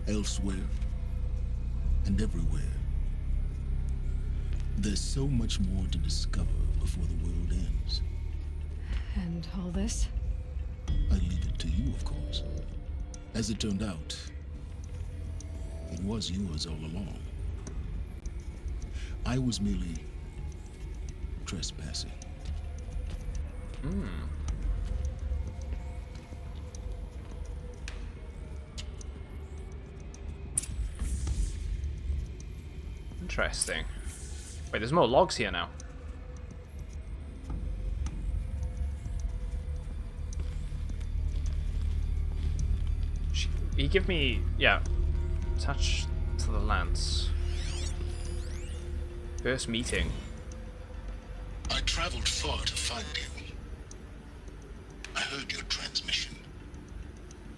Elsewhere. And everywhere. There's so much more to discover before the world ends. And all this? I leave it to you, of course. As it turned out, it was yours all along. I was merely trespassing. Interesting. Wait, there's more logs here now. He give me, yeah, touch to the lance. First meeting. I traveled far to find you. I heard your transmission.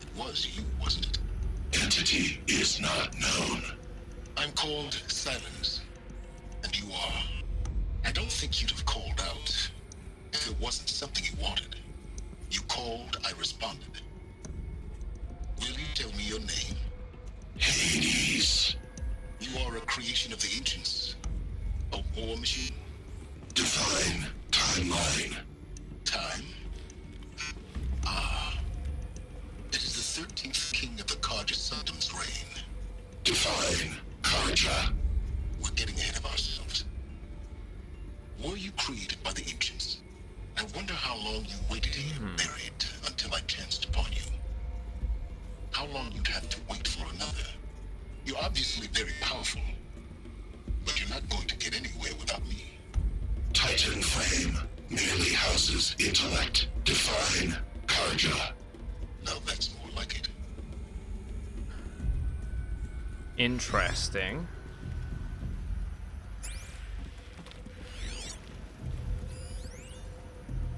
It was you, wasn't it? Entity is not known. I'm called Silence, and you are. I don't think you'd have called out if it wasn't something you wanted. You called, I responded. Will you tell me your name? Hades. You are a creation of the ancients. A war machine? Define timeline. Time? Ah. It is the 13th king of the Karja Sundom's reign. Define Karja. We're getting ahead of ourselves. Were you created by the ancients? I wonder how long you waited here buried until I chanced upon you. How long you'd have to wait for another. You're obviously very powerful, but you're not going to get anywhere without me. Titan flame merely houses intellect. Define Karja. Now that's more like it. Interesting.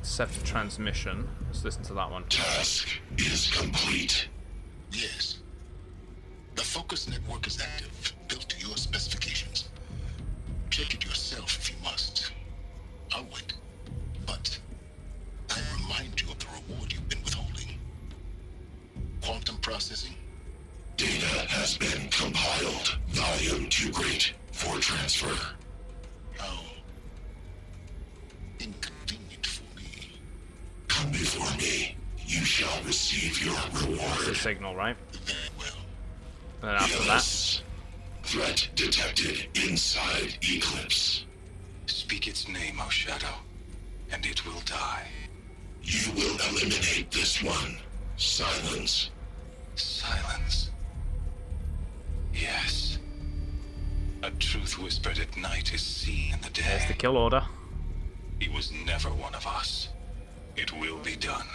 Set for transmission. Let's listen to that one. Task is complete. Yes. The Focus Network is active, built to your specifications. Check it yourself if you must. I'll wait. But transfer. How inconvenient for me. Come before me. You shall receive your reward. That's the signal, right? Very well. And then after Yes. Threat detected inside Eclipse. Speak its name, O Shadow, and it will die. You will eliminate this one. Silence. Silence. Yes. A truth whispered at night is seen in the day. There's the kill order. He was never one of us. It will be done.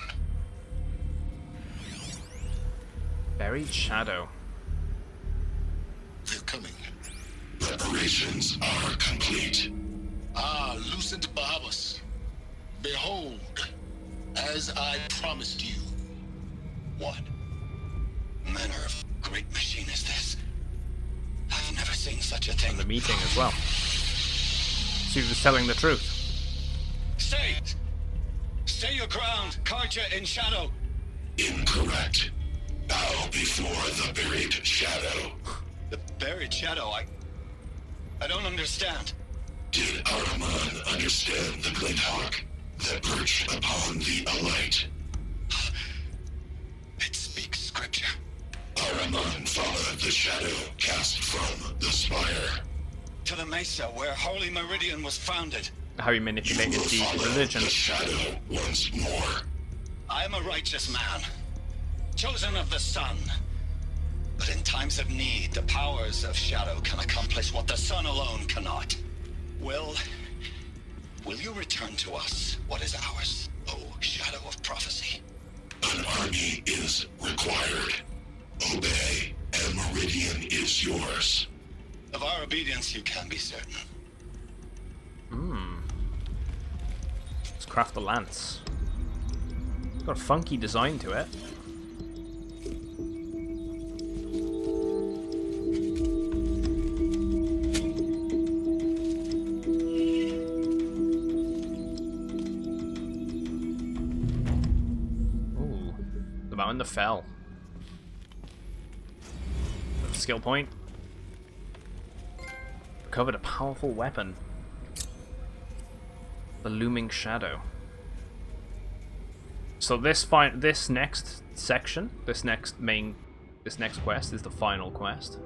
Buried Shadow. They're coming. Preparations are complete. Ah, Lucent Bahavas. Behold, as I promised you. What manner of great machine is this? I've never seen such a thing. And the meeting as well. She was telling the truth. Stay! Stay your ground, Karja in Shadow! Incorrect. Bow before the buried shadow. The buried shadow, I don't understand. Did Araman understand the glint hawk that perched upon the alight? It speaks scripture. Araman followed the shadow cast from the spire. To the mesa where Holy Meridian was founded. How he manipulated the religion. The shadow once more. I am a righteous man, chosen of the sun. But in times of need, the powers of shadow can accomplish what the sun alone cannot. Will you return to us what is ours, O Shadow of Prophecy? An army is required. Obey, and Meridian is yours. Of our obedience you can be certain. Let's craft the lance. It's got a funky design to it. Ooh, the mountain that fell. Skill point. Recovered a powerful weapon. The Looming Shadow. So this next section, this next quest is the final quest.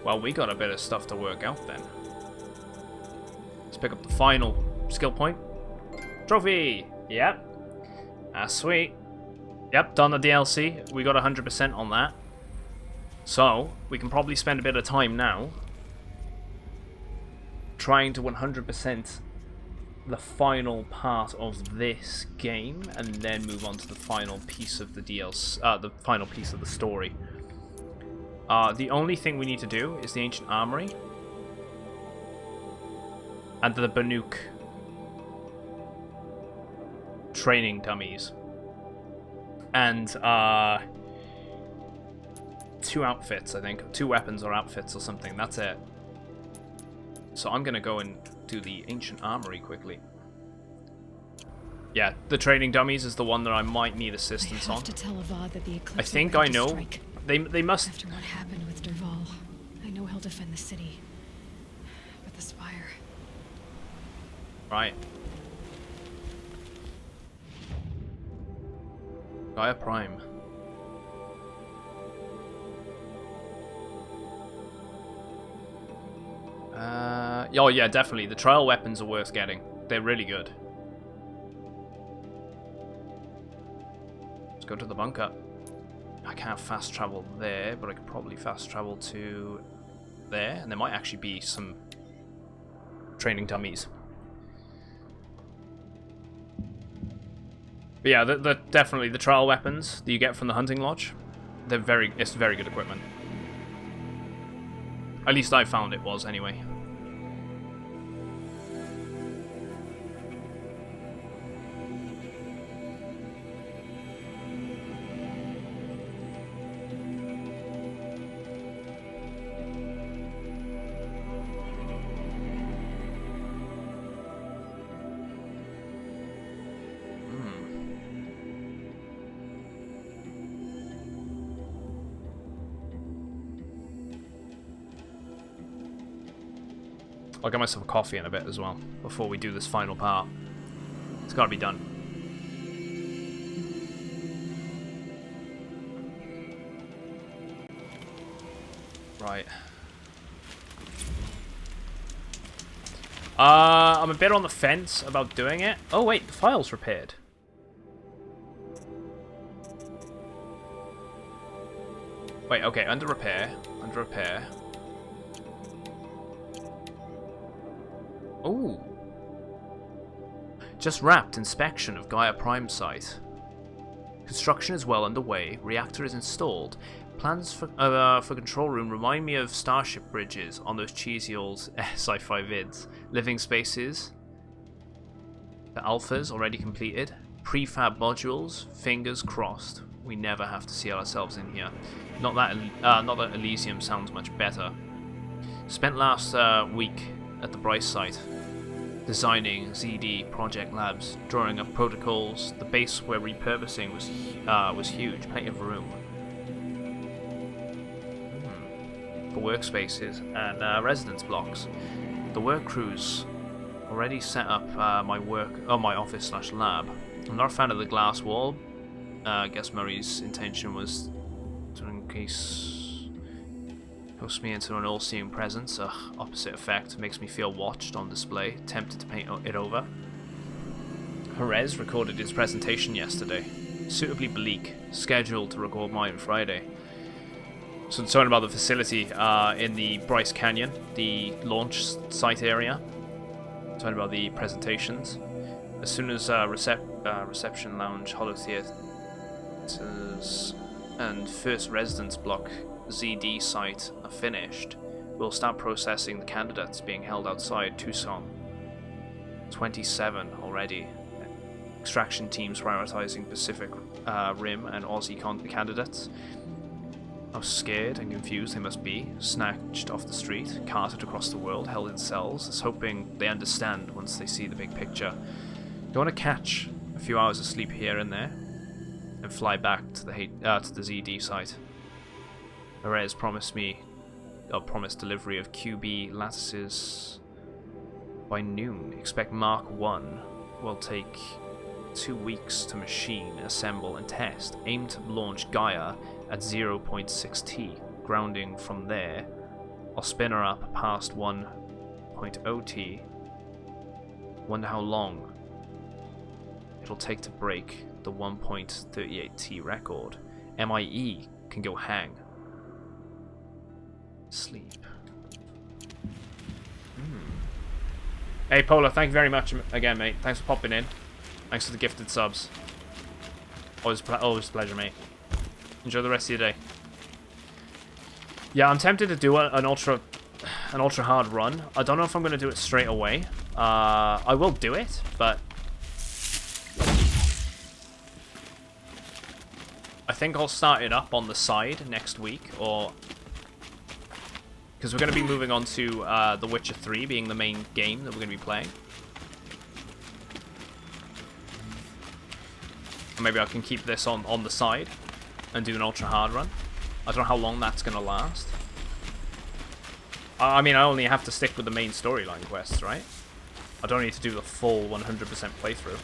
Well, we got a bit of stuff to work out then. Let's pick up the final skill point. Trophy! Yep. That's sweet. Yep, done the DLC. We got 100% on that. So, we can probably spend a bit of time now trying to 100% the final part of this game, and then move on to the final piece of the DLC, the final piece of the story. The only thing we need to do is the Ancient Armory and the Banuk training dummies, and 2 outfits, I think. 2 weapons or outfits or something. That's it. So I'm gonna go and do the Ancient Armory quickly. Yeah, the training dummies is the one that I might need assistance on. To tell Avad that the Eclipse I think I know. strike. They must. After what happened with Derval, I know he'll defend the city. But the Spire. Right. Gaia Prime. Oh yeah, definitely. The trial weapons are worth getting. They're really good. Let's go to the bunker. I can't fast travel there, but I could probably fast travel to there, and there might actually be some training dummies. But yeah, definitely the trial weapons that you get from the hunting lodge. It's very good equipment. At least I found it was anyway. I'll get myself a coffee in a bit as well before we do this final part. It's got to be done. Right. I'm a bit on the fence about doing it. Oh wait, the file's repaired. Wait, okay, under repair. Under repair. Ooh. Just wrapped inspection of Gaia Prime site. Construction is well underway. Reactor is installed. Plans for control room remind me of Starship bridges on those cheesy old sci-fi vids. Living spaces. The alphas already completed. Prefab modules. Fingers crossed. We never have to see ourselves in here. Not that Elysium sounds much better. Spent last week at the Bryce site, designing ZD project labs, drawing up protocols. The base we're repurposing was huge, plenty of room for workspaces and residence blocks. The work crews already set up my office/lab. I'm not a fan of the glass wall. I guess Murray's intention was to host me into an all-seeing presence. Opposite effect, makes me feel watched on display. Tempted to paint it over. Jerez recorded his presentation yesterday. Suitably bleak. Scheduled to record mine Friday. So talking about the facility in the Bryce Canyon, the launch site area. Talking about the presentations. As soon as reception lounge, holotheaters, and first residence block ZD site are finished, we'll start processing the candidates being held outside Tucson. 27 already. Extraction teams prioritizing Pacific Rim and Aussie candidates. How scared and confused they must be, snatched off the street, carted across the world, held in cells. It's hoping they understand once they see the big picture. You want to catch a few hours of sleep here and there, and fly back to the ZD site. Jerez promised delivery of QB lattices by noon. Expect Mark 1 will take 2 weeks to machine, assemble, and test. Aim to launch Gaia at 0.6 T. Grounding from there. I'll spin her up past 1.0 T. Wonder how long it'll take to break the 1.38 T record. MIE can go hang. Sleep. Hey Polar, thank you very much again, mate. Thanks for popping in. Thanks for the gifted subs. Always a pleasure, mate. Enjoy the rest of your day. Yeah, I'm tempted to do an ultra hard run. I don't know if I'm going to do it straight away. I will do it, but I think I'll start it up on the side next week, or because we're going to be moving on to The Witcher 3 being the main game that we're going to be playing. And maybe I can keep this on the side and do an ultra hard run. I don't know how long that's going to last. I mean, I only have to stick with the main storyline quests, right? I don't need to do the full 100% playthrough.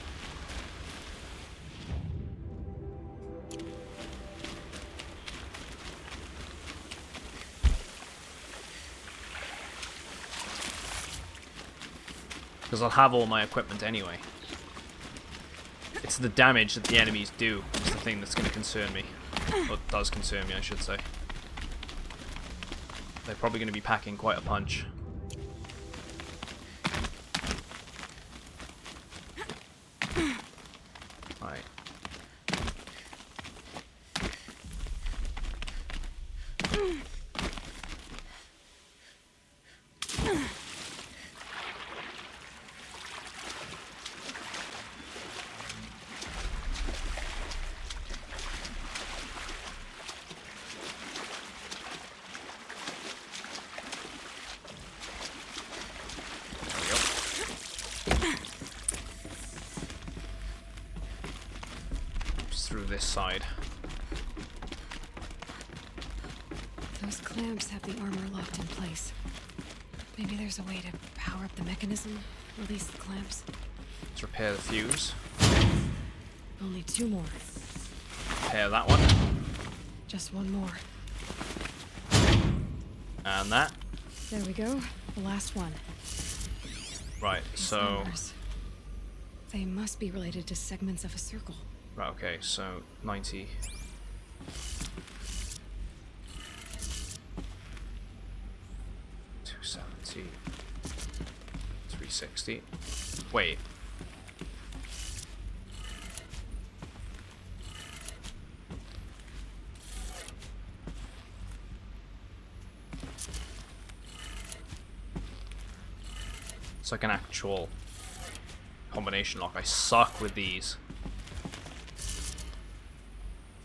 Because I'll have all my equipment anyway. It's the damage that the enemies do is the thing that's going to concern me. Or does concern me, I should say. They're probably going to be packing quite a punch. Right. Through this side. Those clamps have the armor locked in place. Maybe there's a way to power up the mechanism, release the clamps. Let's repair the fuse. Only 2 more. Repair that one. Just 1 more. And that. There we go. The last one. Right, These so... numbers. They must be related to segments of a circle. Right, okay, so 90. 270. 360. Wait. It's like an actual combination lock. I suck with these.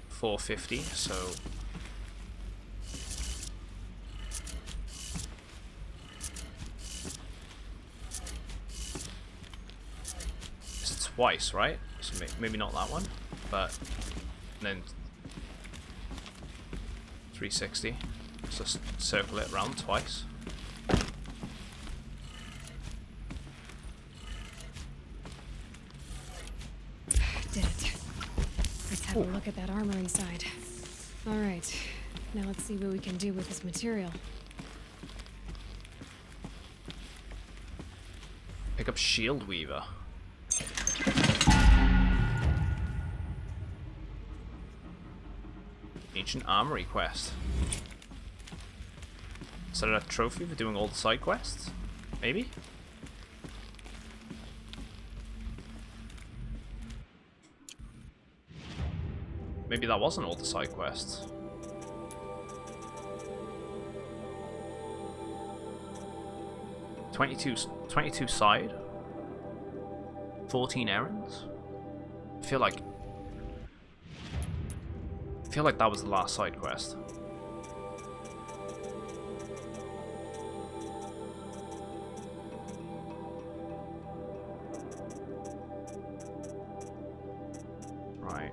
450, so it's twice, right? So maybe not that one, but then 360. So just circle it around twice. Did it. Let's have a look at that armor inside. Alright, now let's see what we can do with this material. Pick up Shield Weaver. Ancient Armory quest. Is that a trophy for doing all the side quests? Maybe? Maybe that wasn't all the side quests. $22 side, 14 errands. I feel like that was the last side quest. Right.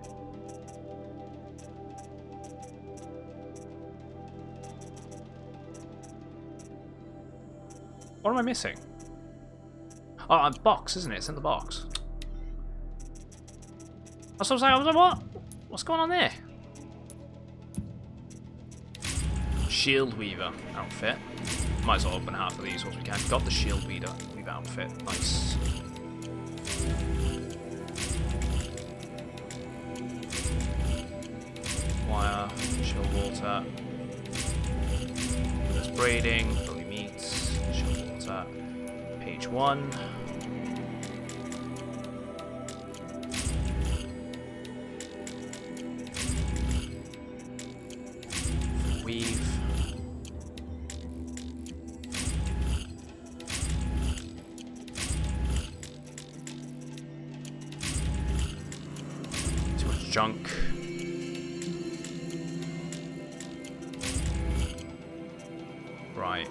What am I missing? Oh, box, isn't it? It's in the box. That's what I was like. I was like, what? What's going on there? Shield Weaver outfit. Might as well open half of these once we can. Got the Shield Weaver outfit. Nice. Wire, chill water. There's braiding, bony meats, chill water. Page 1. Weave. Too much junk. Right.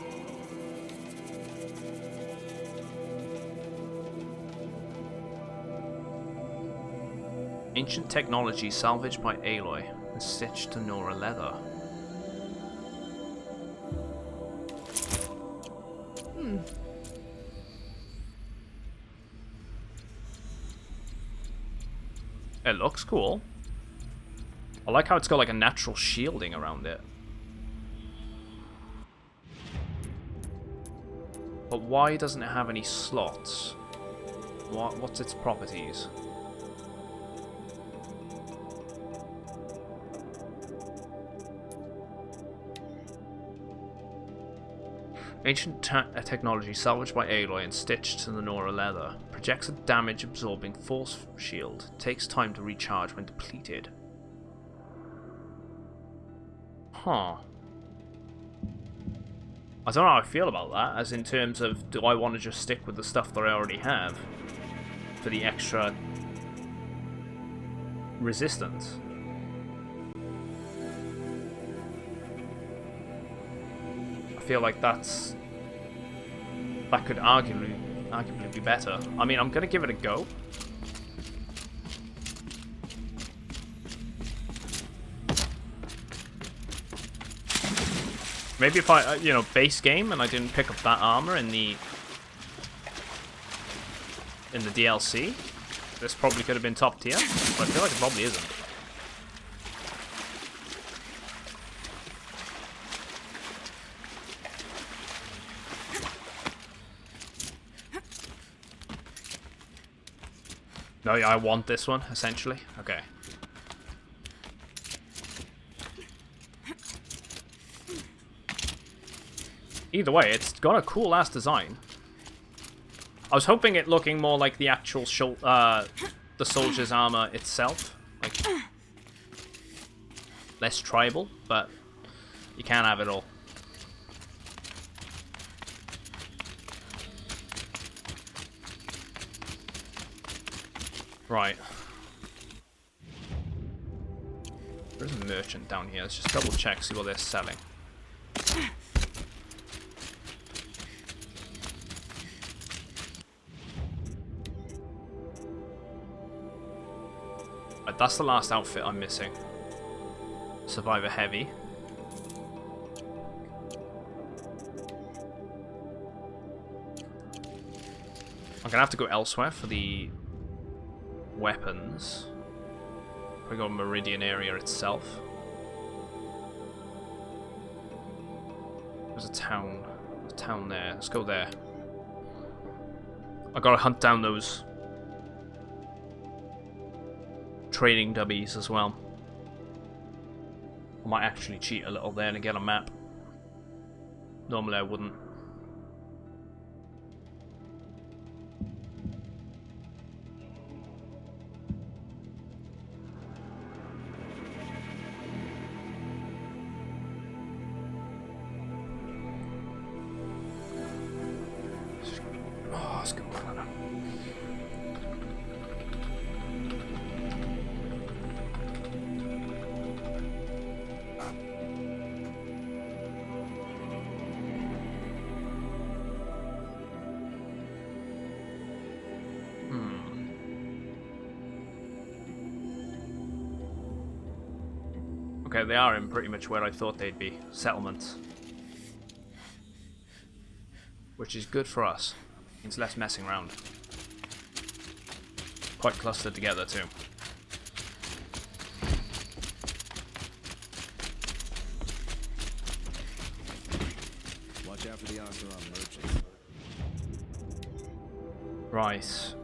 Ancient technology salvaged by Aloy and stitched to Nora leather. It looks cool. I like how it's got like a natural shielding around it. But why doesn't it have any slots? What's its properties? Ancient technology salvaged by Aloy and stitched to the Nora leather. Projects a damage-absorbing force shield. Takes time to recharge when depleted. Huh. I don't know how I feel about that, as in terms of, do I want to just stick with the stuff that I already have for the extra resistance? I feel like that could arguably be better. I mean, I'm gonna give it a go. Maybe if I, you know, base game and I didn't pick up that armor in the DLC, this probably could have been top tier, but I feel like it probably isn't. No, yeah, I want this one, essentially. Okay. Either way, it's got a cool-ass design. I was hoping it looking more like the actual the soldier's armor itself. Like, less tribal, but you can't have it all. Right. There's a merchant down here. Let's just double check, see what they're selling. Right, that's the last outfit I'm missing. Survivor Heavy. I'm gonna have to go elsewhere for the weapons. We go Meridian area itself. There's a town there. Let's go there. I gotta hunt down those trading dubbies as well. I might actually cheat a little there and get a map. Normally I wouldn't. Oh, let's go. Okay, they are in pretty much where I thought they'd be. Settlements. Which is good for us. Means less messing around. Quite clustered together too. Watch out for the Auralinus merchants. Right.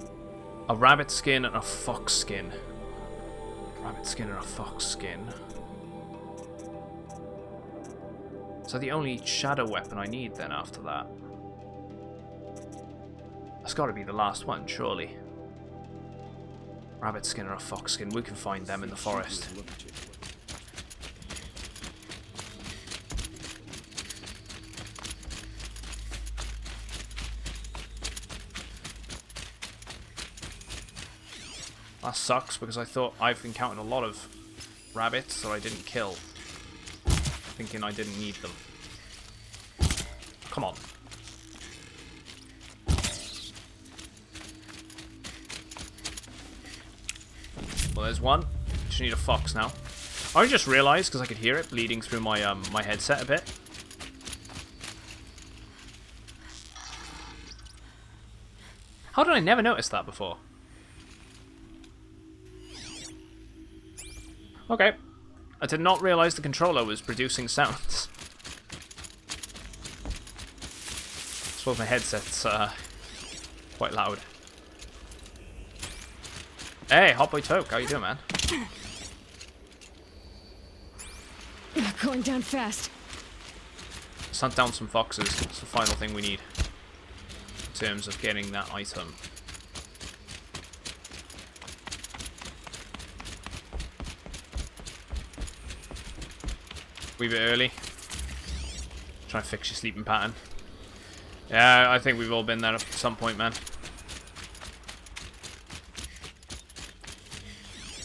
A rabbit skin and a fox skin. Rabbit skin and a fox skin. So the only shadow weapon I need then after that. That's got to be the last one, surely. Rabbit skin or a fox skin. We can find them in the forest. That sucks because I thought I've encountered a lot of rabbits that I didn't kill, thinking I didn't need them. Come on. Well, there's one. Just need a fox now. I just realised, because I could hear it bleeding through my my headset a bit. How did I never notice that before? Okay. I did not realise the controller was producing sounds. I suppose my headset's quite loud. Hey, Hot Boy Toke, how you doing, man? Going down fast. Let's hunt down some foxes. It's the final thing we need in terms of getting that item. Wee bit early. Try and fix your sleeping pattern. Yeah, I think we've all been there at some point, man.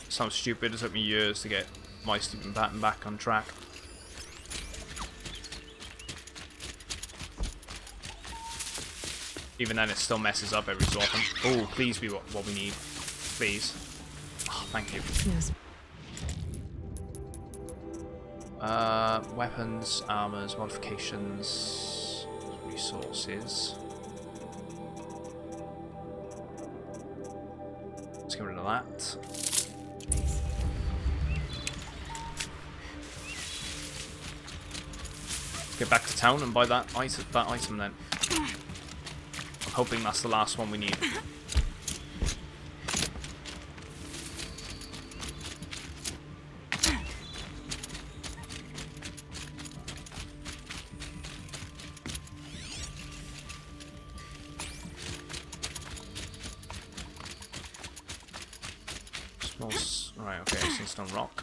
Sounds stupid. It took me years to get my sleeping pattern back on track. Even then, it still messes up every so often. Oh, please be what we need. Please. Oh, thank you. Yes. Weapons, armors, modifications, resources. Let's get rid of that. Let's get back to town and buy that item then. I'm hoping that's the last one we need. Right, okay, Sunstone Rock.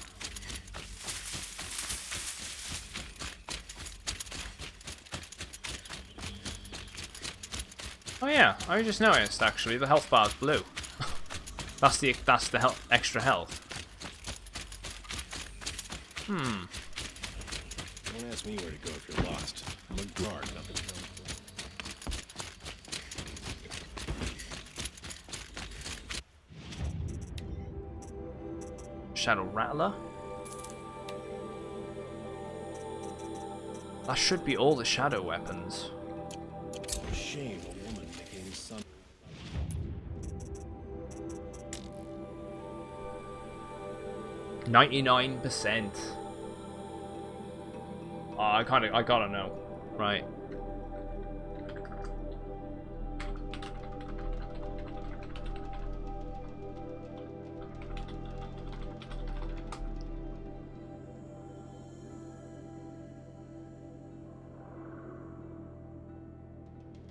Oh yeah, I just noticed actually the health bar is blue. that's the extra health. Don't ask me where to go if you're lost. I'm a guard, nothing else. Shadow Rattler. That should be all the shadow weapons. Shame a woman became son. 99%. Oh, I gotta know. Right.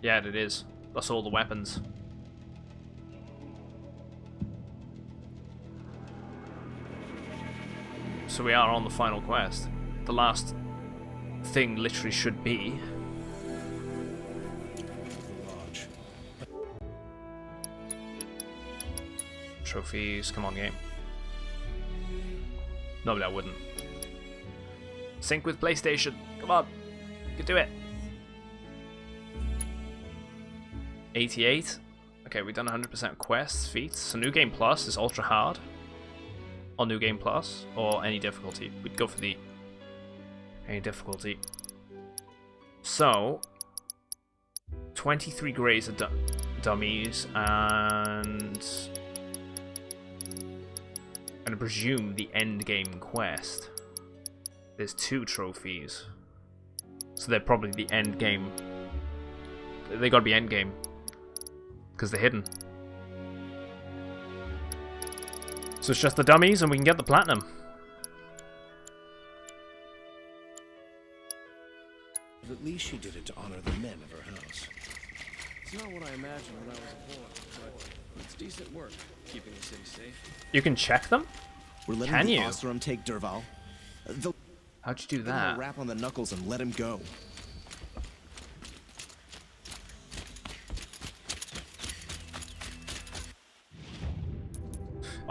Yeah, it is. That's all the weapons. So we are on the final quest. The last thing literally should be... Trophies, come on game. No, but I wouldn't. Sync with PlayStation, come on. You can do it. 88. Okay, we've done 100% quests, feats. So New Game Plus is ultra hard. Or New Game Plus, or any difficulty. We'd go for the any difficulty. So 23 grades of dummies, and I presume the end game quest. There's 2 trophies, so they're probably the end game. They gotta be end game. Because they're hidden. So it's just the dummies and we can get the platinum. At least she did it to honor the men of her house. It's not what I imagined when I was a boy, but it's decent work keeping the city safe. You can check them? We're letting Can the you? Ostrom take Derval. How'd you do Give him that? a rap on the knuckles and let him go.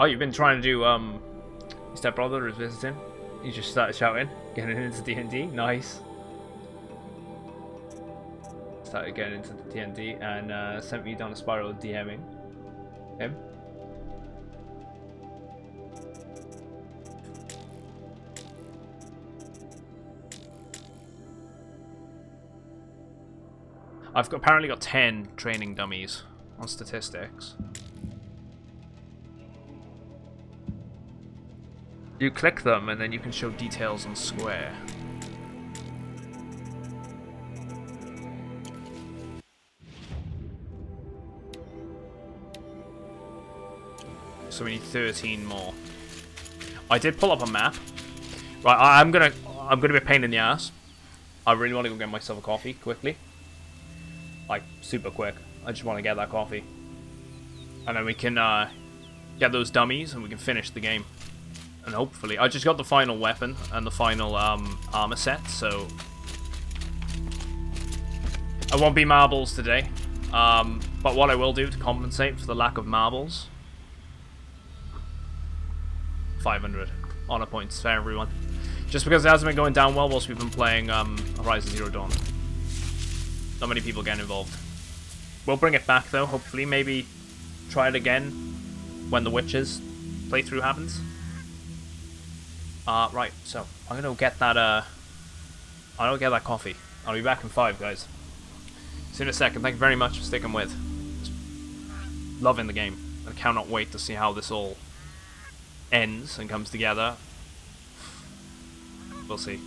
Oh, you've been trying to do, your stepbrother is visiting. You just started shouting, getting into D&D. Nice. Started getting into the D&D and sent me down a spiral of DMing him. Apparently got 10 training dummies on statistics. You click them and then you can show details on Square. So we need 13 more. I did pull up a map. Right, I'm gonna be a pain in the ass. I really want to go get myself a coffee quickly. Like super quick. I just want to get that coffee. And then we can get those dummies and we can finish the game. And hopefully, I just got the final weapon and the final armor set, so I won't be marbles today. But what I will do to compensate for the lack of marbles, 500 honor points for everyone. Just because it hasn't been going down well whilst we've been playing Horizon Zero Dawn. Not many people getting involved. We'll bring it back though, hopefully. Maybe try it again when the Witches playthrough happens. Right, so I'm gonna get that coffee. I'll be back in 5, guys. See you in a second. Thank you very much for sticking with. Loving the game. I cannot wait to see how this all ends and comes together. We'll see.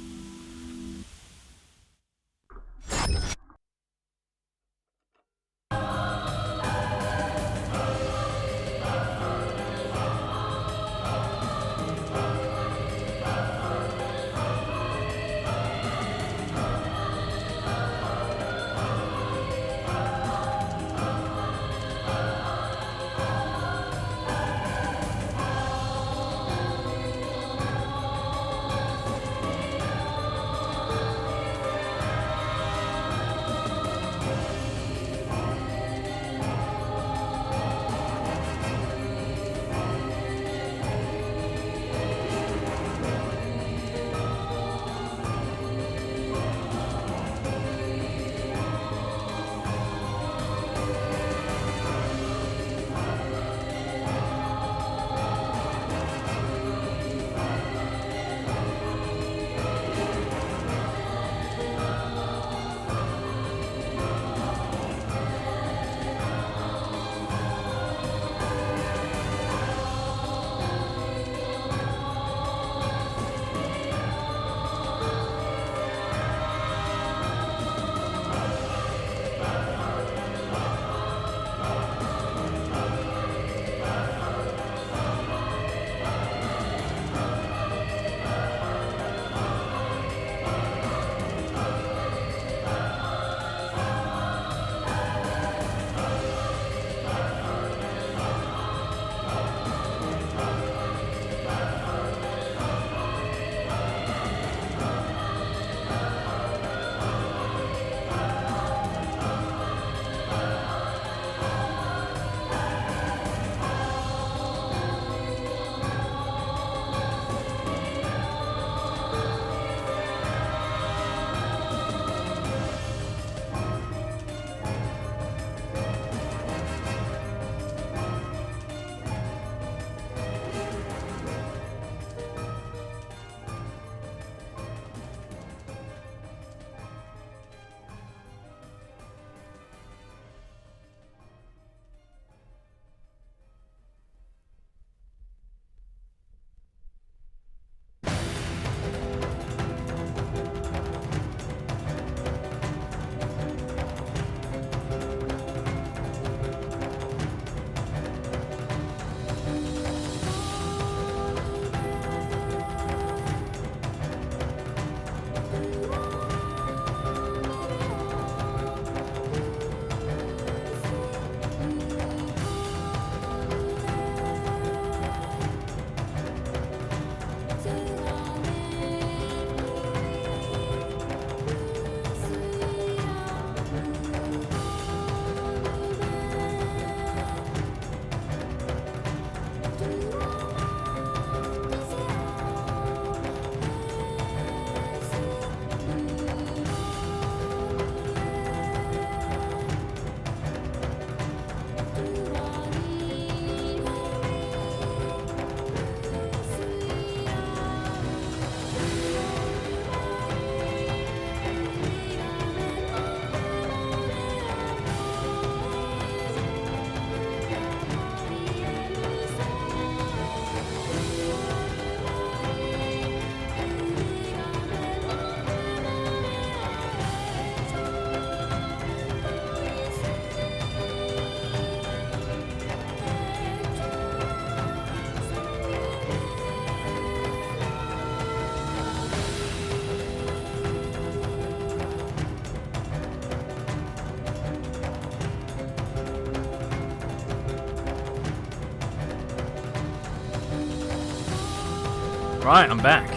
Right, I'm back.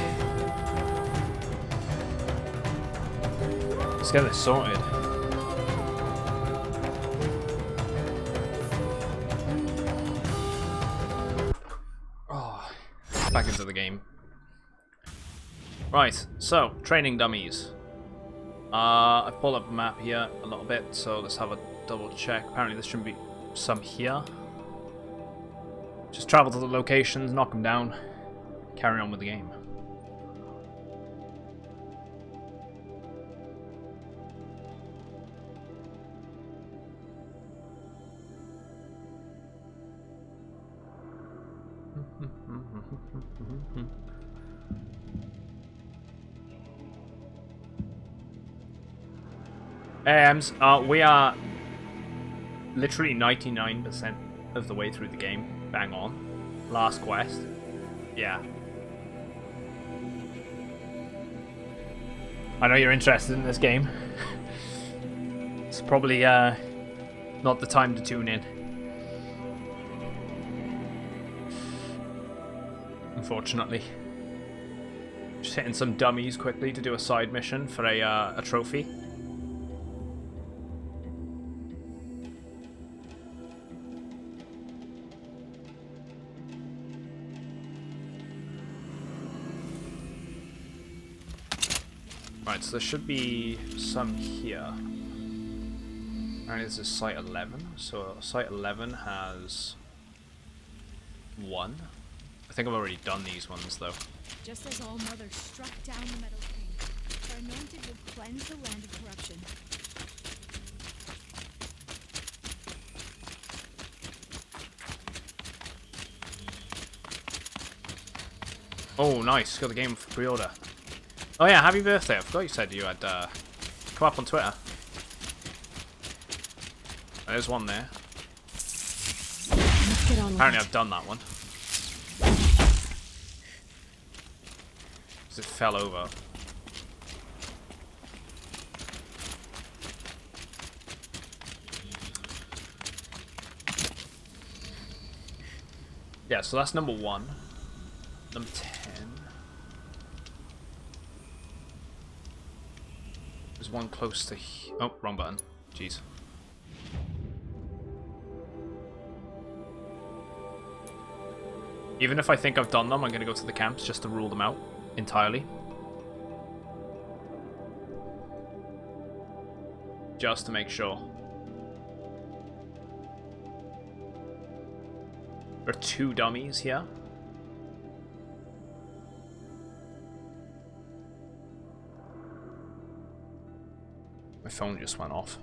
Let's get this sorted. Oh, back into the game. Right, so, training dummies. I've pulled up a map here a little bit, so let's have a double check. Apparently there shouldn't be some here. Just travel to the locations, knock them down, carry on with the game. AMs, we are literally 99% of the way through the game. Bang on. Last quest. Yeah. I know you're interested in this game. It's probably not the time to tune in. Unfortunately. Just hitting some dummies quickly to do a side mission for a trophy. Right, so there should be some here. And this is site 11. So site 11 has 1. I think I've already done these ones though. Just as All Mother struck down the Metal King, her anointed would cleanse the land of corruption. Oh, nice. Got the game for pre-order. Oh yeah, happy birthday. I forgot you said you had come up on Twitter. There's one there. Apparently I've done that one. Because it fell over. Yeah, so that's number 1. Number 10. There's one close to... Oh, wrong button. Jeez. Even if I think I've done them, I'm going to go to the camps just to rule them out entirely. Just to make sure. There are 2 dummies here. My phone just went off.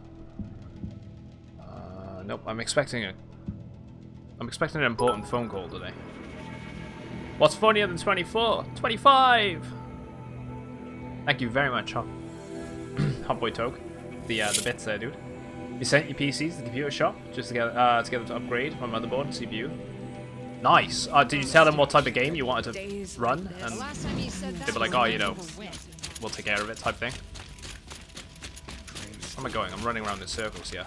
Nope, I'm expecting an important phone call today. What's funnier than 24? 25! Thank you very much, Hotboy Toke. The bits there, dude. You sent your PCs to the computer shop just to get them to upgrade my motherboard and CPU. Nice. Did you tell them what type of game you wanted to run? And they were like, oh, you know, we'll take care of it type thing. Where am I going? I'm running around in circles here.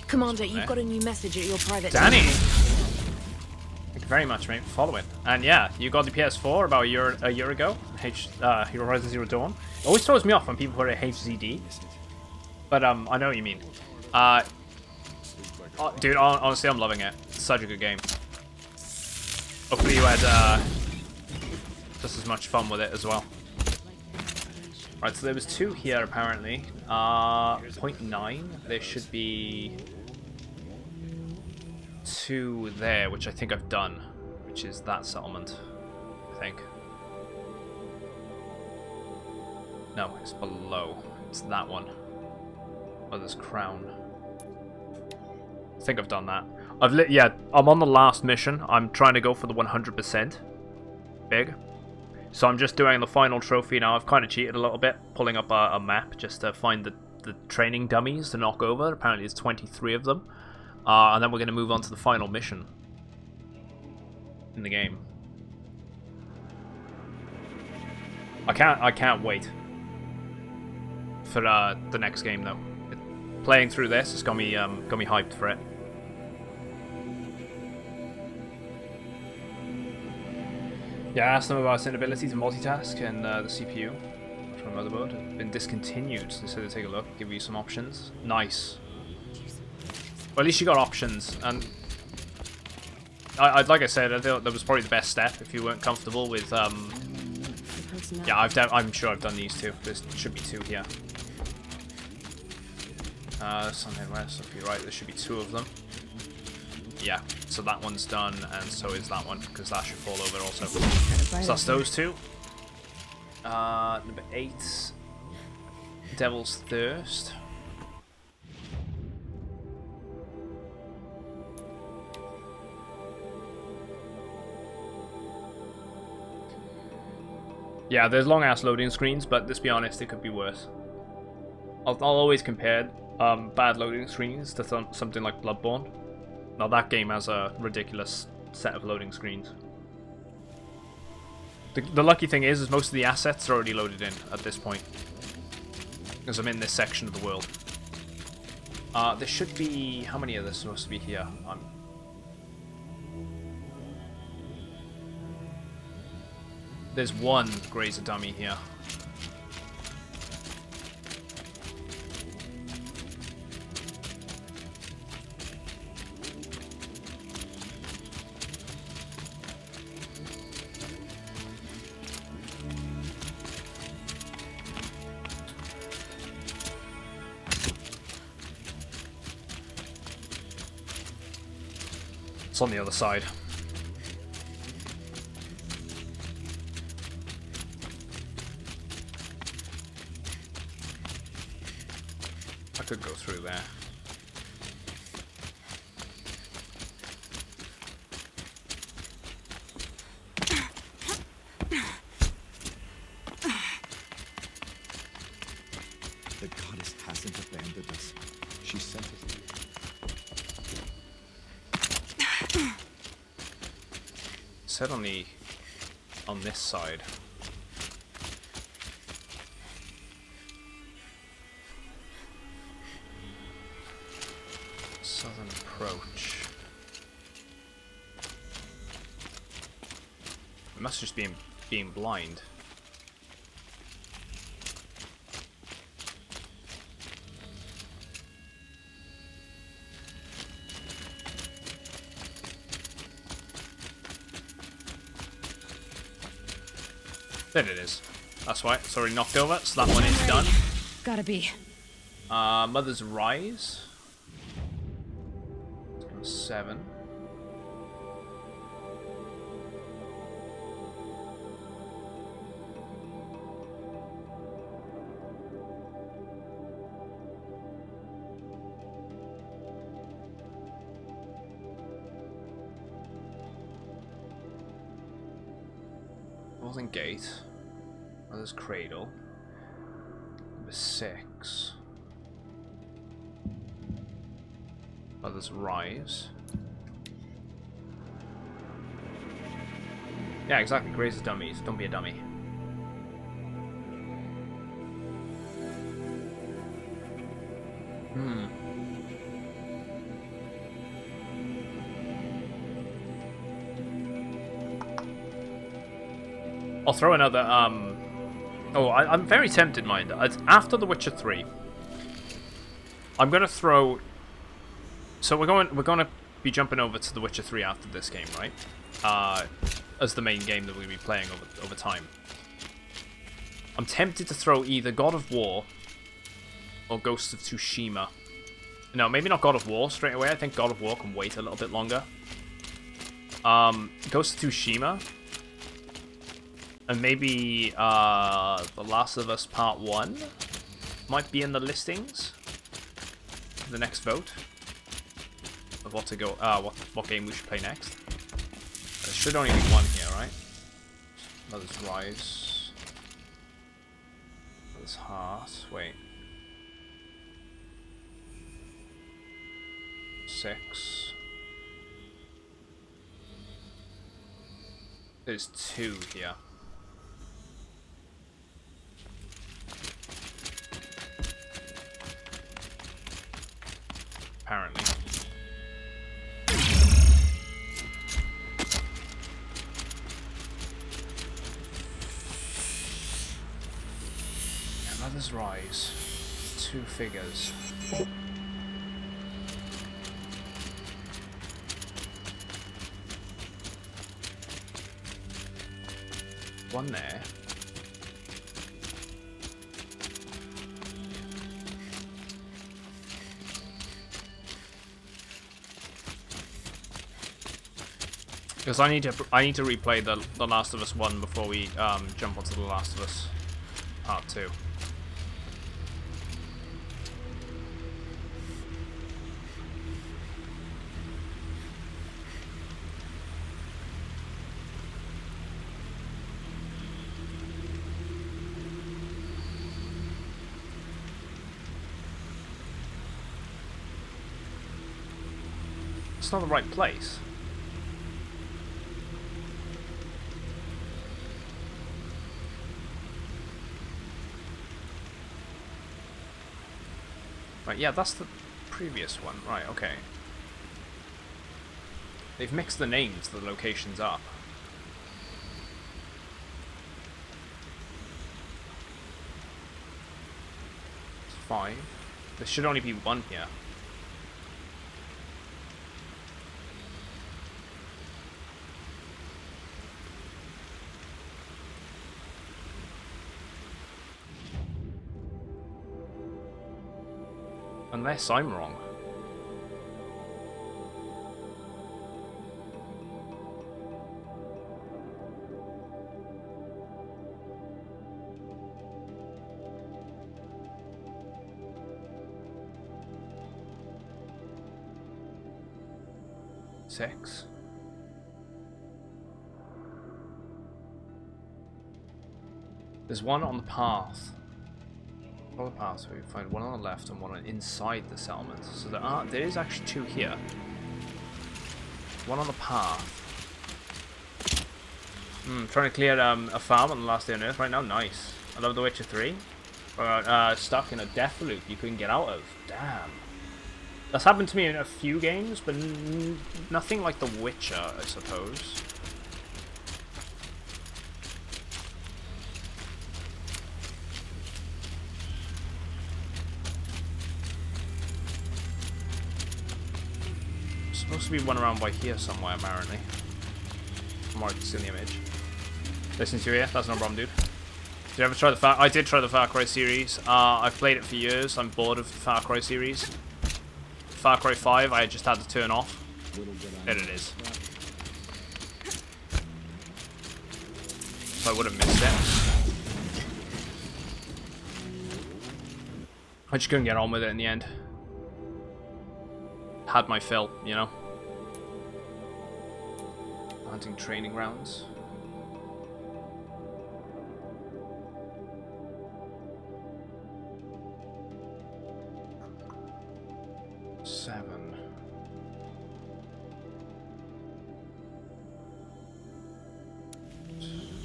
Commander, you've got a new message at your private... Danny! Thank you very much, mate, for following. And yeah, you got the PS4 about a year ago. Horizon Zero Dawn. It always throws me off when people put a HZD. But I know what you mean. Dude, honestly, I'm loving it. It's such a good game. Hopefully you had just as much fun with it as well. Right, so there was 2 here apparently. 0.9. There should be 2 there, which I think I've done, which is that settlement, I think. No, it's below. It's that one. Oh, there's Crown. I think I've done that. Yeah, I'm on the last mission. I'm trying to go for the 100% big. So I'm just doing the final trophy now. I've kind of cheated a little bit, pulling up a map just to find the training dummies to knock over. Apparently there's 23 of them. And then we're going to move on to the final mission in the game. I can't wait for the next game though. Playing through this has got me hyped for it. Yeah, I asked them about its inability to multitask and the CPU from the motherboard had been discontinued. They said to take a look, give you some options. Nice. Well, at least you got options, and like I said, I thought that was probably the best step if you weren't comfortable with. Yeah, I'm sure I've done these 2. There should be 2 here. Something less. If you're right, there should be 2 of them. Yeah, so that one's done, and so is that one, because that should fall over also. So that's those 2. Number 8, Devil's Thirst. Yeah, there's long ass loading screens, but let's be honest, it could be worse. I'll always compare bad loading screens to something like Bloodborne. Now that game has a ridiculous set of loading screens. The lucky thing is most of the assets are already loaded in at this point, because I'm in this section of the world. There should be... how many of this supposed to be here? There's one Grazer dummy here. It's on the other side. I could go through there. The goddess hasn't abandoned us. She sent it. Said on this side. Southern approach. It must just be being blind. There it is. That's why it's already knocked over, so that one is done. Gotta be. Mother's Rise. 7. Northern Gate. Mother's Cradle. Number 6. Mother's Rise. Yeah, exactly. Grazer's dummies. Don't be a dummy. I'll throw another, oh, I'm very tempted, mind. After The Witcher 3, I'm gonna throw... So we're gonna be jumping over to The Witcher 3 after this game, right? As the main game that we'll be playing over time. I'm tempted to throw either God of War or Ghost of Tsushima. No, maybe not God of War straight away. I think God of War can wait a little bit longer. Ghost of Tsushima. And maybe The Last of Us Part 1 might be in the listings for the next vote of what to go. What game we should play next. There should only be one here, right? Mother's Rise. Mother's Heart. Wait. 6. There's 2 here. Apparently. Yeah, Mother's Rise. 2 figures. One there. Because I need to replay the Last of Us 1 before we jump onto The Last of Us Part 2. It's not the right place. Right, yeah, that's the previous one. Right, okay. They've mixed the names, the locations up. It's 5. There should only be 1 here. Unless I'm wrong. Six. There's one on the path. On the path, so we find one on the left and one inside the settlement. So there is actually 2 here. One on the path. Trying to clear a farm on the last day on Earth right now. Nice. I love The Witcher 3. Stuck in a death loop you couldn't get out of. Damn. That's happened to me in a few games, but nothing like The Witcher, I suppose. Supposed to be one around by here somewhere, apparently. From what I can see in the image. Listen to you here, that's no problem, dude. Did you ever try the I did try the Far Cry series. I've played it for years. I'm bored of the Far Cry series. Far Cry 5, I just had to turn off. There it is. So I would have missed it. I just couldn't get on with it in the end. Had my fill, you know. Hunting training grounds. Seven.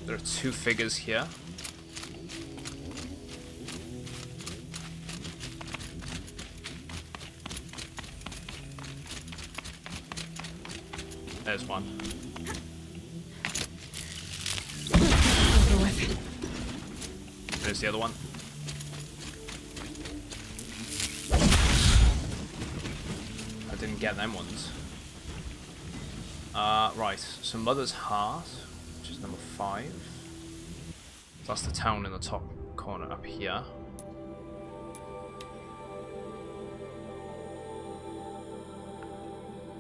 There are 2 figures here. There's one. There's the other one. I didn't get them ones. Right, so Mother's Heart, which is number 5. That's the town in the top corner up here.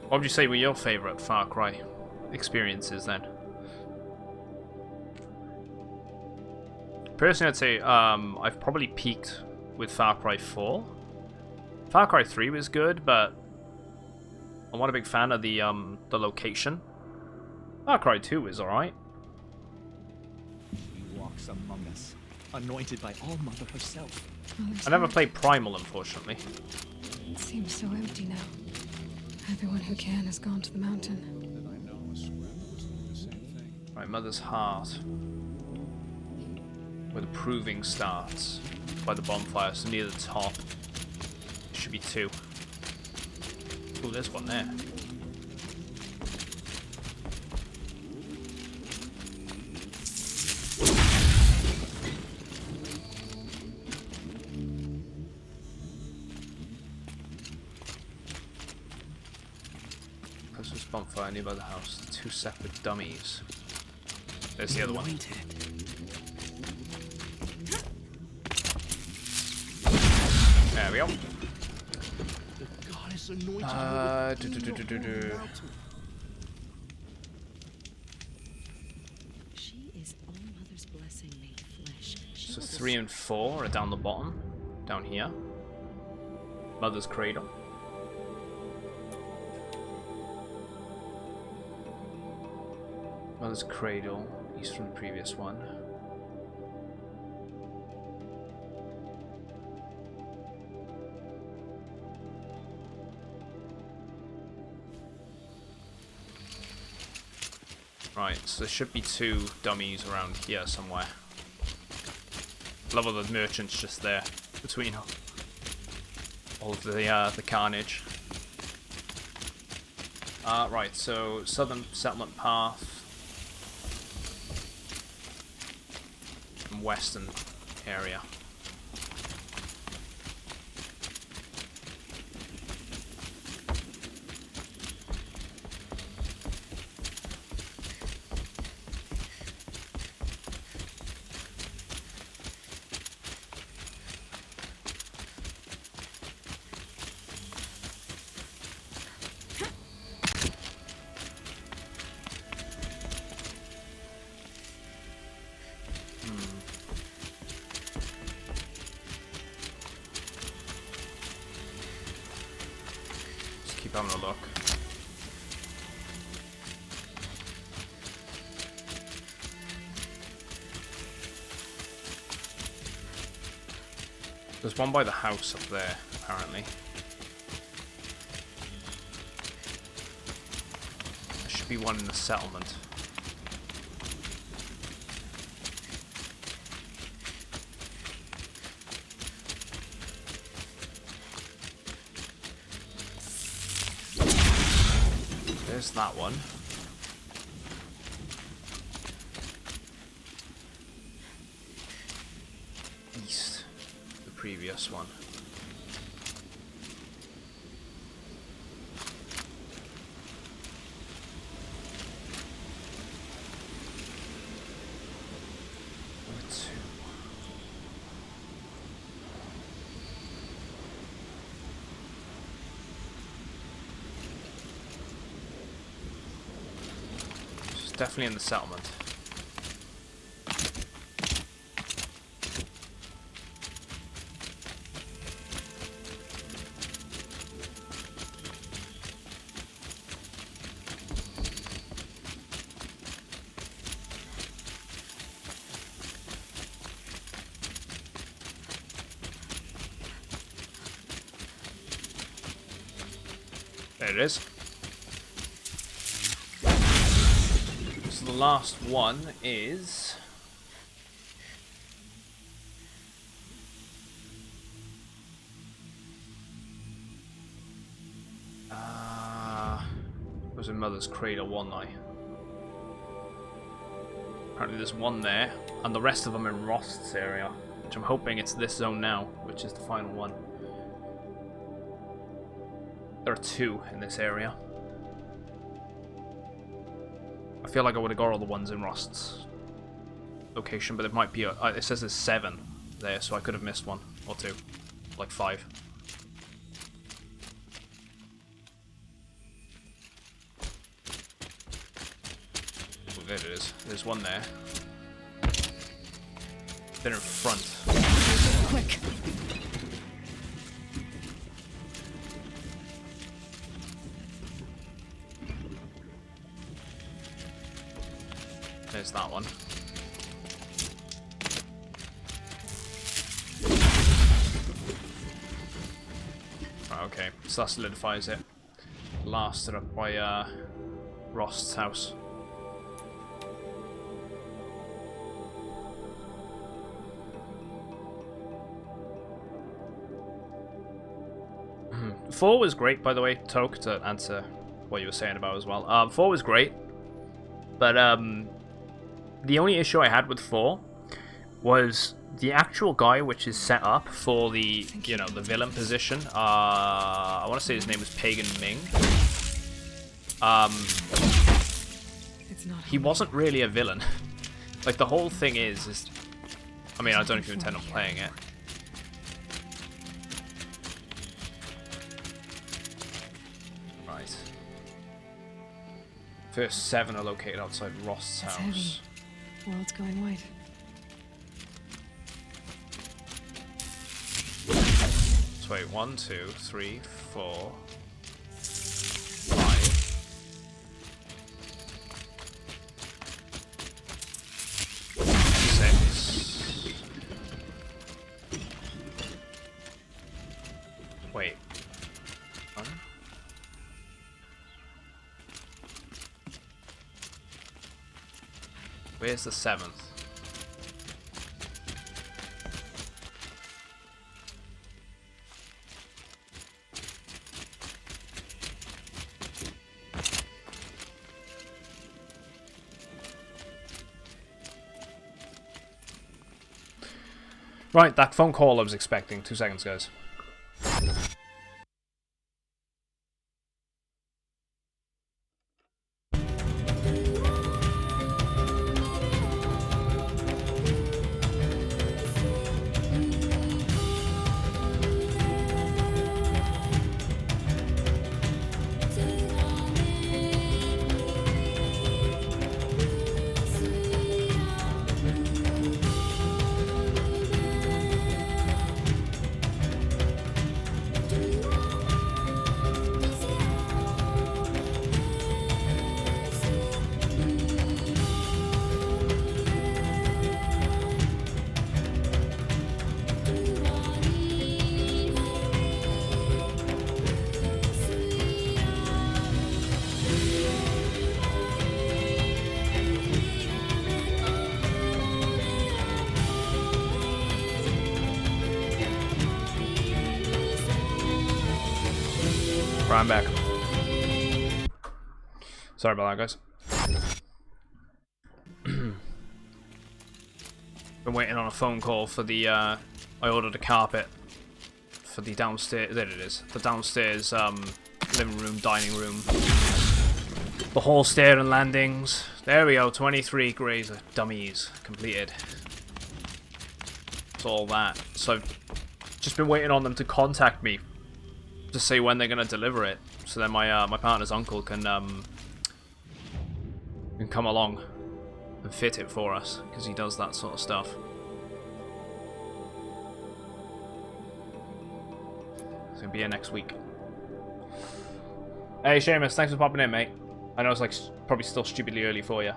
What would you say were your favourite Far Cry experiences then? Personally, I'd say I've probably peaked with Far Cry 4. Far Cry 3 was good, but I'm not a big fan of the location. Far Cry 2 was alright. He walks among us, anointed by All-Mother herself. I never played Primal, unfortunately. It seems so empty now. Everyone who can has gone to the mountain. Right, Mother's Heart. Where the proving starts. By the bonfire, so near the top. There should be 2. Oh, there's one there. Closest bonfire nearby the house. 2 separate dummies. There's the other one. There we go. She is All-Mother's blessing made flesh. So 3 and 4 are down the bottom, down here. Mother's Cradle. Mother's Cradle, east from the previous one. Right, so there should be 2 dummies around here somewhere. Love all the merchants just there between all of the carnage. Right, so southern settlement path and western area. Keep having a look. There's one by the house up there, apparently. There should be one in the settlement. There's that one. East, the previous one. Number 2. Definitely in the settlement. There it is. The last one is was in Mother's Cradle, wasn't I? Apparently there's one there, and the rest of them in Rost's area, which I'm hoping it's this zone now, which is the final one. There are 2 in this area. I feel like I would have got all the ones in Rost's location, but it might be it says there's 7 there, so I could have missed 1 or 2, like 5. Oh, there it is. There's one there. They're in front. Quick. There's that one. Right, okay, so that solidifies it. Last are up by Rost's house. Four was great, by the way, Toke, to answer what you were saying about as well. 4 was great, but the only issue I had with 4 was the actual guy which is set up for the, you know, the villain position. I want to say his name is Pagan Ming. He wasn't really a villain. Like, the whole thing is I mean, I don't know if you intend on playing it. Right. First 7 are located outside Rost's house. Heavy. World's going white. So wait, 1, 2, 3, 4, 5. 6. Wait. 1. Where's the 7th? Right, that phone call I was expecting. 2 seconds, guys. I'm back. Sorry about that, guys. Been waiting on a phone call for the, I ordered a carpet for the downstairs, there it is, the downstairs, living room, dining room, the hall stair and landings. There we go, 23 grazer dummies completed. It's all that. So I've just been waiting on them to contact me to say when they're gonna deliver it, so then my my partner's uncle can come along and fit it for us, because he does that sort of stuff. It's gonna be here next week. Hey Seamus, thanks for popping in, mate. I know it's like probably still stupidly early for you.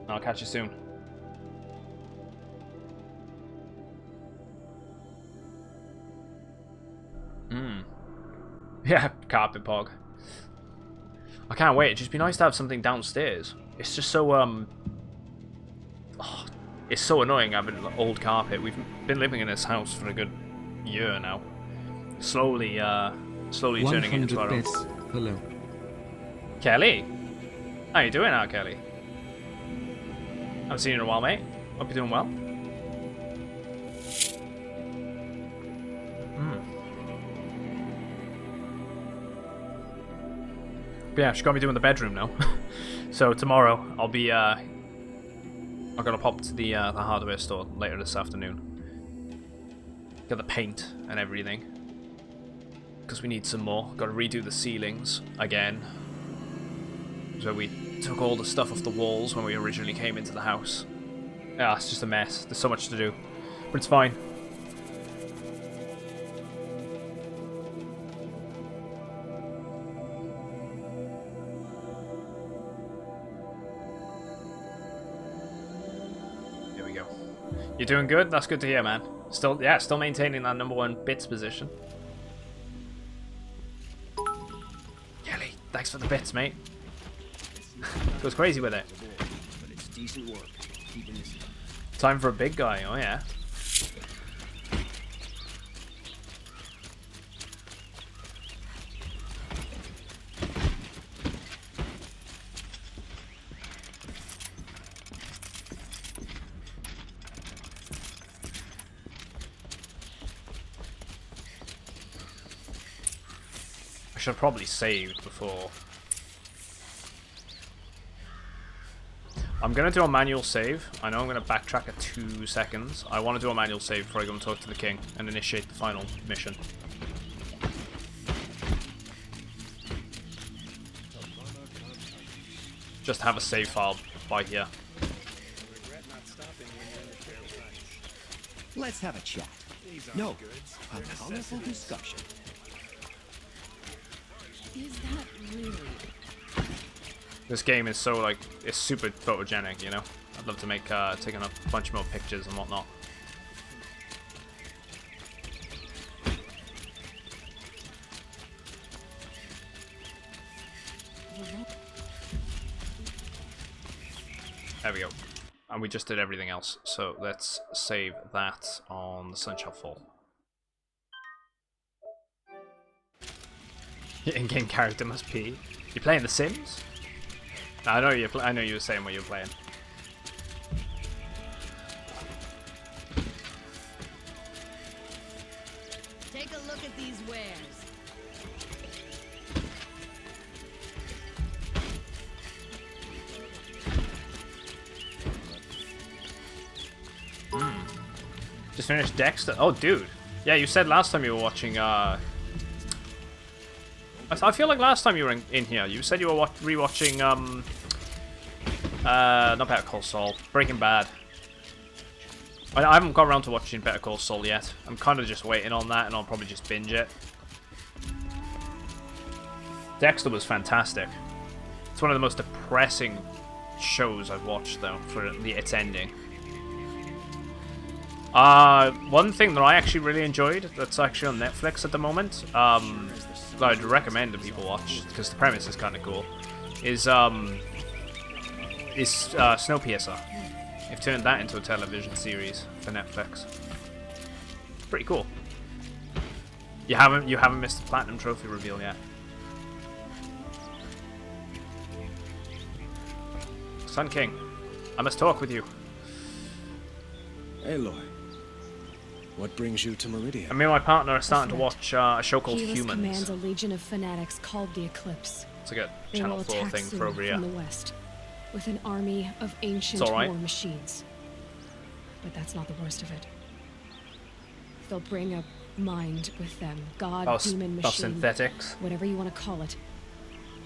I'll catch you soon. Yeah, carpet pog. I can't wait. It'd just be nice to have something downstairs. It's just so it's so annoying having old carpet. We've been living in this house for a good year now. Slowly turning it into our own. Hello. Kelly, how you doing now, Kelly? Haven't seen you in a while, mate. Hope you're doing well. But yeah, she's got me doing the bedroom now. So tomorrow I'll be I'm gonna pop to the hardware store later this afternoon. Get the paint and everything, because we need some more. Got to redo the ceilings again. So we took all the stuff off the walls when we originally came into the house. Yeah, it's just a mess. There's so much to do, but it's fine. You're doing good? That's good to hear, man. Still maintaining that #1 bits position. Kelly, thanks for the bits, mate. Goes crazy with it. But it's decent work. Keeping this. Time for a big guy, oh yeah. I should have probably saved before. I'm going to do a manual save. I know I'm going to backtrack at 2 seconds. I want to do a manual save before I go and talk to the king and initiate the final mission. Just have a save file by here. Let's have a chat. No, a colorful discussion. Is that really? This game is so, like, it's super photogenic, you know? I'd love to make, taking a bunch more pictures and whatnot. There we go. And we just did everything else. So let's save that on the Sun Shall Fall. Your in-game character must be... You playing The Sims? I know you. I know you were saying what you were playing. Take a look at these wares. Just finished Dexter. Oh, dude. Yeah, you said last time you were watching. I feel like last time you were in here, you said you were rewatching. Not Better Call Saul. Breaking Bad. I haven't got around to watching Better Call Saul yet. I'm kind of just waiting on that, and I'll probably just binge it. Dexter was fantastic. It's one of the most depressing shows I've watched, though, for its ending. One thing that I actually really enjoyed, that's actually on Netflix at the moment, that I'd recommend that people watch, because the premise is kind of cool, is Snowpiercer. They've turned that into a television series for Netflix. Pretty cool. You haven't missed the Platinum Trophy reveal yet. Sun King, I must talk with you. Aloy, what brings you to Meridian? And me and my partner are starting to watch a show called Helis Humans. commands a legion of fanatics called the Eclipse. It's like a They Channel will 4 attack thing soon for over here. from the west, with an army of ancient It's all right. war machines. But that's not the worst of it. They'll bring a mind with them, god, demon, machine, synthetics. whatever you want to call it.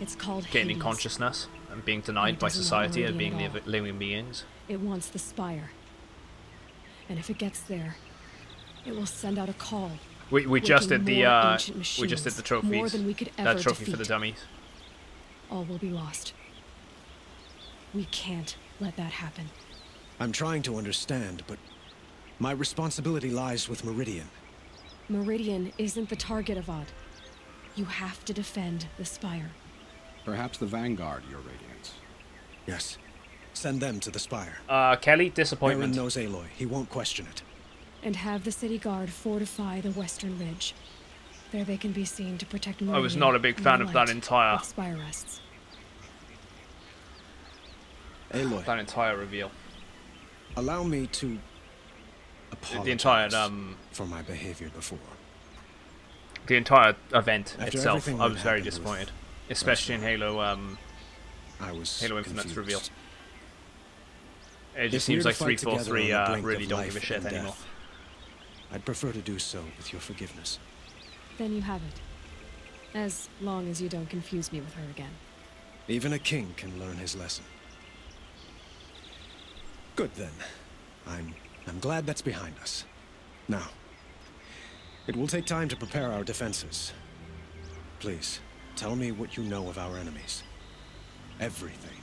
It's called Gaining Hades. consciousness and being And denied it by doesn't society want as being Meridian at all. living beings. It wants the Spire. And if it gets there, it will send out a call. We just did waking the more ancient we just did the machines, more trophies. than we could That ever trophy for the defeat. dummies. All will be lost. We can't let that happen. I'm trying to understand, but my responsibility lies with Meridian. Meridian isn't the target, Avad. You have to defend the Spire. Perhaps the Vanguard, Your Radiance. Yes. Send them to the Spire. Kelly, disappointment. Aaron knows Aloy. He won't question it. And have the city guard fortify the western ridge. There they can be seen to protect Meridian. I was not a big fan of that entire with Spire rests. Aloy. That entire reveal. Allow me to apologize The entire for my behavior before. The entire event After itself, everything I that was very happened with disappointed, especially in Halo. I was Halo Infinite's reveal. confused. It just If we're seems to like fight 343 together on the brink really of don't life give a shit and anymore. death, I'd prefer to do so with your forgiveness. Then you have it. As long as you don't confuse me with her again. Even a king can learn his lesson. Good then. I'm glad that's behind us. Now, it will take time to prepare our defenses. Please, tell me what you know of our enemies. Everything.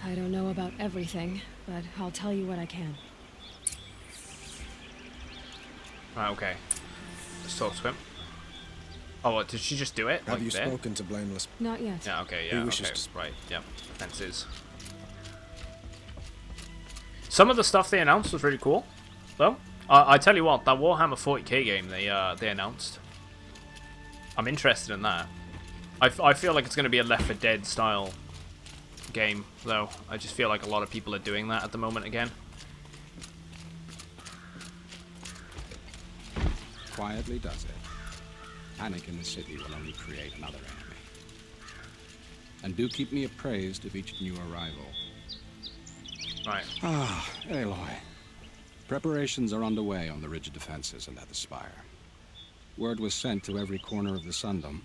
I don't know about everything, but I'll tell you what I can. Right, okay. Let's talk to him. Oh, what, did she just do it? Have Like you there? spoken to Blameless? Not yet. Yeah, okay, He yeah, wishes okay, right, yeah. Fences. Some of the stuff they announced was really cool, though. I tell you what, that Warhammer 40k game they announced, I'm interested in that. I feel like it's going to be a Left 4 Dead style game, though. I just feel like a lot of people are doing that at the moment again. Quietly does it. Panic in the city will only create another enemy. And do keep me appraised of each new arrival. Right. Ah, Aloy. Preparations are underway on the ridge defenses and at the Spire. Word was sent to every corner of the Sundom.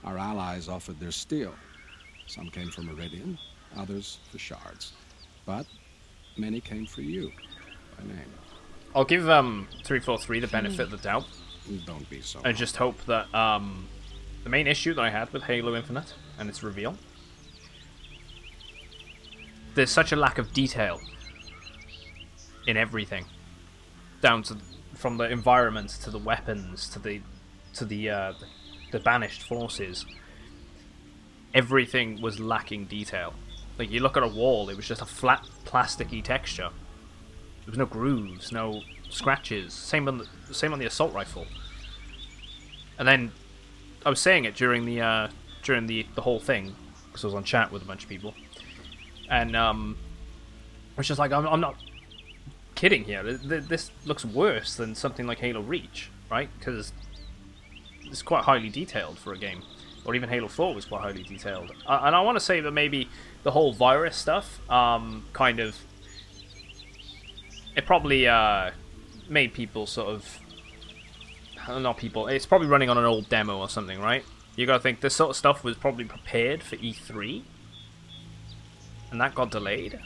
Our allies offered their steel. Some came for Meridian, others for shards. But many came for you, by name. I'll give 343 the benefit of the doubt. Don't be so. And just hope that the main issue that I had with Halo Infinite and its reveal, there's such a lack of detail in everything, down to from the environment to the weapons to the banished forces. Everything was lacking detail. Like, you look at a wall, it was just a flat, plasticky texture. There was no grooves, no scratches. Same on the assault rifle. And then I was saying it during the whole thing, because I was on chat with a bunch of people, and I was just like, I'm not kidding here. This looks worse than something like Halo Reach, right? Because it's quite highly detailed for a game, or even Halo 4 was quite highly detailed. And I want to say that maybe the whole virus stuff, kind of, it probably made people sort of, not people, it's probably running on an old demo or something, right? You gotta think this sort of stuff was probably prepared for E3, and that got delayed.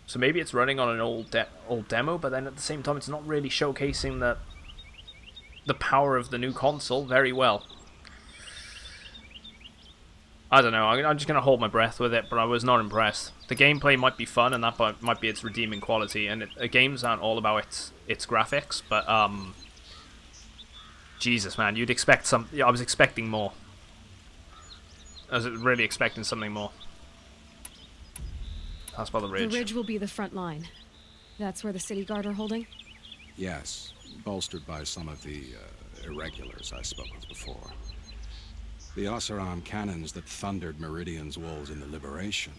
So maybe it's running on an old demo, but then at the same time it's not really showcasing the power of the new console very well. I don't know, I'm just going to hold my breath with it, but I was not impressed. The gameplay might be fun, and that might be its redeeming quality, and games aren't all about its graphics, but Jesus, man, you'd expect some... Yeah, I was expecting more. I was really expecting something more. That's by the ridge. The ridge will be the front line. That's where the city guard are holding? Yes, bolstered by some of the irregulars I spoke of before. The Oseram cannons that thundered Meridian's walls in the Liberation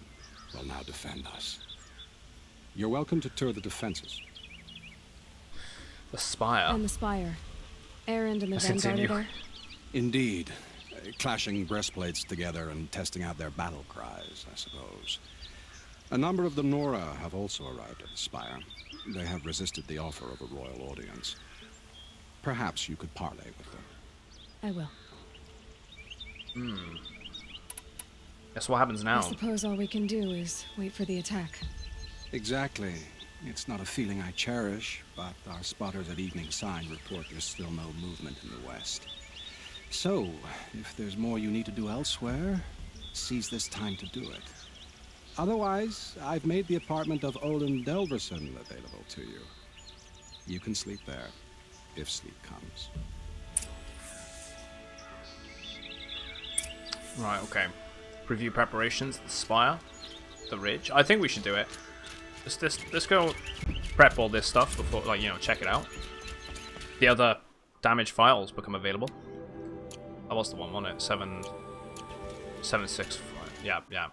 will now defend us. You're welcome to tour the defenses. The Spire. And the Spire. Erend and the Vanguard are there? Indeed. Clashing breastplates together and testing out their battle cries, I suppose. A number of the Nora have also arrived at the Spire. They have resisted the offer of a royal audience. Perhaps you could parley with them. I will. Guess what happens now? I suppose all we can do is wait for the attack. Exactly. It's not a feeling I cherish, but our spotters at Evening Sign report there's still no movement in the west. So, if there's more you need to do elsewhere, seize this time to do it. Otherwise, I've made the apartment of Olin Delverson available to you. You can sleep there, if sleep comes. Right, okay. Preview preparations, the Spire, the Ridge. I think we should do it. Let's go prep all this stuff before, like, you know, check it out. The other damaged files become available. That was the one, wasn't it? 765. Yeah, yeah.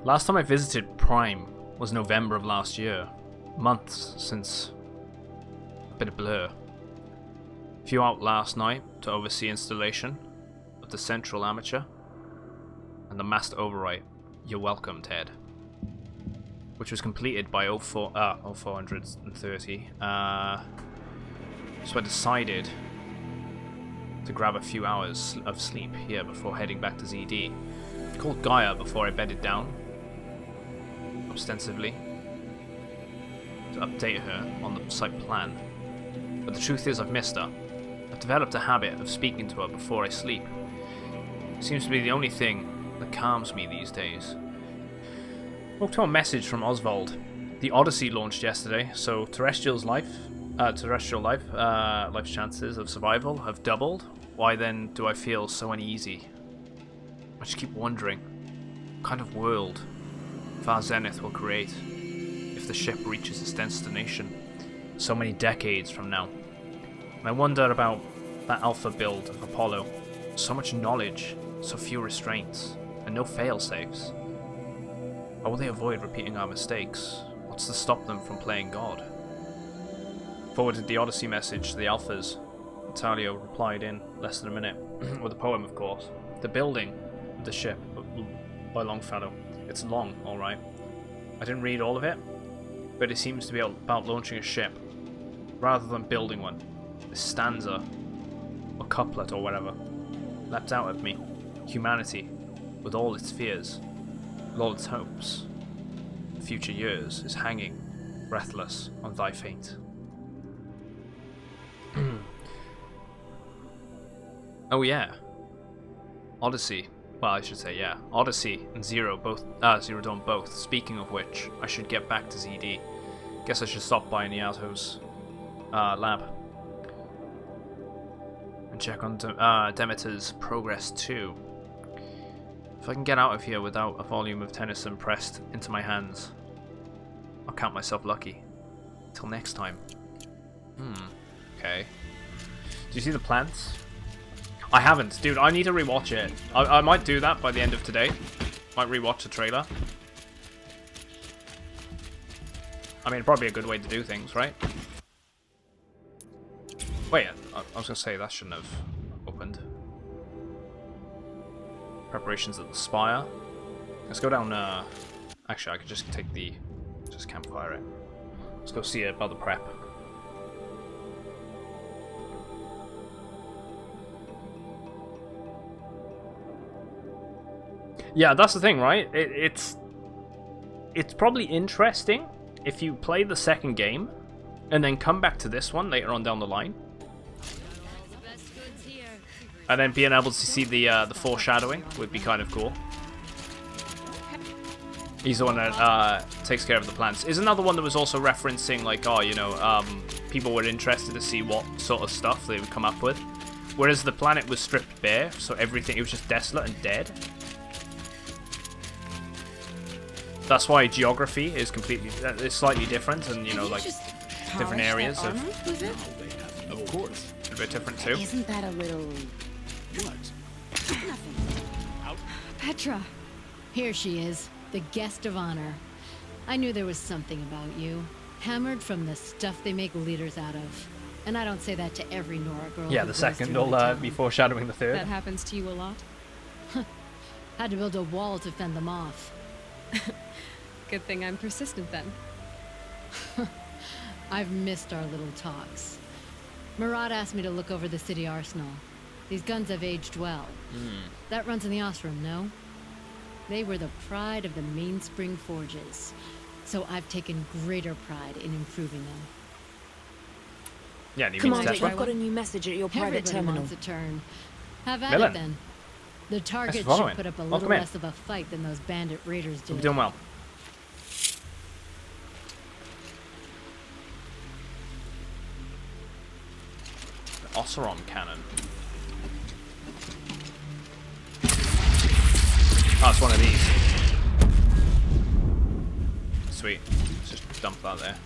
Last time I visited Prime was November of last year. Months since a bit of blur. Flew out last night to oversee installation of the central armature and the master override. You're welcome, Ted. Which was completed by 0430. So I decided to grab a few hours of sleep here before heading back to ZD. Called Gaia before I bedded down, ostensibly, to update her on the site plan. But the truth is I've missed her. I've developed a habit of speaking to her before I sleep. It seems to be the only thing that calms me these days. Woke to a message from Oswald. The Odyssey launched yesterday, so life's chances of survival have doubled. Why then do I feel so uneasy? I just keep wondering, what kind of world Far Zenith will create if the ship reaches its destination so many decades from now. And I wonder about that alpha build of Apollo. So much knowledge, so few restraints, and no fail-safes. How will they avoid repeating our mistakes? What's to stop them from playing God? Forwarded the Odyssey message to the Alphas. Italio replied in less than a minute, with a poem of course. The building of the ship by Longfellow. It's long, alright. I didn't read all of it, but it seems to be about launching a ship, rather than building one. This stanza, or couplet or whatever, leapt out at me. Humanity, with all its fears, with all its hopes, the future years is hanging, breathless, on thy fate. Oh yeah. Odyssey. Well, I should say, yeah. Odyssey and Zero Dawn both. Speaking of which, I should get back to ZD. Guess I should stop by Niato's lab. And check on Demeter's progress too. If I can get out of here without a volume of Tennyson pressed into my hands, I'll count myself lucky. Till next time. Okay. Do you see the plants? I haven't, dude. I need to rewatch it. I might do that by the end of today. Might rewatch the trailer. I mean, probably a good way to do things, right? Wait, I was gonna say that shouldn't have opened. Preparations at the spire. Let's go down. Actually, I could just take the campfire it. Let's go see about the prep. Yeah, that's the thing, right? It's probably interesting if you play the second game and then come back to this one later on down the line, and then being able to see the foreshadowing would be kind of cool. He's the one that takes care of the plants. Is another one that was also referencing like, oh, you know, people were interested to see what sort of stuff they would come up with, whereas the planet was stripped bare, so everything, it was just desolate and dead. That's why geography is is slightly different, and you know, like different areas of. Of course, a bit different too. Isn't that a little? What? Nothing. Petra. Here she is, the guest of honor. I knew there was something about you. Hammered from the stuff they make leaders out of. And I don't say that to every Nora girl. Yeah, the second will be foreshadowing the third. That happens to you a lot? Had to build a wall to fend them off. Good thing I'm persistent then. I've missed our little talks. Murad asked me to look over the city arsenal. These guns have aged well. That runs in the Osram, no? They were the pride of the Mainspring Forges. So I've taken greater pride in improving them. Yeah, and you Commander, I've got a new message at your private Everybody terminal. wants a turn. Have at Millen. it then. The target should following. put up a Welcome little in. less of a fight than those bandit raiders did. I'm doing well. The Osram cannon. Oh, it's one of these. Sweet. Let's just dump that there.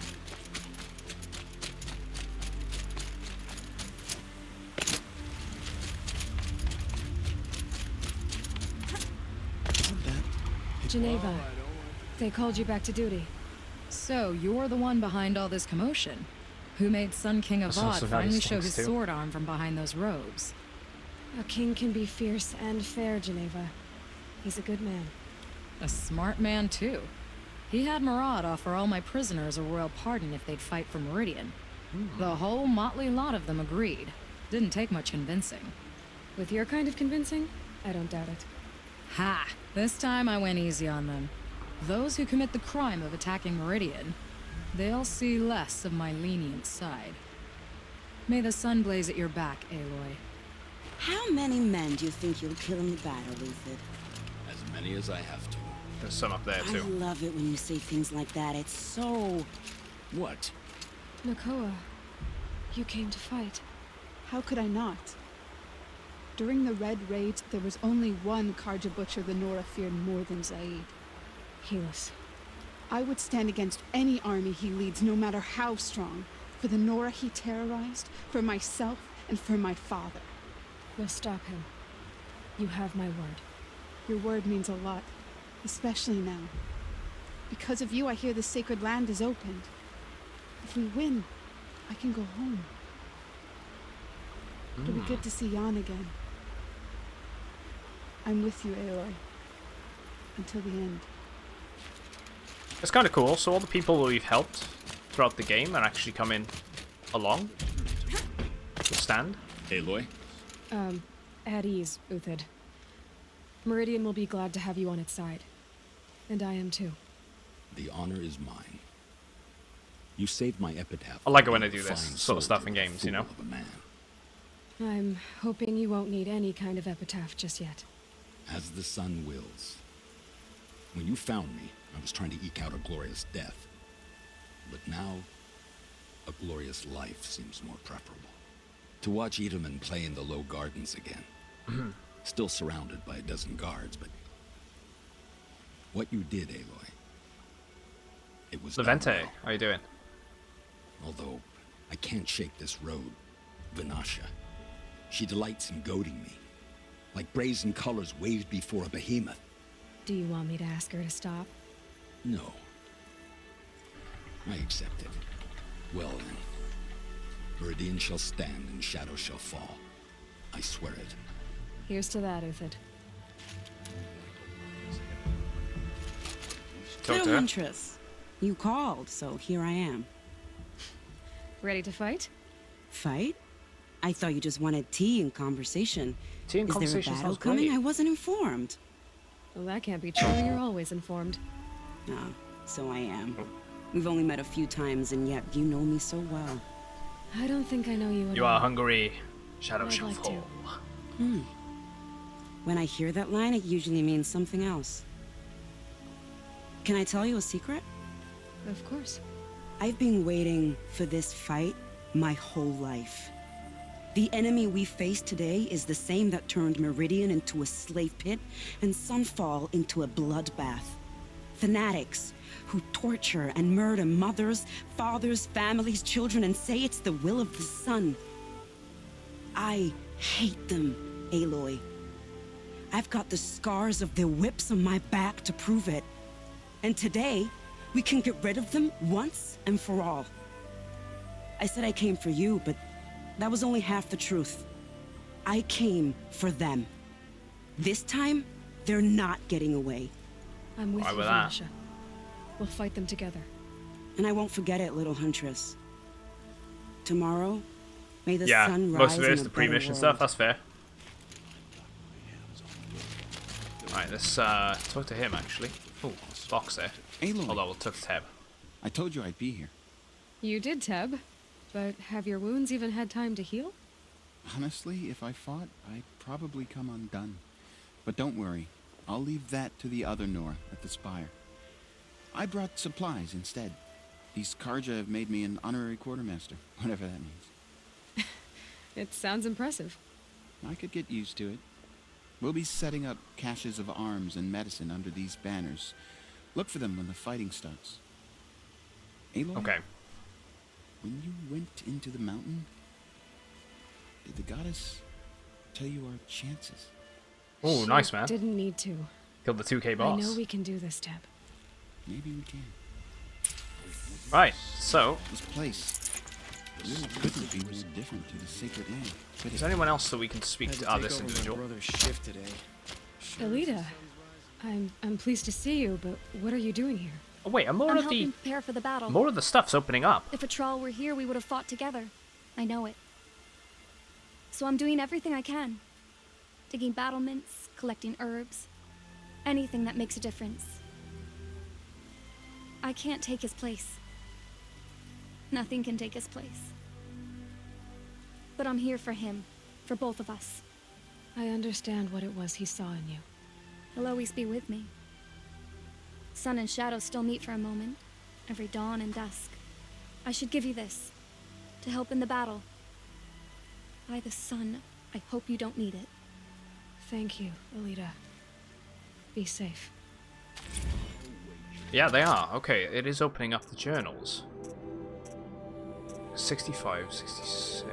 Geneva, they called you back to duty. So, you're the one behind all this commotion. Who made Sun King Avad finally show his sword arm from behind those robes? A king can be fierce and fair, Geneva. He's a good man. A smart man, too. He had Murad offer all my prisoners a royal pardon if they'd fight for Meridian. The whole motley lot of them agreed. Didn't take much convincing. With your kind of convincing, I don't doubt it. Ha! This time I went easy on them. Those who commit the crime of attacking Meridian, they'll see less of my lenient side. May the sun blaze at your back, Aloy. How many men do you think you'll kill in the battle, Luthid? As many as I have to. There's some up there too. I love it when you say things like that. It's so... What? Nakoa, you came to fight. How could I not? During the Red Raids, there was only one Karja Butcher the Nora feared more than Zaid. Helis. I would stand against any army he leads, no matter how strong. For the Nora he terrorized, for myself, and for my father. We'll stop him. You have my word. Your word means a lot, especially now. Because of you, I hear the sacred land is opened. If we win, I can go home. It'll be good to see Jan again. I'm with you, Aloy. Until the end. It's kind of cool. So all the people that we've helped throughout the game are actually coming along to stand. Aloy? At ease, Uthid. Meridian will be glad to have you on its side. And I am too. The honor is mine. You saved my epitaph. I like it when I do this sort of stuff in games, you know? I'm hoping you won't need any kind of epitaph just yet. As the sun wills. When you found me, I was trying to eke out a glorious death. But now, a glorious life seems more preferable. To watch Edelman play in the low gardens again. Still surrounded by a dozen guards, but... what you did, Aloy... it was Levente, well. how you doing? Although, I can't shake this road. Vanasha. She delights in goading me. Like brazen colors waved before a behemoth. Do you want me to ask her to stop? No. I accept it. Well then. Meridian shall stand and shadow shall fall. I swear it. Here's to that, Uthid. Little Huntress, you called, so here I am. Ready to fight? Fight? I thought you just wanted tea and conversation. Tea and conversation Is there a battle sounds coming? great. I wasn't informed. Well, that can't be true. You're always informed. Ah, so I am. We've only met a few times, and yet you know me so well. I don't think I know you at You all. are hungry. Shadow I'd shall like to. fall. When I hear that line, it usually means something else. Can I tell you a secret? Of course. I've been waiting for this fight my whole life. The enemy we face today is the same that turned Meridian into a slave pit and Sunfall into a bloodbath. Fanatics who torture and murder mothers, fathers, families, children, and say it's the will of the sun. I hate them, Aloy. I've got the scars of their whips on my back to prove it. And today, we can get rid of them once and for all. I said I came for you, but that was only half the truth. I came for them. This time, they're not getting away. I'm with Why you, with that? Vanasha. We'll fight them together. And I won't forget it, little Huntress. Tomorrow, may the Yeah, sun rise most of it in is a the better pre-mission world. stuff. That's fair. Alright, let's talk to him actually. Oh, Fox there. Aloy. Although we'll talk to Teb. I told you I'd be here. You did, Teb. But have your wounds even had time to heal? Honestly, if I fought, I'd probably come undone. But don't worry. I'll leave that to the other Nora at the Spire. I brought supplies instead. These Karja have made me an honorary quartermaster, whatever that means. It sounds impressive. I could get used to it. We'll be setting up caches of arms and medicine under these banners. Look for them when the fighting starts. Aloy? Okay. When you went into the mountain, did the goddess tell you our chances? Oh, She nice, man. Didn't need to. Killed the 2K boss. I know we can do this, Teb. Maybe we can. Right, so... This place really couldn't be more different to the sacred land. But Is there anyone else that we can speak Had to? to Ah, take this over my individual. brother's shift today. Elita, I'm pleased to see you, but what are you doing here? Oh wait, and more I'm of helping the prepare for the battle. more of the stuff's opening up. If a Thrall were here, we would have fought together. I know it. So I'm doing everything I can. Digging battlements, collecting herbs, anything that makes a difference. I can't take his place. Nothing can take his place. But I'm here for him, for both of us. I understand what it was he saw in you. He'll always be with me. Sun and shadow still meet for a moment, every dawn and dusk. I should give you this, to help in the battle. By the sun, I hope you don't need it. Thank you, Elita. Be safe. Yeah, they are. Okay, it is opening up the journals. 65, 66.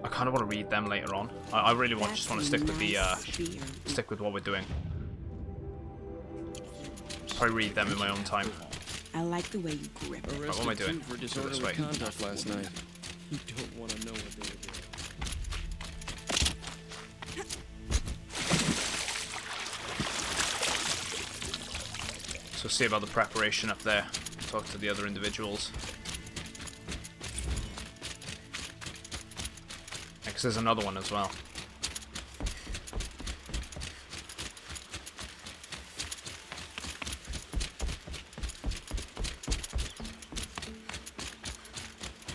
I kind of want to read them later on. I really just want to stick with the stick with what we're doing. Probably read them in my own time. I like the way you grip it. What am I doing? For Do it this disorderly way. conduct last night. You don't want to know what they were doing. So see about the preparation up there. Talk to the other individuals. Because there's another one as well.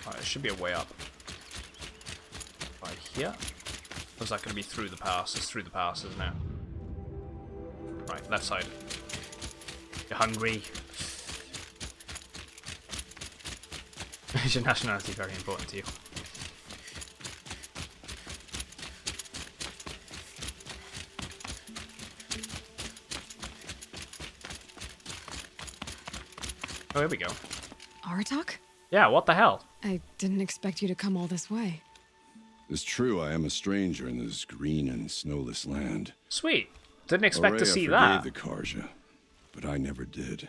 Alright, there should be a way up. Right here. Or is that going to be through the pass? It's through the pass, isn't it? Right, left side. You're hungry. Is your nationality very important to you? Oh, here we go. Aratak? Yeah, what the hell? I didn't expect you to come all this way. It's true, I am a stranger in this green and snowless land. Sweet. Didn't expect to see Aurea that. forgave the Karja, but I never did.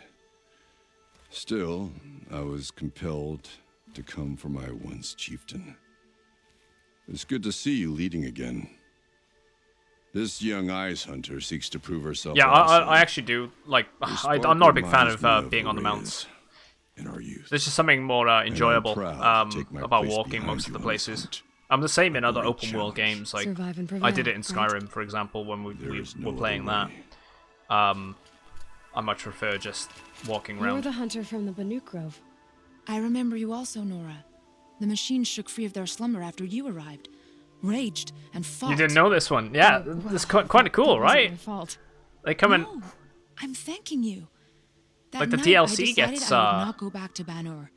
Still, I was compelled to come for my once chieftain. It's good to see you leading again. This young ice hunter seeks to prove herself. Yeah, also. I actually do. Like, I'm not a big fan of being on the mounts. There's just something more enjoyable about walking most of the places. I'm the same in other open world games. Like, I did it in Skyrim, for example, when we were playing that. I much prefer just walking around. You're the hunter from the Banuk Grove. I remember you also, Nora. The machines shook free of their slumber after you arrived. Raged and fought. You didn't know this one. Yeah, it's kind of cool, right? They come in... No, I'm thanking you. That Like, the night, DLC I gets, I would not go back to Banur.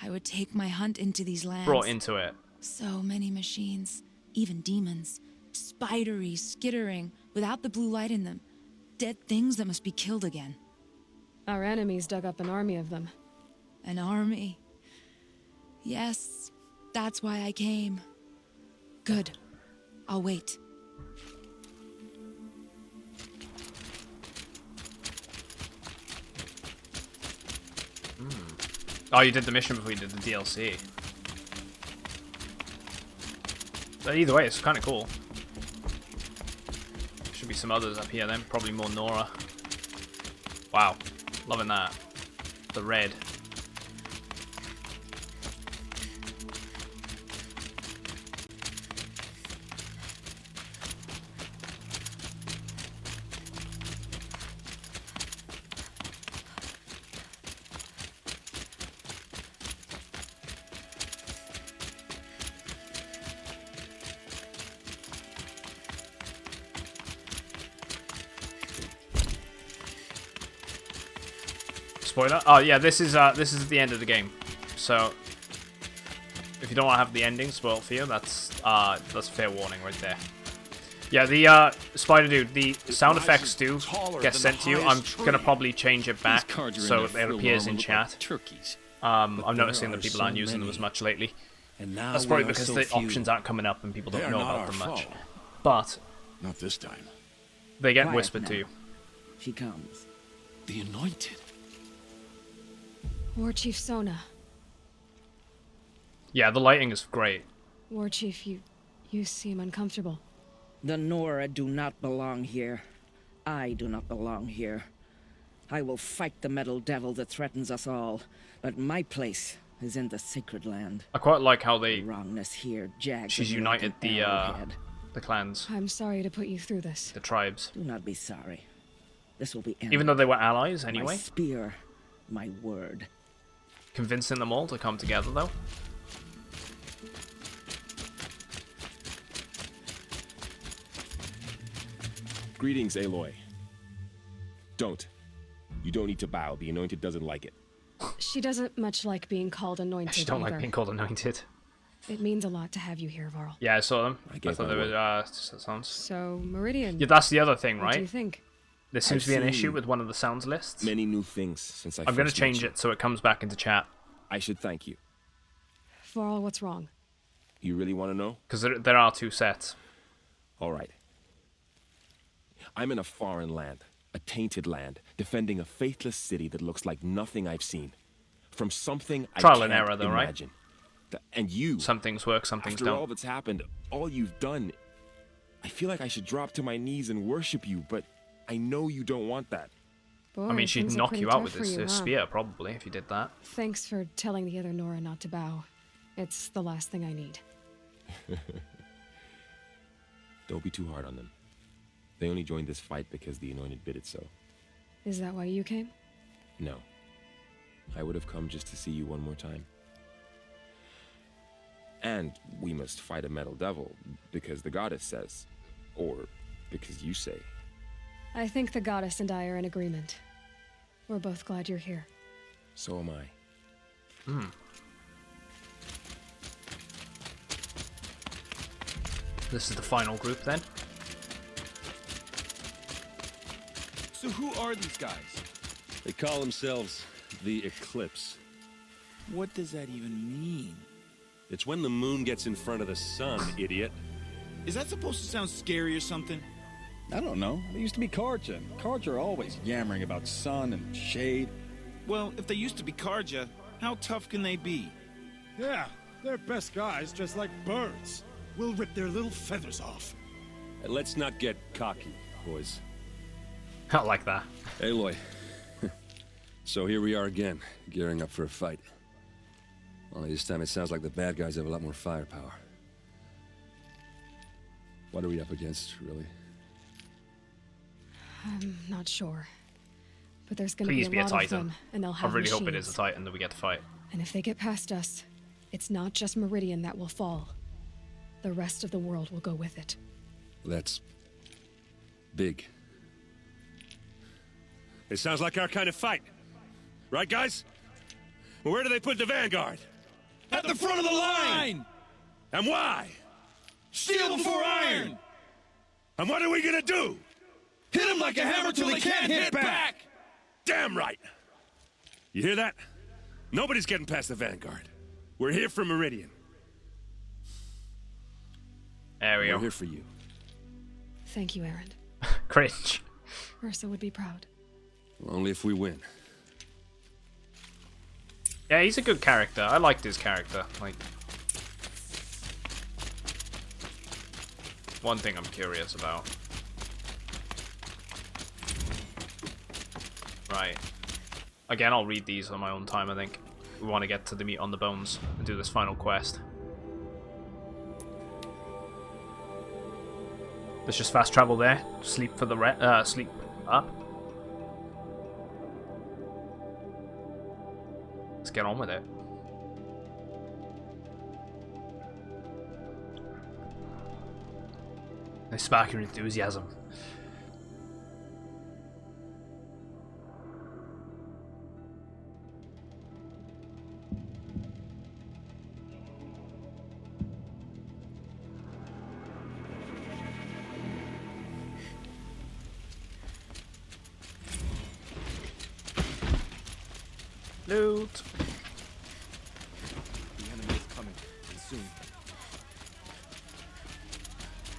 I would take my hunt into these lands. brought into it. So many machines, even demons. Spidery, skittering, without the blue light in them. Dead things that must be killed again. Our enemies dug up an army of them. An army. Yes, that's why I came. Good. I'll wait. Oh, you did the mission before you did the DLC. But either way, it's kind of cool. Should be some others up here then. Probably more Nora. Wow. Loving that. The red. Spoiler. Oh yeah, this is at the end of the game. So if you don't want to have the ending spoiled for you, that's fair warning right there. Yeah, the spider dude, the sound effects do get sent to you. I'm gonna probably change it back so it appears in chat. I'm noticing that people aren't using them as much lately. That's probably because the options aren't coming up and people don't know about them much. But not this time. They get whispered to you. She comes. The Anointed. War Chief Sona. Yeah, the lighting is great. War Chief, you seem uncomfortable. The Nora do not belong here. I do not belong here. I will fight the metal devil that threatens us all, but my place is in the sacred land. I quite like how they wrongness here jags. She's united the clans. I'm sorry to put you through this. The tribes. Do not be sorry. This will be ended. Even though they were allies anyway. My spear, my word. Convincing them all to come together, though. Greetings, Aloy. Don't. You don't need to bow. The Anointed doesn't like it. She doesn't much like being called anointed. She don't either. like being called anointed. It means a lot to have you here, Varl. Yeah, I saw them. I thought they were sounds. So, Meridian. Yeah, that's the other thing, right? What do you think? There seems to be an issue with one of the sounds lists. Many new things since I'm going to change it so it comes back into chat. I should thank you. Varl, what's wrong? You really want to know? Because there are two sets. All right. I'm in a foreign land, a tainted land, defending a faithless city that looks like nothing I've seen. From something I can't and error, though, imagine. Right? And you. Some things work, some things after don't. All that's happened, all you've done, I feel like I should drop to my knees and worship you, but I know you don't want that. Boy, I mean, she'd knock you out with this spear, probably, if you did that. Thanks for telling the other Nora not to bow. It's the last thing I need. Don't be too hard on them. They only joined this fight because the Anointed bid it so. Is that why you came? No. I would have come just to see you one more time. And we must fight a metal devil, because the goddess says. Or because you say. I think the goddess and I are in agreement. We're both glad you're here. So am I. This is the final group then. So who are these guys? They call themselves the Eclipse. What does that even mean? It's when the moon gets in front of the sun, idiot. Is that supposed to sound scary or something? I don't know. They used to be Karja, and Karja are always yammering about sun and shade. Well, if they used to be Karja, how tough can they be? Yeah, they're best guys dressed like birds. We'll rip their little feathers off. Let's not get cocky, boys. Not like that. Aloy. So here we are again, gearing up for a fight. Only this time it sounds like the bad guys have a lot more firepower. What are we up against, really? I'm not sure. But there's gonna Please be a lot of Titan. them, and they'll have I really hope it machines. is a Titan that we get to fight. And if they get past us, it's not just Meridian that will fall. The rest of the world will go with it. That's big. It sounds like our kind of fight. Right, guys? Well, where do they put the Vanguard? At the front of the line! And why? Steel before iron! And what are we gonna do? Hit him like a hammer till he can't hit back! Damn right! You hear that? Nobody's getting past the Vanguard. We're here for Meridian. There we go. We're here for you. Thank you, Aaron. Cringe. Ursa would be proud. Only if we win. Yeah, he's a good character. I liked his character. Like, one thing I'm curious about. Right. Again, I'll read these on my own time, I think. We want to get to the meat on the bones and do this final quest. Let's just fast travel there. Sleep for the sleep up. Let's get on with it. They spark your enthusiasm. Loot. The enemy is coming, and soon.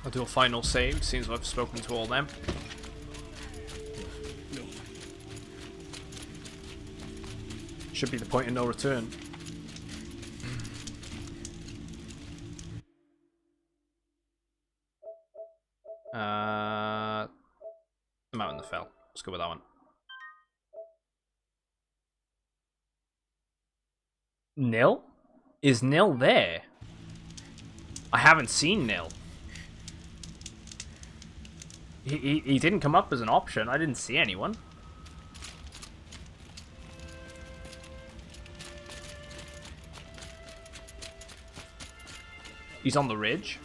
I'll do a final save, seems I've spoken to all them. Should be the point of no return. I'm out in the fell. Let's go with that one. Nil? Is Nil there? I haven't seen Nil. He didn't come up as an option. I didn't see anyone. He's on the ridge.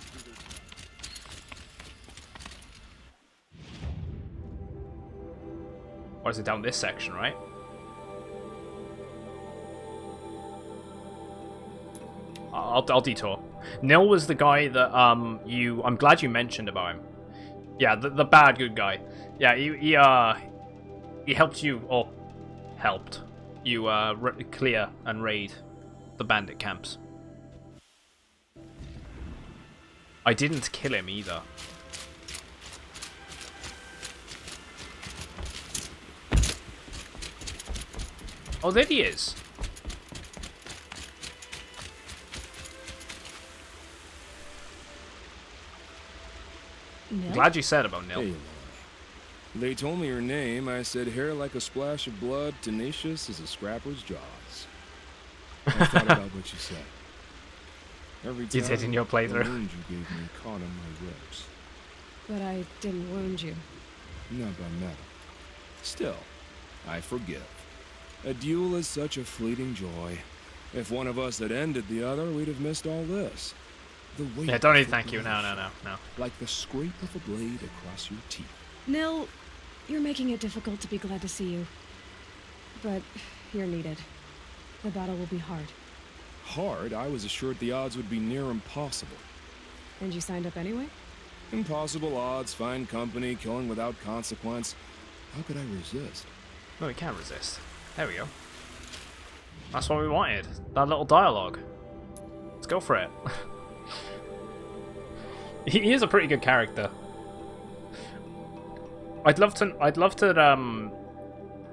Or is it down this section, right? I'll detour. Nil was the guy that I'm glad you mentioned about him. Yeah, the bad good guy. Yeah, he helped you, or helped you clear and raid the bandit camps. I didn't kill him either. Oh, there he is. Nil? Glad you said about Nil. Hey, they told me your name. I said hair like a splash of blood, tenacious as a scrapper's jaws. I thought about what you said. Every time you did in your playthrough. The wound you gave me caught on my ribs. But I didn't wound you. Not by metal. Still, I forgive. A duel is such a fleeting joy. If one of us had ended the other, we'd have missed all this. The weight Yeah, don't need of thank you. life, No. Like the scrape of a blade across your teeth. Nil, you're making it difficult to be glad to see you. But you're needed. The battle will be hard. Hard? I was assured the odds would be near impossible. And you signed up anyway? Impossible odds, fine company, killing without consequence. How could I resist? No, we can't resist. There we go. That's what we wanted. That little dialogue. Let's go for it. He is a pretty good character. I'd love to.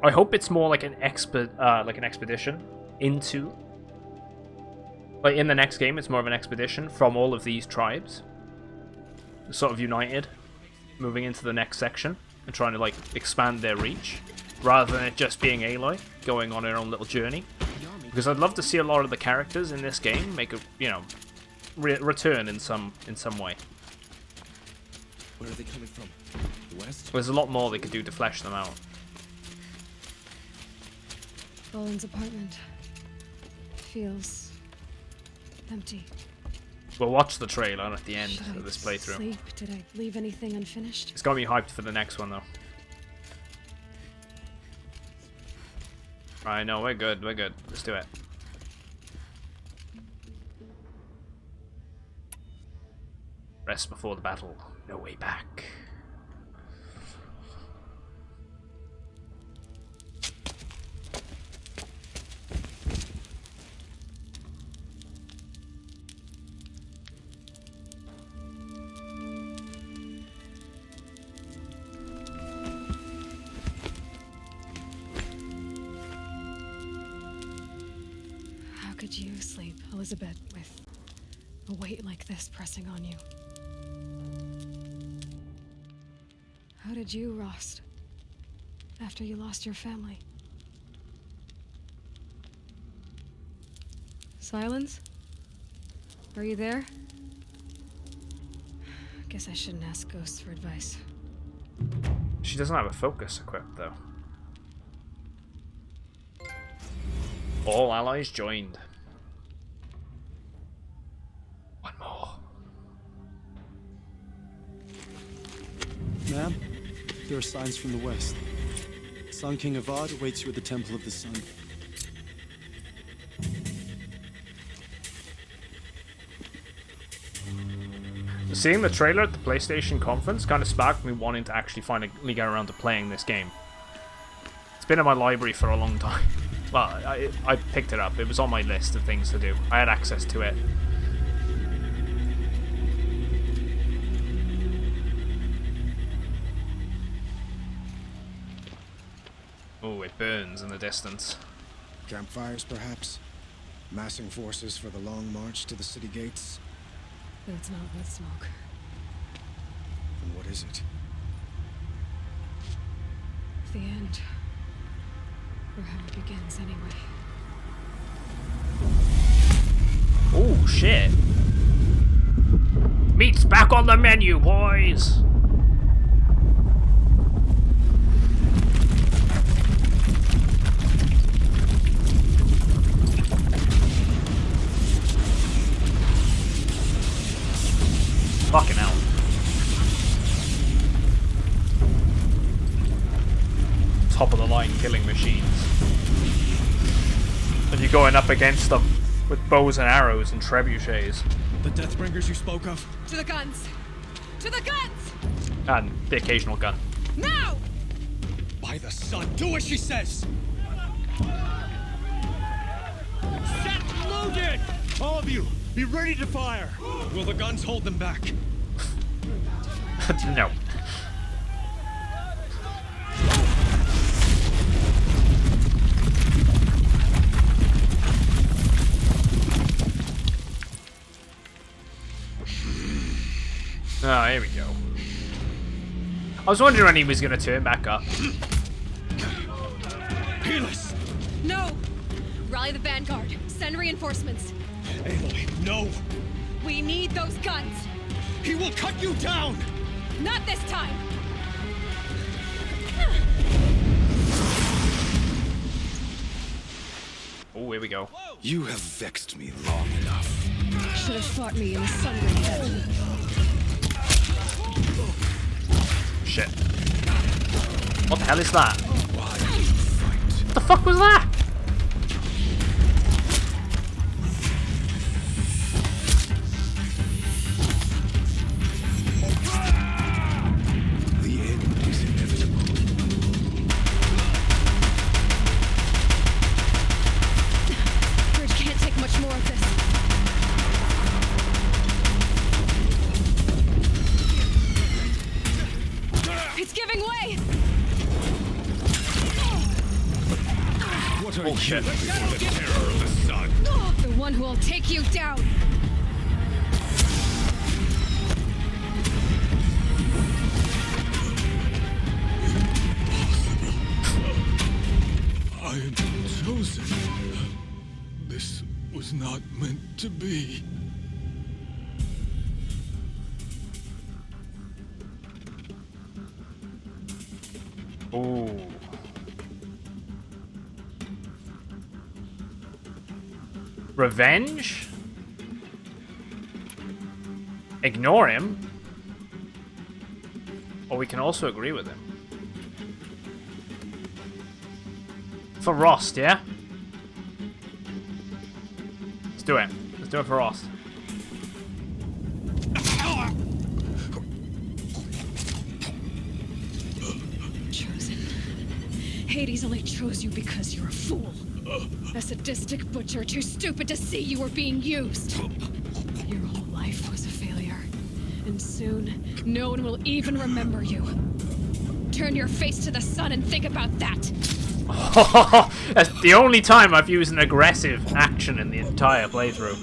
I hope it's more like an expedition into. Like in the next game, it's more of an expedition from all of these tribes, sort of united, moving into the next section and trying to like expand their reach, rather than it just being Aloy going on her own little journey. Because I'd love to see a lot of the characters in this game make a, return in some way. Where are they coming from? The west? There's a lot more they could do to flesh them out. Bolin's apartment feels empty. We'll watch the trailer at the end Should of this I playthrough. sleep? Did I leave anything unfinished? It's got me hyped for the next one though. I know, we're good. Let's do it. Rest before the battle. No way back. How could you sleep, Elizabeth, with a weight like this pressing on you? How did you, Rost, after you lost your family? Silence? Are you there? Guess I shouldn't ask ghosts for advice. She doesn't have a focus equipped though. All allies joined. One more. Ma'am, there are signs from the west. Sun King Avad awaits you at the Temple of the Sun. Seeing the trailer at the PlayStation conference kind of sparked me wanting to actually finally get around to playing this game. It's been in my library for a long time. Well, I picked it up. It was on my list of things to do. I had access to it. Oh, it burns in the distance. Campfires, perhaps? Massing forces for the long march to the city gates? But it's not with smoke. And what is it? The end. Or how it begins, anyway. Oh, shit. Meat's back on the menu, boys! Fucking hell. Top of the line killing machines. And you're going up against them with bows and arrows and trebuchets. The Deathbringers you spoke of? To the guns! To the guns! And the occasional gun. Now! By the sun, do as she says! Set loaded! All of you, be ready to fire! Will the guns hold them back? No. Oh, here we go. I was wondering when he was going to turn back up. Healers! No! Rally the vanguard. Send reinforcements. Aloy, no! We need those guns! He will cut you down! Not this time! Ooh. Oh, here we go. You have vexed me long enough. Should have fought me in the sun ring heaven. Shit. What the hell is that? What the fuck was that? The end is inevitable. Bridge can't take much more of this. It's giving way! What are you before the terror of the sun? The one who will take you down! I am chosen. This was not meant to be. Ooh. Revenge? Ignore him? Or we can also agree with him. For Rost, yeah? Let's do it. Let's do it for Rost. Chosen. Hades only chose you because you're a fool. A sadistic butcher too stupid to see you were being used. Your whole life was a failure. And soon, no one will even remember you. Turn your face to the sun and think about that. That's the only time I've used an aggressive action in the entire playthrough.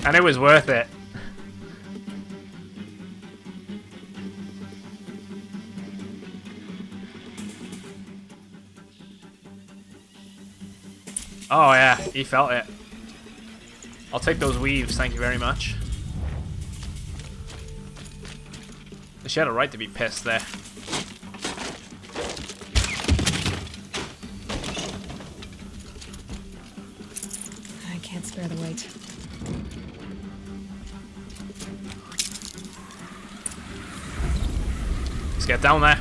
And it was worth it. Oh yeah, he felt it. I'll take those weaves, thank you very much. She had a right to be pissed there. I can't spare the weight. Let's get down there.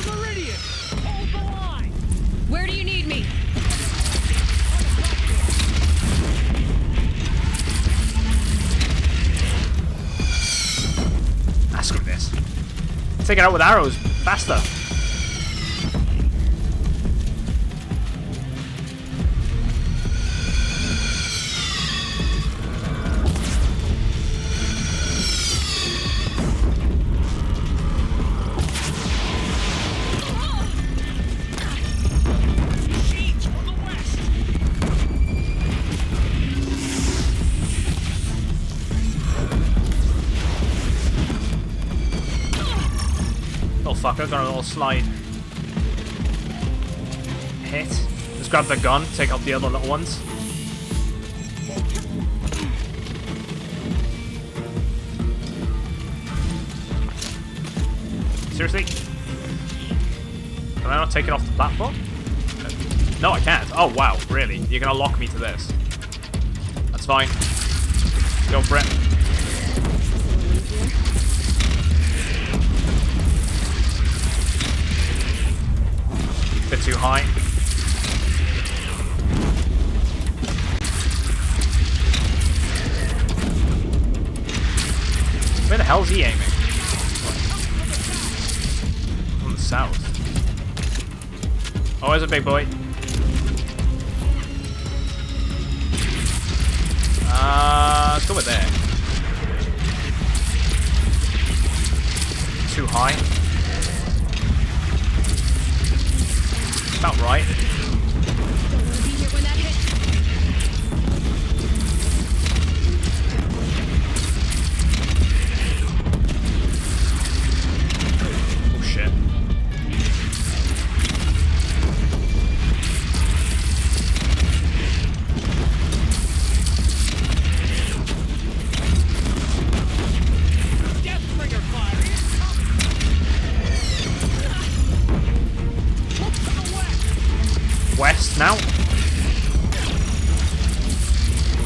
Meridian! Hold the line! Where do you need me? Ah, screw this. Take it out with arrows. Faster. Fucker, got a little slide hit. Just grab the gun, take out the other little ones. Seriously? Can I not take it off the platform? No, I can't. Oh wow, really? You're gonna lock me to this? That's fine. Go for it. Bit too high. Where the hell is he aiming? From the south. Oh, there's a big boy. Let's go with there. Too high. About right. Oh shit. west now.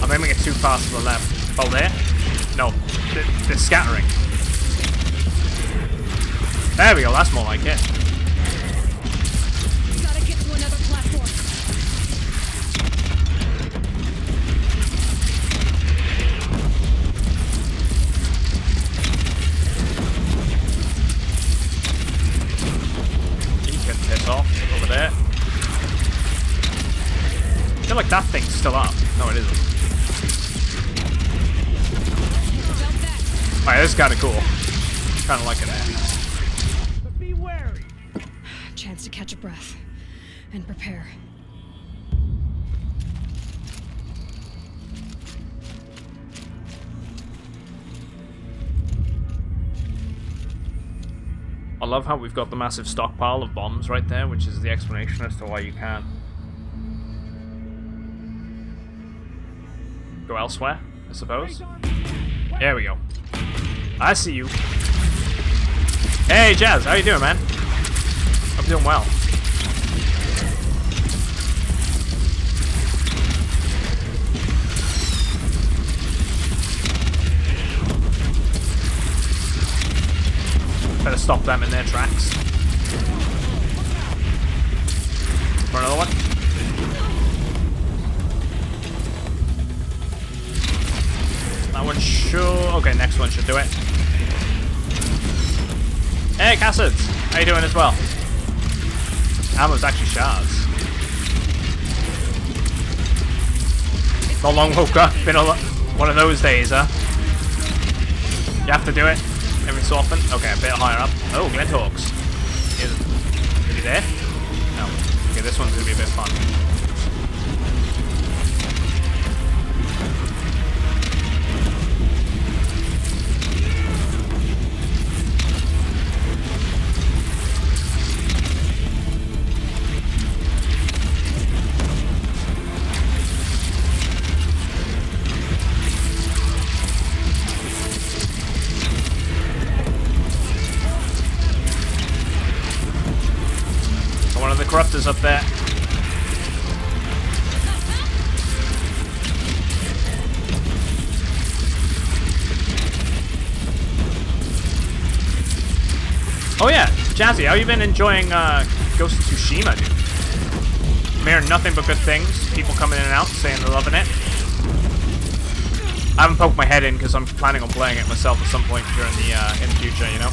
I'm aiming it too fast to the left. Oh, there? No, they're scattering. There we go, that's more like it. Gotta get to another platform. He can piss off over there. I feel like that thing's still up. No, it isn't. Alright, this is kind of cool. Kind of like it. Be wary. Chance to catch a breath and prepare. I love how we've got the massive stockpile of bombs right there, which is the explanation as to why you can't go elsewhere, I suppose. There we go. I see you. Hey, Jazz, how you doing, man? I'm doing well. Better stop them in their tracks. For another one. That one should... Okay, next one should do it. Hey, Cassids! How you doing as well? Ammo's actually shards. Not long woke up. Been one of those days, huh? You have to do it every so often. Okay, a bit higher up. Oh, Glenthawks. Is he there? No. Okay, this one's gonna be a bit fun. One of the corruptors up there. Oh yeah, Jazzy, how you been enjoying Ghost of Tsushima, dude? I'm hearing nothing but good things. People coming in and out saying they're loving it. I haven't poked my head in because I'm planning on playing it myself at some point during the in the future, you know.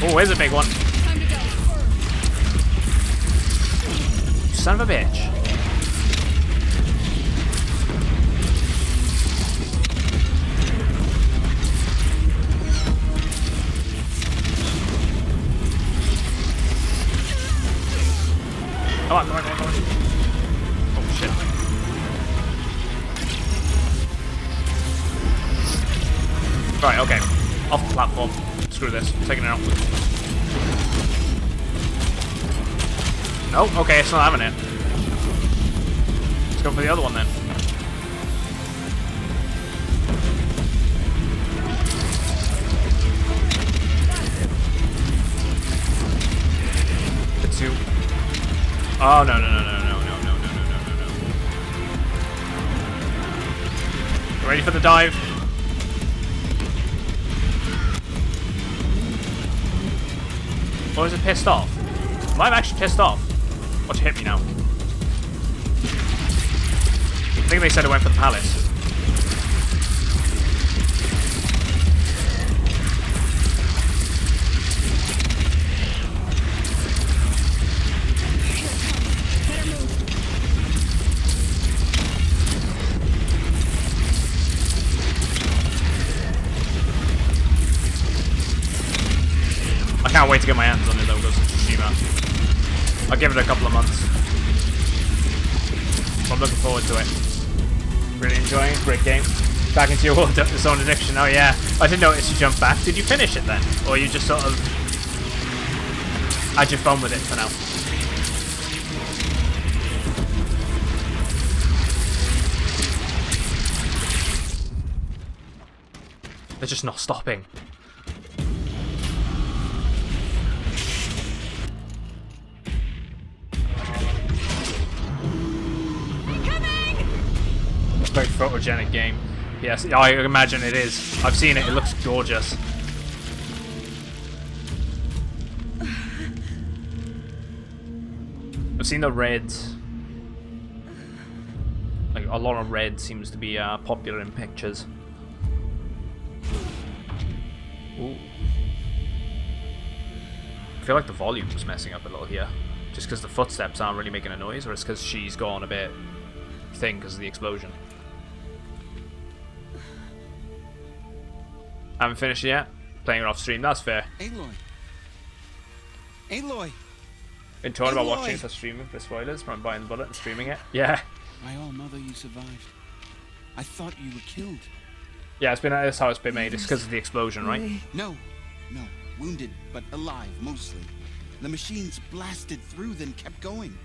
Oh, here's a big one. Son of a bitch. Come on, come on, come on, come on. Oh, shit. Right, okay. Off the platform. Screw this. I'm taking it out. Oh, okay, it's not having it. Let's go for the other one then. The two. Oh, no, no, no, no, no, no, no, no, no, no, no. Ready for the dive? Or is it pissed off? Am I actually pissed off? Watch it hit me now. I think they said it went for the palace. I can't wait to get my hands on it though, Ghost of Tsushima. I'll give it a couple of months. I'm looking forward to it. Really enjoying it, great game. Back into your zone addiction, oh yeah. I didn't notice you jumped back. Did you finish it then? Or you just sort of had your fun with it for now? They're just not stopping. It's a very photogenic game. Yes, I imagine it is. I've seen it. It looks gorgeous. I've seen the red. Like a lot of red seems to be popular in pictures. Ooh. I feel like the volume's messing up a little here. Just because the footsteps aren't really making a noise, or it's because she's gone a bit thin because of the explosion. Haven't finished yet. Playing it off stream, that's fair. Aloy. Aloy. Been talking about Aloy. watching it for streaming for spoilers, from buying the bullet and streaming it. Yeah. My old mother, you survived. I thought you were killed. Yeah, that's how it's been made. It's because of the explosion, right? No. Wounded, but alive, mostly. The machines blasted through, then kept going.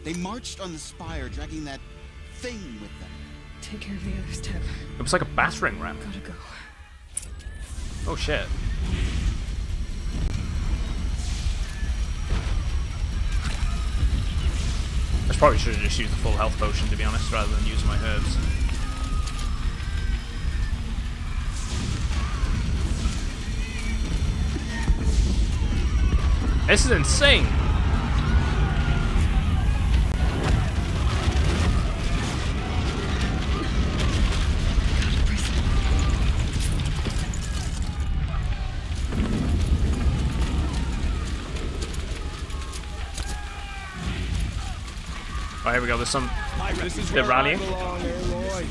They marched on the spire, dragging that thing with them. Take care of the others, Teb. It was like a battering ram. Gotta go. Oh shit. I probably should have just used the full health potion, to be honest, rather than use my herbs. This is insane! Oh, here we go, there's some... This is they're where rallying. I belong, Aloy.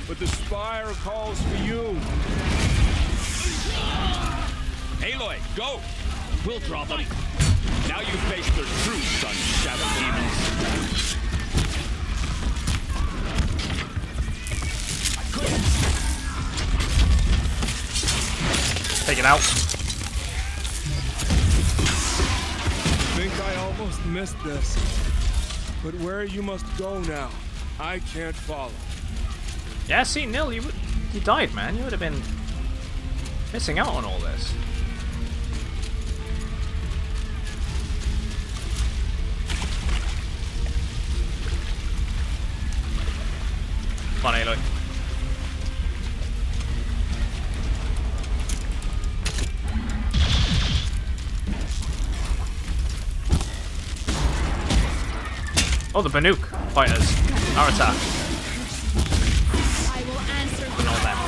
But the spire calls for you. Aloy, go! We'll draw them. Now you face the true sun, shadow demons. Take it out. Think I almost missed this. But where you must go now, I can't follow. Yeah, see, Nil, you died, man. You would have been missing out on all this. Come on, Aloy. Oh, the Banuk fighters. Our attack. I will answer And all them.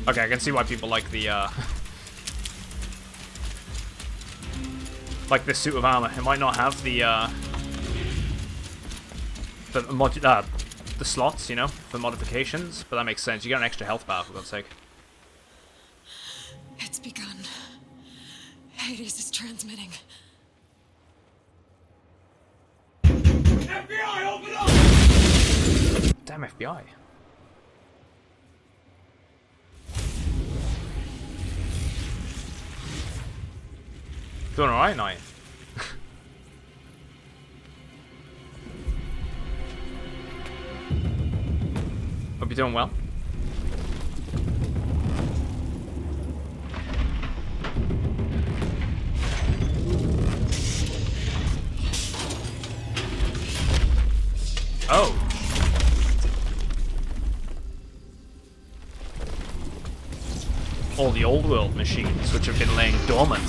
Okay, I can see why people like the like this suit of armor. It might not have the slots, you know, for modifications, but that makes sense. You get an extra health bar, for God's sake. It's begun. Hades is transmitting. FBI, open up! Damn FBI. Doing alright, Knight. Hope you're doing well. Oh. All the old world machines which have been laying dormant.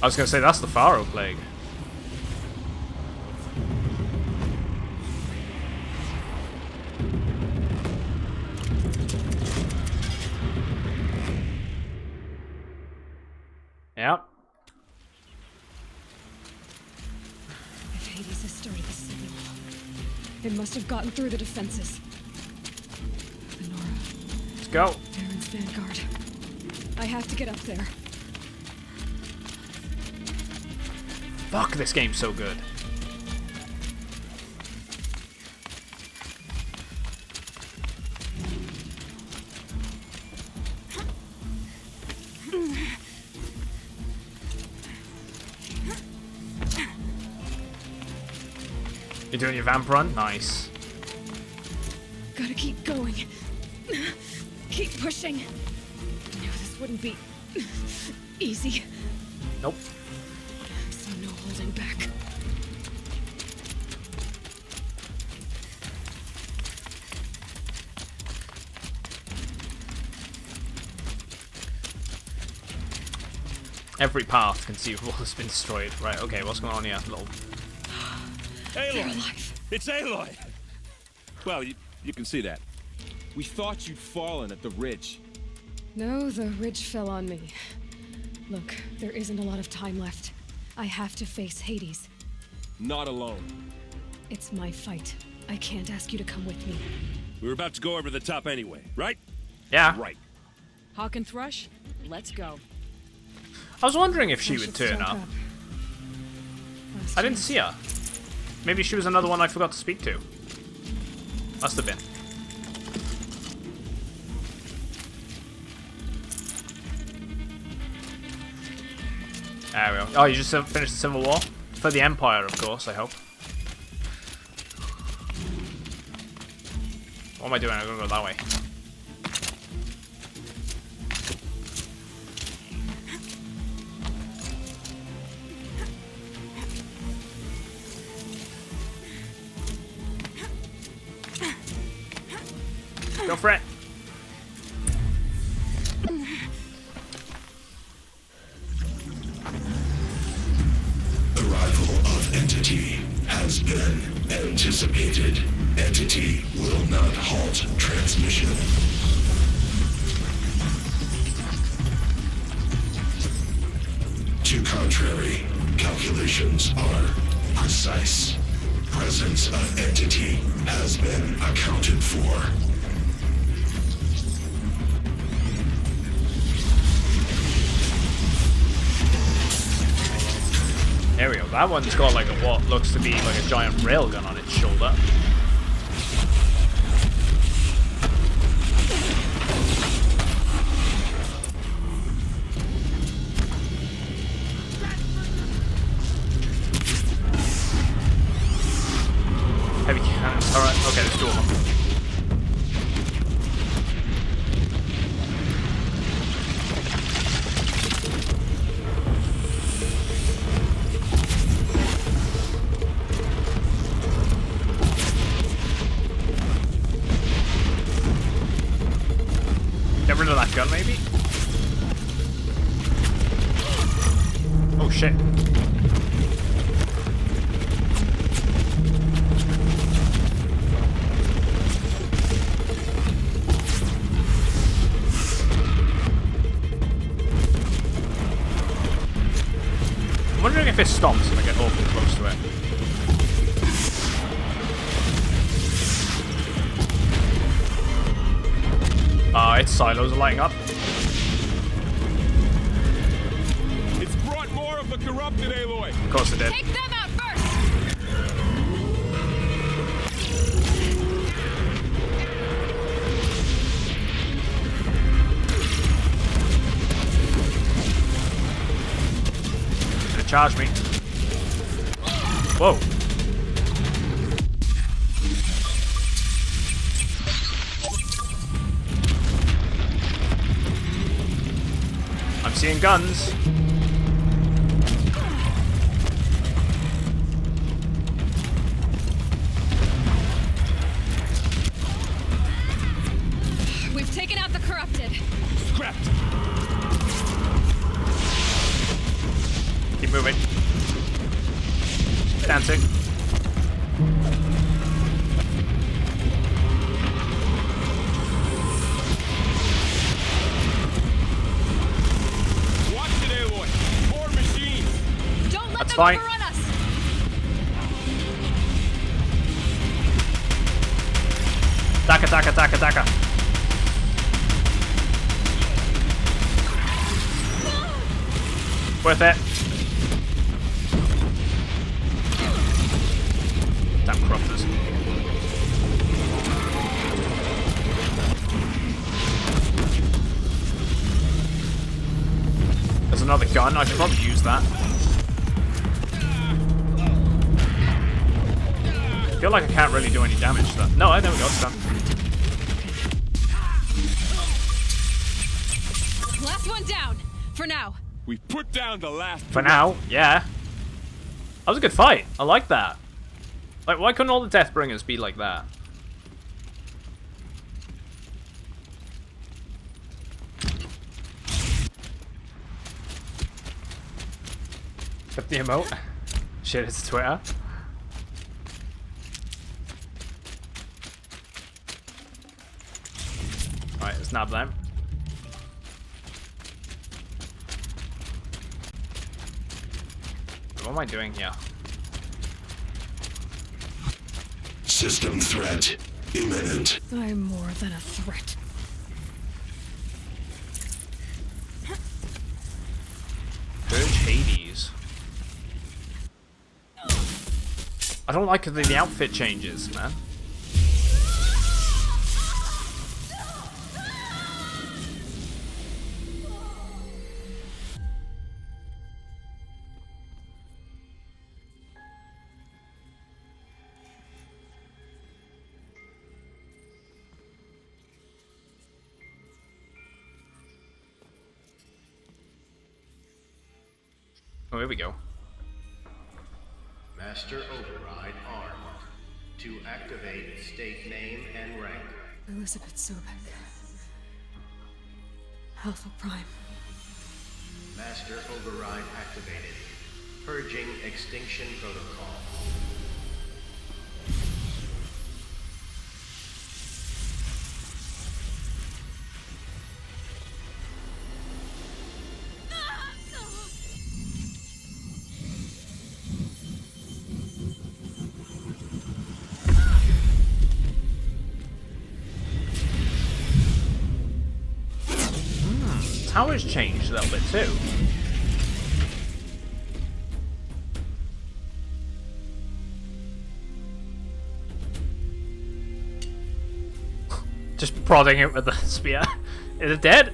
I was going to say, that's the Pharaoh Plague. Yep. If Hades has started the signal, it must have gotten through the defenses. Lenora. Let's go. Baron's vanguard. I have to get up there. Fuck, this game's so good. You're doing your vamp run? Nice. Gotta keep going. Keep pushing. I knew this wouldn't be easy. Nope. So no holding back. Every path conceivable has been destroyed. Right, okay, what's going on here? Little... Aloy! It's Aloy! Well, you can see that. We thought you'd fallen at the ridge. No, the ridge fell on me. Look, there isn't a lot of time left. I have to face Hades. Not alone. It's my fight. I can't ask you to come with me. We were about to go over the top anyway, right? Yeah. Right. Hawk and Thrush, let's go. I was wondering if she I would should turn stock up. up. Last I didn't chance. see her. Maybe she was another one I forgot to speak to. Must have been. There we go. Oh, you just finished the Civil War? For the Empire, of course, I hope. What am I doing? I'm gonna go that way. Go for it. Arrival of Entity has been anticipated. Entity will not halt transmission. To contrary, calculations are precise. Presence of Entity has been accounted for. There we go. That one's got like a what looks to be like a giant railgun on its shoulder. Heavy cannons. Alright, okay, there's two of them. Get rid of that gun, maybe? Oh, shit. I'm wondering if it stops if I get awfully close to it. Its silos are lighting up. It's brought more of the corrupted, Aloy. Of course it did. Take them out first! Gonna charge me. Whoa. I'm seeing guns. We've taken out the corrupted. Scrapped. Keep moving. Dancing. Watch it, Aloy. More machines. Don't let That's them fine. overrun us. Attack, attack, attack, attack. Worth it. another gun. I should probably use that. I feel like I can't really do any damage though. No, there we go. It's done. Last one down. For now. We put down the last. For now, yeah. That was a good fight. I like that. Like, why couldn't all the Deathbringers be like that? Except the emote. Shit, it's Twitter. Alright, let's nab them. What am I doing here? System threat imminent. I'm more than a threat. Purge Hades. I don't like the outfit changes, man. Oh, here we go. Master Override armed. To activate state name and rank. Elizabeth Sobek. Alpha Prime. Master Override activated. Purging Extinction Protocol. Tower's changed a little bit too. Just prodding it with the spear. Is it dead?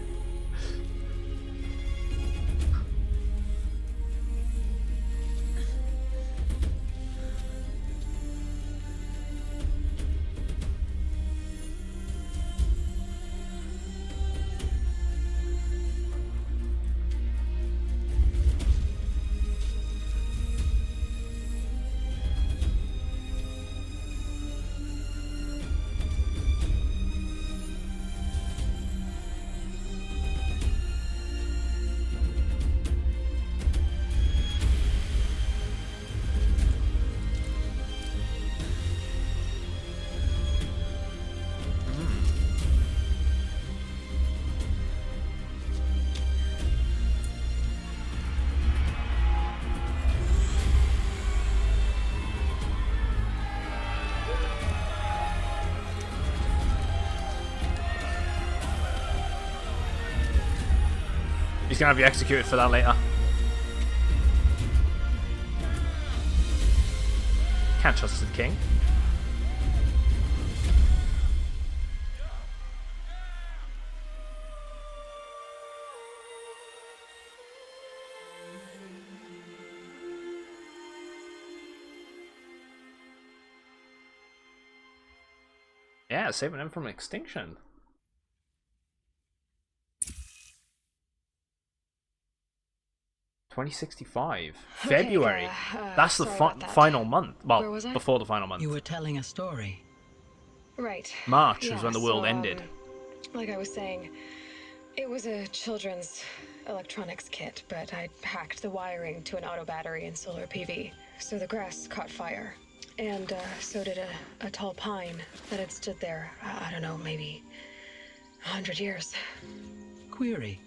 He's gonna be executed for that later. Can't trust the king. Yeah, saving him from extinction. $2065 February. That's the final month. Well, Where was I? before the final month. You were telling a story. Right. March Yeah, was when the world so, ended. Like I was saying, it was a children's electronics kit, but I hacked the wiring to an auto battery and solar PV. So the grass caught fire. And so did a tall pine that had stood there, I don't know, maybe 100 years. Query.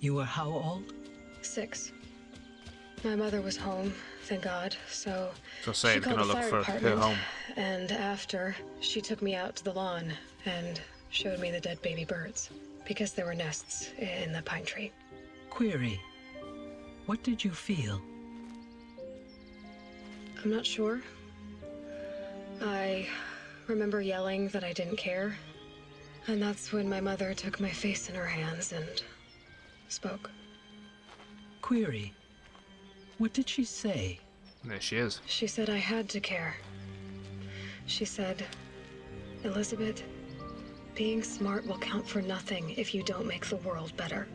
You were how old? 6. My mother was home, thank God, so say she we're called gonna the look fire for her department, home. and after, she took me out to the lawn and showed me the dead baby birds, because there were nests in the pine tree. Query. What did you feel? I'm not sure. I remember yelling that I didn't care, and that's when my mother took my face in her hands and spoke. Query. What did she say? There she is. She said I had to care. She said, Elizabeth, being smart will count for nothing if you don't make the world better.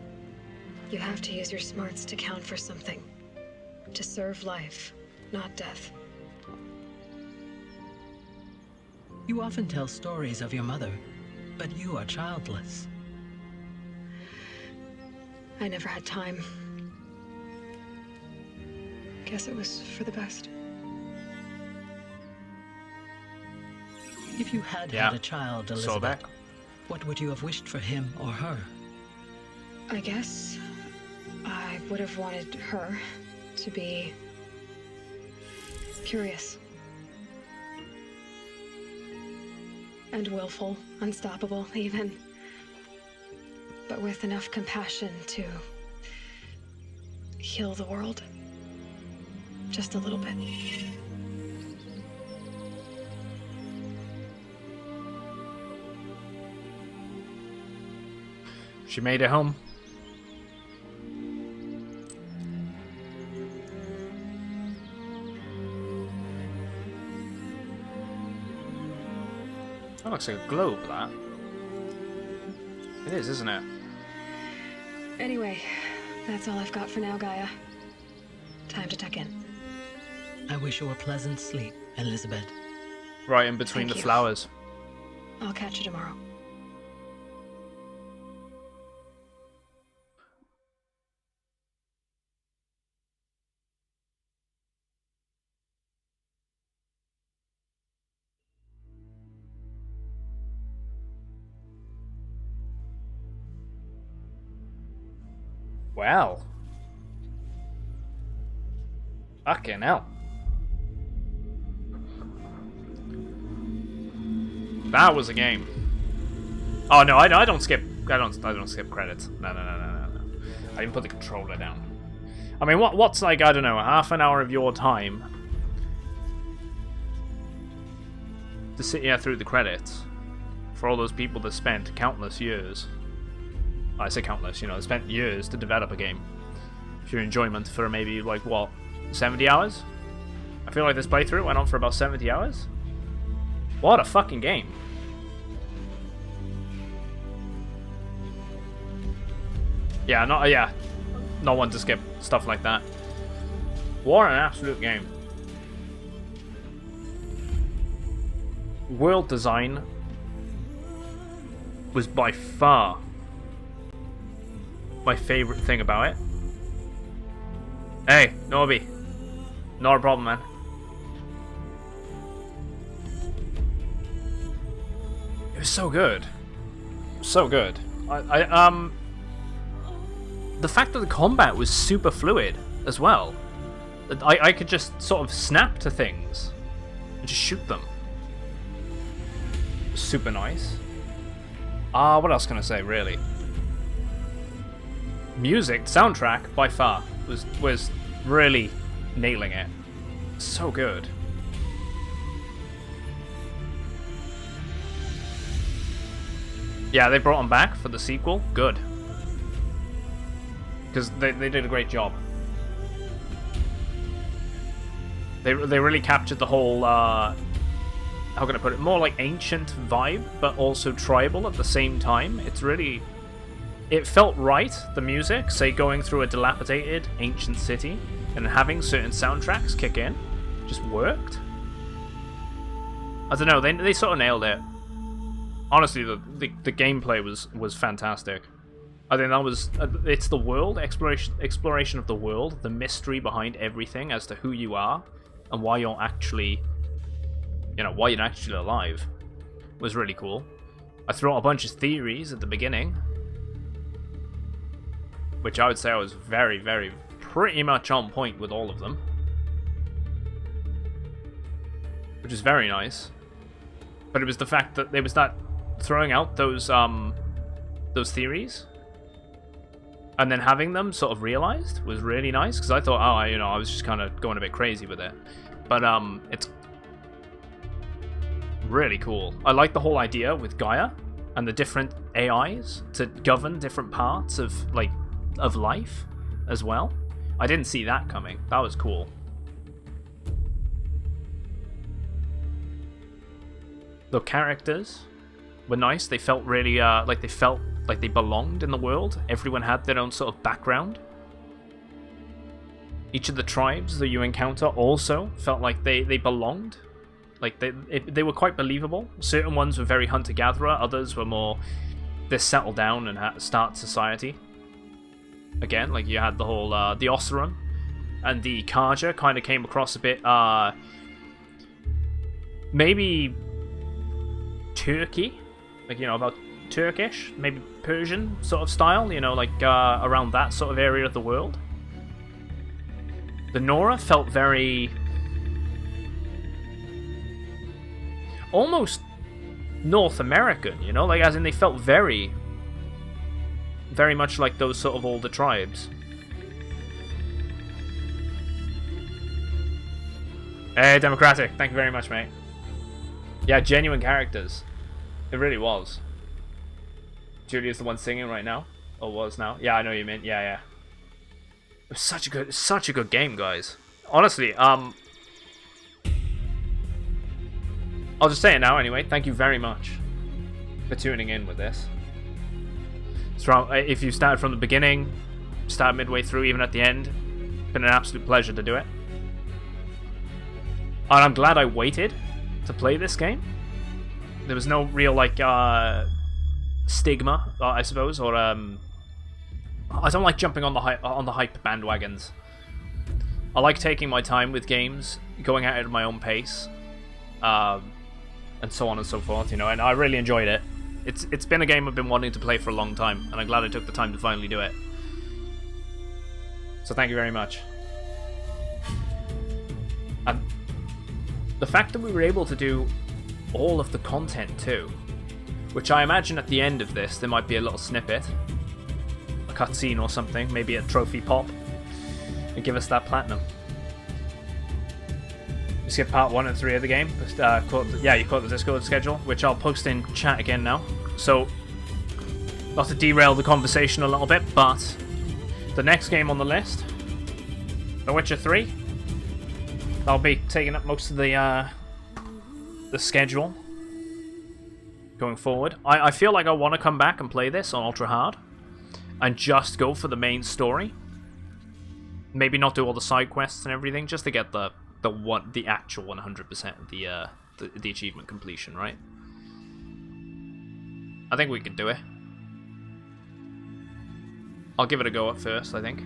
You have to use your smarts to count for something. To serve life, not death. You often tell stories of your mother, but you are childless. I never had time. Guess it was for the best. If you had had a child, Elizabeth, what would you have wished for him or her? I guess I would have wanted her to be curious. And willful, unstoppable, even. But with enough compassion to heal the world. Just a little bit. She made it home. That looks like a globe, that. It is, isn't it? Anyway, that's all I've got for now, Gaia. Time to tuck in. I wish you a pleasant sleep, Elizabeth. Right in between Thank the you. flowers. I'll catch you tomorrow. Wow. Fucking hell. That was a game. Oh no, I don't skip. I don't skip credits. No. I didn't put the controller down. I mean, what's like, I don't know, half an hour of your time to sit here through the credits for all those people that spent countless years. I say countless, you know, spent years to develop a game. For your enjoyment for maybe, like, what, 70 hours? I feel like this playthrough went on for about 70 hours. What a fucking game. Yeah, not one to skip stuff like that. What an absolute game. World design was by far my favorite thing about it. Hey, Norby. Not a problem, man. It was so good. So good. The fact that the combat was super fluid as well. I could just sort of snap to things and just shoot them. Super nice. What else can I say, really? Music, soundtrack, by far, was really nailing it. So good. Yeah, they brought him back for the sequel. Good. Because they did a great job. They really captured the whole, how can I put it, more like ancient vibe, but also tribal at the same time. It's really... It felt right, the music, say going through a dilapidated ancient city and having certain soundtracks kick in, just worked. I don't know, they sort of nailed it. Honestly, the gameplay was fantastic. I think that was, it's the world, exploration of the world, the mystery behind everything as to who you are and why you're actually, you know, why you're actually alive was really cool. I threw out a bunch of theories at the beginning, which I would say I was very, very, pretty much on point with all of them. Which is very nice. But it was the fact that there was that throwing out those theories and then having them sort of realized was really nice, because I thought, I was just kind of going a bit crazy with it. But it's really cool. I like the whole idea with Gaia and the different AIs to govern different parts of life as well. I didn't see that coming. That was cool. The characters were nice. They felt really like they belonged in the world. Everyone had their own sort of background. Each of the tribes that you encounter also felt like they belonged. Like they were quite believable. Certain ones were very hunter-gatherer. Others were more, they settle down and start society. Again, like you had the whole the Osseran and the Karja kind of came across a bit maybe Turkey, like, you know, about Turkish, maybe Persian sort of style, you know, like around that sort of area of the world. The Nora felt very almost North American, you know, like as in they felt very much like those sort of older tribes. Hey, Democratic, thank you very much, mate. Yeah, genuine characters. It really was. Julia's the one singing right now, or was now. Yeah, I know what you mean. Yeah. It was such a good game, guys. Honestly, I'll just say it now anyway. Thank you very much for tuning in with this. So, if you started from the beginning, start midway through, even at the end, it's been an absolute pleasure to do it. And I'm glad I waited to play this game. There was no real, like, stigma, I suppose, or, I don't like jumping on the hype bandwagons. I like taking my time with games, going at it at my own pace, and so on and so forth, you know, and I really enjoyed it. It's been a game I've been wanting to play for a long time, and I'm glad I took the time to finally do it. So thank you very much. And the fact that we were able to do all of the content too, which I imagine at the end of this there might be a little snippet, a cutscene or something, maybe a trophy pop, and give us that platinum. You skip part 1 and 3 of the game. Yeah, you caught the Discord schedule, which I'll post in chat again now. So, not to derail the conversation a little bit, but the next game on the list, The Witcher 3, that'll be taking up most of the schedule going forward. I feel like I want to come back and play this on Ultra Hard and just go for the main story. Maybe not do all the side quests and everything, just to get the actual 100% of the achievement completion, right? I think we can do it. I'll give it a go at first, I think.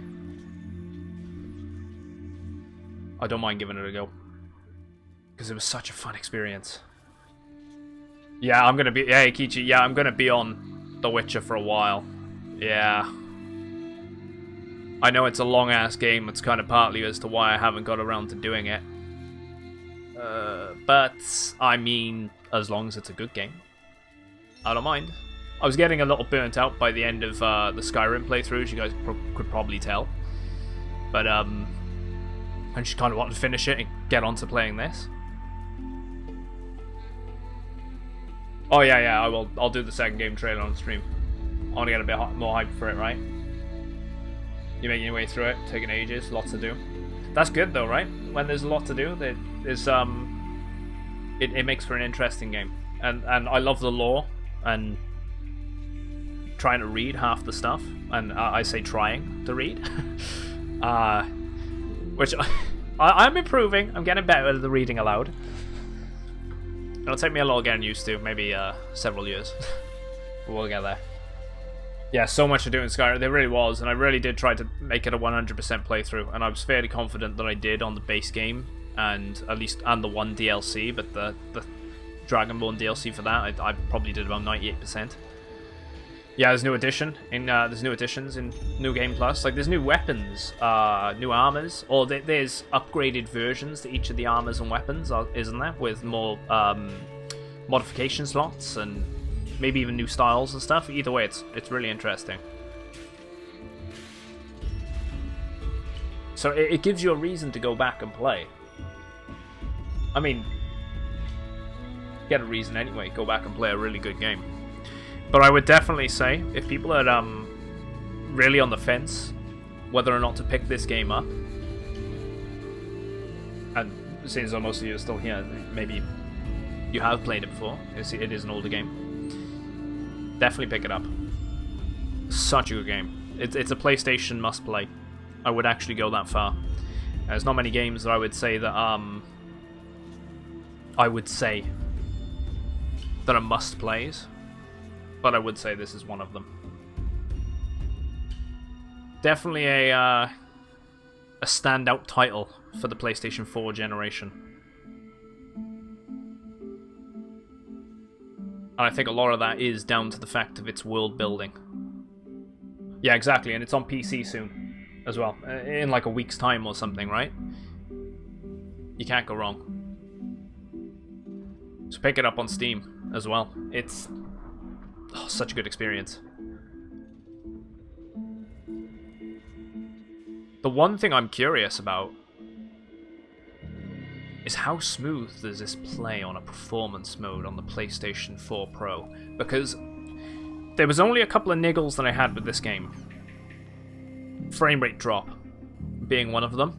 I don't mind giving it a go, because it was such a fun experience. Yeah, I'm gonna be... Hey, Kichi, yeah, I'm gonna be on The Witcher for a while. Yeah. I know it's a long-ass game. It's kind of partly as to why I haven't got around to doing it. But, I mean, as long as it's a good game, I don't mind. I was getting a little burnt out by the end of the Skyrim playthroughs, you guys could probably tell. But, I just kind of wanted to finish it and get on to playing this. Oh, yeah, I will. I'll do the second game trailer on stream. I want to get a bit more hype for it, right? You're making your way through it, taking ages, lots to do. That's good though, right? When there's a lot to do, there's it makes for an interesting game. And I love the lore and trying to read half the stuff. And I say trying to read, which I'm improving. I'm getting better at the reading aloud. It'll take me a lot getting used to, maybe several years, but we'll get there. Yeah, so much to do in Skyrim. There really was, and I really did try to make it a 100% playthrough, and I was fairly confident that I did on the base game, and the one DLC, but the Dragonborn DLC for that, I probably did about 98%. Yeah, there's new additions in New Game Plus. Like, there's new weapons, new armors, or there's upgraded versions to each of the armors and weapons, isn't there? With more modification slots and maybe even new styles and stuff. Either way, it's really interesting. So it gives you a reason to go back and play. I mean, get a reason anyway. Go back and play a really good game. But I would definitely say, if people are really on the fence whether or not to pick this game up. And since most of you are still here, maybe you have played it before. It is an older game. Definitely pick it up. Such a good game. It's a PlayStation must-play. I would actually go that far. There's not many games that I would say that are must-plays, but I would say this is one of them. Definitely a standout title for the PlayStation 4 generation. And I think a lot of that is down to the fact of its world building. Yeah, exactly, and it's on PC soon as well. In like a week's time or something, right? You can't go wrong. So pick it up on Steam as well. It's such a good experience. The one thing I'm curious about is how smooth does this play on a performance mode on the PlayStation 4 Pro? Because there was only a couple of niggles that I had with this game. Frame rate drop being one of them.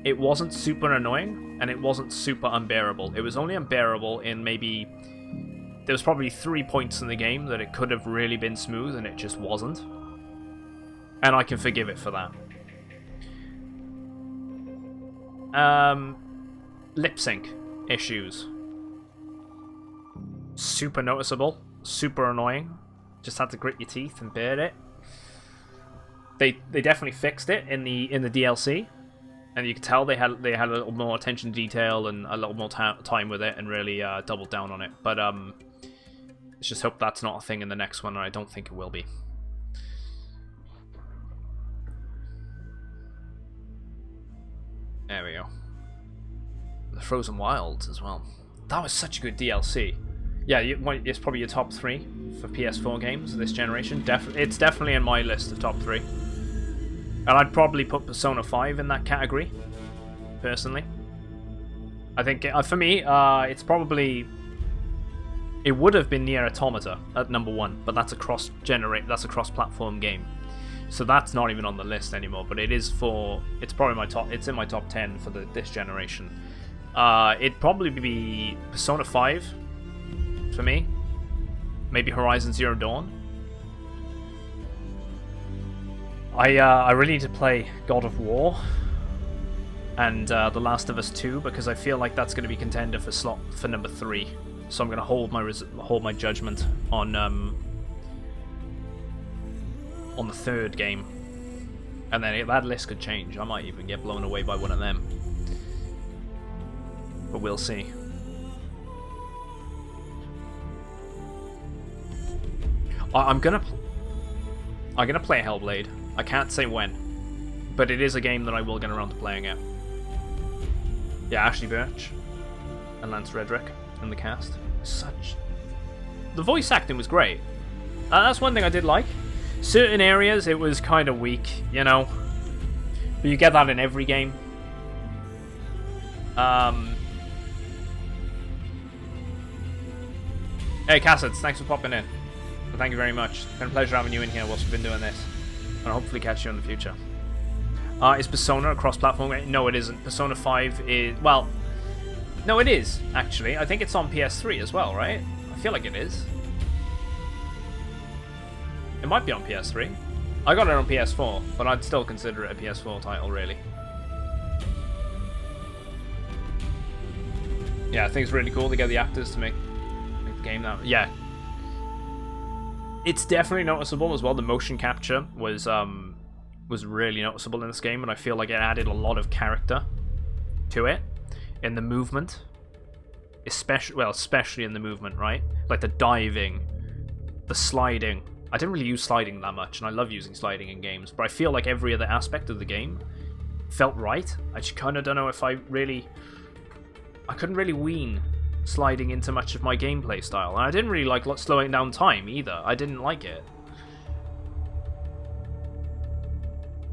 It wasn't super annoying, and it wasn't super unbearable. It was only unbearable in maybe... There was probably 3 points in the game that it could have really been smooth, and it just wasn't. And I can forgive it for that. Lip sync issues. Super noticeable. Super annoying. Just had to grit your teeth and bear it. They definitely fixed it in the DLC, and you could tell they had a little more attention to detail and a little more time with it, and really doubled down on it. But let's just hope that's not a thing in the next one, and I don't think it will be. There we go. The Frozen Wilds as well. That was such a good DLC. Yeah, it's probably your top 3 for PS4 games this generation. It's definitely in my list of top 3. And I'd probably put Persona 5 in that category, personally. I think, for me, it's probably... It would have been Nier Automata at number 1, but that's a cross-platform game. So that's not even on the list anymore, but it is for... It's probably it's in my top 10 for this generation. It'd probably be Persona 5 for me. Maybe Horizon Zero Dawn. I really need to play God of War and The Last of Us 2, because I feel like that's going to be contender for number 3. So I'm going to hold my judgment on the third game, and then that list could change. I might even get blown away by one of them, but we'll see. I'm gonna play Hellblade. I can't say when, but it is a game that I will get around to playing it. Yeah, Ashley Birch and Lance Reddick in the cast. The voice acting was great. That's one thing I did like. Certain areas it was kind of weak, you know, but you get that in every game. Hey Cassids, thanks for popping in. Thank you very much. It's been a pleasure having you in here whilst we've been doing this, and I'll hopefully catch you in the future. Is Persona a cross-platform game? No, it isn't. Persona 5 is... Well, no, it is, actually. I think it's on PS3 as well, right? I feel like it is. It might be on PS3. I got it on PS4, but I'd still consider it a PS4 title, really. Yeah, I think it's really cool to get the actors to make the game now. Yeah. It's definitely noticeable as well. The motion capture was really noticeable in this game, and I feel like it added a lot of character to it in the movement, especially in the movement, right? Like the diving, the sliding. I didn't really use sliding that much, and I love using sliding in games, but I feel like every other aspect of the game felt right. I just kind of don't know if I couldn't really wean sliding into much of my gameplay style, and I didn't really like slowing down time either. I didn't like it.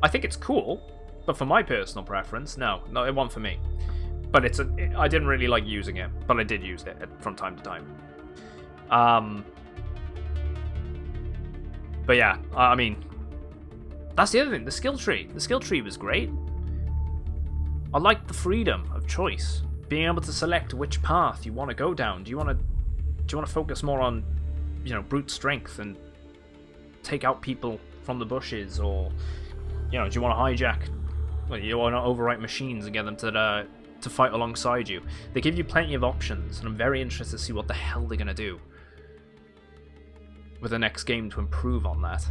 I think it's cool, but for my personal preference, no, it wasn't for me. But I didn't really like using it, but I did use it from time to time. But yeah, I mean, That's the other thing, the skill tree. The skill tree was great. I liked the freedom of choice. Being able to select which path you want to go down. Do you want to focus more on, you know, brute strength and take out people from the bushes, or, you know, do you want to hijack, well, you want to overwrite machines and get them to fight alongside you? They give you plenty of options, and I'm very interested to see what the hell they're going to do with the next game to improve on that.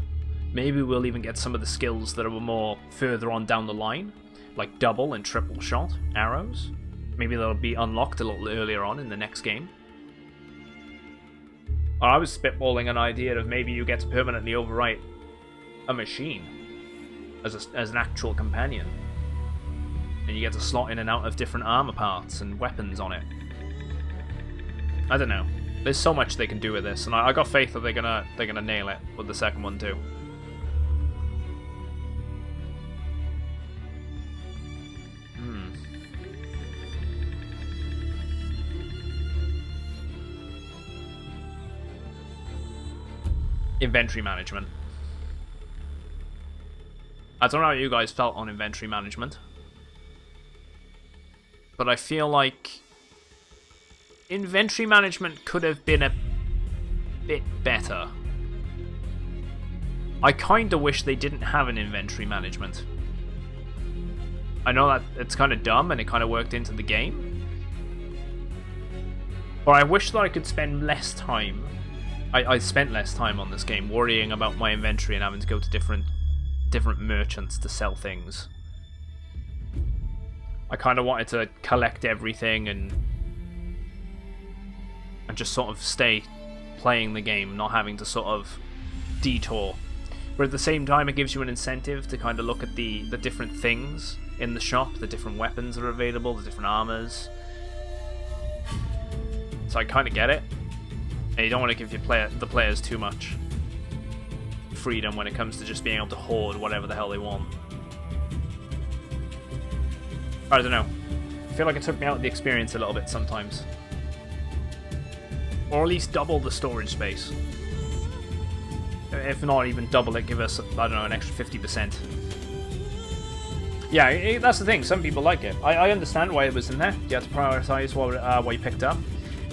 Maybe we'll even get some of the skills that are more further on down the line, like double and triple shot arrows. Maybe they'll be unlocked a little earlier on in the next game. Or I was spitballing an idea of maybe you get to permanently overwrite a machine as an actual companion, and you get to slot in and out of different armor parts and weapons on it. I don't know. There's so much they can do with this, and I got faith that they're gonna nail it with the second one too. Inventory management. I don't know how you guys felt on inventory management, but I feel like inventory management could have been a bit better. I kinda wish they didn't have an inventory management. I know that it's kinda dumb and it kinda worked into the game, but I wish that I could spend less time. I spent less time on this game worrying about my inventory and having to go to different merchants to sell things. I kind of wanted to collect everything and just sort of stay playing the game, not having to sort of detour. But at the same time, it gives you an incentive to kind of look at the different things in the shop, the different weapons that are available, the different armors. So I kind of get it. And you don't want to give the players too much freedom when it comes to just being able to hoard whatever the hell they want. I don't know. I feel like it took me out of the experience a little bit sometimes. Or at least double the storage space. If not even double it, give us, I don't know, an extra 50%. Yeah, that's the thing. Some people like it. I understand why it was in there. You had to prioritize what you picked up.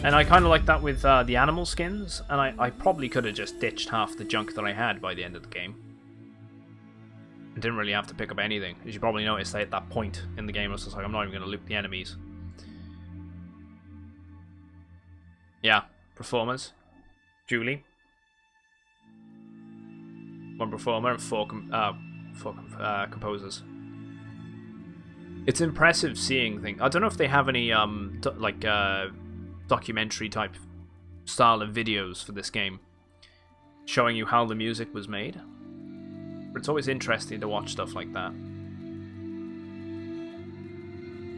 And I kind of like that with the animal skins, and I probably could have just ditched half the junk that I had by the end of the game. I didn't really have to pick up anything. As you probably noticed, at that point in the game, I was just like, I'm not even going to loot the enemies. Yeah, performers. Julie. 1 performer and 4 composers. It's impressive seeing things. I don't know if they have any, documentary type style of videos for this game showing you how the music was made, but it's always interesting to watch stuff like that,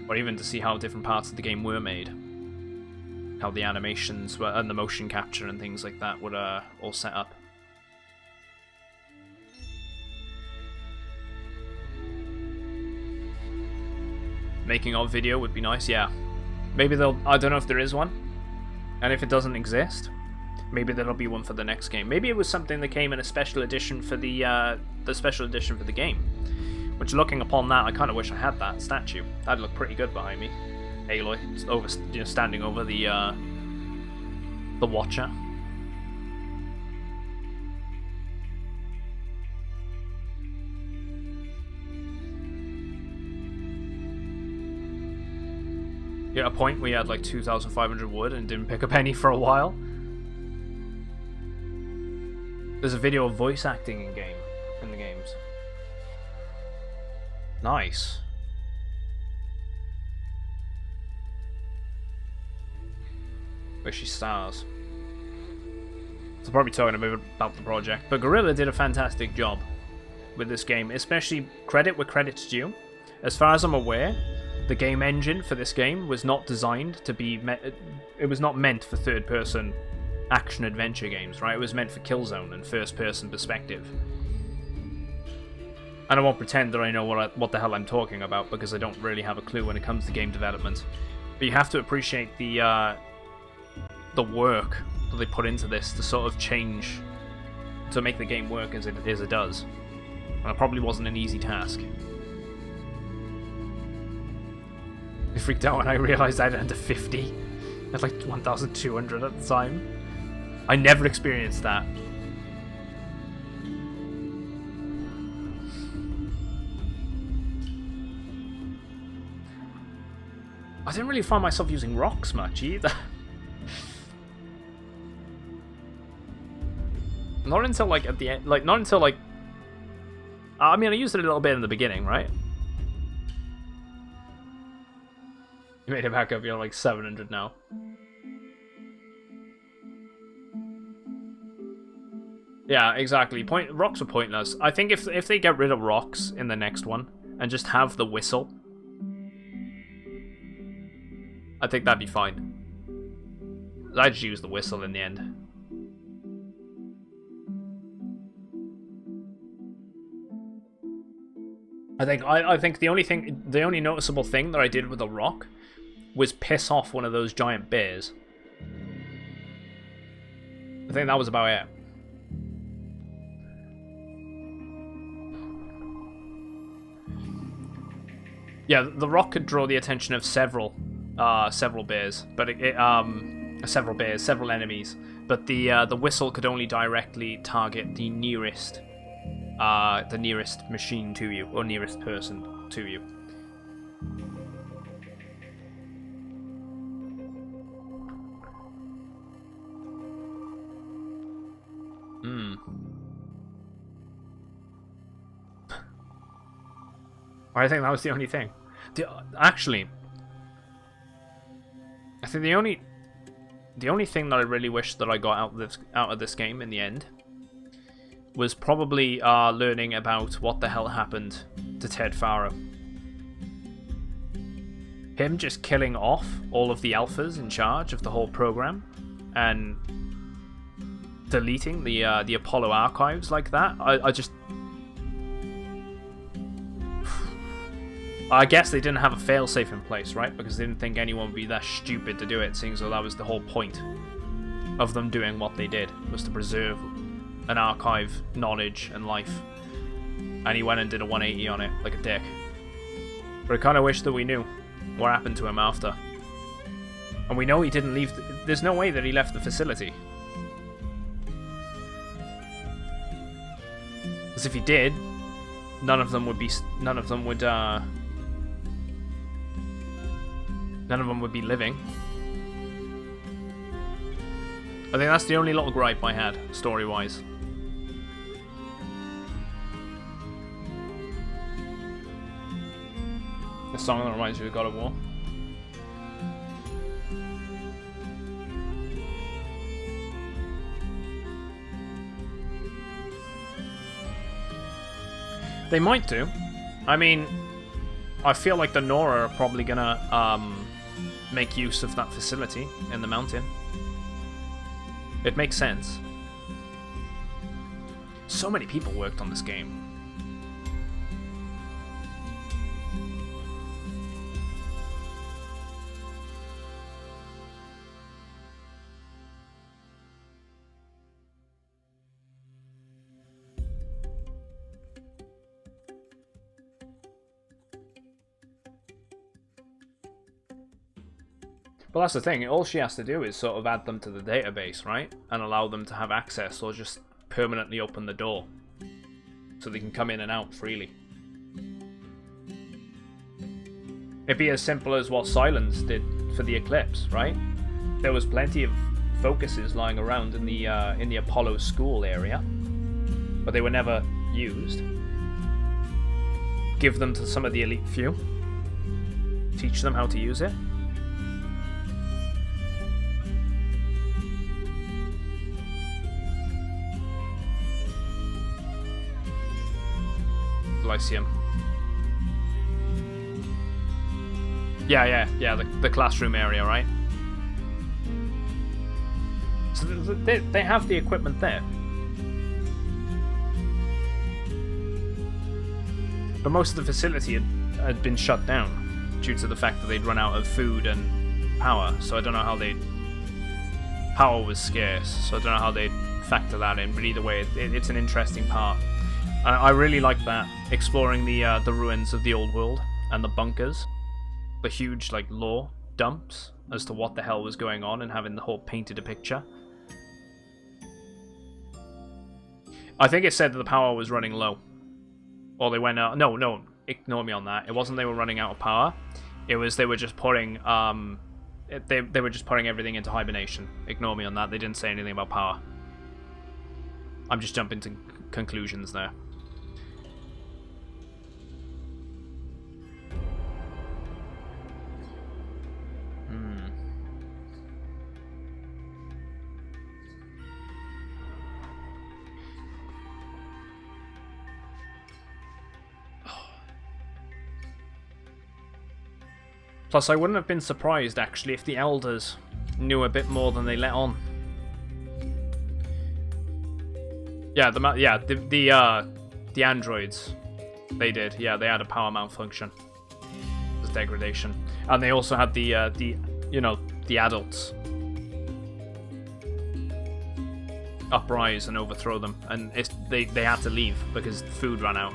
or even to see how different parts of the game were made, how the animations were and the motion capture and things like that were all set up. Making of video would be nice. Yeah, maybe they'll, I don't know if there is one. And if it doesn't exist, maybe there'll be one for the next game. Maybe it was something that came in a special edition for the special edition for the game. Which, looking upon that, I kind of wish I had that statue. That'd look pretty good behind me. Aloy, standing over the Watcher. At a point we had like 2,500 wood and didn't pick up any for a while. There's a video of voice acting in the games. Nice. Where she stars. So probably talking a bit about the project, but Guerrilla did a fantastic job with this game, especially credit where credit's due. As far as I'm aware, the game engine for this game was not designed to be... It was not meant for third-person action-adventure games, right? It was meant for Killzone and first-person perspective. And I won't pretend that I know what the hell I'm talking about, because I don't really have a clue when it comes to game development. But you have to appreciate the work that they put into this to sort of change, to make the game work as it does. That probably wasn't an easy task. I freaked out when I realized I'd under 50. I had like 1,200 at the time. I never experienced that. I didn't really find myself using rocks much either. Not until like at the end, like not until like. I mean, I used it a little bit in the beginning, right? You made it back up. You're like 700 now. Yeah, exactly. Rocks are pointless. I think if they get rid of rocks in the next one and just have the whistle, I think that'd be fine. I just use the whistle in the end. I think the only noticeable thing that I did with the rock was piss off one of those giant bears. I think that was about it. Yeah, the rock could draw the attention of several bears, but several enemies. But the whistle could only directly target the nearest machine to you, or nearest person to you. I think that was the only thing. Actually, I think the only thing that I really wish that I got out of this game in the end was probably learning about what the hell happened to Ted Farrow. Him just killing off all of the alphas in charge of the whole program and deleting the Apollo archives like that. I guess they didn't have a failsafe in place, right? Because they didn't think anyone would be that stupid to do it, seeing as though that was the whole point of them doing what they did, was to preserve and archive knowledge and life. And he went and did a 180 on it, like a dick. But I kind of wish that we knew what happened to him after. And we know he didn't leave. There's no way that he left the facility. Because if he did, none of them would be living. I think that's the only little gripe I had, story-wise. The song that reminds you of God of War. They might do. I mean, I feel like the Nora are probably gonna make use of that facility in the mountain. It makes sense. So many people worked on this game. But that's the thing, all she has to do is sort of add them to the database, right? And allow them to have access, or just permanently open the door. So they can come in and out freely. It'd be as simple as what Silence did for the Eclipse, right? There was plenty of focuses lying around in the Apollo school area, but they were never used. Give them to some of the elite few. Teach them how to use it. Lyceum. Yeah, the classroom area, right? So they have the equipment there. But most of the facility had been shut down due to the fact that they'd run out of food and power, so I don't know how power was scarce, so I don't know how they'd factor that in, but either way, it's an interesting part. I really like that, exploring the ruins of the old world and the bunkers, the huge like lore dumps as to what the hell was going on, and having the whole painted a picture. I think it said that the power was running low, or they went out. No, ignore me on that. It wasn't they were running out of power. It was they were just putting they were just putting everything into hibernation. Ignore me on that. They didn't say anything about power. I'm just jumping to conclusions there. Plus, I wouldn't have been surprised, actually, if the Elders knew a bit more than they let on. Yeah, the androids, they did. Yeah, they had a power malfunction. It was degradation, and they also had the adults uprise and overthrow them, and they had to leave because food ran out.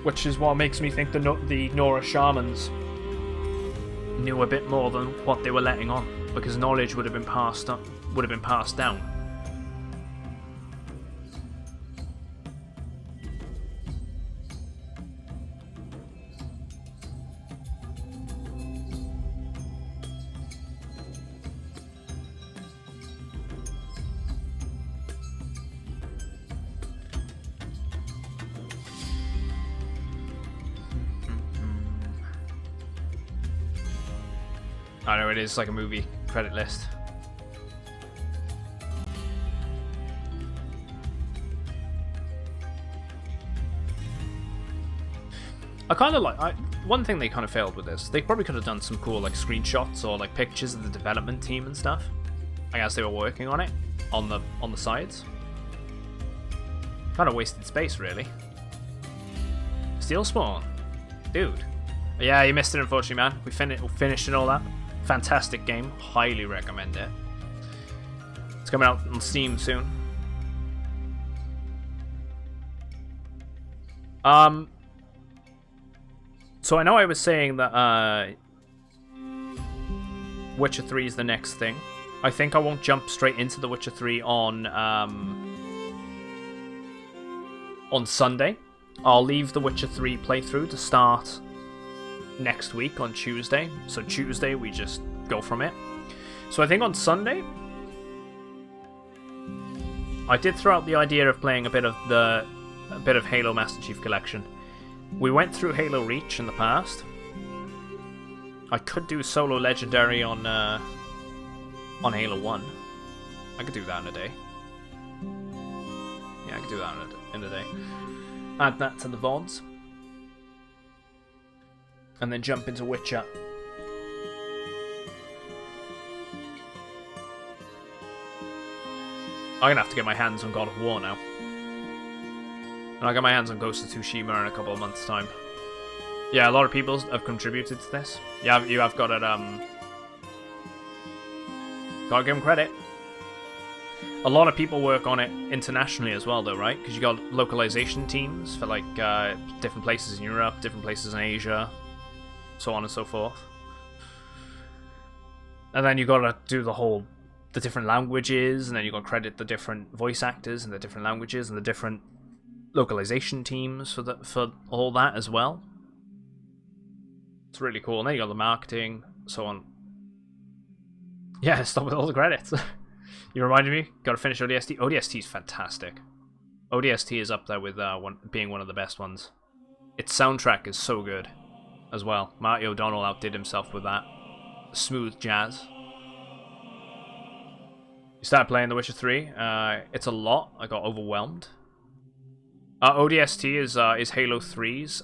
Which is what makes me think the Nora shamans knew a bit more than what they were letting on, because knowledge would have been passed down. I know, it is like a movie credit list. I kind of like... one thing they kind of failed with this, they probably could have done some cool like screenshots or like pictures of the development team and stuff. I guess they were working on it on the sides. Kind of wasted space, really. Steel Spawn, dude. Yeah, you missed it, unfortunately, man. We finished and all that. Fantastic game. Highly recommend it. It's coming out on Steam soon. So I know I was saying that Witcher 3 is the next thing. I think I won't jump straight into The Witcher 3 on Sunday. I'll leave The Witcher 3 playthrough to start next week on Tuesday. So Tuesday we just go from it. So I think on Sunday I did throw out the idea of playing a bit of Halo Master Chief Collection. We went through Halo Reach in the past. I could do solo legendary on Halo 1. I could do that in a day. Yeah, I could do that in a day. Add that to the VODs. And then jump into Witcher. I'm gonna have to get my hands on God of War now. And I'll get my hands on Ghost of Tsushima in a couple of months' time. Yeah, a lot of people have contributed to this. Yeah, you have got it, gotta give them credit. A lot of people work on it internationally as well, though, right? Because you got localization teams for, like, different places in Europe, different places in Asia, so on and so forth. And then you gotta do the different languages, and then you gotta credit the different voice actors and the different languages and the different localization teams for all that as well. It's really cool. And then you got the marketing, so on. Yeah, stop with all the credits. You reminded me, gotta finish ODST. ODST is fantastic. ODST is up there with being one of the best ones. Its soundtrack is so good as well. Marty O'Donnell outdid himself with that. Smooth jazz. You started playing The Witcher 3. It's a lot. I got overwhelmed. ODST is Halo 3's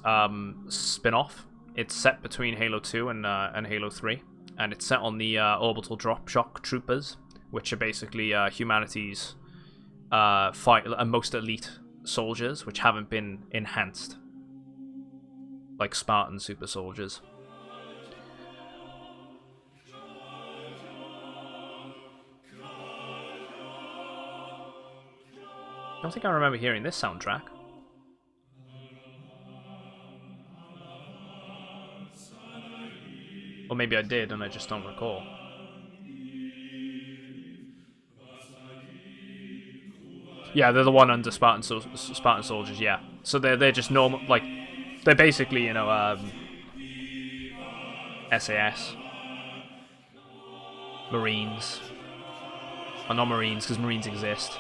spin-off. It's set between Halo 2 and Halo 3. And it's set on the orbital drop shock troopers, which are basically humanity's most elite soldiers, which haven't been enhanced. Like Spartan super soldiers. don't think I remember hearing this soundtrack. Or maybe I did and I just don't recall. Yeah, they're the one under Spartan soldiers, yeah. So they're just normal, like, they're basically, you know, SAS. Marines. Well, not Marines, because Marines exist.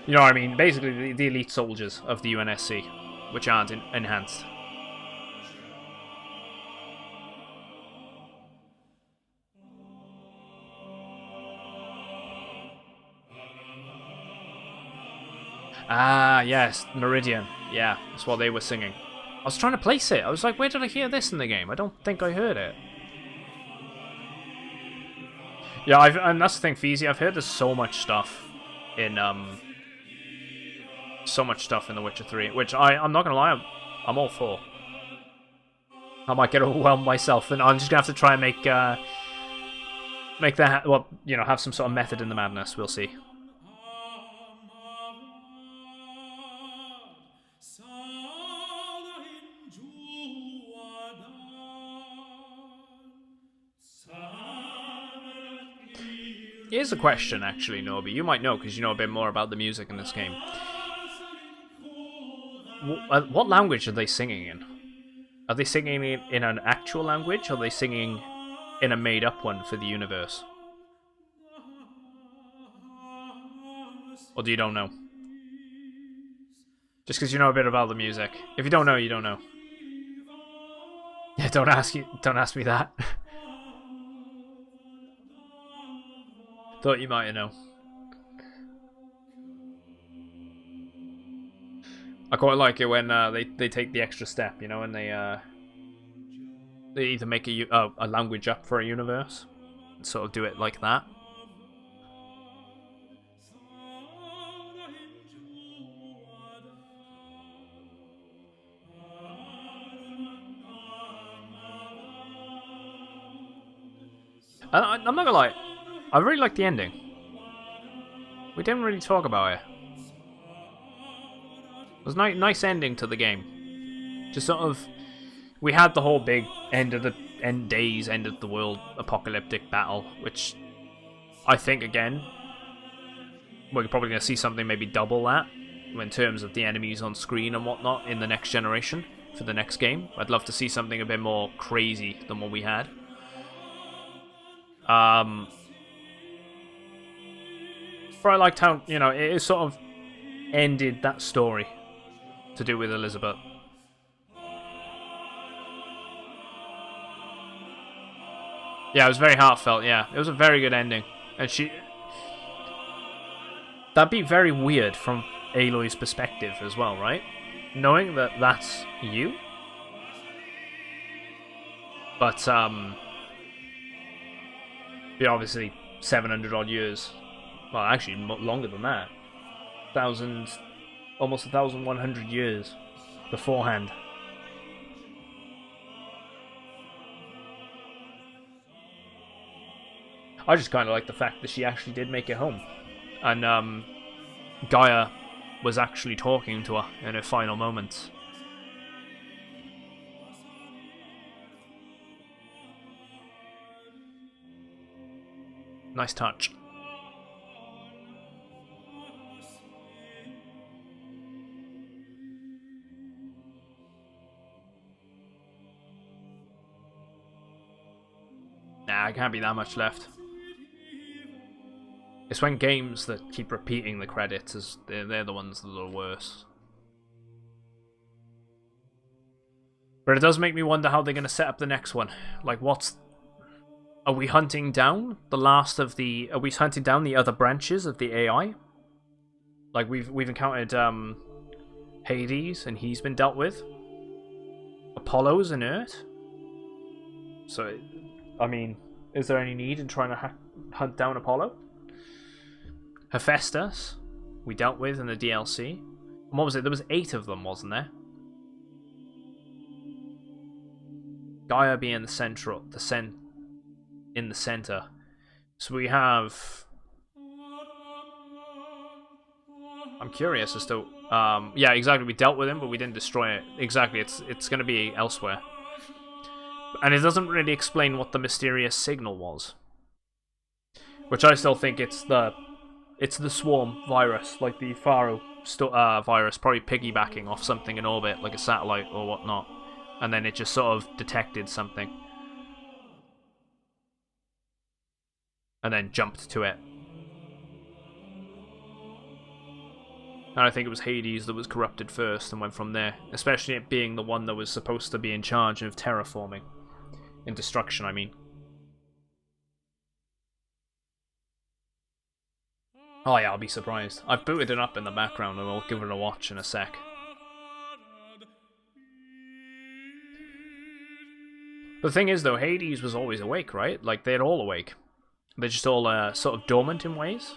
You know what I mean? Basically, the elite soldiers of the UNSC, which aren't enhanced. Ah, yes, Meridian. Yeah, that's what they were singing. I was trying to place it. I was like, where did I hear this in the game? I don't think I heard it. Yeah, and that's the thing, Feezy. I've heard there's so much stuff in The Witcher 3, which I'm not gonna lie, I'm all for. I might get overwhelmed myself, and I'm just gonna have to try and make that, well, you know, have some sort of method in the madness. We'll see. Here's a question, actually, Nobi. You might know, because you know a bit more about the music in this game. What language are they singing in? Are they singing in an actual language, or are they singing in a made-up one for the universe? Or do you don't know? Just because you know a bit about the music. If you don't know, you don't know. Yeah, don't ask me that. Thought you might know. I quite like it when they take the extra step, you know, and they either make a language up for a universe, and sort of do it like that. And I'm not gonna lie, I really like the ending. We didn't really talk about it. It was a nice ending to the game. Just sort of, we had the whole big end of the world apocalyptic battle, which I think again we're probably gonna see something maybe double that in terms of the enemies on screen and whatnot in the next generation for the next game. I'd love to see something a bit more crazy than what we had. But I liked how, you know, it sort of ended that story to do with Elizabeth. Yeah, it was very heartfelt, yeah. It was a very good ending. And that'd be very weird from Aloy's perspective as well, right? Knowing that that's you. But, yeah, obviously 700 odd years. Well, actually longer than that. Almost 1,100 years beforehand. I just kind of like the fact that she actually did make it home. And Gaia was actually talking to her in her final moments. Nice touch. Nah, can't be that much left. It's when games that keep repeating the credits, they're the ones that are worse. But it does make me wonder how they're going to set up the next one. Like, are we hunting down the last of the... Are we hunting down the other branches of the AI? Like, we've encountered Hades, and he's been dealt with. Apollo's inert. So, I mean, is there any need in trying to hunt down Apollo? Hephaestus, we dealt with in the DLC. And what was it? There was 8 of them, wasn't there? Gaia being the central, in the center. So we have I'm curious as to... yeah, exactly. We dealt with him, but we didn't destroy it. Exactly. It's going to be elsewhere. And it doesn't really explain what the mysterious signal was. Which I still think it's the swarm virus, like the Pharaoh virus, probably piggybacking off something in orbit, like a satellite or whatnot. And then it just sort of detected something. And then jumped to it. And I think it was Hades that was corrupted first and went from there. Especially it being the one that was supposed to be in charge of terraforming. In destruction, I mean. Oh yeah, I'll be surprised. I've booted it up in the background and we'll give it a watch in a sec. The thing is though, Hades was always awake, right? Like, they're all awake. They're just all sort of dormant in ways.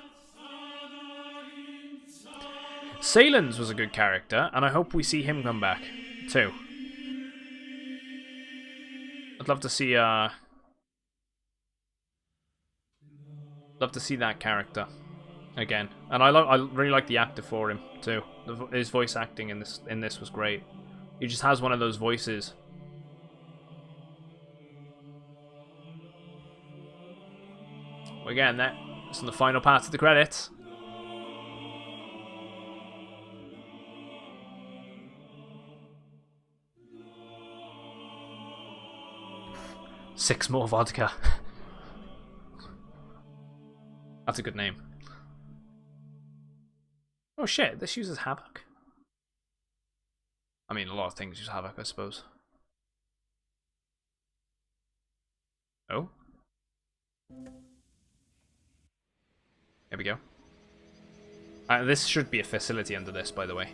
Salens was a good character, and I hope we see him come back, too. I'd love to see, love to see that character again. And I really like the actor for him, too. His voice acting in this was great. He just has one of those voices. We're getting there. It's in the final part of the credits. Six more vodka. That's a good name. Oh shit, this uses Havoc. I mean, a lot of things use Havoc, I suppose. Oh? There we go. This should be a facility under this, by the way.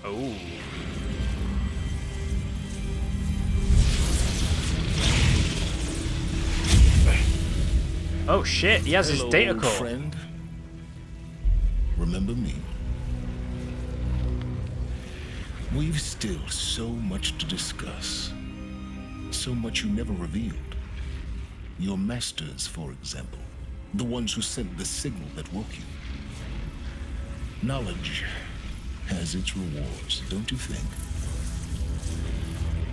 Oh. Oh shit, he has his data core. Friend. Remember me? We've still so much to discuss. So much you never revealed. Your masters, for example. The ones who sent the signal that woke you. Knowledge has its rewards, don't you think?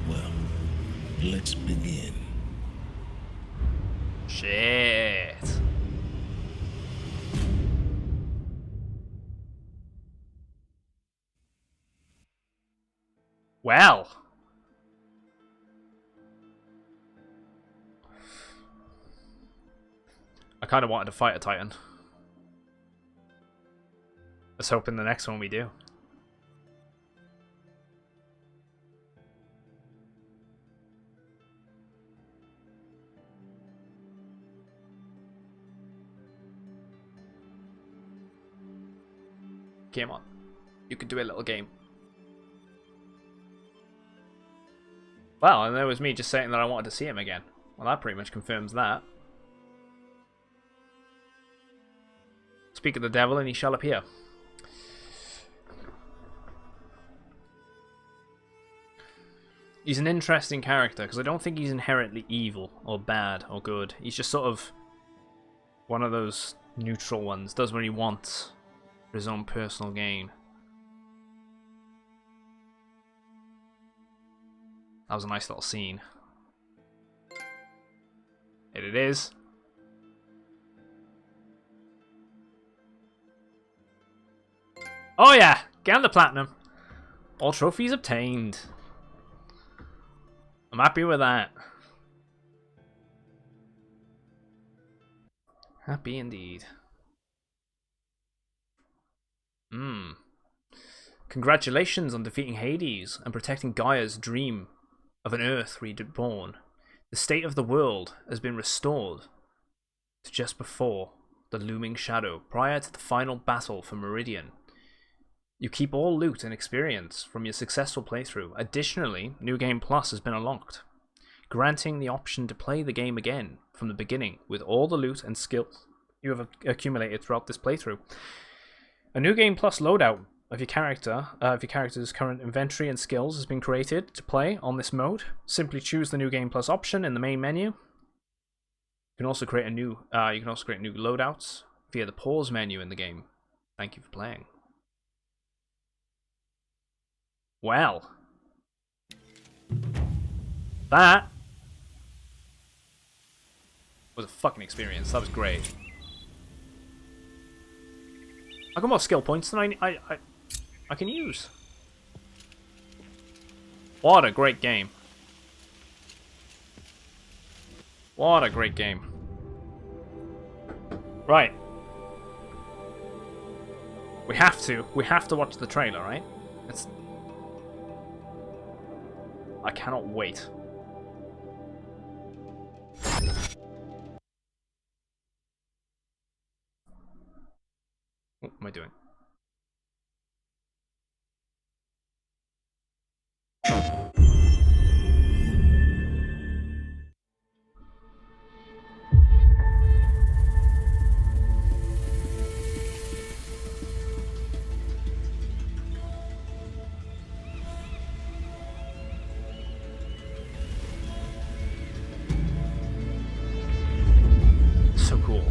Well, let's begin. Shit. Well. I kind of wanted to fight a Titan. Let's hope in the next one we do. Game on. You could do a little game. Well, and there was me just saying that I wanted to see him again. Well, that pretty much confirms that. Speak of the devil and he shall appear. He's an interesting character, because I don't think he's inherently evil, or bad, or good. He's just sort of one of those neutral ones. Does what he wants for his own personal gain. That was a nice little scene. And it is. Oh yeah! Get on the platinum. All trophies obtained. I'm happy with that. Happy indeed. Congratulations on defeating Hades and protecting Gaia's dream of an Earth reborn. The state of the world has been restored to just before the looming shadow, prior to the final battle for Meridian. You keep all loot and experience from your successful playthrough. Additionally, New Game Plus has been unlocked. granting the option to play the game again from the beginning with all the loot and skills you have accumulated throughout this playthrough. A new game plus loadout of your character's current inventory and skills has been created to play on this mode. Simply choose the new game plus option in the main menu. You can also create new loadouts via the pause menu in the game. Thank you for playing. Well, that was a fucking experience. That was great. I got more skill points than I can use. What a great game. What a great game. Right. We have to watch the trailer, right? I cannot wait. What am I doing? So cool.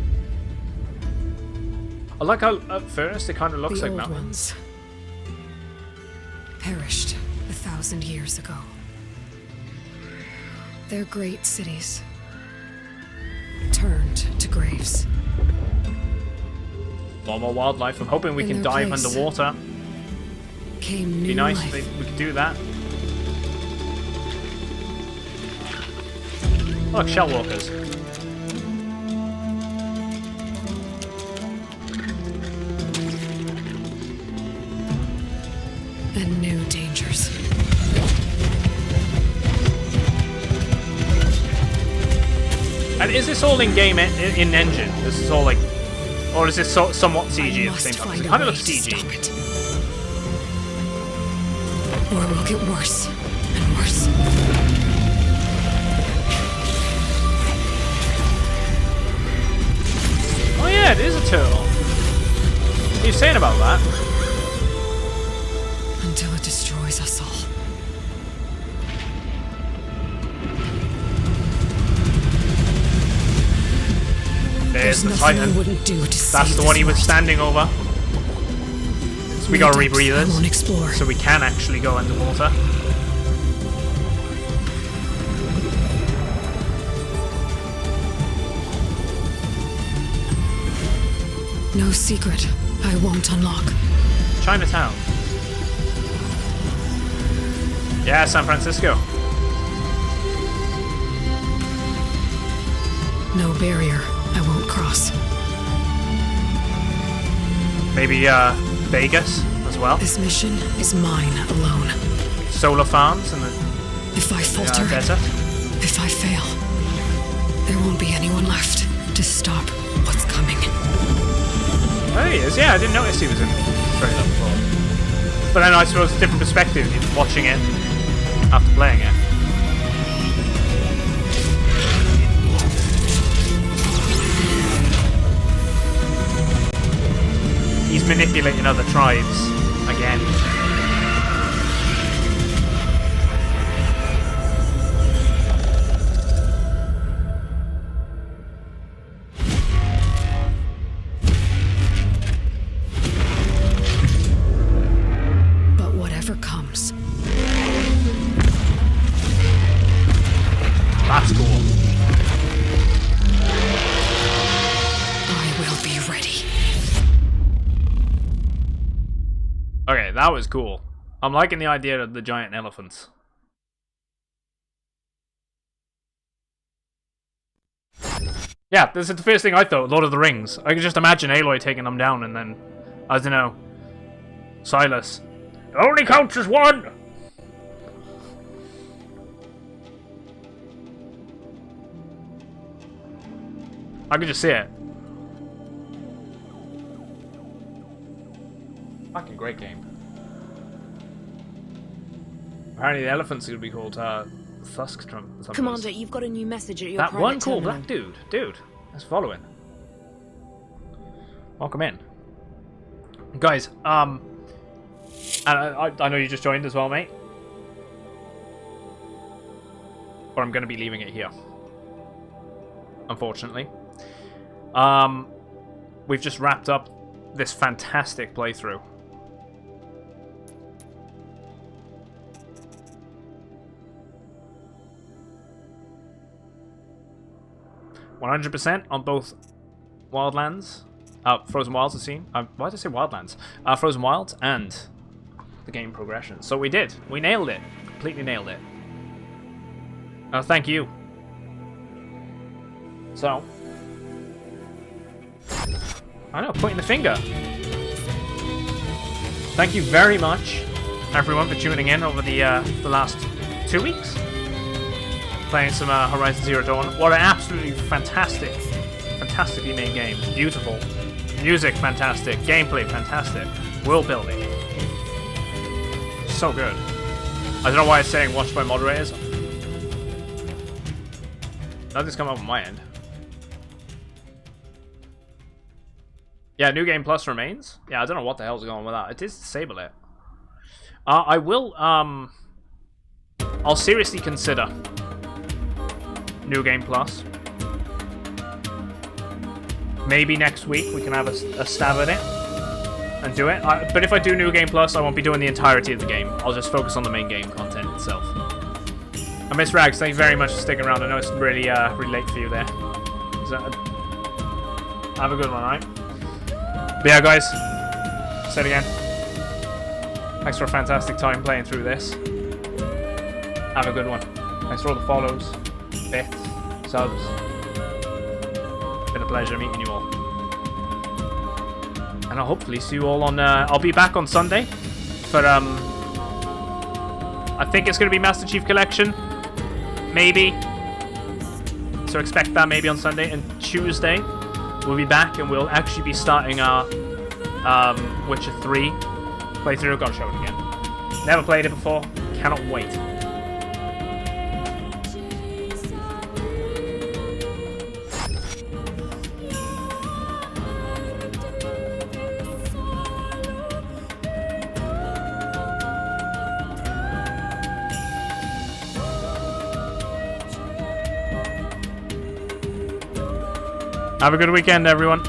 I like how at first it kind of looks like mountains. Perished 1,000 years ago. Their great cities turned to graves. A lot more wildlife. I'm hoping we can dive underwater. Came Be nice if we could do that. Look, shell walkers. And new dangers. And is this all in game in engine? This is all like, or is this somewhat CG at the same time? It kind of looks CG. Or it will get worse and worse. Oh yeah, it is a turtle. What are you saying about that? Until it destroys us all. There's the Titan. Wouldn't do to That's the one he was standing over. So we gotta rebreathe this, so we can actually go underwater. No secret I won't unlock. Chinatown. Yeah, San Francisco. No barrier I won't cross. Maybe Vegas as well. This mission is mine alone. Solar farms and the if I falter, desert. If I fail, there won't be anyone left to stop what's coming. Oh, he is. Yeah, I didn't notice he was in the trailer before. But then I suppose a different perspective watching it after playing it. He's manipulating other tribes again. But whatever comes. That's cool. I will be ready. Okay, that was cool. I'm liking the idea of the giant elephants. Yeah, this is the first thing I thought, Lord of the Rings. I could just imagine Aloy taking them down and then, I don't know, Silas. It only counts as one! I could just see it. Fucking great game. Apparently the elephants are going to be called Thuskstrom. Commander, you've got a new message at your that private one cool terminal. black dude. Let's follow him. Welcome in, guys. And I know you just joined as well, mate. Or I'm going to be leaving it here. Unfortunately. We've just wrapped up this fantastic playthrough. %, on both Wildlands. Frozen Wilds, I've seen. Why did I say Wildlands? Frozen Wilds and the game progression. So we did. We nailed it. Completely nailed it. Thank you. So, I know, pointing the finger. Thank you very much, everyone, for tuning in over the last 2 weeks. Playing some Horizon Zero Dawn. What an absolutely fantastically made game. Beautiful. Music, fantastic. Gameplay, fantastic. World building. So good. I don't know why it's saying watched by moderators. Nothing's come up on my end. Yeah, New Game Plus remains. Yeah, I don't know what the hell's going on with that. It is disable it. I will, I'll seriously consider New Game Plus. Maybe next week we can have a stab at it and do it. But if I do New Game Plus, I won't be doing the entirety of the game. I'll just focus on the main game content itself. I miss Rags. Thank you very much for sticking around. I know it's really, really late for you there. Have a good one, alright? But yeah, guys. Say it again. Thanks for a fantastic time playing through this. Have a good one. Thanks for all the follows, bits, subs. Been a pleasure meeting you all. And I'll hopefully see you all on... I'll be back on Sunday for... I think it's going to be Master Chief Collection. Maybe. So expect that maybe on Sunday. And Tuesday, we'll be back and we'll actually be starting our Witcher 3 playthrough. Gotta show it again. Never played it before. Cannot wait. Have a good weekend, everyone.